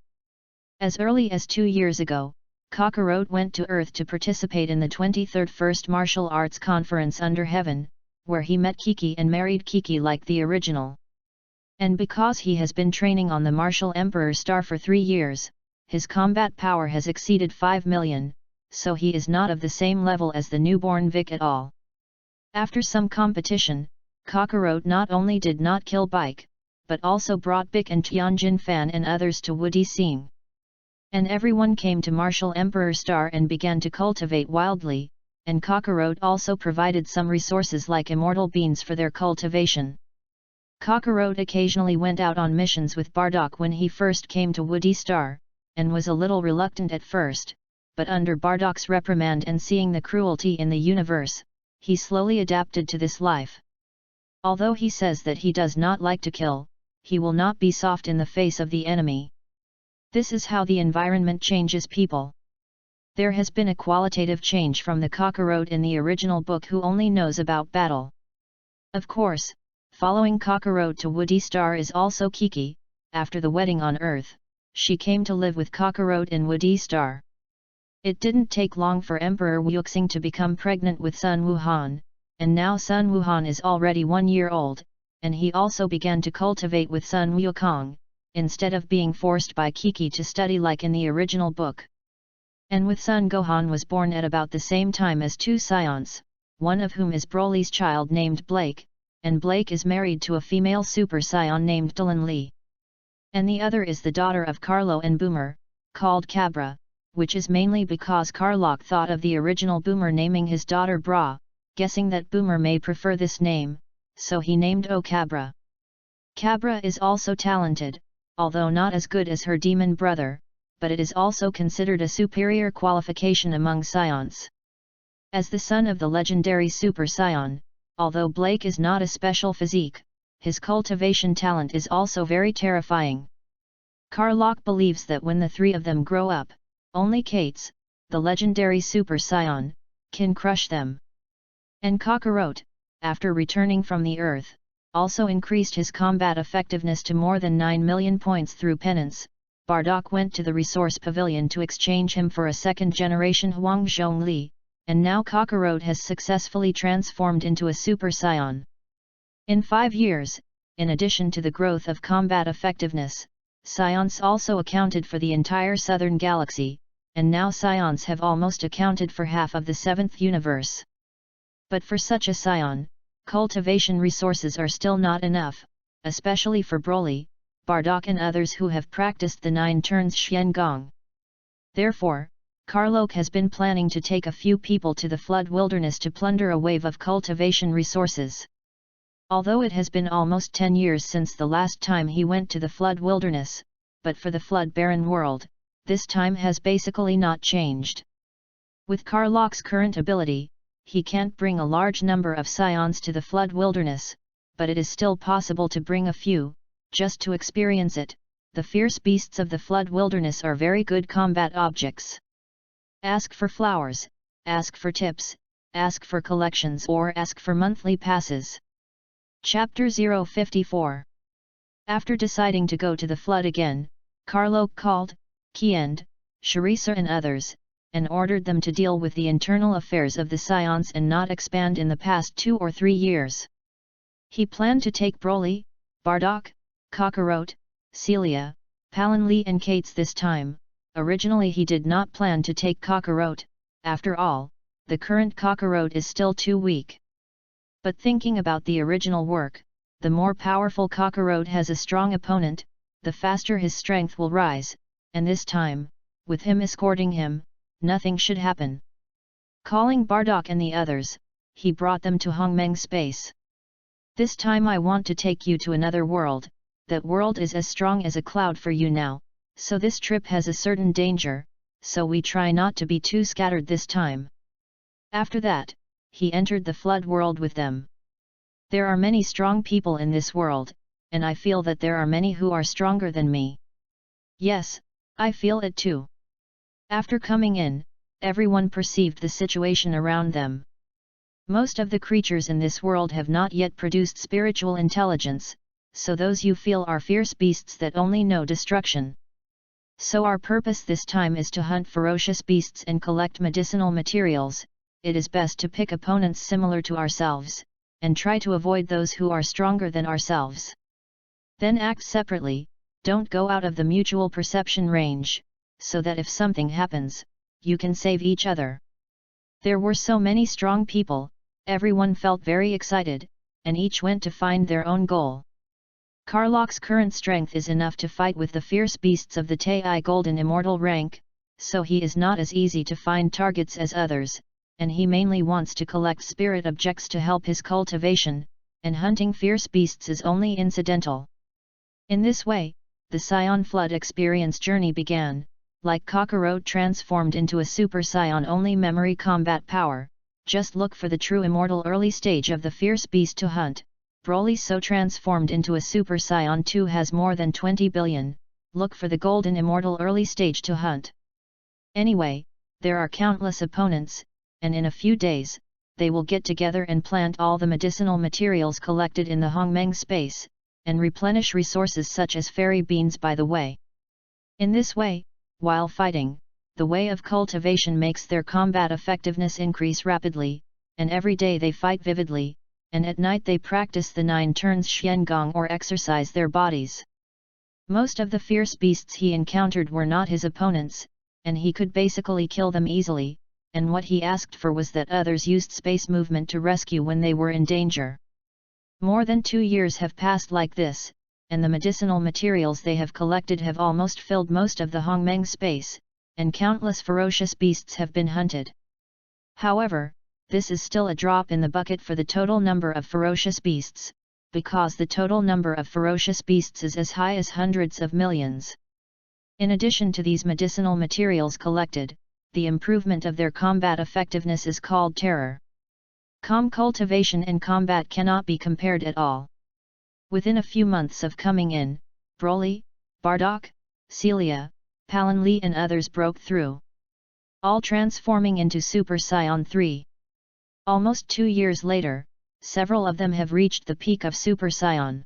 As early as 2 years ago, Kakarot went to Earth to participate in the 23rd First Martial Arts Conference under Heaven, where he met Kiki and married Kiki like the original. And because he has been training on the Martial Emperor Star for 3 years, his combat power has exceeded 5 million, so he is not of the same level as the newborn Vic at all. After some competition, Kakarot not only did not kill Bike, but also brought Bic and Tianjin Fan and others to Woody Sing. And everyone came to Martial Emperor Star and began to cultivate wildly, and Kakarot also provided some resources like immortal beans for their cultivation. Kakarot occasionally went out on missions with Bardock when he first came to Woody Star, and was a little reluctant at first, but under Bardock's reprimand and seeing the cruelty in the universe, he slowly adapted to this life. Although he says that he does not like to kill, he will not be soft in the face of the enemy. This is how the environment changes people. There has been a qualitative change from the Kakarot in the original book who only knows about battle. Of course, following Kakarot to Woody Star is also Kiki. After the wedding on Earth, she came to live with Kakarot in Woody Star. It didn't take long for Emperor Wuxing to become pregnant with Sun Wuhan, and now Sun Wuhan is already 1 year old, and he also began to cultivate with Sun Wukong, instead of being forced by Kiki to study like in the original book. And with Sun Gohan was born at about the same time as 2 Scions, one of whom is Broly's child named Blake, and Blake is married to a female Super Saiyan named Dylan Lee. And the other is the daughter of Carlo and Boomer, called Cabra, which is mainly because Karlok thought of the original Boomer naming his daughter Bra, guessing that Boomer may prefer this name, so he named Cabra. Cabra is also talented, although not as good as her demon brother, but it is also considered a superior qualification among Scions. As the son of the legendary Super Saiyan, although Blake is not a special physique, his cultivation talent is also very terrifying. Karlok believes that when the 3 of them grow up, only Kates, the legendary Super Saiyan, can crush them. And Kakarot, after returning from the Earth, also increased his combat effectiveness to more than 9 million points through penance. Bardock went to the Resource Pavilion to exchange him for a second-generation Huang Zhongli, and now Kakarot has successfully transformed into a Super Saiyan. In 5 years, in addition to the growth of combat effectiveness, Scions also accounted for the entire Southern Galaxy, and now Scions have almost accounted for half of the 7th universe. But for such a Scion, cultivation resources are still not enough, especially for Broly, Bardock and others who have practiced the 9 turns Xian Gong. Therefore, Karlok has been planning to take a few people to the Flood Wilderness to plunder a wave of cultivation resources. Although it has been almost 10 years since the last time he went to the Flood Wilderness, but for the Flood Barren World, this time has basically not changed. With Karlok's current ability, he can't bring a large number of Scions to the Flood Wilderness, but it is still possible to bring a few, just to experience it. The fierce beasts of the Flood Wilderness are very good combat objects. Ask for flowers, ask for tips, ask for collections or ask for monthly passes. Chapter 054. After deciding to go to the Flood again, Karlok called, Qiand, Sharisa and others, and ordered them to deal with the internal affairs of the scions and not expand in the past 2 or 3 years. He planned to take Broly, Bardock, Kakarot, Celia, Palinli and Kates this time. Originally he did not plan to take Kakarot, after all, the current Kakarot is still too weak. But thinking about the original work, the more powerful Kakarot has a strong opponent, the faster his strength will rise, and this time, with him escorting him, nothing should happen. Calling Bardock and the others, he brought them to Hongmeng space. This time I want to take you to another world, that world is as strong as a cloud for you now, so this trip has a certain danger, so we try not to be too scattered this time. After that, he entered the flood world with them. There are many strong people in this world, and I feel that there are many who are stronger than me. Yes, I feel it too. After coming in, everyone perceived the situation around them. Most of the creatures in this world have not yet produced spiritual intelligence, so those you feel are fierce beasts that only know destruction. So our purpose this time is to hunt ferocious beasts and collect medicinal materials. It is best to pick opponents similar to ourselves, and try to avoid those who are stronger than ourselves. Then act separately, don't go out of the mutual perception range, so that if something happens, you can save each other. There were so many strong people, everyone felt very excited, and each went to find their own goal. Karlach's current strength is enough to fight with the fierce beasts of the Tai Golden Immortal rank, so he is not as easy to find targets as others, and he mainly wants to collect spirit objects to help his cultivation, and hunting fierce beasts is only incidental. In this way, the Scion Flood experience journey began, like Kakarot transformed into a Super Scion only memory combat power. Just look for the true immortal early stage of the fierce beast to hunt. Broly so transformed into a Super Saiyan 2 has more than 20 billion, look for the golden immortal early stage to hunt. Anyway, there are countless opponents, and in a few days, they will get together and plant all the medicinal materials collected in the Hongmeng space, and replenish resources such as fairy beans by the way. In this way, while fighting, the way of cultivation makes their combat effectiveness increase rapidly, and every day they fight vividly, and at night they practice the 9 turns Xiangong or exercise their bodies. Most of the fierce beasts he encountered were not his opponents, and he could basically kill them easily, and what he asked for was that others used space movement to rescue when they were in danger. More than 2 years have passed like this, and the medicinal materials they have collected have almost filled most of the Hongmeng space, and countless ferocious beasts have been hunted. However, this is still a drop in the bucket for the total number of ferocious beasts, because the total number of ferocious beasts is as high as hundreds of millions. In addition to these medicinal materials collected, the improvement of their combat effectiveness is called terror. Cultivation and combat cannot be compared at all. Within a few months of coming in, Broly, Bardock, Celia, Palinli and others broke through, all transforming into Super Saiyan 3. Almost 2 years later, several of them have reached the peak of Super Saiyan.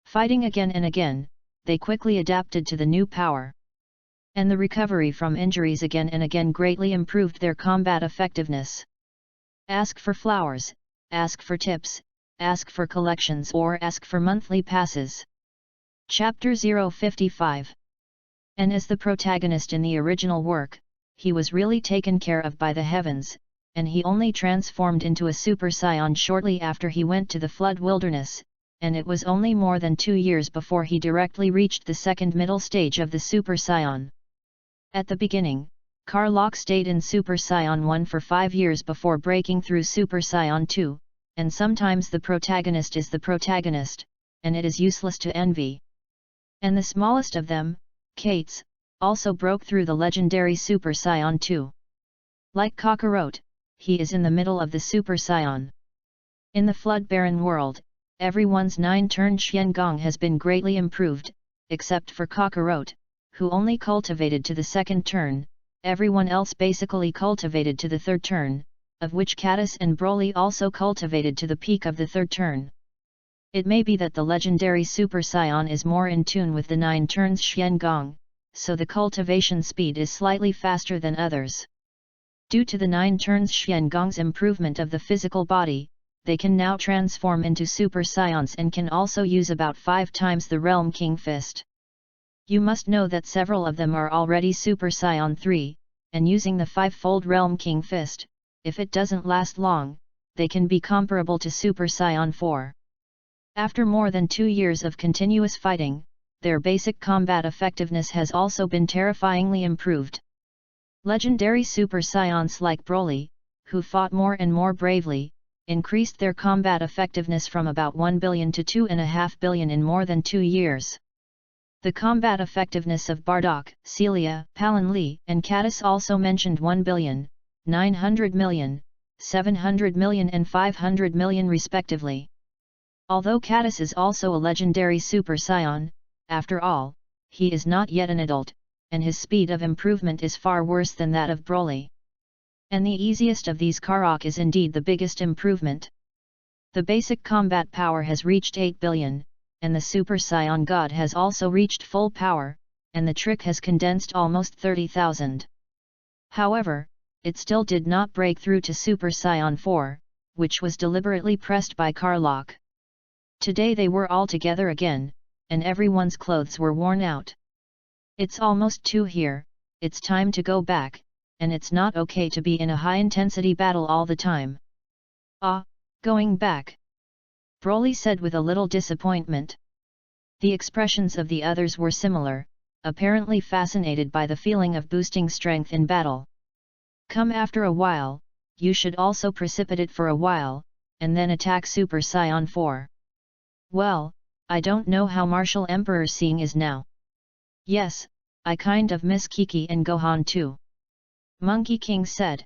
Fighting again and again, they quickly adapted to the new power. And the recovery from injuries again and again greatly improved their combat effectiveness. Ask for flowers, ask for tips, ask for collections or ask for monthly passes. Chapter 055. And as the protagonist in the original work, he was really taken care of by the heavens, and he only transformed into a Super Saiyan shortly after he went to the Flood Wilderness, and it was only more than 2 years before he directly reached the second middle stage of the Super Saiyan. At the beginning, Karlach stayed in Super Saiyan 1 for 5 years before breaking through Super Saiyan 2, and sometimes the protagonist is the protagonist, and it is useless to envy. And the smallest of them, Kates, also broke through the legendary Super Saiyan 2. Like Kakarot, he is in the middle of the Super Saiyan. In the flood-barren world, everyone's 9-turn Xiangong has been greatly improved, except for Kakarot, who only cultivated to the 2nd turn, everyone else basically cultivated to the 3rd turn, of which Catus and Broly also cultivated to the peak of the 3rd turn. It may be that the legendary Super Saiyan is more in tune with the 9 turns Xiangong, so the cultivation speed is slightly faster than others. Due to the 9 turns Xiangong's improvement of the physical body, they can now transform into super scions and can also use about 5 times the Realm King Fist. You must know that several of them are already Super Scion 3, and using the 5-fold Realm King Fist, if it doesn't last long, they can be comparable to Super Scion 4. After more than 2 years of continuous fighting, their basic combat effectiveness has also been terrifyingly improved. Legendary Super Scions like Broly, who fought more and more bravely, increased their combat effectiveness from about 1 billion to 2.5 billion in more than 2 years. The combat effectiveness of Bardock, Celia, Palin Lee, and Caddis also mentioned 1 billion, 900 million, 700 million and 500 million respectively. Although Caddis is also a legendary Super Scion, after all, he is not yet an adult, and his speed of improvement is far worse than that of Broly. And the easiest of these Karok is indeed the biggest improvement. The basic combat power has reached 8 billion, and the Super Scion God has also reached full power, and the trick has condensed almost 30,000. However, it still did not break through to Super Scion 4, which was deliberately pressed by Karlok. Today they were all together again, and everyone's clothes were worn out. It's almost 2 here, it's time to go back, and it's not okay to be in a high-intensity battle all the time. Ah, going back? Broly said with a little disappointment. The expressions of the others were similar, apparently fascinated by the feeling of boosting strength in battle. Come after a while, you should also precipitate for a while, and then attack Super Scion 4. Well, I don't know how Martial Emperor Seeing is now. Yes, I kind of miss Kiki and Gohan too. Monkey King said.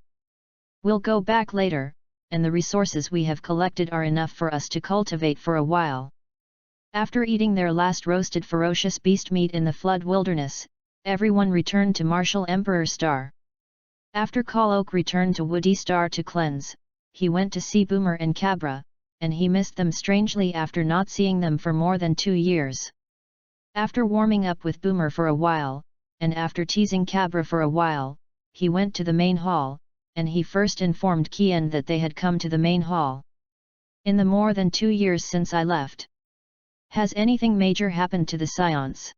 We'll go back later, and the resources we have collected are enough for us to cultivate for a while. After eating their last roasted ferocious beast meat in the flood wilderness, everyone returned to Martial Emperor Star. After Karlok returned to Woody Star to cleanse, he went to see Boomer and Cabra, and he missed them strangely after not seeing them for more than 2 years. After warming up with Boomer for a while, and after teasing Cabra for a while, he went to the main hall, and he first informed Kian that they had come to the main hall. In the more than 2 years since I left, has anything major happened to the Scions?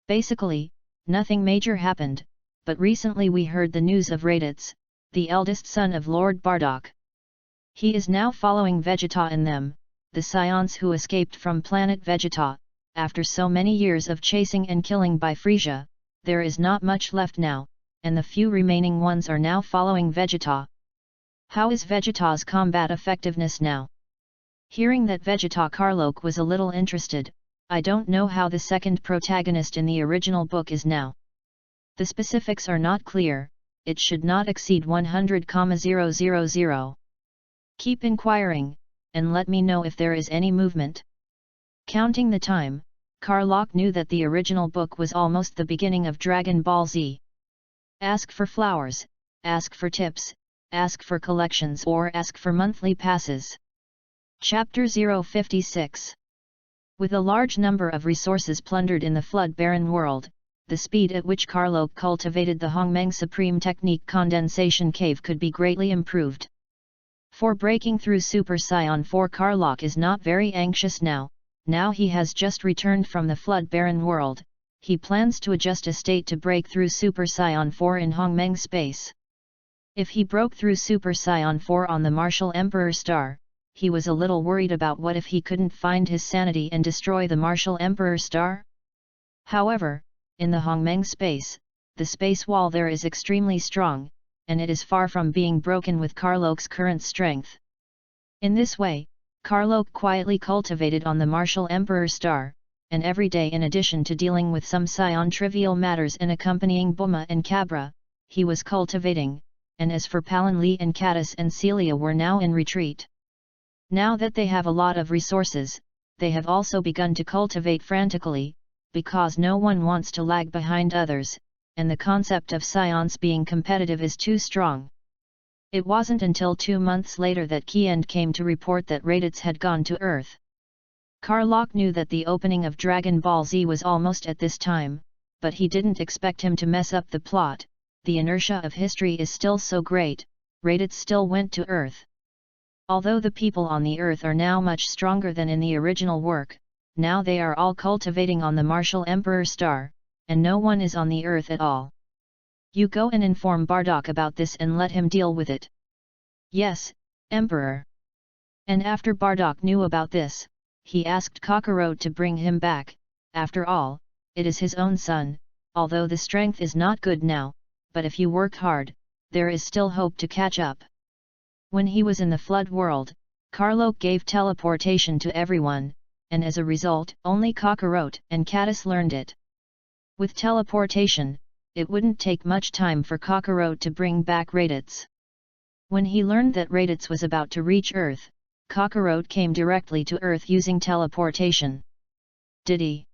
Basically, nothing major happened, but recently we heard the news of Raditz, the eldest son of Lord Bardock. He is now following Vegeta and them, the Scions who escaped from planet Vegeta. After so many years of chasing and killing by Frieza, there is not much left now, and the few remaining ones are now following Vegeta. How is Vegeta's combat effectiveness now? Hearing that Vegeta, Karlok was a little interested. I don't know how the second protagonist in the original book is now. The specifics are not clear, it should not exceed 100,000. Keep inquiring, and let me know if there is any movement. Counting the time, Karlok knew that the original book was almost the beginning of Dragon Ball Z. Ask for flowers, ask for tips, ask for collections or ask for monthly passes. Chapter 056. With a large number of resources plundered in the flood-barren world, the speed at which Karlok cultivated the Hongmeng Supreme Technique Condensation Cave could be greatly improved. For breaking through Super Scion 4, Karlok is not very anxious now he has just returned from the flood-barren world. He plans to adjust a state to break through Super Scion 4 in Hongmeng space. If he broke through Super Scion 4 on the Martial Emperor Star, he was a little worried about what if he couldn't find his sanity and destroy the Martial Emperor Star? However, in the Hongmeng space, the space wall there is extremely strong, and it is far from being broken with Karlok's current strength. In this way, Karlok quietly cultivated on the Martial Emperor Star, and every day in addition to dealing with some Scion trivial matters and accompanying Bulma and Cabra, he was cultivating, and as for Palin Lee and Caddis and Celia were now in retreat. Now that they have a lot of resources, they have also begun to cultivate frantically, because no one wants to lag behind others, and the concept of Scions being competitive is too strong. It wasn't until 2 months later that Kian came to report that Raditz had gone to Earth. Karlok knew that the opening of Dragon Ball Z was almost at this time, but he didn't expect him to mess up the plot. The inertia of history is still so great, Raditz still went to Earth. Although the people on the Earth are now much stronger than in the original work, now they are all cultivating on the Martial Emperor star, and no one is on the Earth at all. You go and inform Bardock about this and let him deal with it. Yes, Emperor. And after Bardock knew about this, he asked Kakarot to bring him back. After all, it is his own son, although the strength is not good now, but if you work hard, there is still hope to catch up. When he was in the Flood world, Karlok gave teleportation to everyone, and as a result, only Kakarot and Caddis learned it. With teleportation, it wouldn't take much time for Kakarot to bring back Raditz. When he learned that Raditz was about to reach Earth, Kakarot came directly to Earth using teleportation. Diddy.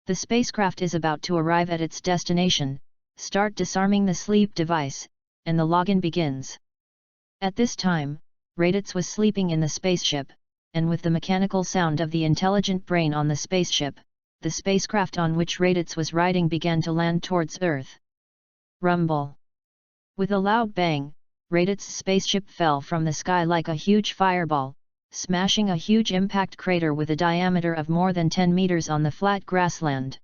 The spacecraft is about to arrive at its destination. Start disarming the sleep device, and the login begins. At this time, Raditz was sleeping in the spaceship, and with the mechanical sound of the intelligent brain on the spaceship, the spacecraft on which Raditz was riding began to land towards Earth. Rumble. With a loud bang, Raditz's spaceship fell from the sky like a huge fireball, smashing a huge impact crater with a diameter of more than 10 meters on the flat grassland.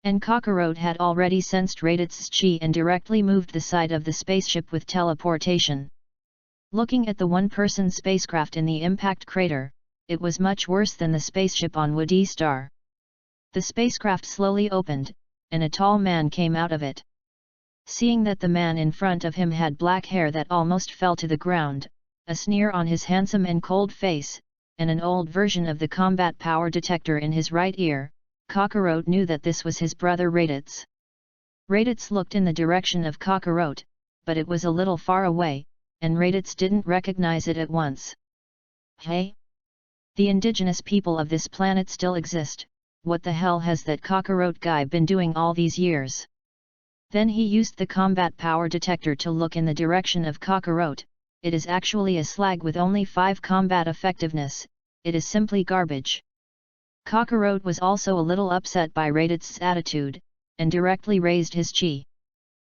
And Kakarot had already sensed Raditz's chi and directly moved the side of the spaceship with teleportation. Looking at the one-person spacecraft in the impact crater, it was much worse than the spaceship on Woody Star. The spacecraft slowly opened, and a tall man came out of it. Seeing that the man in front of him had black hair that almost fell to the ground, a sneer on his handsome and cold face, and an old version of the combat power detector in his right ear, Kakarot knew that this was his brother Raditz. Raditz looked in the direction of Kakarot, but it was a little far away, and Raditz didn't recognize it at once. Hey? The indigenous people of this planet still exist. What the hell has that Kakarot guy been doing all these years? Then he used the combat power detector to look in the direction of Kakarot. It is actually a slag with only 5 combat effectiveness. It is simply garbage. Kakarot was also a little upset by Raditz's attitude, and directly raised his chi.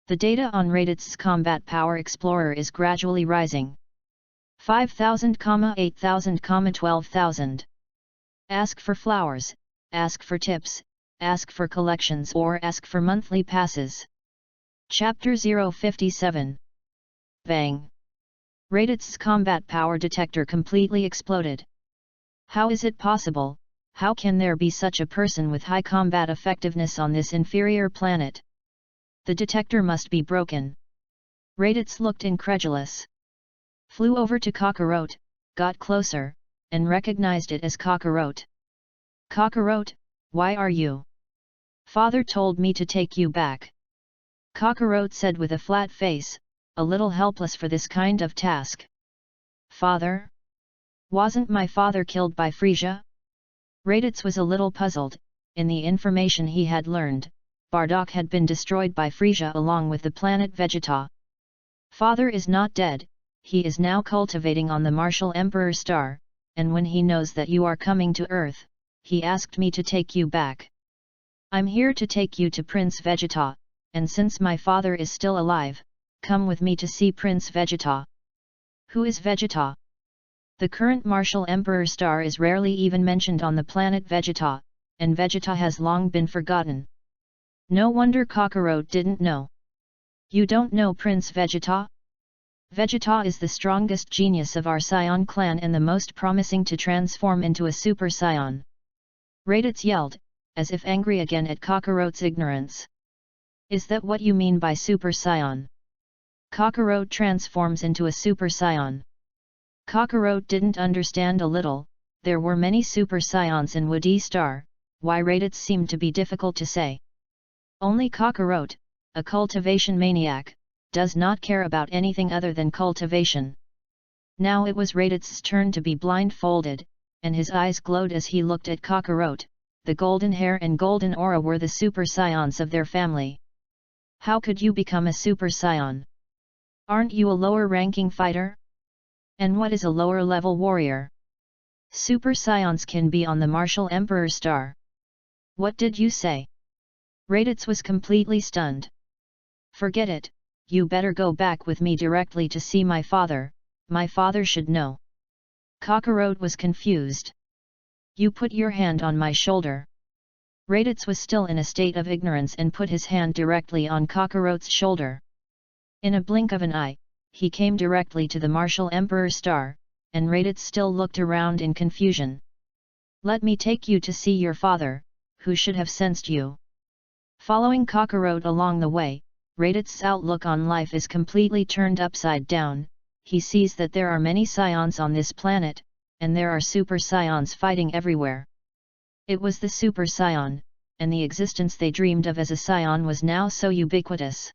The data on Raditz's combat power explorer is gradually rising. 5,000, 8,000, 12,000. Ask for flowers, ask for tips, ask for collections or ask for monthly passes. Chapter 057. Bang! Raditz's combat power detector completely exploded. How is it possible? How can there be such a person with high combat effectiveness on this inferior planet? The detector must be broken. Raditz looked incredulous. Flew over to Kakarot, got closer, and recognized it as Kakarot. Kakarot, why are you? Father told me to take you back. Kakarot said with a flat face, a little helpless for this kind of task. Father? Wasn't my father killed by Frisia? Raditz was a little puzzled. In the information he had learned, Bardock had been destroyed by Frisia along with the planet Vegeta. Father is not dead, he is now cultivating on the Martial Emperor star, and when he knows that you are coming to Earth, he asked me to take you back. I'm here to take you to Prince Vegeta, and since my father is still alive, come with me to see Prince Vegeta. Who is Vegeta? The current Martial Emperor star is rarely even mentioned on the planet Vegeta, and Vegeta has long been forgotten. No wonder Kakarot didn't know. You don't know Prince Vegeta? Vegeta is the strongest genius of our Scion clan and the most promising to transform into a Super Saiyan. Raditz yelled, as if angry again at Kakarot's ignorance. Is that what you mean by Super Saiyan? Kakarot transforms into a Super Saiyan. Kakarot didn't understand a little. There were many Super Saions in Woody Star. Why Raditz seemed to be difficult to say. Only Kakarot, a cultivation maniac, does not care about anything other than cultivation. Now it was Raditz's turn to be blindfolded, and his eyes glowed as he looked at Kakarot. The golden hair and golden aura were the Super Saions of their family. How could you become a Super Saiyan? Aren't you a lower-ranking fighter? And what is a lower-level warrior? Super Saions can be on the Martial Emperor star. What did you say? Raditz was completely stunned. Forget it, you better go back with me directly to see my father should know. Kakarot was confused. You put your hand on my shoulder. Raditz was still in a state of ignorance and put his hand directly on Kakarot's shoulder. In a blink of an eye, he came directly to the martial Emperor Star, and Raditz still looked around in confusion. Let me take you to see your father, who should have sensed you. Following Kakarot along the way, Raditz's outlook on life is completely turned upside down. He sees that there are many scions on this planet, and there are super scions fighting everywhere. It was the super scion, and the existence they dreamed of as a scion was now so ubiquitous.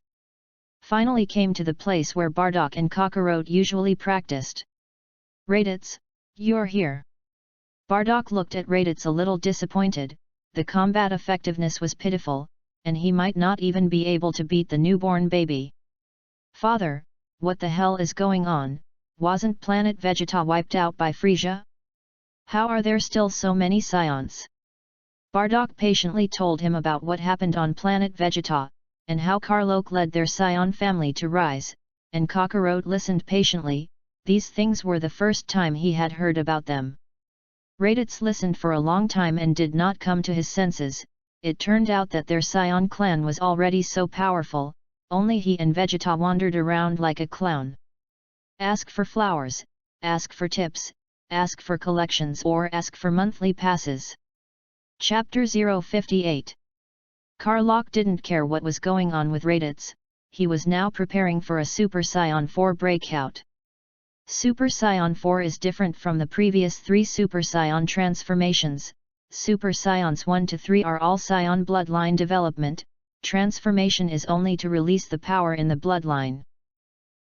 Finally came to the place where Bardock and Kakarot usually practiced. Raditz, you're here. Bardock looked at Raditz a little disappointed. The combat effectiveness was pitiful, and he might not even be able to beat the newborn baby. Father, what the hell is going on? Wasn't planet Vegeta wiped out by Frisia? How are there still so many scions? Bardock patiently told him about what happened on planet Vegeta, and how Karlok led their scion family to rise, and Kakarot listened patiently. These things were the first time he had heard about them. Raditz listened for a long time and did not come to his senses. It turned out that their scion clan was already so powerful, only he and Vegeta wandered around like a clown. Ask for flowers, ask for tips, ask for collections or ask for monthly passes. Chapter 058. Karlok didn't care what was going on with Raditz. He was now preparing for a Super Saiyan 4 breakout. Super Saiyan 4 is different from the previous 3 Super Saiyan transformations. Super Saions 1 to 3 are all Saiyan bloodline development. Transformation is only to release the power in the bloodline.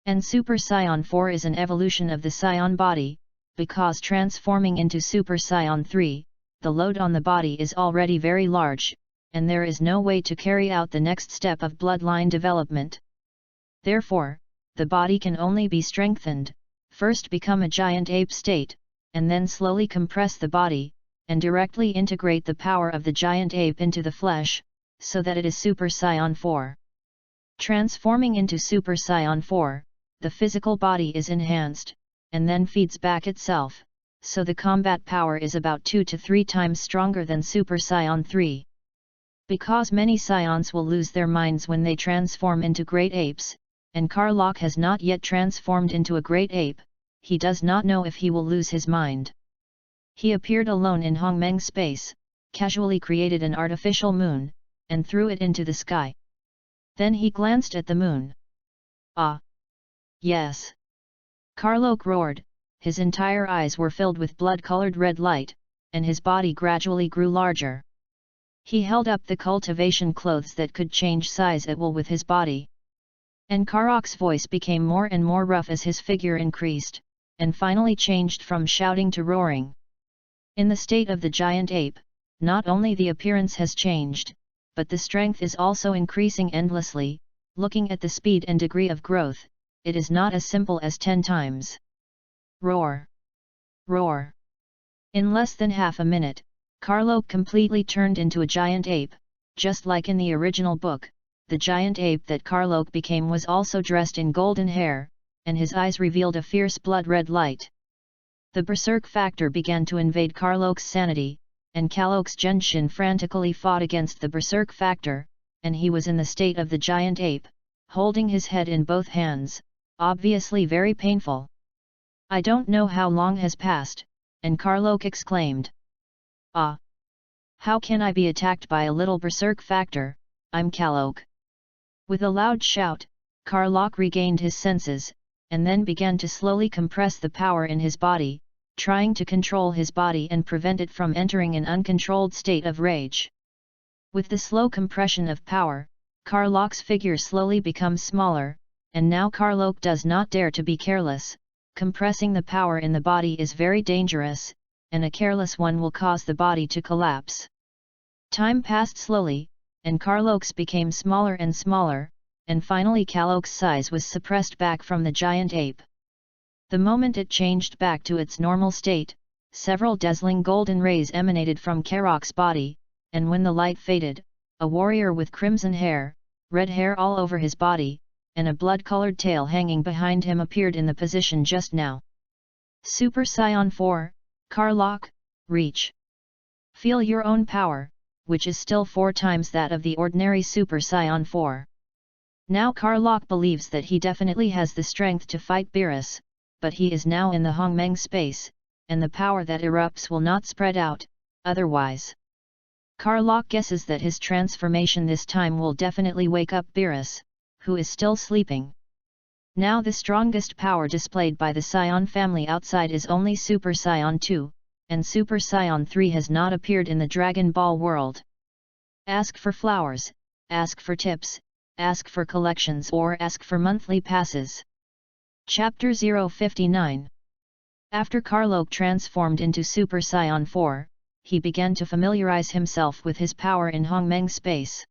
And Super Saiyan 4 is an evolution of the Saiyan body, because transforming into Super Saiyan 3, the load on the body is already very large, and there is no way to carry out the next step of bloodline development. Therefore, the body can only be strengthened, first become a giant ape state, and then slowly compress the body, and directly integrate the power of the giant ape into the flesh, so that it is Super Saiyan 4. Transforming into Super Saiyan 4, the physical body is enhanced, and then feeds back itself, so the combat power is about 2 to 3 times stronger than Super Saiyan 3. Because many scions will lose their minds when they transform into great apes, and Karlok has not yet transformed into a great ape, he does not know if he will lose his mind. He appeared alone in Hongmeng space, casually created an artificial moon, and threw it into the sky. Then he glanced at the moon. Ah! Yes! Karlok roared, his entire eyes were filled with blood-colored red light, and his body gradually grew larger. He held up the cultivation clothes that could change size at will with his body. And Karok's voice became more and more rough as his figure increased, and finally changed from shouting to roaring. In the state of the giant ape, not only the appearance has changed, but the strength is also increasing endlessly. Looking at the speed and degree of growth, it is not as simple as 10 times. Roar! Roar! In less than half a minute, Karlok completely turned into a giant ape. Just like in the original book, the giant ape that Karlok became was also dressed in golden hair, and his eyes revealed a fierce blood-red light. The berserk factor began to invade Karlok's sanity, and Karlok's Genshin frantically fought against the berserk factor, and he was in the state of the giant ape, holding his head in both hands, obviously very painful. I don't know how long has passed, and Karlok exclaimed. Ah! How can I be attacked by a little berserk factor? I'm Karlok. With a loud shout, Karlok regained his senses, and then began to slowly compress the power in his body, trying to control his body and prevent it from entering an uncontrolled state of rage. With the slow compression of power, Karlok's figure slowly becomes smaller, and now Karlok does not dare to be careless. Compressing the power in the body is very dangerous, and a careless one will cause the body to collapse. Time passed slowly, and Karlok's became smaller and smaller, and finally Karlok's size was suppressed back from the giant ape. The moment it changed back to its normal state, several dazzling golden rays emanated from Karok's body, and when the light faded, a warrior with crimson hair, red hair all over his body, and a blood-colored tail hanging behind him appeared in the position just now. Super Saiyan 4, Karlok, reach. Feel your own power, which is still 4 times that of the ordinary Super Saiyan 4. Now Karlok believes that he definitely has the strength to fight Beerus, but he is now in the Hongmeng space, and the power that erupts will not spread out, otherwise. Karlok guesses that his transformation this time will definitely wake up Beerus, who is still sleeping. Now the strongest power displayed by the Saiyan family outside is only Super Saiyan 2, and Super Saiyan 3 has not appeared in the Dragon Ball world. Ask for flowers, ask for tips, ask for collections or ask for monthly passes. Chapter 059. After Karlok transformed into Super Saiyan 4, he began to familiarize himself with his power in Hongmeng space.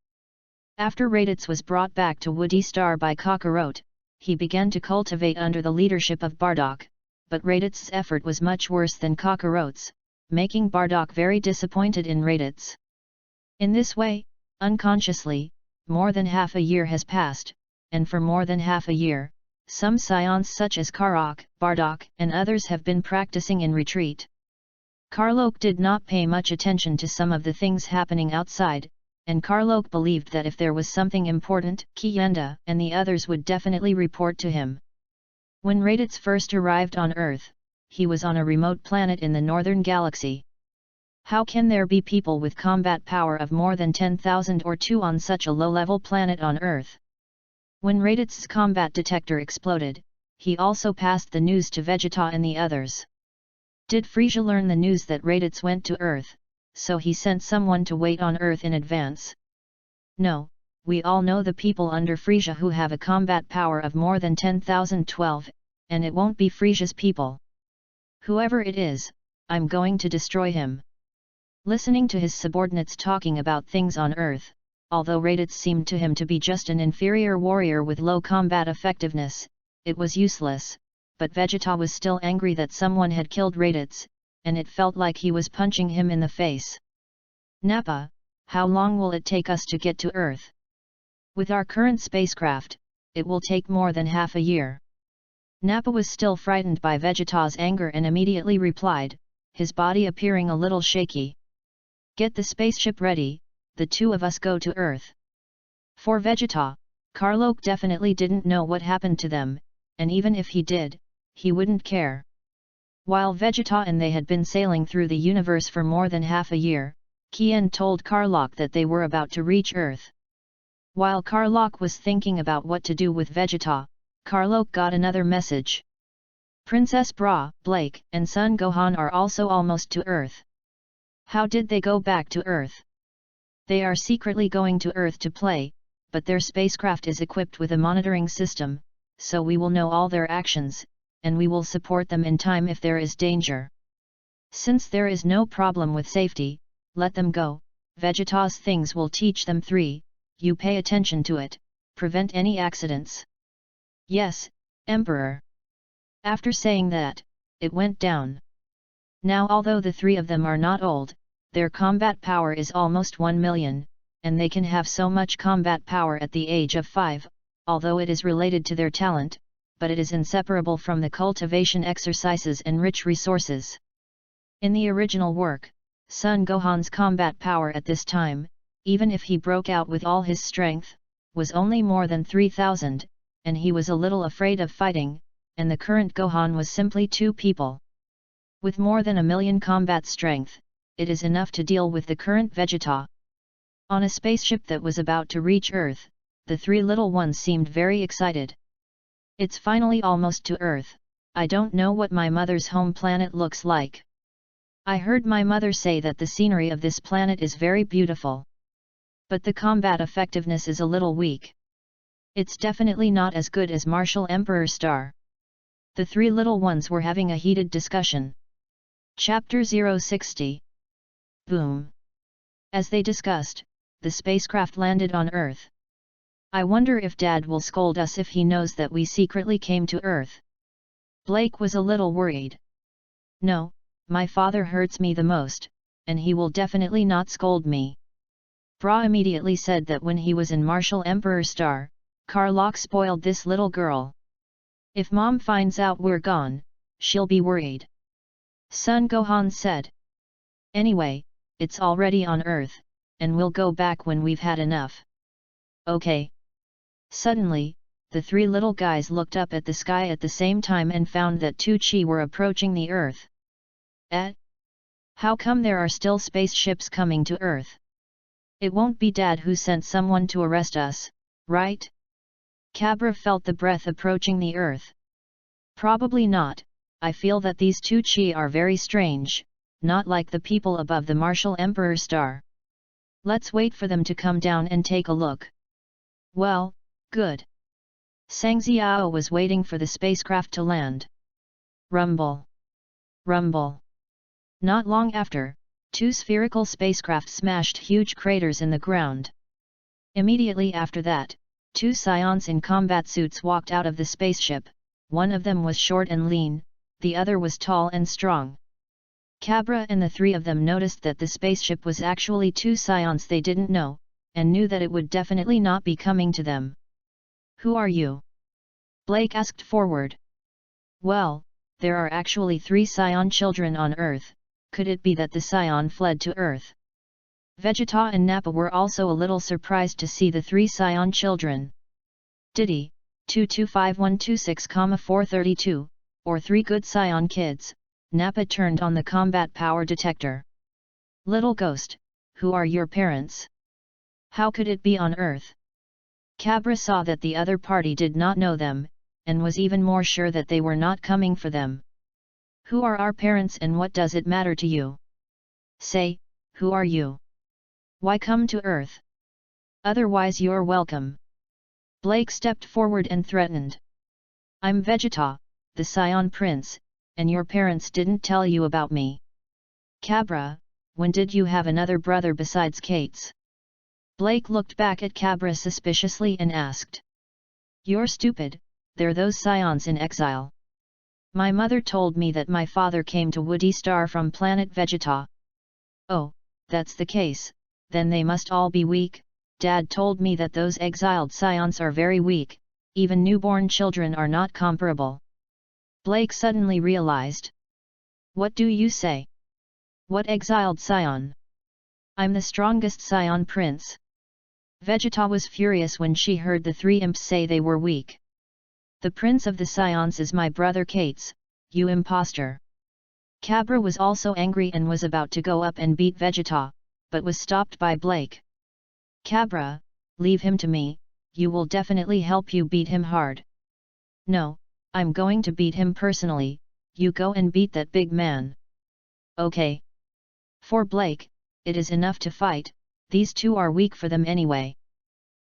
After Raditz was brought back to Woody Star by Kakarot, he began to cultivate under the leadership of Bardock, but Raditz's effort was much worse than Kakarot's, making Bardock very disappointed in Raditz. In this way, unconsciously, more than half a year has passed, and for more than half a year, some Saiyans such as Karok, Bardock and others have been practicing in retreat. Karlok did not pay much attention to some of the things happening outside, and Karlok believed that if there was something important, Kyenda and the others would definitely report to him. When Raditz first arrived on Earth, he was on a remote planet in the northern galaxy. How can there be people with combat power of more than 10,000 or 2 on such a low-level planet on Earth? When Raditz's combat detector exploded, he also passed the news to Vegeta and the others. Did Frieza learn the news that Raditz went to Earth, so he sent someone to wait on Earth in advance? No, we all know the people under Frieza who have a combat power of more than 10,012, and it won't be Frieza's people. Whoever it is, I'm going to destroy him. Listening to his subordinates talking about things on Earth, although Raditz seemed to him to be just an inferior warrior with low combat effectiveness, it was useless, but Vegeta was still angry that someone had killed Raditz, and it felt like he was punching him in the face. Nappa, how long will it take us to get to Earth? With our current spacecraft, it will take more than half a year. Nappa was still frightened by Vegeta's anger and immediately replied, his body appearing a little shaky. Get the spaceship ready, the 2 of us go to Earth. For Vegeta, Karlok definitely didn't know what happened to them, and even if he did, he wouldn't care. While Vegeta and they had been sailing through the universe for more than half a year, Kien told Karlok that they were about to reach Earth. While Karlok was thinking about what to do with Vegeta, Karlok got another message. Princess Bra, Blake, and Son Gohan are also almost to Earth. How did they go back to Earth? They are secretly going to Earth to play, but their spacecraft is equipped with a monitoring system, so we will know all their actions, and we will support them in time if there is danger. Since there is no problem with safety, let them go. Vegeta's things will teach them 3, you pay attention to it, prevent any accidents. Yes, Emperor. After saying that, it went down. Now although the 3 of them are not old, their combat power is almost 1 million, and they can have so much combat power at the age of 5, although it is related to their talent, but it is inseparable from the cultivation exercises and rich resources. In the original work, Son Gohan's combat power at this time, even if he broke out with all his strength, was only more than 3,000, and he was a little afraid of fighting, and the current Gohan was simply 2 people. With more than 1 million combat strength, it is enough to deal with the current Vegeta. On a spaceship that was about to reach Earth, the 3 little ones seemed very excited. It's finally almost to Earth. I don't know what my mother's home planet looks like. I heard my mother say that the scenery of this planet is very beautiful. But the combat effectiveness is a little weak. It's definitely not as good as Martial Emperor Star. The 3 little ones were having a heated discussion. Chapter 060. Boom. As they discussed, the spacecraft landed on Earth. I wonder if Dad will scold us if he knows that we secretly came to Earth. Blake was a little worried. No, my father hurts me the most, and he will definitely not scold me. Bra immediately said that when he was in Martial Emperor Star, Karlok spoiled this little girl. If mom finds out we're gone, she'll be worried. Son Gohan said. Anyway, it's already on Earth, and we'll go back when we've had enough. Okay. Suddenly, the three little guys looked up at the sky at the same time and found that two Chi were approaching the Earth. How come there are still spaceships coming to Earth? It won't be Dad who sent someone to arrest us, right? Cabra felt the breath approaching the Earth. Probably not. I feel that these two Chi are very strange, not like the people above the Martial Emperor Star. Let's wait for them to come down and take a look. Well, good. Sang Xiao was waiting for the spacecraft to land. Rumble. Rumble. Not long after, two spherical spacecraft smashed huge craters in the ground. Immediately after that, two scions in combat suits walked out of the spaceship. One of them was short and lean, the other was tall and strong. Cabra and the three of them noticed that the spaceship was actually two scions they didn't know, and knew that it would definitely not be coming to them. Who are you? Blake asked forward. Well, there are actually three scion children on Earth. Could it be that the scion fled to Earth? Vegeta and Nappa were also a little surprised to see the three scion children. Diddy, 225126,432, or three good scion kids. Nappa turned on the combat power detector. Little ghost, who are your parents? How could it be on Earth? Cabra saw that the other party did not know them, and was even more sure that they were not coming for them. Who are our parents and what does it matter to you? Say, who are you? Why come to Earth? Otherwise you're welcome. Blake stepped forward and threatened. I'm Vegeta, the Scion Prince, and your parents didn't tell you about me. Cabra, when did you have another brother besides Kate's? Blake looked back at Cabra suspiciously and asked. You're stupid, they're those scions in exile. My mother told me that my father came to Woody Star from planet Vegeta. Oh, that's the case, then they must all be weak. Dad told me that those exiled scions are very weak, even newborn children are not comparable. Blake suddenly realized. What do you say? What exiled scion? I'm the strongest scion prince. Vegeta was furious when she heard the three imps say they were weak. The prince of the scions is my brother Kates, you imposter. Cabra was also angry and was about to go up and beat Vegeta, but was stopped by Blake. Cabra, leave him to me, you will definitely help you beat him hard. No, I'm going to beat him personally, you go and beat that big man. Okay. For Blake, it is enough to fight, these two are weak for them anyway.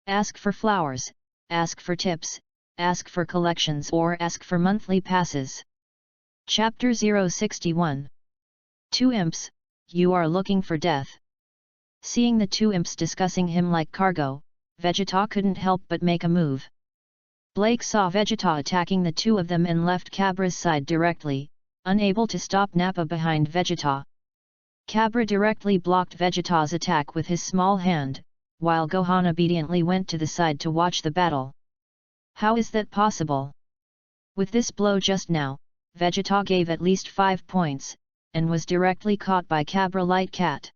Ask for flowers, ask for tips, ask for collections or ask for monthly passes. Chapter 061. Two imps, you are looking for death. Seeing the two imps discussing him like cargo, Vegeta couldn't help but make a move. Blake saw Vegeta attacking the two of them and left Cabra's side directly, unable to stop Nappa behind Vegeta. Cabra directly blocked Vegeta's attack with his small hand, while Gohan obediently went to the side to watch the battle. How is that possible? With this blow just now, Vegeta gave at least 5 points, and was directly caught by Cabra Light Cat.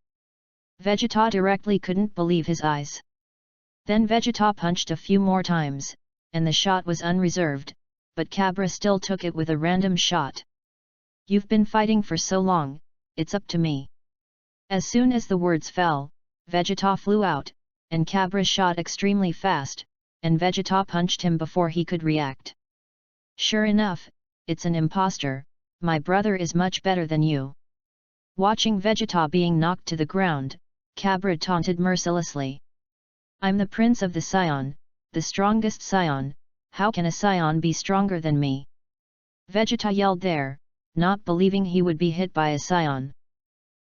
Vegeta directly couldn't believe his eyes. Then Vegeta punched a few more times, and the shot was unreserved, but Cabra still took it with a random shot. You've been fighting for so long, it's up to me. As soon as the words fell, Vegeta flew out, and Cabra shot extremely fast, and Vegeta punched him before he could react. Sure enough, it's an imposter, my brother is much better than you. Watching Vegeta being knocked to the ground, Cabra taunted mercilessly. I'm the prince of the scion, the strongest scion, how can a scion be stronger than me? Vegeta yelled there, not believing he would be hit by a scion.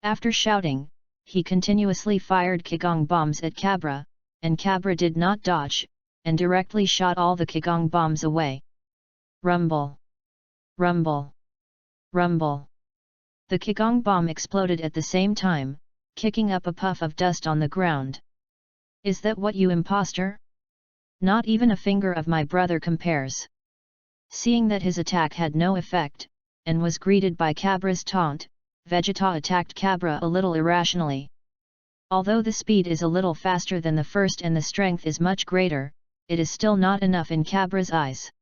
After shouting, he continuously fired Kigong bombs at Cabra, and Cabra did not dodge, and directly shot all the Kigong bombs away. Rumble! Rumble! Rumble! The Kigong bomb exploded at the same time, kicking up a puff of dust on the ground. Is that what you impostor? Not even a finger of my brother compares. Seeing that his attack had no effect, and was greeted by Cabra's taunt, Vegeta attacked Cabra a little irrationally. Although the speed is a little faster than the first and the strength is much greater, it is still not enough in Cabra's eyes.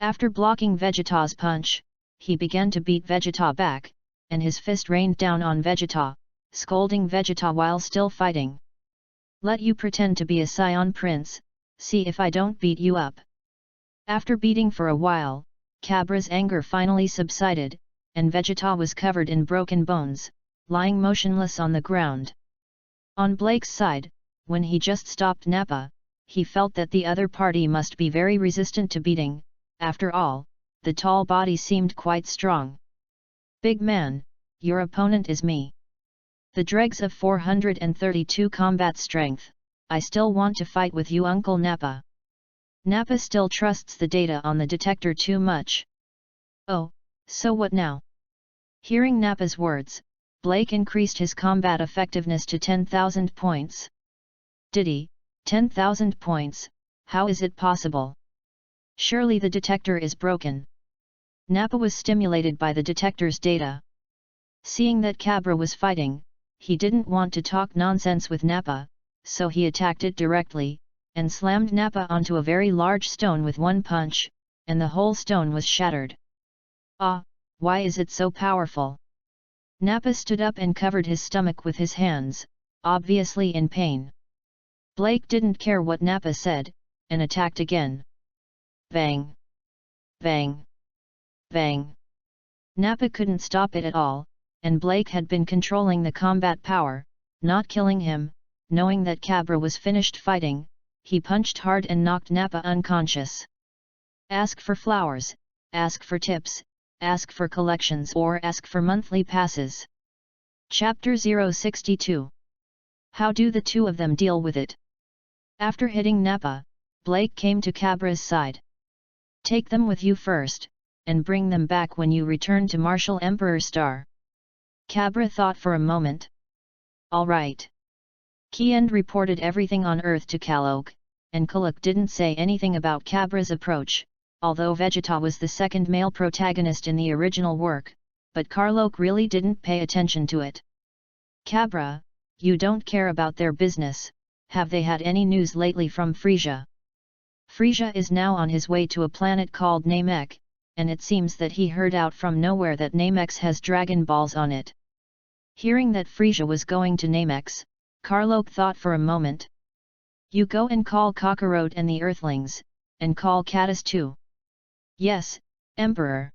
After blocking Vegeta's punch, he began to beat Vegeta back, and his fist rained down on Vegeta, scolding Vegeta while still fighting. Let you pretend to be a Scion Prince, see if I don't beat you up. After beating for a while, Cabra's anger finally subsided, and Vegeta was covered in broken bones, lying motionless on the ground. On Blake's side, when he just stopped Nappa, he felt that the other party must be very resistant to beating. After all, the tall body seemed quite strong. Big man, your opponent is me. The dregs of 432 combat strength, I still want to fight with you, Uncle Nappa. Nappa still trusts the data on the detector too much. Oh, so what now? Hearing Nappa's words, Blake increased his combat effectiveness to 10,000 points. Did he? 10,000 points, how is it possible? Surely the detector is broken. Nappa was stimulated by the detector's data. Seeing that Cabra was fighting, he didn't want to talk nonsense with Nappa, so he attacked it directly, and slammed Nappa onto a very large stone with one punch, and the whole stone was shattered. Ah, why is it so powerful? Nappa stood up and covered his stomach with his hands, obviously in pain. Blake didn't care what Nappa said, and attacked again. Bang! Bang! Bang! Nappa couldn't stop it at all, and Blake had been controlling the combat power, not killing him. Knowing that Cabra was finished fighting, he punched hard and knocked Nappa unconscious. Ask for flowers, ask for tips, ask for collections, or ask for monthly passes. Chapter 062. How do the two of them deal with it? After hitting Nappa, Blake came to Cabra's side. Take them with you first, and bring them back when you return to Marshal Emperor Star. Cabra thought for a moment. All right. Kiend reported everything on Earth to Kalok, and Kalok didn't say anything about Cabra's approach, although Vegeta was the second male protagonist in the original work, but Karlok really didn't pay attention to it. Cabra, you don't care about their business. Have they had any news lately from Frisia? Frisia is now on his way to a planet called Namek, and it seems that he heard out from nowhere that Namex has Dragon Balls on it. Hearing that Frisia was going to Namex, Karlok thought for a moment. You go and call Kakarot and the Earthlings, and call Caddis too. Yes, Emperor.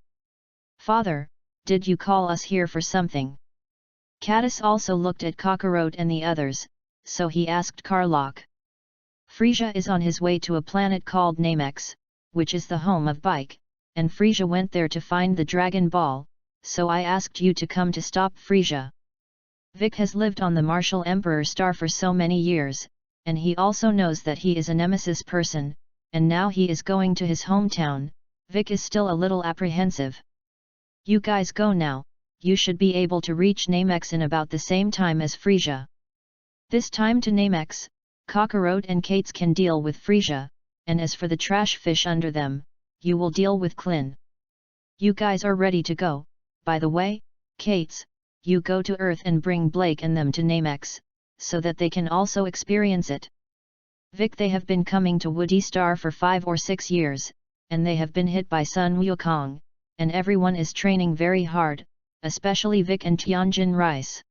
Father, did you call us here for something? Caddis also looked at Kakarot and the others, so he asked Karlok. Frisia is on his way to a planet called Namex, which is the home of Bike, and Frisia went there to find the Dragon Ball, so I asked you to come to stop Frisia. Vic has lived on the Marshal Emperor Star for so many years, and he also knows that he is a nemesis person, and now he is going to his hometown. Vic is still a little apprehensive. You guys go now, you should be able to reach Namex in about the same time as Frisia. This time to Namex, Kakarot and Kates can deal with Frisia, and as for the trash fish under them, you will deal with Klin. You guys are ready to go. By the way, Kates, you go to Earth and bring Blake and them to Namex, so that they can also experience it. Vic, they have been coming to Woody Star for 5 or 6 years, and they have been hit by Sun Wukong, and everyone is training very hard, especially Vic and Tianjin Rice.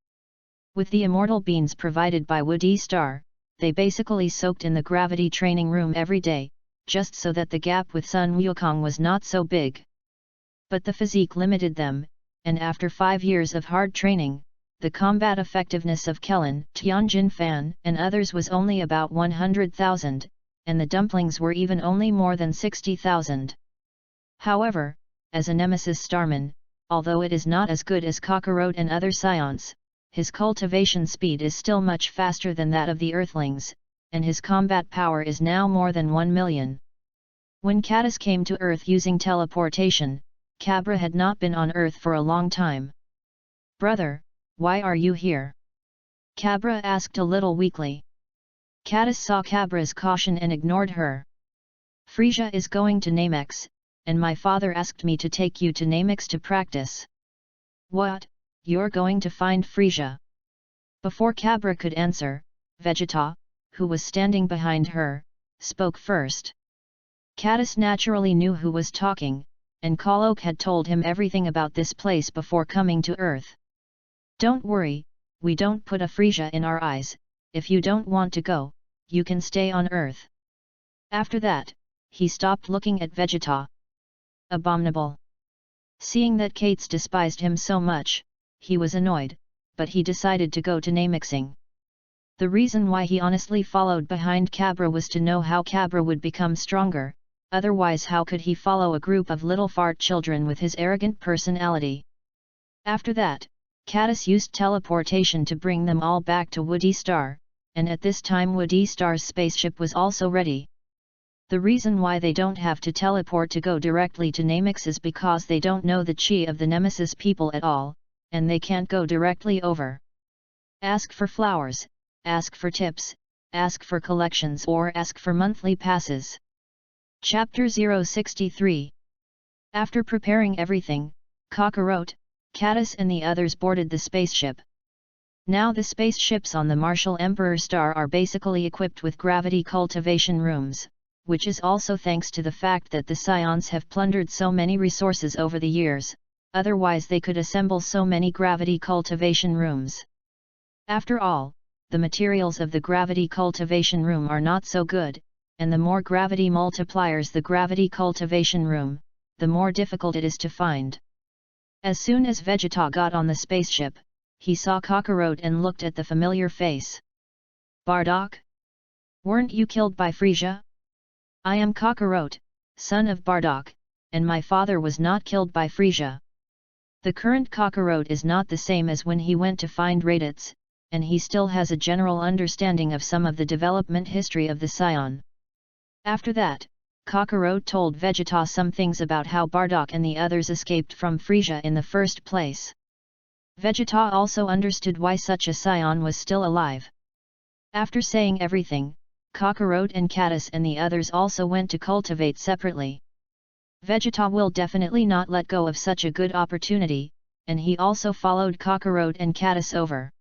With the immortal beans provided by Woody Star, they basically soaked in the gravity training room every day, just so that the gap with Sun Wukong was not so big. But the physique limited them, and after 5 years of hard training, the combat effectiveness of Kellen, Tianjin Fan, and others was only about 100,000, and the dumplings were even only more than 60,000. However, as a Nemesis Starman, although it is not as good as Kakarot and other Scions, his cultivation speed is still much faster than that of the Earthlings, and his combat power is now more than 1 million. When Caddis came to Earth using teleportation, Cabra had not been on Earth for a long time. Brother, why are you here? Cabra asked a little weakly. Caddis saw Cabra's caution and ignored her. Frisia is going to Namex, and my father asked me to take you to Namex to practice. What, you're going to find Frisia? Before Cabra could answer, Vegeta, who was standing behind her, spoke first. Caddis naturally knew who was talking, and Kalok had told him everything about this place before coming to Earth. Don't worry, we don't put a Frisia in our eyes. If you don't want to go, you can stay on Earth. After that, he stopped looking at Vegeta. Abominable. Seeing that Kates despised him so much, he was annoyed, but he decided to go to Namexing. The reason why he honestly followed behind Cabra was to know how Cabra would become stronger, otherwise how could he follow a group of little fart children with his arrogant personality. After that, Caddis used teleportation to bring them all back to Woody Star, and at this time Woody Star's spaceship was also ready. The reason why they don't have to teleport to go directly to Namex is because they don't know the chi of the Nemesis people at all, and they can't go directly over. Ask for flowers, ask for tips, ask for collections or ask for monthly passes. Chapter 063. After preparing everything, Kakarot, Caddis and the others boarded the spaceship. Now the spaceships on the Martial Emperor Star are basically equipped with gravity cultivation rooms, which is also thanks to the fact that the Scions have plundered so many resources over the years, otherwise they could assemble so many gravity cultivation rooms. After all, the materials of the gravity cultivation room are not so good, and the more gravity multipliers the gravity cultivation room, the more difficult it is to find. As soon as Vegeta got on the spaceship, he saw Kakarot and looked at the familiar face. Bardock? Weren't you killed by Frisia? I am Kakarot, son of Bardock, and my father was not killed by Frisia. The current Kakarot is not the same as when he went to find Raditz, and he still has a general understanding of some of the development history of the Scion. After that, Kakarot told Vegeta some things about how Bardock and the others escaped from Frisia in the first place. Vegeta also understood why such a Scion was still alive. After saying everything, Kakarot and Caddis and the others also went to cultivate separately. Vegeta will definitely not let go of such a good opportunity, and he also followed Kakarot and Caddis over.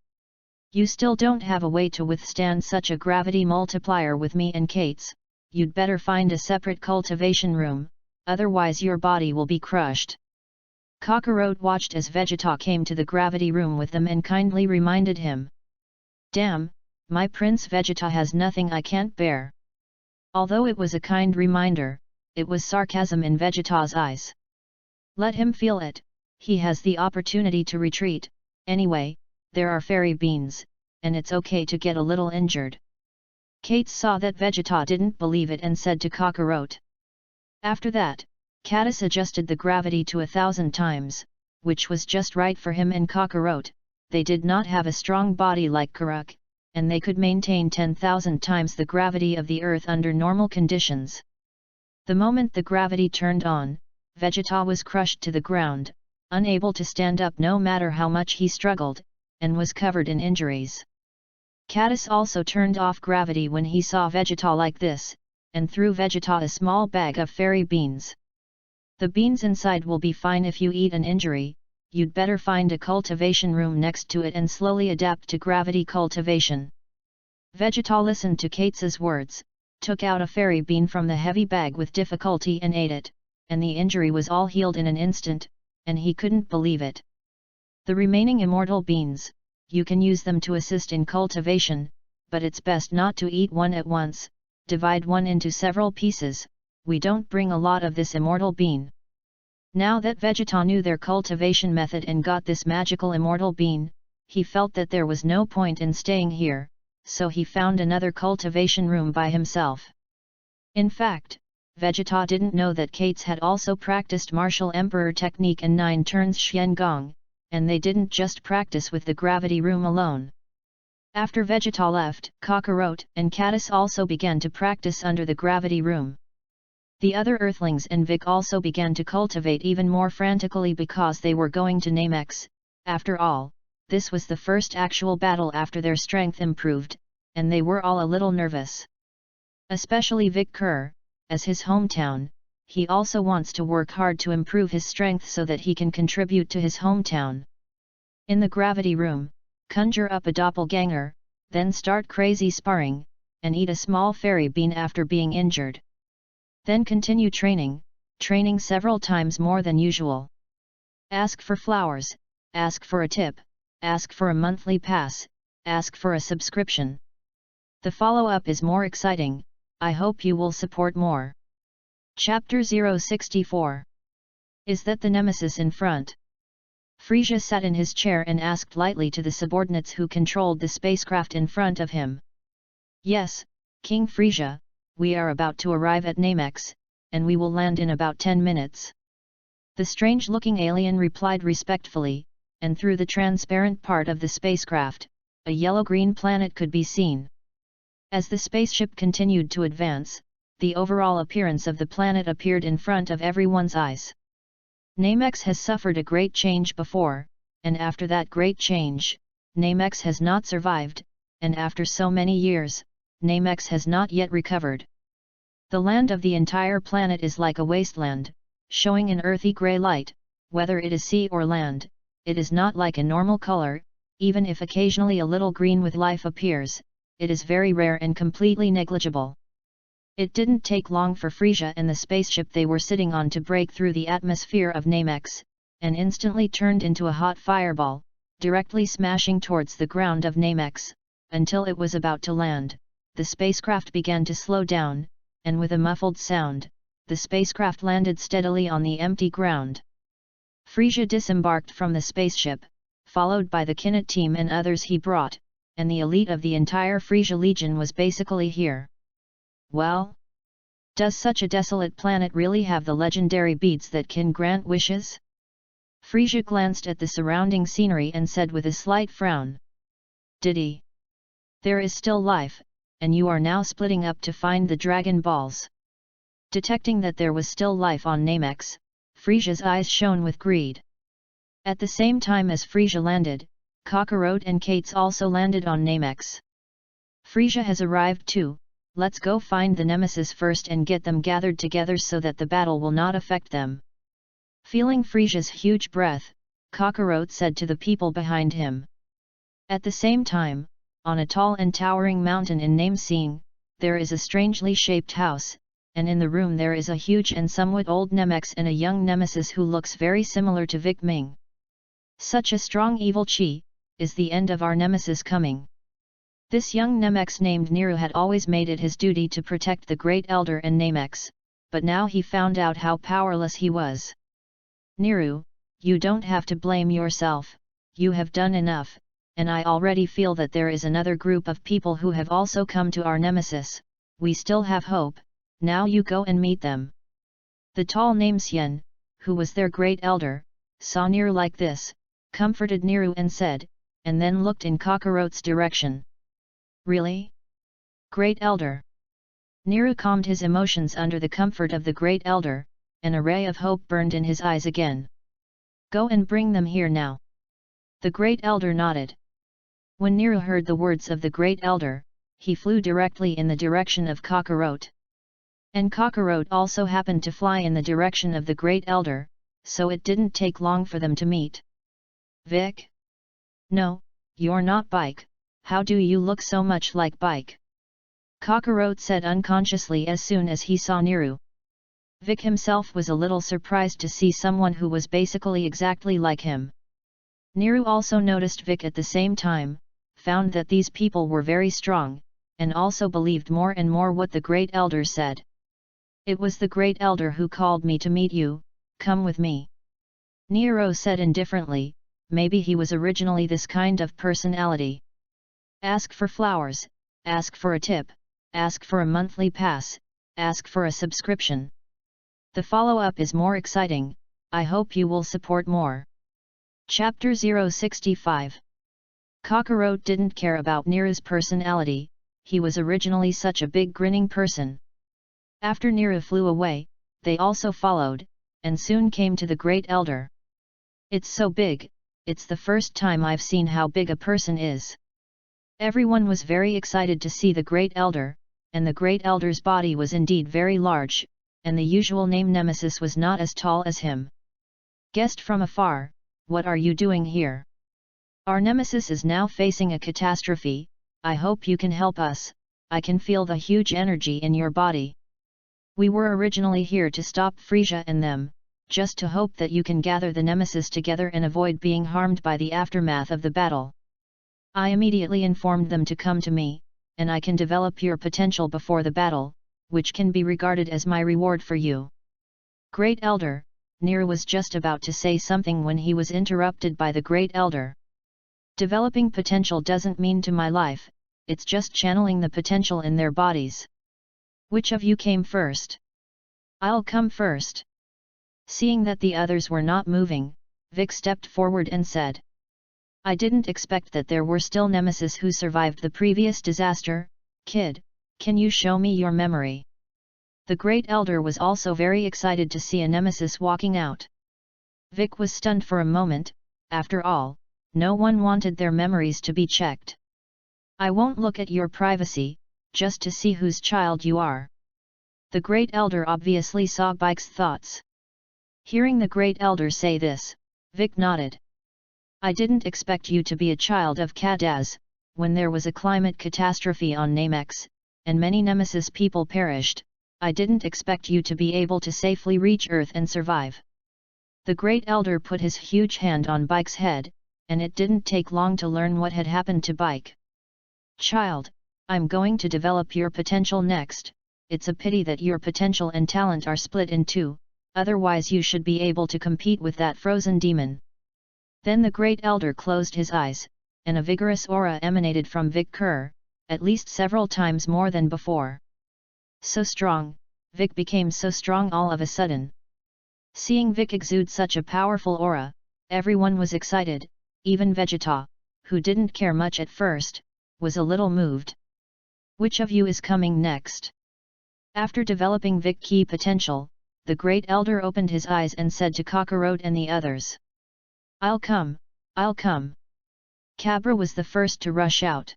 You still don't have a way to withstand such a gravity multiplier with me and Kates. You'd better find a separate cultivation room, otherwise your body will be crushed. Kakarot watched as Vegeta came to the gravity room with them and kindly reminded him. Damn, my Prince Vegeta has nothing I can't bear. Although it was a kind reminder, it was sarcasm in Vegeta's eyes. Let him feel it, he has the opportunity to retreat, anyway, there are fairy beans, and it's okay to get a little injured. Kate saw that Vegeta didn't believe it and said to Kakarot. After that, Caddis adjusted the gravity to 1,000 times, which was just right for him and Kakarot. They did not have a strong body like Karuk, and they could maintain 10,000 times the gravity of the Earth under normal conditions. The moment the gravity turned on, Vegeta was crushed to the ground, unable to stand up no matter how much he struggled, and was covered in injuries. Caddis also turned off gravity when he saw Vegeta like this, and threw Vegeta a small bag of fairy beans. The beans inside will be fine if you eat an injury, you'd better find a cultivation room next to it and slowly adapt to gravity cultivation. Vegeta listened to Kate's words, took out a fairy bean from the heavy bag with difficulty and ate it, and the injury was all healed in an instant, and he couldn't believe it. The remaining immortal beans, you can use them to assist in cultivation, but it's best not to eat one at once, divide one into several pieces. We don't bring a lot of this immortal bean. Now that Vegeta knew their cultivation method and got this magical immortal bean, he felt that there was no point in staying here, so he found another cultivation room by himself. In fact, Vegeta didn't know that Kates had also practiced Martial Emperor technique and 9 turns Xiangong, and they didn't just practice with the gravity room alone. After Vegeta left, Kakarot and Caddis also began to practice under the gravity room. The other Earthlings and Vic also began to cultivate even more frantically because they were going to Namex. After all, this was the first actual battle after their strength improved, and they were all a little nervous. Especially Vic Kerr, as his hometown, he also wants to work hard to improve his strength so that he can contribute to his hometown. In the gravity room, conjure up a doppelganger, then start crazy sparring, and eat a small fairy bean after being injured. Then continue training several times more than usual. Ask for flowers, ask for a tip, ask for a monthly pass, ask for a subscription. The follow-up is more exciting, I hope you will support more. Chapter 064. Is that the nemesis in front? Frisia sat in his chair and asked lightly to the subordinates who controlled the spacecraft in front of him. Yes, King Frisia, we are about to arrive at Namex, and we will land in about 10 minutes. The strange-looking alien replied respectfully, and through the transparent part of the spacecraft, a yellow-green planet could be seen. As the spaceship continued to advance, the overall appearance of the planet appeared in front of everyone's eyes. Namex has suffered a great change before, and after that great change, Namex has not survived, and after so many years, Namex has not yet recovered. The land of the entire planet is like a wasteland, showing an earthy grey light, whether it is sea or land, it is not like a normal color, even if occasionally a little green with life appears, it is very rare and completely negligible. It didn't take long for Frisia and the spaceship they were sitting on to break through the atmosphere of Namex, and instantly turned into a hot fireball, directly smashing towards the ground of Namex. Until it was about to land, the spacecraft began to slow down, and with a muffled sound, the spacecraft landed steadily on the empty ground. Frisia disembarked from the spaceship, followed by the Kinnett team and others he brought, and the elite of the entire Frisia Legion was basically here. Well? Does such a desolate planet really have the legendary beads that can grant wishes? Frisia glanced at the surrounding scenery and said with a slight frown. Did he? There is still life, and you are now splitting up to find the Dragon Balls. Detecting that there was still life on Namex, Frisia's eyes shone with greed. At the same time as Frisia landed, Kakarot and Kates also landed on Namex. Frisia has arrived too, let's go find the nemesis first and get them gathered together so that the battle will not affect them. Feeling Frisia's huge breath, Kakarot said to the people behind him. At the same time, on a tall and towering mountain in Namesing, there is a strangely shaped house, and in the room there is a huge and somewhat old Nemex and a young nemesis who looks very similar to Vic Ming. Such a strong evil chi, is the end of our nemesis coming. This young Nemex named Niru had always made it his duty to protect the Great Elder and Namex, but now he found out how powerless he was. Niru, you don't have to blame yourself, you have done enough, and I already feel that there is another group of people who have also come to our nemesis, we still have hope, now you go and meet them. The tall Namesyen, who was their Great Elder, saw Niru like this, comforted Niru and said, and then looked in Kakarot's direction. Really? Great Elder? Niru calmed his emotions under the comfort of the Great Elder, and a ray of hope burned in his eyes again. Go and bring them here now. The Great Elder nodded. When Niru heard the words of the Great Elder, he flew directly in the direction of Kakarot. And Kakarot also happened to fly in the direction of the Great Elder, so it didn't take long for them to meet. Vic? No, you're not Bike, how do you look so much like Bike? Kakarot said unconsciously as soon as he saw Niru. Vic himself was a little surprised to see someone who was basically exactly like him. Niru also noticed Vic at the same time, found that these people were very strong, and also believed more and more what the Great Elder said. It was the Great Elder who called me to meet you, come with me. Niru said indifferently, maybe he was originally this kind of personality. Ask for flowers, ask for a tip, ask for a monthly pass, ask for a subscription. The follow-up is more exciting, I hope you will support more. Chapter 065. Kakarot didn't care about Niru's personality, he was originally such a big grinning person. After Niru flew away, they also followed, and soon came to the Great Elder. It's so big, it's the first time I've seen how big a person is. Everyone was very excited to see the Great Elder, and the Great Elder's body was indeed very large, and the usual name Nemesis was not as tall as him. Guest from afar, what are you doing here? Our Nemesis is now facing a catastrophe, I hope you can help us, I can feel the huge energy in your body. We were originally here to stop Frisia and them, just to hope that you can gather the Nemesis together and avoid being harmed by the aftermath of the battle. I immediately informed them to come to me, and I can develop your potential before the battle, which can be regarded as my reward for you. Great Elder, Nir was just about to say something when he was interrupted by the Great Elder. Developing potential doesn't mean to my life, it's just channeling the potential in their bodies. Which of you came first? I'll come first. Seeing that the others were not moving, Vic stepped forward and said, I didn't expect that there were still Nemesis who survived the previous disaster. Kid, can you show me your memory? The Great Elder was also very excited to see a Nemesis walking out. Vic was stunned for a moment, after all, no one wanted their memories to be checked. I won't look at your privacy, just to see whose child you are. The Great Elder obviously saw Bike's thoughts. Hearing the Great Elder say this, Vic nodded. I didn't expect you to be a child of Kadaz, when there was a climate catastrophe on Namex, and many Nemesis people perished, I didn't expect you to be able to safely reach Earth and survive. The Great Elder put his huge hand on Bike's head, and it didn't take long to learn what had happened to Bike. Child, I'm going to develop your potential next, it's a pity that your potential and talent are split in two, otherwise you should be able to compete with that frozen demon. Then the Great Elder closed his eyes, and a vigorous aura emanated from Vic Kerr, at least several times more than before. So strong, Vic became so strong all of a sudden. Seeing Vic exude such a powerful aura, everyone was excited, even Vegeta, who didn't care much at first, was a little moved. Which of you is coming next? After developing Vic key potential, the Great Elder opened his eyes and said to Kakarot and the others. I'll come, I'll come. Cabra was the first to rush out.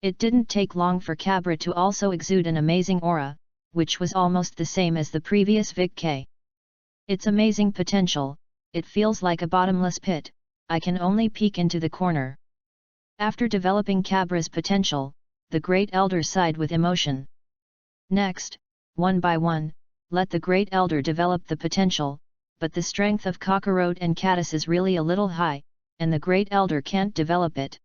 It didn't take long for Cabra to also exude an amazing aura, which was almost the same as the previous Vic K. It's amazing potential, it feels like a bottomless pit, I can only peek into the corner. After developing Cabra's potential, the Great Elder sighed with emotion. Next, one by one, let the Great Elder develop the potential, but the strength of Kakarot and Caddis is really a little high, and the Great Elder can't develop it.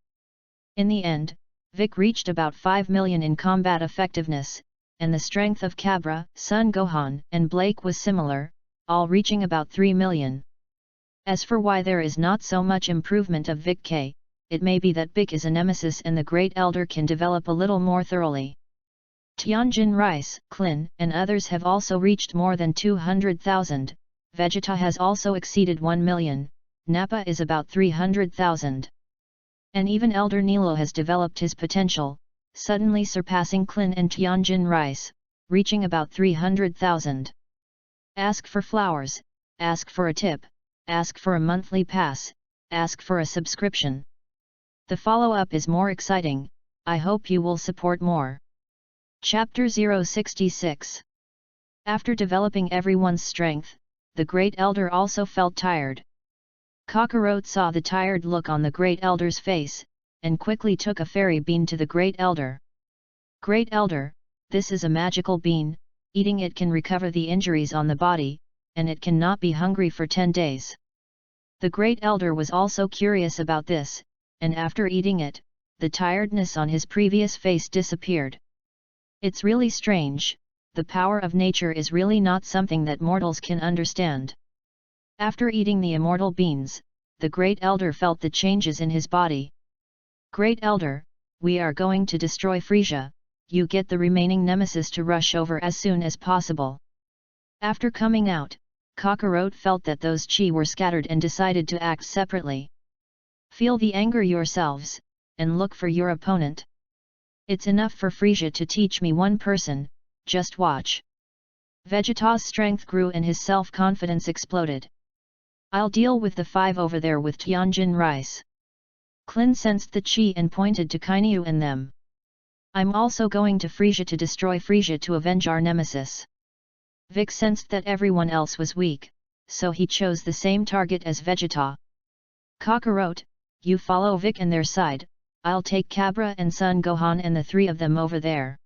In the end, Vic reached about 5 million in combat effectiveness, and the strength of Cabra, Son Gohan, and Blake was similar, all reaching about 3 million. As for why there is not so much improvement of Vic K, it may be that Vic is a nemesis and the Great Elder can develop a little more thoroughly. Tianjin Rice, Klin, and others have also reached more than 200,000, Vegeta has also exceeded 1 million, Nappa is about 300,000. And even Elder Nilo has developed his potential, suddenly surpassing Klin and Tianjin Rice, reaching about 300,000. Ask for flowers, ask for a tip, ask for a monthly pass, ask for a subscription. The follow-up is more exciting, I hope you will support more. Chapter 066. After developing everyone's strength, the Great Elder also felt tired. Kakarot saw the tired look on the Great Elder's face, and quickly took a fairy bean to the Great Elder. Great Elder, this is a magical bean, eating it can recover the injuries on the body, and it cannot be hungry for 10 days. The Great Elder was also curious about this, and after eating it, the tiredness on his previous face disappeared. It's really strange, the power of nature is really not something that mortals can understand. After eating the immortal beans, the Great Elder felt the changes in his body. Great Elder, we are going to destroy Frisia, you get the remaining nemesis to rush over as soon as possible. After coming out, Kakarot felt that those chi were scattered and decided to act separately. Feel the anger yourselves, and look for your opponent. It's enough for Frisia to teach me one person, just watch. Vegeta's strength grew and his self-confidence exploded. I'll deal with the 5 over there with Tianjin Rice. Klin sensed the chi and pointed to Kainyu and them. I'm also going to Frisia to destroy Frisia to avenge our nemesis. Vic sensed that everyone else was weak, so he chose the same target as Vegeta. Kakarot, you follow Vic and their side, I'll take Cabra and Son Gohan and the three of them over there.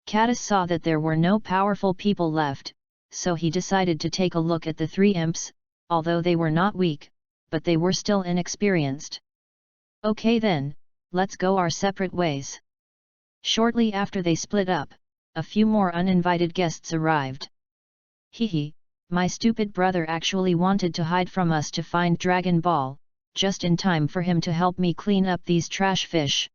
Caddis saw that there were no powerful people left, so he decided to take a look at the three imps, although they were not weak, but they were still inexperienced. Okay then, let's go our separate ways. Shortly after they split up, a few more uninvited guests arrived. Hehe, my stupid brother actually wanted to hide from us to find Dragon Ball, just in time for him to help me clean up these trash fish.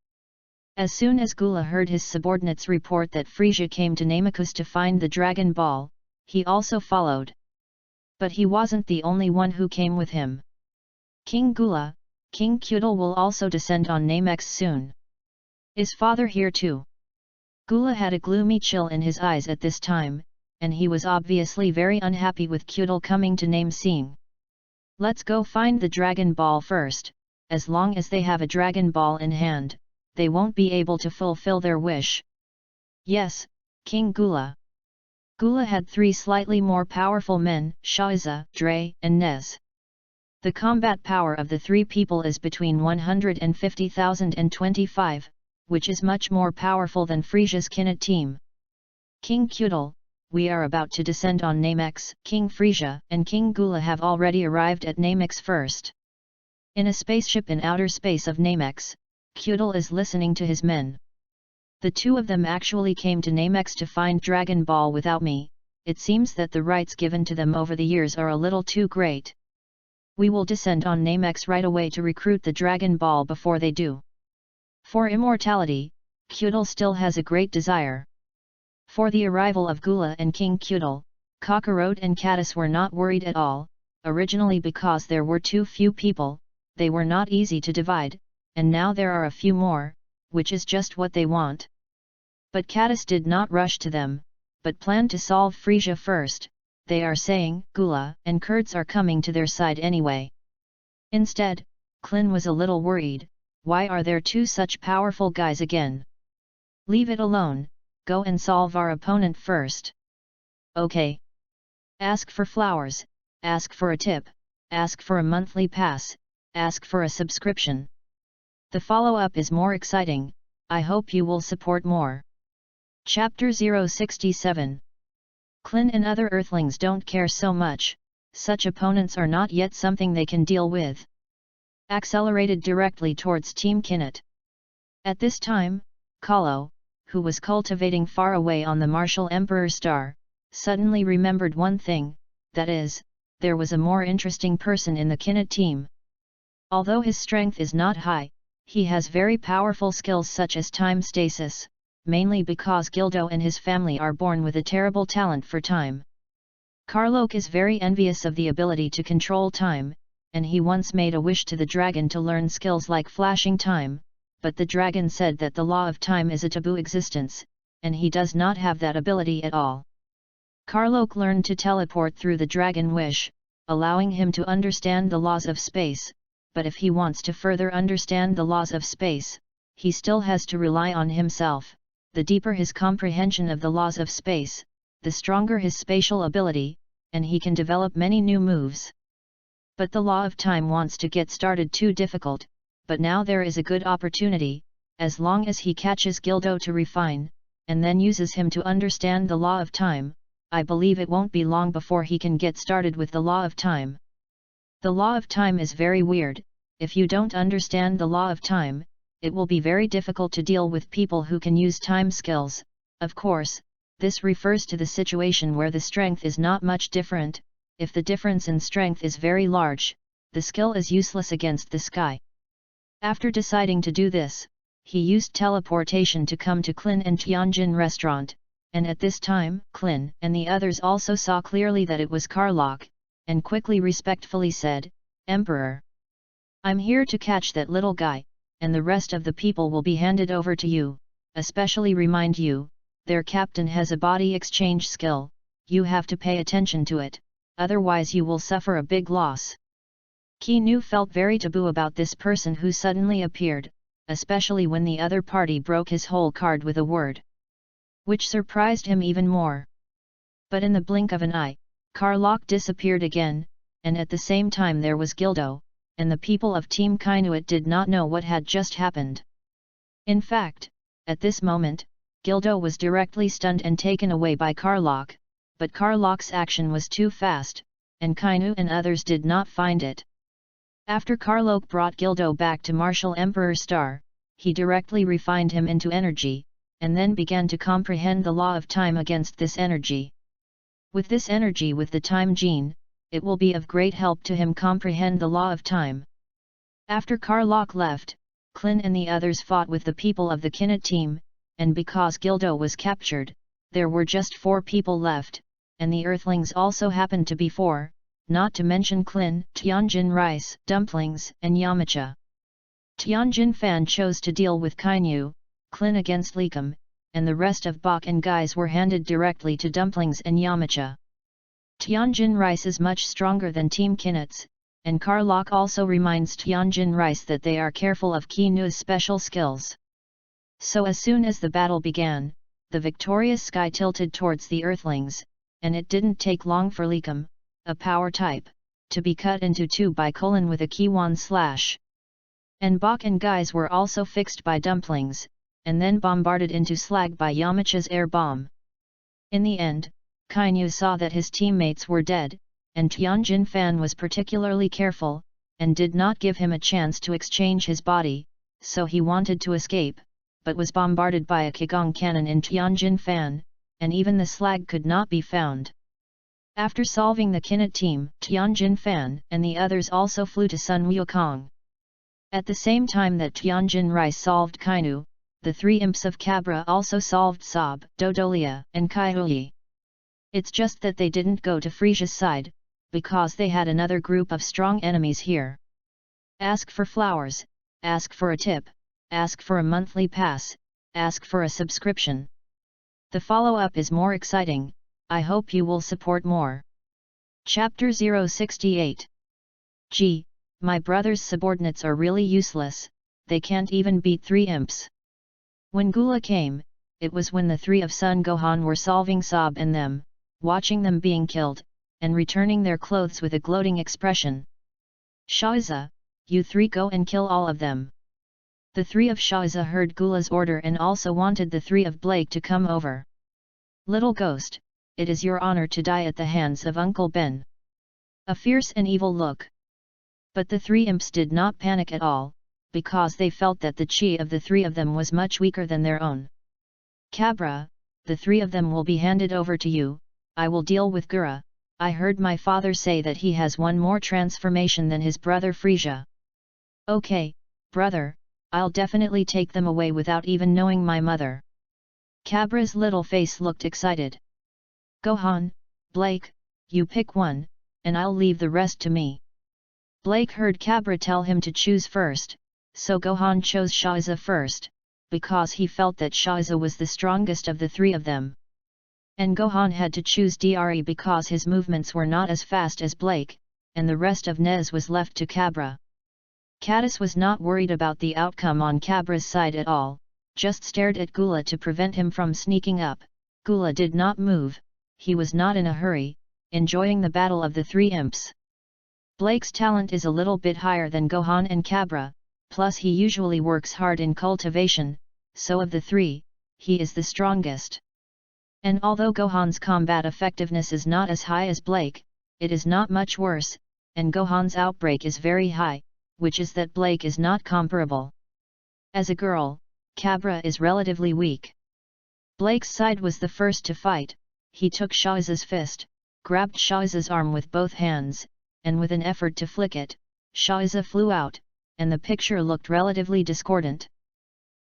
As soon as Gula heard his subordinates report that Frisia came to Namekus to find the Dragon Ball, he also followed. But he wasn't the only one who came with him. King Gula, King Kudal will also descend on Namex soon. Is father here too? Gula had a gloomy chill in his eyes at this time, and he was obviously very unhappy with Kudal coming to Namesing. Let's go find the Dragon Ball first. As long as they have a Dragon Ball in hand, they won't be able to fulfill their wish. Yes, King Gula. Gula had three slightly more powerful men, Shaiza, Dre, and Nez. The combat power of the three people is between 150,000 and 25, which is much more powerful than Frisia's Kinnet team. King Kudal, we are about to descend on Namex. King Frisia and King Gula have already arrived at Namex first. In a spaceship in outer space of Namex, Kudal is listening to his men. The two of them actually came to Namex to find Dragon Ball without me. It seems that the rights given to them over the years are a little too great. We will descend on Namex right away to recruit the Dragon Ball before they do. For immortality, Kudal still has a great desire. For the arrival of Gula and King Kudal, Kakarot and Caddis were not worried at all. Originally because there were too few people, they were not easy to divide, and now there are a few more, which is just what they want. But Caddis did not rush to them, but planned to solve Frisia first. They are saying Gula and Kurds are coming to their side anyway. Instead, Klin was a little worried. Why are there two such powerful guys again? Leave it alone, go and solve our opponent first. Okay. Ask for flowers, ask for a tip, ask for a monthly pass, ask for a subscription. The follow-up is more exciting, I hope you will support more. Chapter 067. Klin and other Earthlings don't care so much, such opponents are not yet something they can deal with. Accelerated directly towards Team Kinnet. At this time, Kahlo, who was cultivating far away on the Martial Emperor star, suddenly remembered one thing, that is, there was a more interesting person in the Kinnet team. Although his strength is not high, he has very powerful skills such as time stasis, mainly because Gildo and his family are born with a terrible talent for time. Karlok is very envious of the ability to control time, and he once made a wish to the dragon to learn skills like flashing time, but the dragon said that the law of time is a taboo existence, and he does not have that ability at all. Karlok learned to teleport through the dragon wish, allowing him to understand the laws of space, but if he wants to further understand the laws of space, he still has to rely on himself. The deeper his comprehension of the laws of space, the stronger his spatial ability, and he can develop many new moves. But the law of time wants to get started too difficult, but now there is a good opportunity, as long as he catches Gildo to refine, and then uses him to understand the law of time. I believe it won't be long before he can get started with the law of time. The law of time is very weird. If you don't understand the law of time, it will be very difficult to deal with people who can use time skills. Of course, this refers to the situation where the strength is not much different. If the difference in strength is very large, the skill is useless against the sky. After deciding to do this, he used teleportation to come to Klin and Tianjin restaurant, and at this time, Klin and the others also saw clearly that it was Karlok, and quickly respectfully said, "Emperor, I'm here to catch that little guy, and the rest of the people will be handed over to you, especially remind you, their captain has a body exchange skill, you have to pay attention to it, otherwise you will suffer a big loss." Ki Nu felt very taboo about this person who suddenly appeared, especially when the other party broke his whole card with a word, which surprised him even more. But in the blink of an eye, Karlok disappeared again, and at the same time there was Gildo, and the people of Team Kainuit did not know what had just happened. In fact, at this moment, Gildo was directly stunned and taken away by Karlok, but Karlok's action was too fast, and Kainu and others did not find it. After Karlok brought Gildo back to Martial Emperor Star, he directly refined him into energy, and then began to comprehend the law of time against this energy. With this energy with the time gene, it will be of great help to him comprehend the law of time. After Karlok left, Klin and the others fought with the people of the Kinnet team, and because Gildo was captured, there were just 4 people left, and the Earthlings also happened to be 4, not to mention Klin, Tianjin Rice, Dumplings, and Yamcha. Tianjin Fan chose to deal with Kainu, Klin against Likum, and the rest of Bok and guys were handed directly to Dumplings and Yamcha. Tianjin Rice is much stronger than Team Kinnets, and Karlok also reminds Tianjin Rice that they are careful of Ki Nu's special skills. So as soon as the battle began, the victorious sky tilted towards the Earthlings, and it didn't take long for Likum, a power type, to be cut into 2 by Colon with a Kiwan slash. And Bok and guys were also fixed by Dumplings, and then bombarded into slag by Yamcha's air bomb. In the end, Kainu saw that his teammates were dead, and Tianjin Fan was particularly careful, and did not give him a chance to exchange his body, so he wanted to escape, but was bombarded by a Qigong cannon in Tianjin Fan, and even the slag could not be found. After solving the Kinnet team, Tianjin Fan and the others also flew to Sun Wukong. At the same time that Tianjin Rice solved Kainu, the 3 imps of Cabra also solved Sob, Dodolia, and Kaihui. It's just that they didn't go to Frisia's side, because they had another group of strong enemies here. Ask for flowers, ask for a tip, ask for a monthly pass, ask for a subscription. The follow-up is more exciting, I hope you will support more. Chapter 068. Gee, my brother's subordinates are really useless, they can't even beat 3 imps. When Gula came, it was when the 3 of Sun Gohan were solving Sob and them, watching them being killed, and returning their clothes with a gloating expression. Shaiza, you 3 go and kill all of them. The 3 of Shaiza heard Gula's order and also wanted the 3 of Blake to come over. Little ghost, it is your honor to die at the hands of Uncle Ben. A fierce and evil look. But the 3 imps did not panic at all, because they felt that the chi of the 3 of them was much weaker than their own. Cabra, the 3 of them will be handed over to you, I will deal with Gura. I heard my father say that he has one more transformation than his brother Frisia. Okay, brother, I'll definitely take them away without even knowing my mother. Cabra's little face looked excited. Gohan, Blake, you pick one, and I'll leave the rest to me. Blake heard Cabra tell him to choose first, so Gohan chose Shaiza first, because he felt that Shaiza was the strongest of the 3 of them. And Gohan had to choose Dre because his movements were not as fast as Blake, and the rest of Nez was left to Cabra. Caddis was not worried about the outcome on Cabra's side at all, just stared at Gula to prevent him from sneaking up. Gula did not move, he was not in a hurry, enjoying the battle of the 3 imps. Blake's talent is a little bit higher than Gohan and Cabra, plus he usually works hard in cultivation, so of the 3, he is the strongest. And although Gohan's combat effectiveness is not as high as Blake, it is not much worse, and Gohan's outbreak is very high, which is that Blake is not comparable. As a girl, Cabra is relatively weak. Blake's side was the first to fight, he took Shaiza's fist, grabbed Shaiza's arm with both hands, and with an effort to flick it, Shaiza flew out, and the picture looked relatively discordant.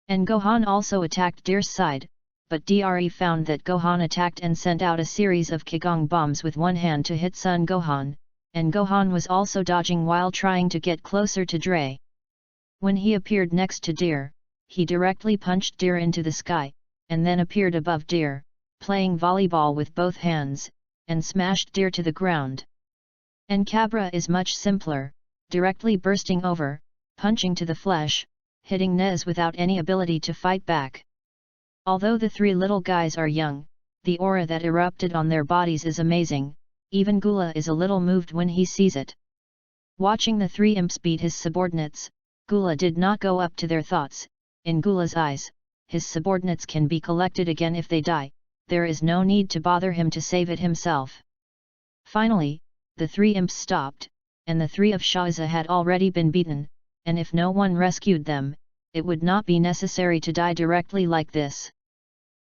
And Gohan also attacked Deer's side, but Dre found that Gohan attacked and sent out a series of Qigong bombs with one hand to hit Son Gohan, and Gohan was also dodging while trying to get closer to Dre. When he appeared next to Deer, he directly punched Deer into the sky, and then appeared above Deer, playing volleyball with both hands, and smashed Deer to the ground. And Cabra is much simpler, directly bursting over, punching to the flesh, hitting Nez without any ability to fight back. Although the three little guys are young, the aura that erupted on their bodies is amazing, even Gula is a little moved when he sees it. Watching the three imps beat his subordinates, Gula did not go up to their thoughts. In Gula's eyes, his subordinates can be collected again if they die, there is no need to bother him to save it himself. Finally, the three imps stopped, and the three of Shaza had already been beaten, and if no one rescued them, it would not be necessary to die directly like this.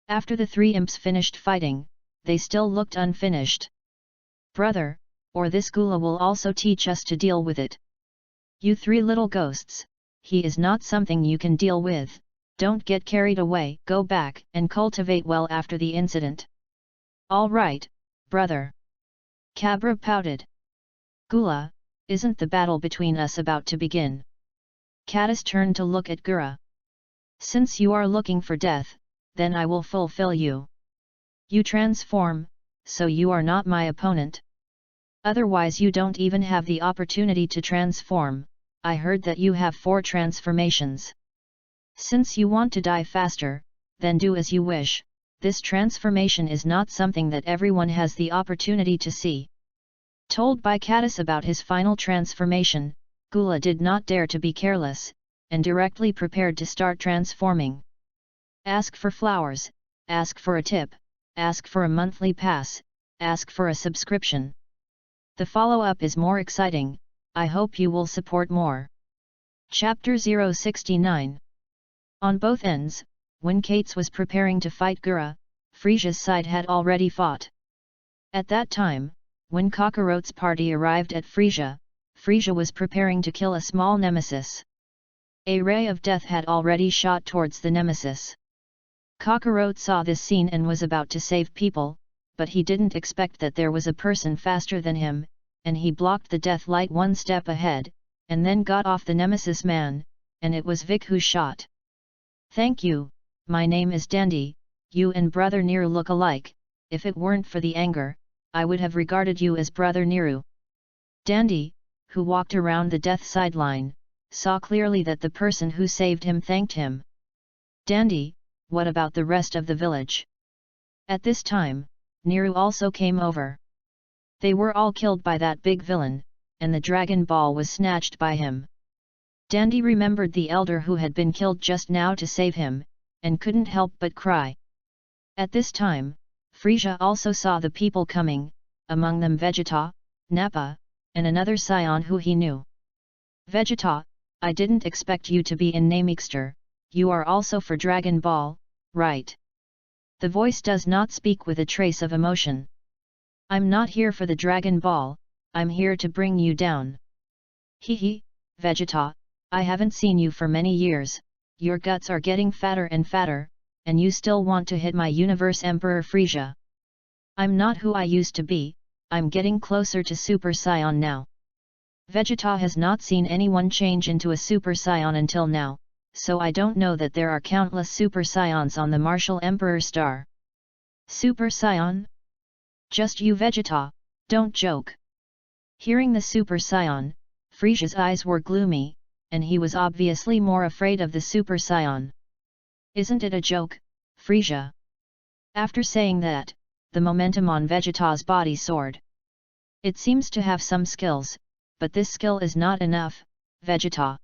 After the three imps finished fighting, they still looked unfinished. Brother, or this Gula will also teach us to deal with it. You three little ghosts, he is not something you can deal with, don't get carried away, go back and cultivate well after the incident. All right, brother. Cabra pouted. Gula, isn't the battle between us about to begin? Caddis turned to look at Gura. Since you are looking for death, then I will fulfill you. You transform, so you are not my opponent. Otherwise you don't even have the opportunity to transform, I heard that you have 4 transformations. Since you want to die faster, then do as you wish, this transformation is not something that everyone has the opportunity to see. Told by Caddis about his final transformation, Gula did not dare to be careless, and directly prepared to start transforming. Ask for flowers, ask for a tip, ask for a monthly pass, ask for a subscription. The follow-up is more exciting, I hope you will support more. Chapter 069. On both ends, when Kates was preparing to fight Gura, Frisia's side had already fought. At that time, when Cockroach's party arrived at Frisia, Frisia was preparing to kill a small nemesis. A ray of death had already shot towards the nemesis. Cockroach saw this scene and was about to save people, but he didn't expect that there was a person faster than him, and he blocked the death light one step ahead, and then got off the nemesis man, and it was Vic who shot. Thank you, my name is Dandy, you and Brother Niru look alike, if it weren't for the anger, I would have regarded you as Brother Niru. Dandy, who walked around the death sideline, saw clearly that the person who saved him thanked him. Dandy, what about the rest of the village? At this time, Niru also came over. They were all killed by that big villain, and the dragon ball was snatched by him. Dandy remembered the elder who had been killed just now to save him, and couldn't help but cry. At this time, Frisia also saw the people coming, among them Vegeta, Nappa, and another scion who he knew. Vegeta, I didn't expect you to be in Namexter, you are also for Dragon Ball, right? The voice does not speak with a trace of emotion. I'm not here for the Dragon Ball, I'm here to bring you down. Hee, Vegeta, I haven't seen you for many years, your guts are getting fatter and fatter, and you still want to hit my Universe Emperor Frisia. I'm not who I used to be, I'm getting closer to Super Saiyan now. Vegeta has not seen anyone change into a Super Saiyan until now, so I don't know that there are countless Super Saiyans on the Martial Emperor star. Super Saiyan? Just you Vegeta, don't joke. Hearing the Super Saiyan, Frisia's eyes were gloomy, and he was obviously more afraid of the Super Saiyan. Isn't it a joke, Frisia? After saying that, the momentum on Vegeta's body soared. It seems to have some skills, but this skill is not enough, Vegeta.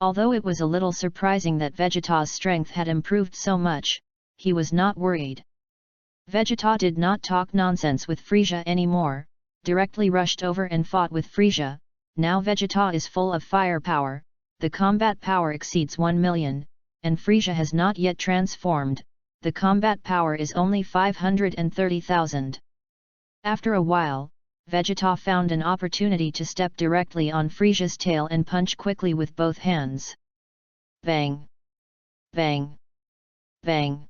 Although it was a little surprising that Vegeta's strength had improved so much, he was not worried. Vegeta did not talk nonsense with Frisia anymore, directly rushed over and fought with Frisia. Now Vegeta is full of firepower, the combat power exceeds 1 million, and Frisia has not yet transformed, the combat power is only 530,000. After a while, Vegeta found an opportunity to step directly on Frisia's tail and punch quickly with both hands. Bang! Bang! Bang!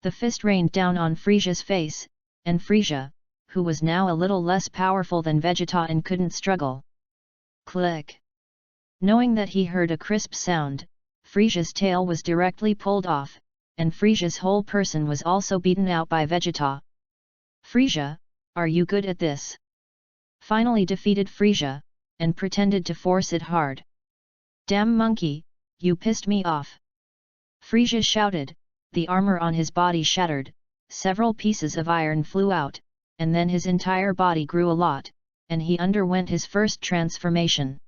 The fist rained down on Frisia's face, and Frisia, who was now a little less powerful than Vegeta and couldn't struggle. Click! Knowing that he heard a crisp sound, Frisia's tail was directly pulled off, and Frisia's whole person was also beaten out by Vegeta. Frisia, are you good at this? Finally defeated Frisia, and pretended to force it hard. "Damn monkey, you pissed me off!" Frisia shouted. The armor on his body shattered, several pieces of iron flew out, and then his entire body grew a lot, and he underwent his first transformation.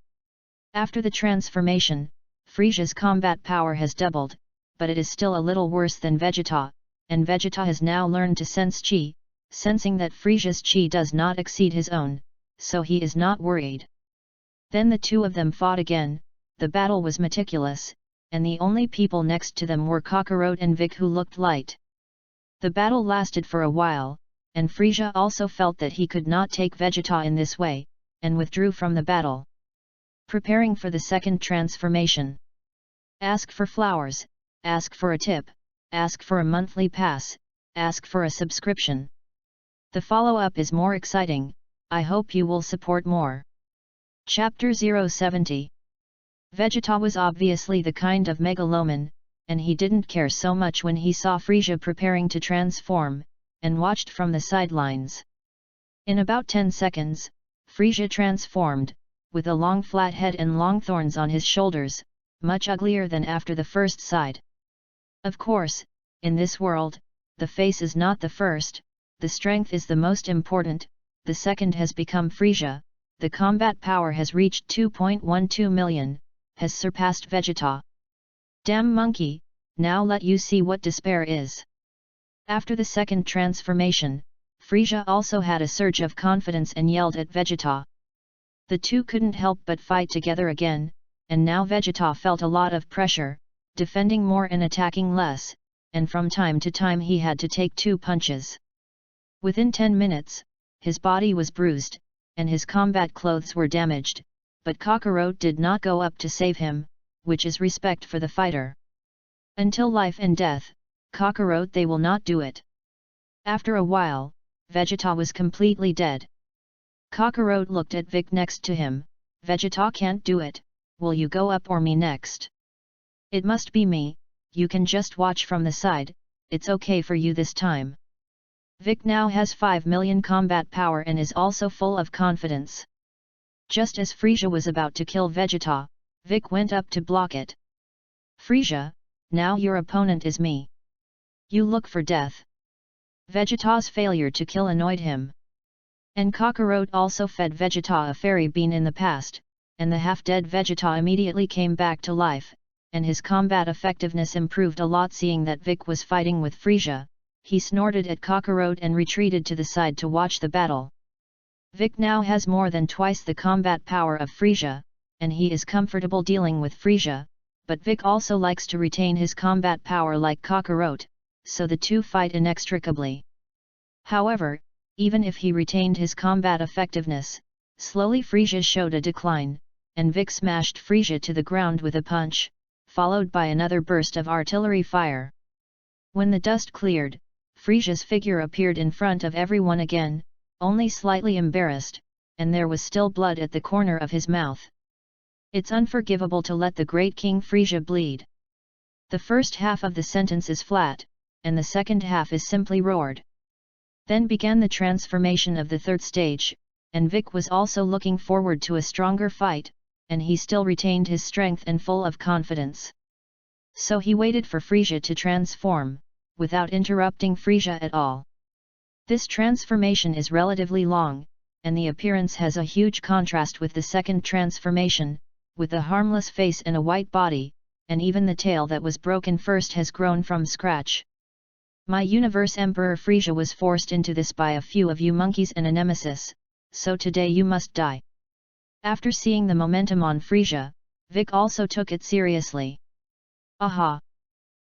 After the transformation, Frisia's combat power has doubled, but it is still a little worse than Vegeta, and Vegeta has now learned to sense Chi, sensing that Frisia's Chi does not exceed his own, so he is not worried. Then the two of them fought again. The battle was meticulous, and the only people next to them were Kakarot and Vic, who looked light. The battle lasted for a while, and Frisia also felt that he could not take Vegeta in this way, and withdrew from the battle. Preparing for the second transformation. Ask for flowers, ask for a tip, ask for a monthly pass, ask for a subscription. The follow-up is more exciting, I hope you will support more. Chapter 070. Vegeta was obviously the kind of megaloman, and he didn't care so much when he saw Frisia preparing to transform, and watched from the sidelines. In about 10 seconds, Frisia transformed, with a long flat head and long thorns on his shoulders, much uglier than after the first side. Of course, in this world, the face is not the first, the strength is the most important, the second has become Frisia, the combat power has reached 2.12 million, has surpassed Vegeta. Damn monkey, now let you see what despair is. After the second transformation, Frisia also had a surge of confidence and yelled at Vegeta. The two couldn't help but fight together again, and now Vegeta felt a lot of pressure, defending more and attacking less, and from time to time he had to take 2 punches. Within 10 minutes, his body was bruised, and his combat clothes were damaged, but Kakarot did not go up to save him, which is respect for the fighter. Until life and death, Kakarot they will not do it. After a while, Vegeta was completely dead. Kakarot looked at Vic next to him. Vegeta can't do it, will you go up or me next? It must be me, you can just watch from the side, it's okay for you this time. Vic now has 5 million combat power and is also full of confidence. Just as Frisia was about to kill Vegeta, Vic went up to block it. Frisia, now your opponent is me. You look for death. Vegeta's failure to kill annoyed him. And Kakarot also fed Vegeta a fairy bean in the past, and the half-dead Vegeta immediately came back to life, and his combat effectiveness improved a lot. Seeing that Vic was fighting with Frisia, he snorted at Kakarot and retreated to the side to watch the battle. Vic now has more than twice the combat power of Frisia, and he is comfortable dealing with Frisia, but Vic also likes to retain his combat power like Kakarot, so the two fight inextricably. However, even if he retained his combat effectiveness, slowly Frisia showed a decline, and Vic smashed Frisia to the ground with a punch, followed by another burst of artillery fire. When the dust cleared, Frisia's figure appeared in front of everyone again, only slightly embarrassed, and there was still blood at the corner of his mouth. It's unforgivable to let the great King Frisia bleed. The first half of the sentence is flat, and the second half is simply roared. Then began the transformation of the third stage, and Vic was also looking forward to a stronger fight, and he still retained his strength and full of confidence. So he waited for Frisia to transform, without interrupting Frisia at all. This transformation is relatively long, and the appearance has a huge contrast with the second transformation, with a harmless face and a white body, and even the tail that was broken first has grown from scratch. My universe Emperor Frisia was forced into this by a few of you monkeys and a nemesis, so today you must die. After seeing the momentum on Frisia, Vic also took it seriously. Aha!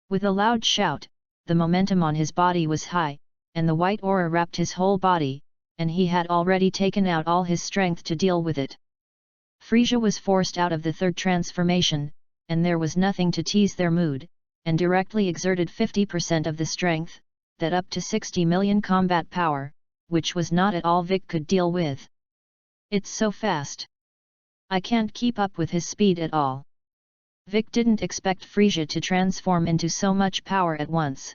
With a loud shout, the momentum on his body was high, and the white aura wrapped his whole body, and he had already taken out all his strength to deal with it. Frisia was forced out of the third transformation, and there was nothing to tease their mood, and directly exerted 50% of the strength, that up to 60 million combat power, which was not at all Vic could deal with. It's so fast. I can't keep up with his speed at all. Vic didn't expect Frisia to transform into so much power at once.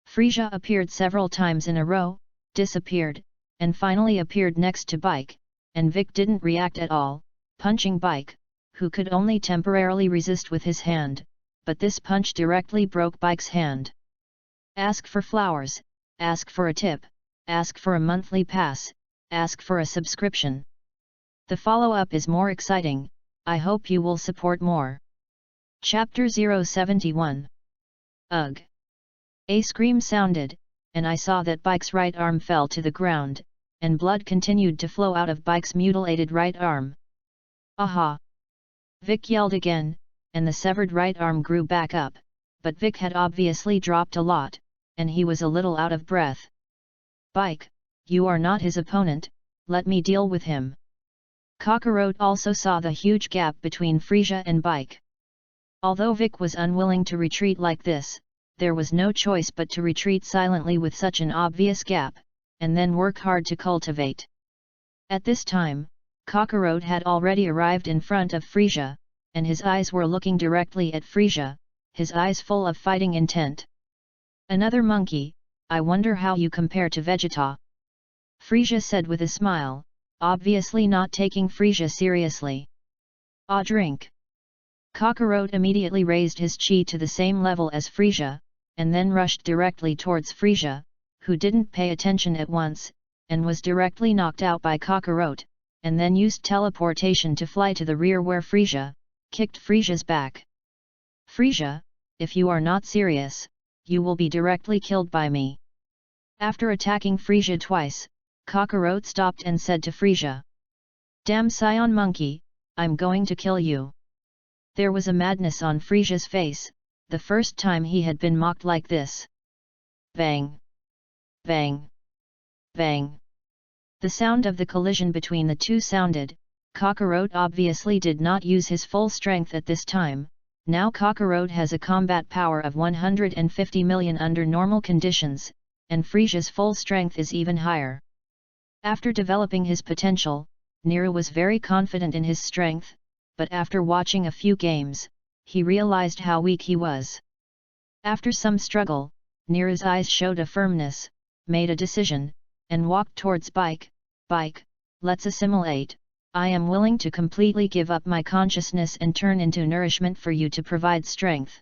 Frisia appeared several times in a row, disappeared, and finally appeared next to Bike, and Vic didn't react at all, punching Bike, who could only temporarily resist with his hand, but this punch directly broke Bike's hand. Ask for flowers, ask for a tip, ask for a monthly pass, ask for a subscription. The follow-up is more exciting, I hope you will support more. Chapter 071. Ugh! A scream sounded, and I saw that Bike's right arm fell to the ground, and blood continued to flow out of Bike's mutilated right arm. Aha! Vic yelled again, and the severed right arm grew back up, but Vic had obviously dropped a lot, and he was a little out of breath. Bike, you are not his opponent, let me deal with him. Cockroach also saw the huge gap between Frisia and Bike. Although Vic was unwilling to retreat like this, there was no choice but to retreat silently with such an obvious gap, and then work hard to cultivate. At this time, Cockroach had already arrived in front of Frisia, and his eyes were looking directly at Frisia, his eyes full of fighting intent. Another monkey, I wonder how you compare to Vegeta. Frisia said with a smile, obviously not taking Frisia seriously. Ah, drink. Cockroach immediately raised his chi to the same level as Frisia, and then rushed directly towards Frisia, who didn't pay attention at once, and was directly knocked out by Cockroach, and then used teleportation to fly to the rear where Frisia kicked Frisia's back. Frisia, if you are not serious, you will be directly killed by me. After attacking Frisia twice, Cockroach stopped and said to Frisia, Damn Scion monkey, I'm going to kill you. There was a madness on Frisia's face, the first time he had been mocked like this. Bang! Bang! Bang! The sound of the collision between the two sounded. Cockroach obviously did not use his full strength at this time. Now Cockroach has a combat power of 150 million under normal conditions, and Frisia's full strength is even higher. After developing his potential, Nero was very confident in his strength, but after watching a few games, he realized how weak he was. After some struggle, Nero's eyes showed a firmness, made a decision, and walked towards Bike. Bike, let's assimilate. I am willing to completely give up my consciousness and turn into nourishment for you to provide strength.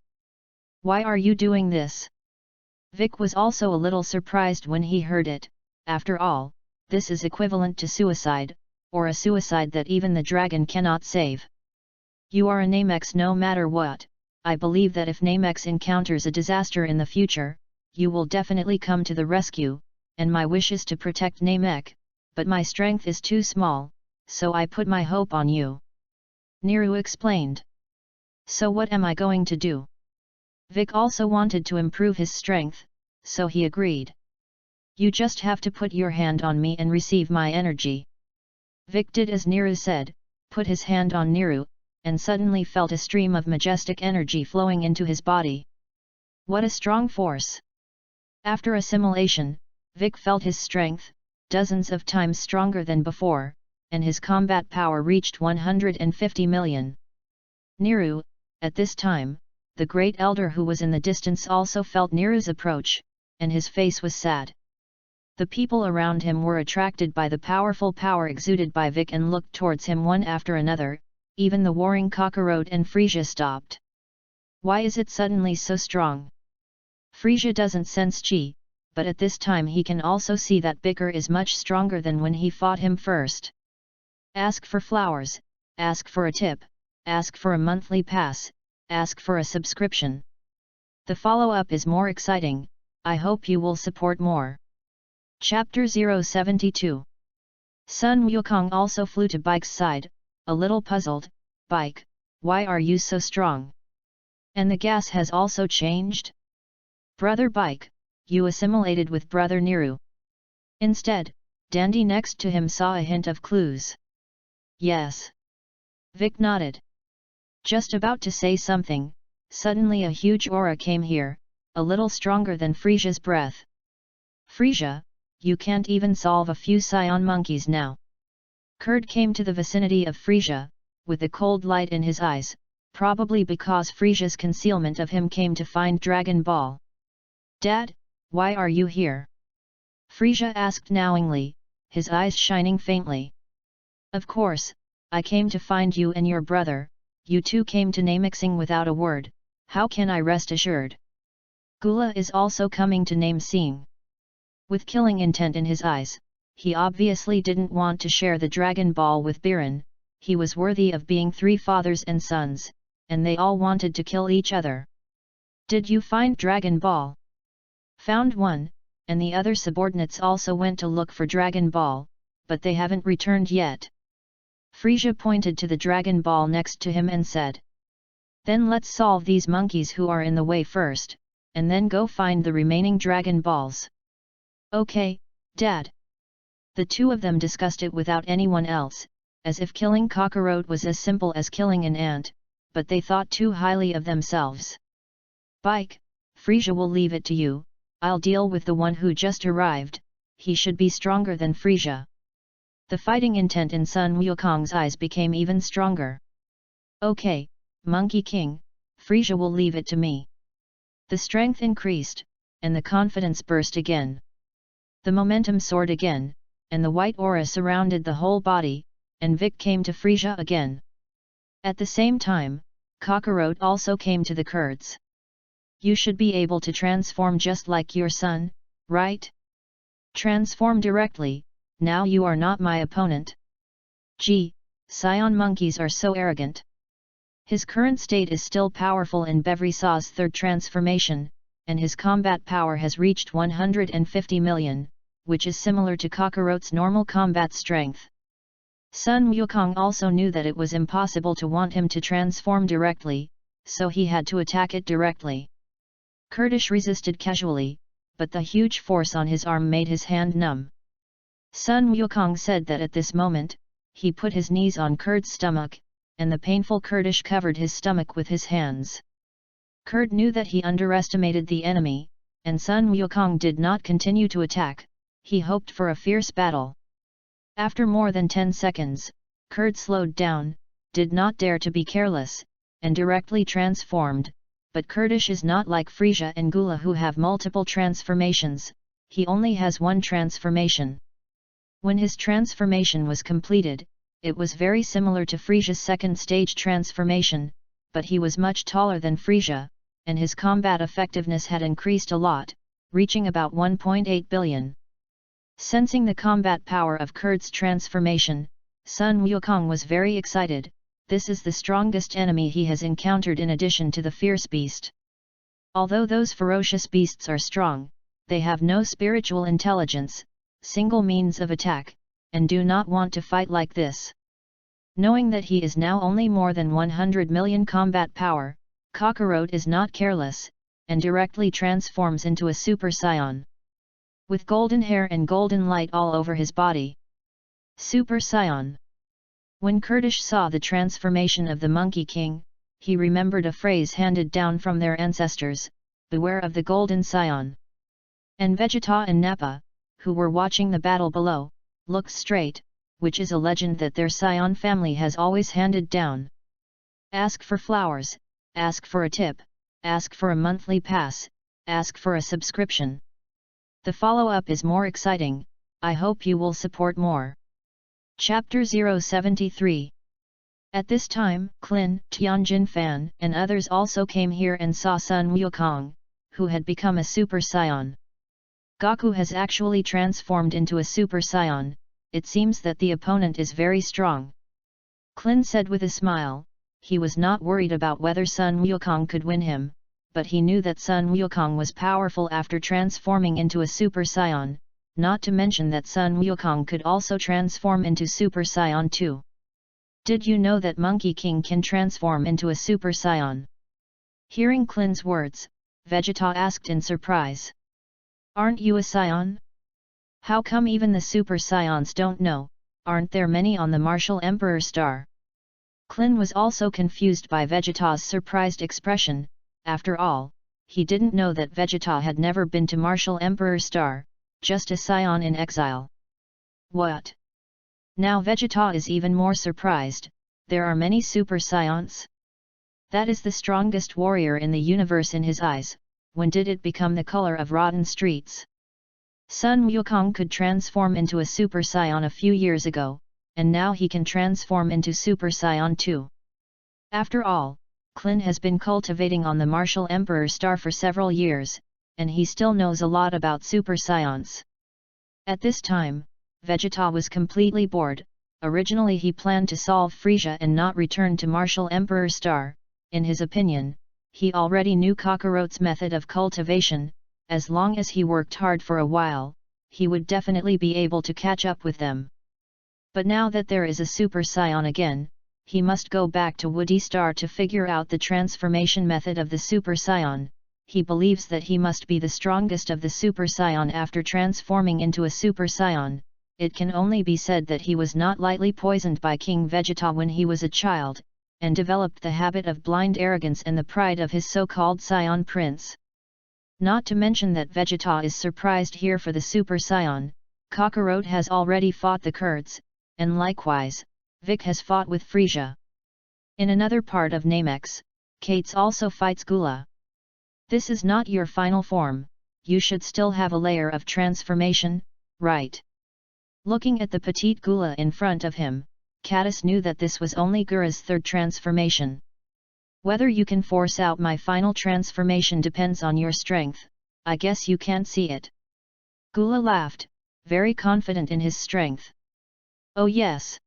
Why are you doing this? Vic was also a little surprised when he heard it. After all, this is equivalent to suicide, or a suicide that even the dragon cannot save. You are a Namex no matter what. I believe that if Namex encounters a disaster in the future, you will definitely come to the rescue, and my wish is to protect Namek, but my strength is too small, so I put my hope on you. Nero explained. So what am I going to do? Vic also wanted to improve his strength, so he agreed. You just have to put your hand on me and receive my energy. Vic did as Nero said, put his hand on Nero, and suddenly felt a stream of majestic energy flowing into his body. What a strong force! After assimilation, Vic felt his strength, dozens of times stronger than before, and his combat power reached 150 million. Nero, at this time, the great elder who was in the distance also felt Nero's approach, and his face was sad. The people around him were attracted by the powerful power exuded by Vic and looked towards him one after another. Even the warring Cockroach and Frisia stopped. Why is it suddenly so strong? Frisia doesn't sense chi, but at this time he can also see that Bicker is much stronger than when he fought him first. Ask for flowers, ask for a tip, ask for a monthly pass, ask for a subscription. The follow-up is more exciting, I hope you will support more. Chapter 072. Sun Wukong also flew to Bike's side, a little puzzled. Bike, why are you so strong? And the gas has also changed? Brother Bike, you assimilated with Brother Nero. Instead, Dandy next to him saw a hint of clues. Yes. Vic nodded. Just about to say something, suddenly a huge aura came here, a little stronger than Frisia's breath. Frisia, you can't even solve a few scion monkeys now. Kurd came to the vicinity of Frisia, with a cold light in his eyes, probably because Frisia's concealment of him came to find Dragon Ball. Dad, why are you here? Frisia asked knowingly, his eyes shining faintly. Of course, I came to find you and your brother, you two came to Namixing without a word, how can I rest assured? Gula is also coming to Namixing. With killing intent in his eyes, he obviously didn't want to share the Dragon Ball with Biren, he was worthy of being three fathers and sons, and they all wanted to kill each other. Did you find Dragon Ball? Found one, and the other subordinates also went to look for Dragon Ball, but they haven't returned yet. Frisia pointed to the Dragon Ball next to him and said. Then let's solve these monkeys who are in the way first, and then go find the remaining Dragon Balls. Okay, Dad. The two of them discussed it without anyone else, as if killing Kakarot was as simple as killing an ant, but they thought too highly of themselves. Bike, Frisia will leave it to you, I'll deal with the one who just arrived, he should be stronger than Frisia. The fighting intent in Sun Wukong's eyes became even stronger. Okay, Monkey King, Frisia will leave it to me. The strength increased, and the confidence burst again. The momentum soared again, and the white aura surrounded the whole body, and Vic came to Frisia again. At the same time, Kakarot also came to the Kurds. You should be able to transform just like your son, right? Transform directly, now you are not my opponent. Gee, Scion monkeys are so arrogant. His current state is still powerful in Bevrisaw's third transformation, and his combat power has reached 150 million, which is similar to Kakarot's normal combat strength. Sun Wukong also knew that it was impossible to want him to transform directly, so he had to attack it directly. Kurdish resisted casually, but the huge force on his arm made his hand numb. Sun Wukong said that at this moment, he put his knees on Kurd's stomach, and the painful Kurdish covered his stomach with his hands. Kurd knew that he underestimated the enemy, and Sun Wukong did not continue to attack, he hoped for a fierce battle. After more than 10 seconds, Kurd slowed down, did not dare to be careless, and directly transformed, but Kurdish is not like Frisia and Gula who have multiple transformations, he only has one transformation. When his transformation was completed, it was very similar to Frisia's second stage transformation, but he was much taller than Frisia, and his combat effectiveness had increased a lot, reaching about 1.8 billion. Sensing the combat power of Kurd's transformation, Sun Wukong was very excited, this is the strongest enemy he has encountered in addition to the fierce beast. Although those ferocious beasts are strong, they have no spiritual intelligence, single means of attack, and do not want to fight like this. Knowing that he is now only more than 100 million combat power, Kakarot is not careless, and directly transforms into a Super Scion. With golden hair and golden light all over his body. Super Scion. When Kurdish saw the transformation of the Monkey King, he remembered a phrase handed down from their ancestors, beware of the golden Scion. And Vegeta and Nappa, who were watching the battle below, looked straight, which is a legend that their Scion family has always handed down. Ask for flowers, ask for a tip, ask for a monthly pass, ask for a subscription. The follow-up is more exciting, I hope you will support more. Chapter 073. At this time, Klin, Tianjin Fan, and others also came here and saw Sun Wukong, who had become a Super Scion. Goku has actually transformed into a Super Scion, it seems that the opponent is very strong. Klin said with a smile, he was not worried about whether Sun Wukong could win him, but he knew that Sun Wukong was powerful after transforming into a Super Scion, not to mention that Sun Wukong could also transform into Super Scion too. Did you know that Monkey King can transform into a Super Scion? Hearing Klin's words, Vegeta asked in surprise. Aren't you a Scion? How come even the Super Scions don't know, aren't there many on the Martial Emperor Star? Klin was also confused by Vegeta's surprised expression, after all, he didn't know that Vegeta had never been to Martial Emperor Star, just a Scion in exile. What? Now Vegeta is even more surprised, there are many Super Scions? That is the strongest warrior in the universe in his eyes, when did it become the color of rotten streets? Sun Wukong could transform into a Super Scion a few years ago, and now he can transform into Super Saiyan too. After all, Klin has been cultivating on the Martial Emperor Star for several years, and he still knows a lot about Super Saiyans. At this time, Vegeta was completely bored. Originally he planned to solve Frieza and not return to Martial Emperor Star. In his opinion, he already knew Kakarot's method of cultivation. As long as he worked hard for a while, he would definitely be able to catch up with them. But now that there is a Super Saiyan again, he must go back to Woody Star to figure out the transformation method of the Super Saiyan. He believes that he must be the strongest of the Super Saiyan after transforming into a Super Saiyan. It can only be said that he was not lightly poisoned by King Vegeta when he was a child, and developed the habit of blind arrogance and the pride of his so-called Saiyan Prince. Not to mention that Vegeta is surprised here for the Super Saiyan. Kakarot has already fought the Kurds, and likewise, Vic has fought with Frieza. In another part of Namex, Kates also fights Gula. This is not your final form, you should still have a layer of transformation, right? Looking at the petite Gula in front of him, Katis knew that this was only Gura's third transformation. Whether you can force out my final transformation depends on your strength, I guess you can't see it. Gula laughed, very confident in his strength. Oh yes.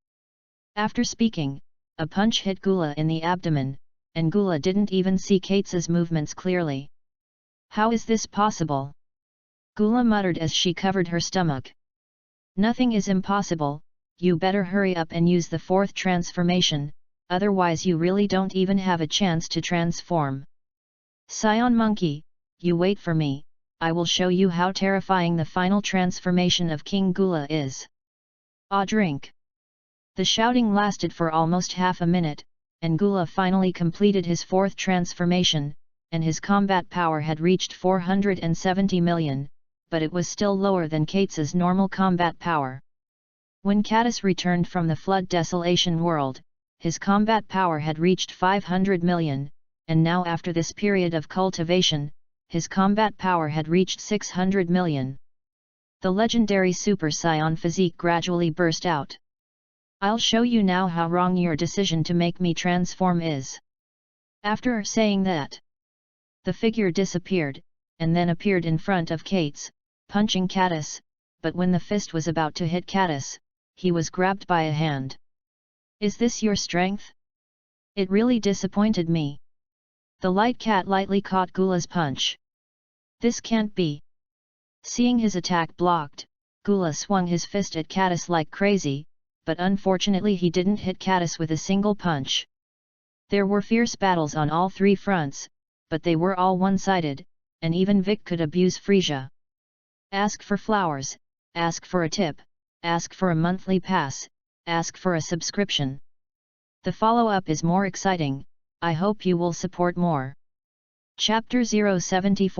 After speaking, a punch hit Gula in the abdomen, and Gula didn't even see Kates's movements clearly. How is this possible? Gula muttered as she covered her stomach. Nothing is impossible, you better hurry up and use the fourth transformation, otherwise you really don't even have a chance to transform. Saiyan Monkey, you wait for me, I will show you how terrifying the final transformation of King Gula is. Drink. The shouting lasted for almost half a minute, and Gula finally completed his fourth transformation, and his combat power had reached 470 million, but it was still lower than Kates's normal combat power. When Katis returned from the Flood Desolation world, his combat power had reached 500 million, and now after this period of cultivation, his combat power had reached 600 million. The legendary Super Saiyan physique gradually burst out. I'll show you now how wrong your decision to make me transform is. After saying that, the figure disappeared, and then appeared in front of Kates, punching Katis, but when the fist was about to hit Katis, he was grabbed by a hand. Is this your strength? It really disappointed me. The light cat lightly caught Gula's punch. This can't be. Seeing his attack blocked, Gula swung his fist at Katis like crazy, but unfortunately he didn't hit Katis with a single punch. There were fierce battles on all three fronts, but they were all one-sided, and even Vic could abuse Frieza. Ask for flowers, ask for a tip, ask for a monthly pass, ask for a subscription. The follow-up is more exciting, I hope you will support more. Chapter 074